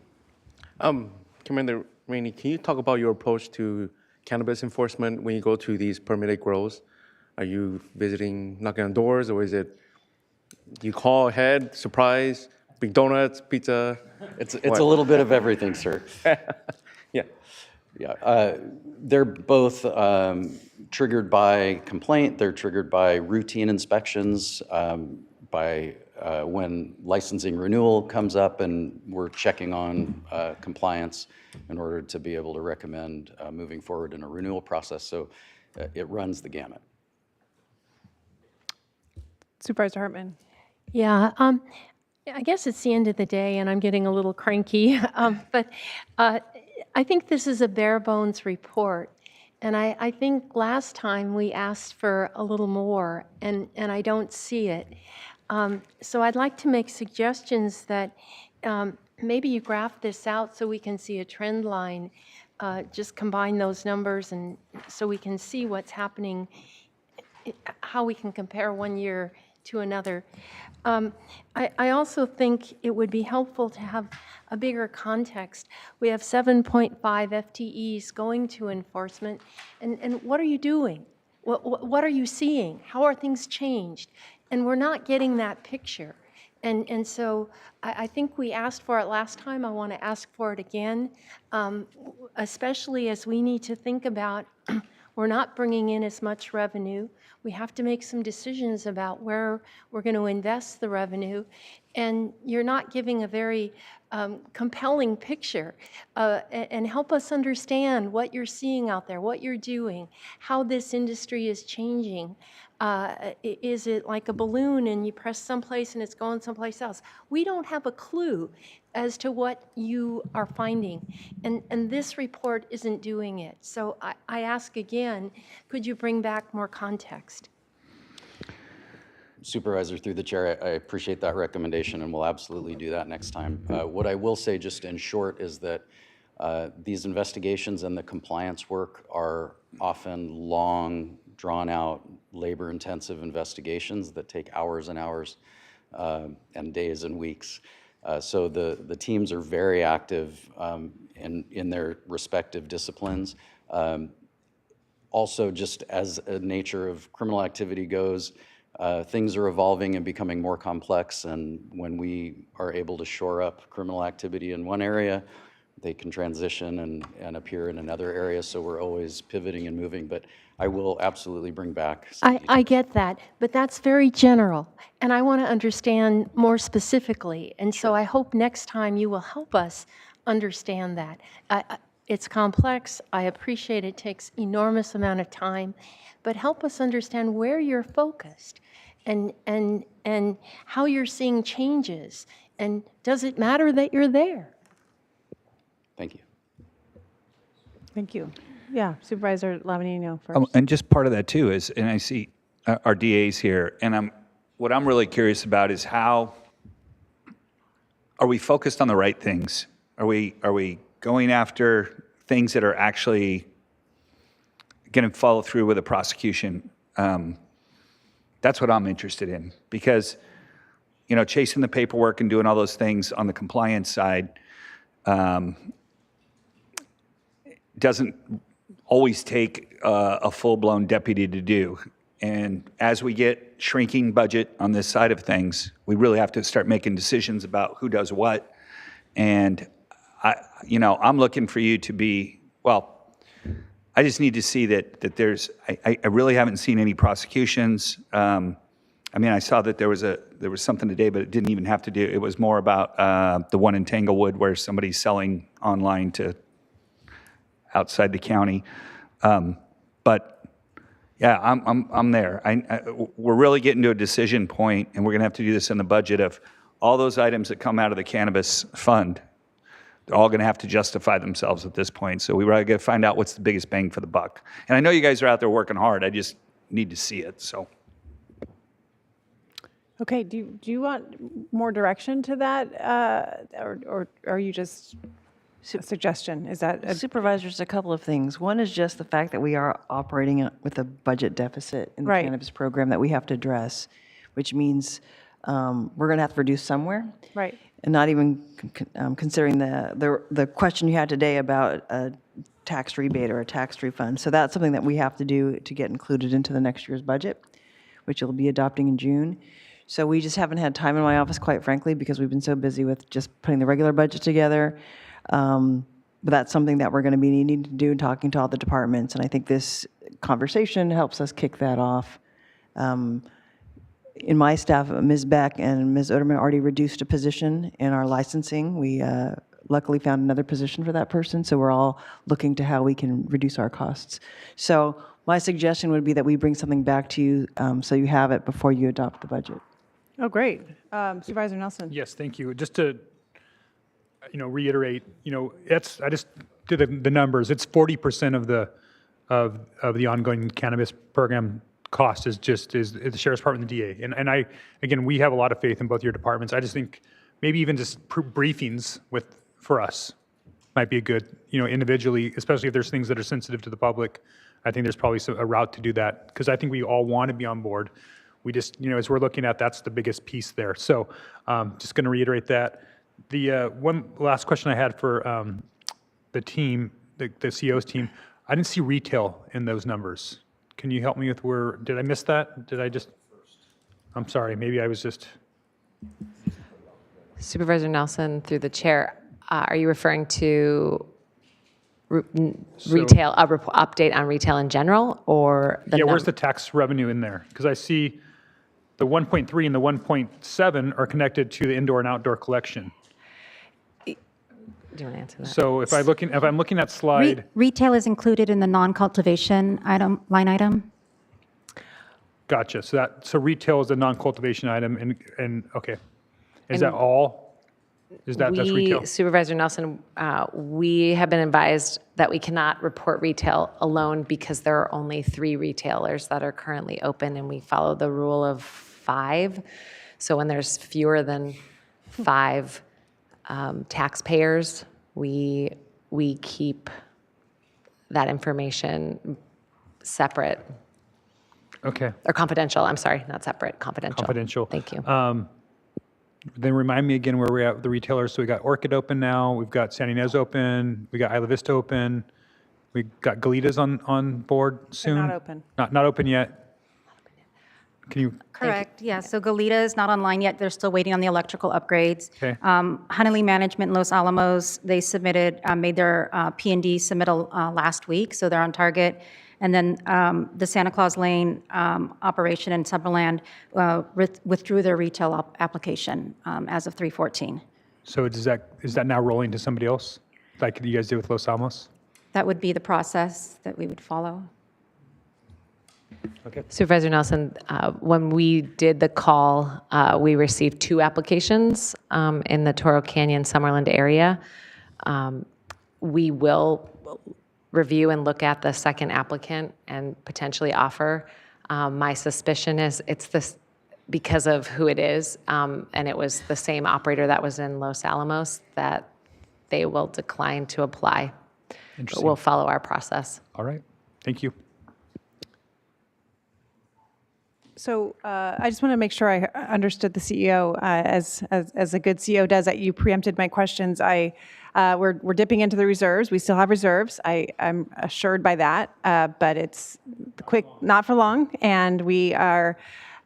Commander Rainey, can you talk about your approach to cannabis enforcement when you go to these permitted grows? Are you visiting, knocking on doors, or is it, do you call ahead, surprise, big donuts, pizza? It's a little bit of everything, sir. Yeah. Yeah, they're both triggered by complaint. They're triggered by routine inspections, by when licensing renewal comes up, and we're checking on compliance in order to be able to recommend moving forward in a renewal process. So it runs the gamut. Supervisor Hartman. Yeah, I guess it's the end of the day, and I'm getting a little cranky, but I think this is a bare bones report. And I think last time we asked for a little more, and I don't see it. So I'd like to make suggestions that maybe you graph this out so we can see a trend line, just combine those numbers, and so we can see what's happening, how we can compare one year to another. I also think it would be helpful to have a bigger context. We have 7.5 FTEs going to enforcement, and what are you doing? What are you seeing? How are things changed? And we're not getting that picture. And so I think we asked for it last time. I want to ask for it again, especially as we need to think about we're not bringing in as much revenue. We have to make some decisions about where we're going to invest the revenue. And you're not giving a very compelling picture. And help us understand what you're seeing out there, what you're doing, how this industry is changing. Is it like a balloon and you press someplace and it's going someplace else? We don't have a clue as to what you are finding. And this report isn't doing it. So I ask again, could you bring back more context? Supervisor, through the chair, I appreciate that recommendation, and we'll absolutely do that next time. What I will say just in short is that these investigations and the compliance work are often long, drawn-out, labor-intensive investigations that take hours and hours and days and weeks. So the teams are very active in their respective disciplines. Also, just as a nature of criminal activity goes, things are evolving and becoming more complex, and when we are able to shore up criminal activity in one area, they can transition and appear in another area, so we're always pivoting and moving, but I will absolutely bring back some I get that, but that's very general, and I want to understand more specifically, and so I hope next time you will help us understand that. It's complex. I appreciate it takes enormous amount of time, but help us understand where you're focused and how you're seeing changes, and does it matter that you're there? Thank you. Thank you. Yeah, Supervisor Lavanino first. And just part of that too is, and I see our DAs here, and what I'm really curious about is how are we focused on the right things? Are we going after things that are actually going to follow through with a prosecution? That's what I'm interested in, because, you know, chasing the paperwork and doing all those things on the compliance side, doesn't always take a full-blown deputy to do. And as we get shrinking budget on this side of things, we really have to start making decisions about who does what. And I'm looking for you to be, well, I just need to see that there's, I really haven't seen any prosecutions. I saw that there was something today, but it didn't even have to do, it was more about the one in Tanglewood where somebody's selling online to outside the county. But yeah, I'm there. We're really getting to a decision point, and we're going to have to do this in the budget of all those items that come out of the cannabis fund. They're all going to have to justify themselves at this point. So we really got to find out what's the biggest bang for the buck. And I know you guys are out there working hard. I just need to see it. So. Okay, do you want more direction to that, or are you just a suggestion? Is that Supervisors, a couple of things. One is just the fact that we are operating with a budget deficit in the Right. cannabis program that we have to address, which means we're going to have to reduce somewhere. right? And not even considering the question you had today about a tax rebate or a tax refund. So that's something that we have to do to get included into the next year's budget, which you'll be adopting in June. So we just haven't had time in my office, quite frankly, because we've been so busy with just putting the regular budget together. But that's something that we're going to be needing to do, talking to all the departments. And I think this conversation helps us kick that off. In my staff, Ms. Beck and Ms. Oderman already reduced a position in our licensing. We luckily found another position for that person, so we're all looking to how we can reduce our costs. So my suggestion would be that we bring something back to you so you have it before you adopt the budget. Oh, great. Supervisor Nelson? Yes, thank you. Just to, reiterate, I just did the numbers. It's 40% of the ongoing cannabis program cost is the Sheriff's Department and the DA. And again, we have a lot of faith in both your departments. I just think maybe even just briefings for us might be a good, individually, especially if there's things that are sensitive to the public. I think there's probably a route to do that because I think we all want to be on board. We just, as we're looking at, that's the biggest piece there. So just going to reiterate that. The one last question I had for the team, the CEO's team, I didn't see retail in those numbers. Can you help me with did I miss that? I'm sorry, maybe I was just. Supervisor Nelson, through the chair, are you referring to retail, update on retail in general, or the where's the tax revenue in there? Because I see the 1.3 and the 1.7 are connected to the indoor and outdoor collection. Do you want to answer that? So if I'm looking at slide. Retail is included in the non-cultivation line item. Gotcha. So retail is a non-cultivation item, and okay, is that all? That's retail? Supervisor Nelson, we have been advised that we cannot report retail alone because there are only 3 retailers that are currently open, and we follow the rule of 5. So when there's fewer than 5 taxpayers, we keep that information separate. Okay. Or confidential, I'm sorry, not separate, confidential. Confidential. Thank you. Then remind me again where we're at with the retailers. So we got Orchid open now, we've got San Ynez open, we got Isla Vista open, we got Galitas on board soon. not open. Not open yet. Can you? Correct, yeah. So Goleta is not online yet. They're still waiting on the electrical upgrades. Okay. Honey Management in Los Alamos, they submitted, made their P&D submittal last week, so they're on target. And then the Santa Claus Lane operation in Summerland withdrew their retail application as of 3/14. So is that now rolling to somebody else, like you guys did with Los Alamos? That would be the process that we would follow. Okay. Supervisor Nelson, when we did the call, we received 2 applications in the Toro Canyon, Summerland area. We will review and look at the second applicant and potentially offer. My suspicion is it's this because of who it is, and it was the same operator that was in Los Alamos, that they will decline to apply. But we'll follow our process. All right. Thank you. So I just want to make sure I understood the CEO as a good CEO does. That you preempted my questions. I We're dipping into the reserves. We still have reserves. I'm assured by that, but it's quick, not for long. And we are,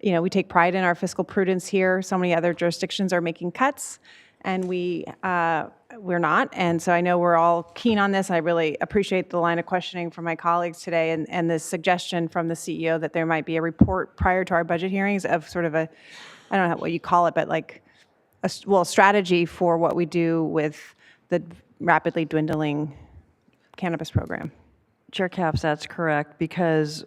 we take pride in our fiscal prudence here. So many other jurisdictions are making cuts, and we're not. And so I know we're all keen on this. I really appreciate the line of questioning from my colleagues today, and the suggestion from the CEO that there might be a report prior to our budget hearings of sort of a, I don't know what you call it, but like a strategy for what we do with the rapidly dwindling cannabis program. Chair Capps, that's correct, because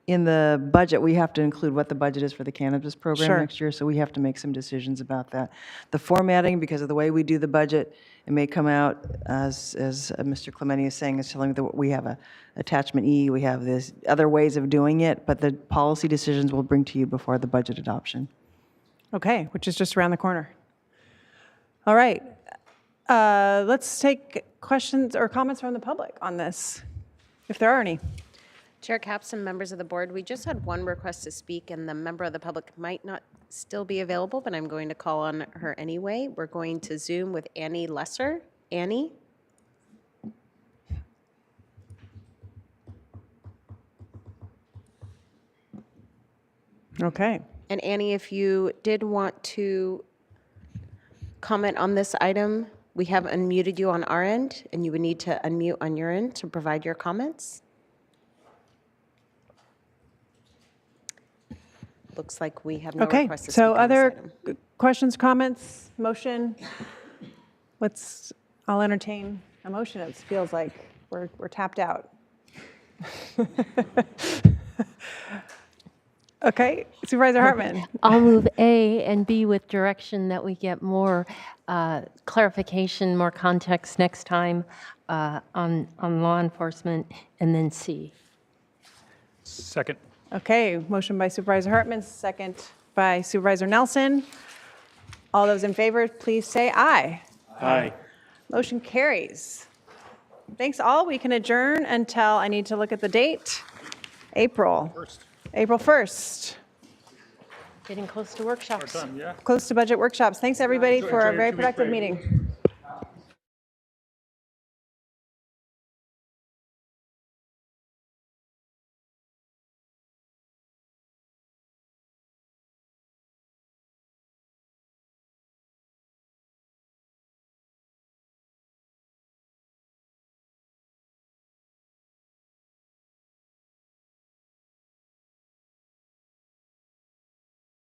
in the budget, we have to include what the budget is for the cannabis program Sure. next year, so we have to make some decisions about that. The formatting, because of the way we do the budget, it may come out, as Mr. Clementi is saying, is telling me that we have a attachment E, we have this other ways of doing it, but the policy decisions we'll bring to you before the budget adoption. Okay, which is just around the corner. All right. Let's take questions or comments from the public on this, if there are any. Chair Capps and members of the board, we just had one request to speak, and the member of the public might not still be available, but I'm going to call on her anyway. We're going to Zoom with Annie Lesser. Annie? Okay. And Annie, if you did want to comment on this item, we have unmuted you on our end, and you would need to unmute on your end to provide your comments. Looks like we have no Okay, requests to speak so on this other item. questions, comments, motion? I'll entertain a motion. It feels like we're tapped out. Okay, Supervisor Hartman. I'll move A and B with direction that we get more clarification, more context next time on law enforcement, and then C. Second. Okay, motion by Supervisor Hartman, second by Supervisor Nelson. All those in favor, please say aye. Aye. Motion carries. Thanks all. We can adjourn until, I need to look at the date, April 1st. Getting close to workshops. Close to budget workshops. Thanks, everybody, for a very productive meeting.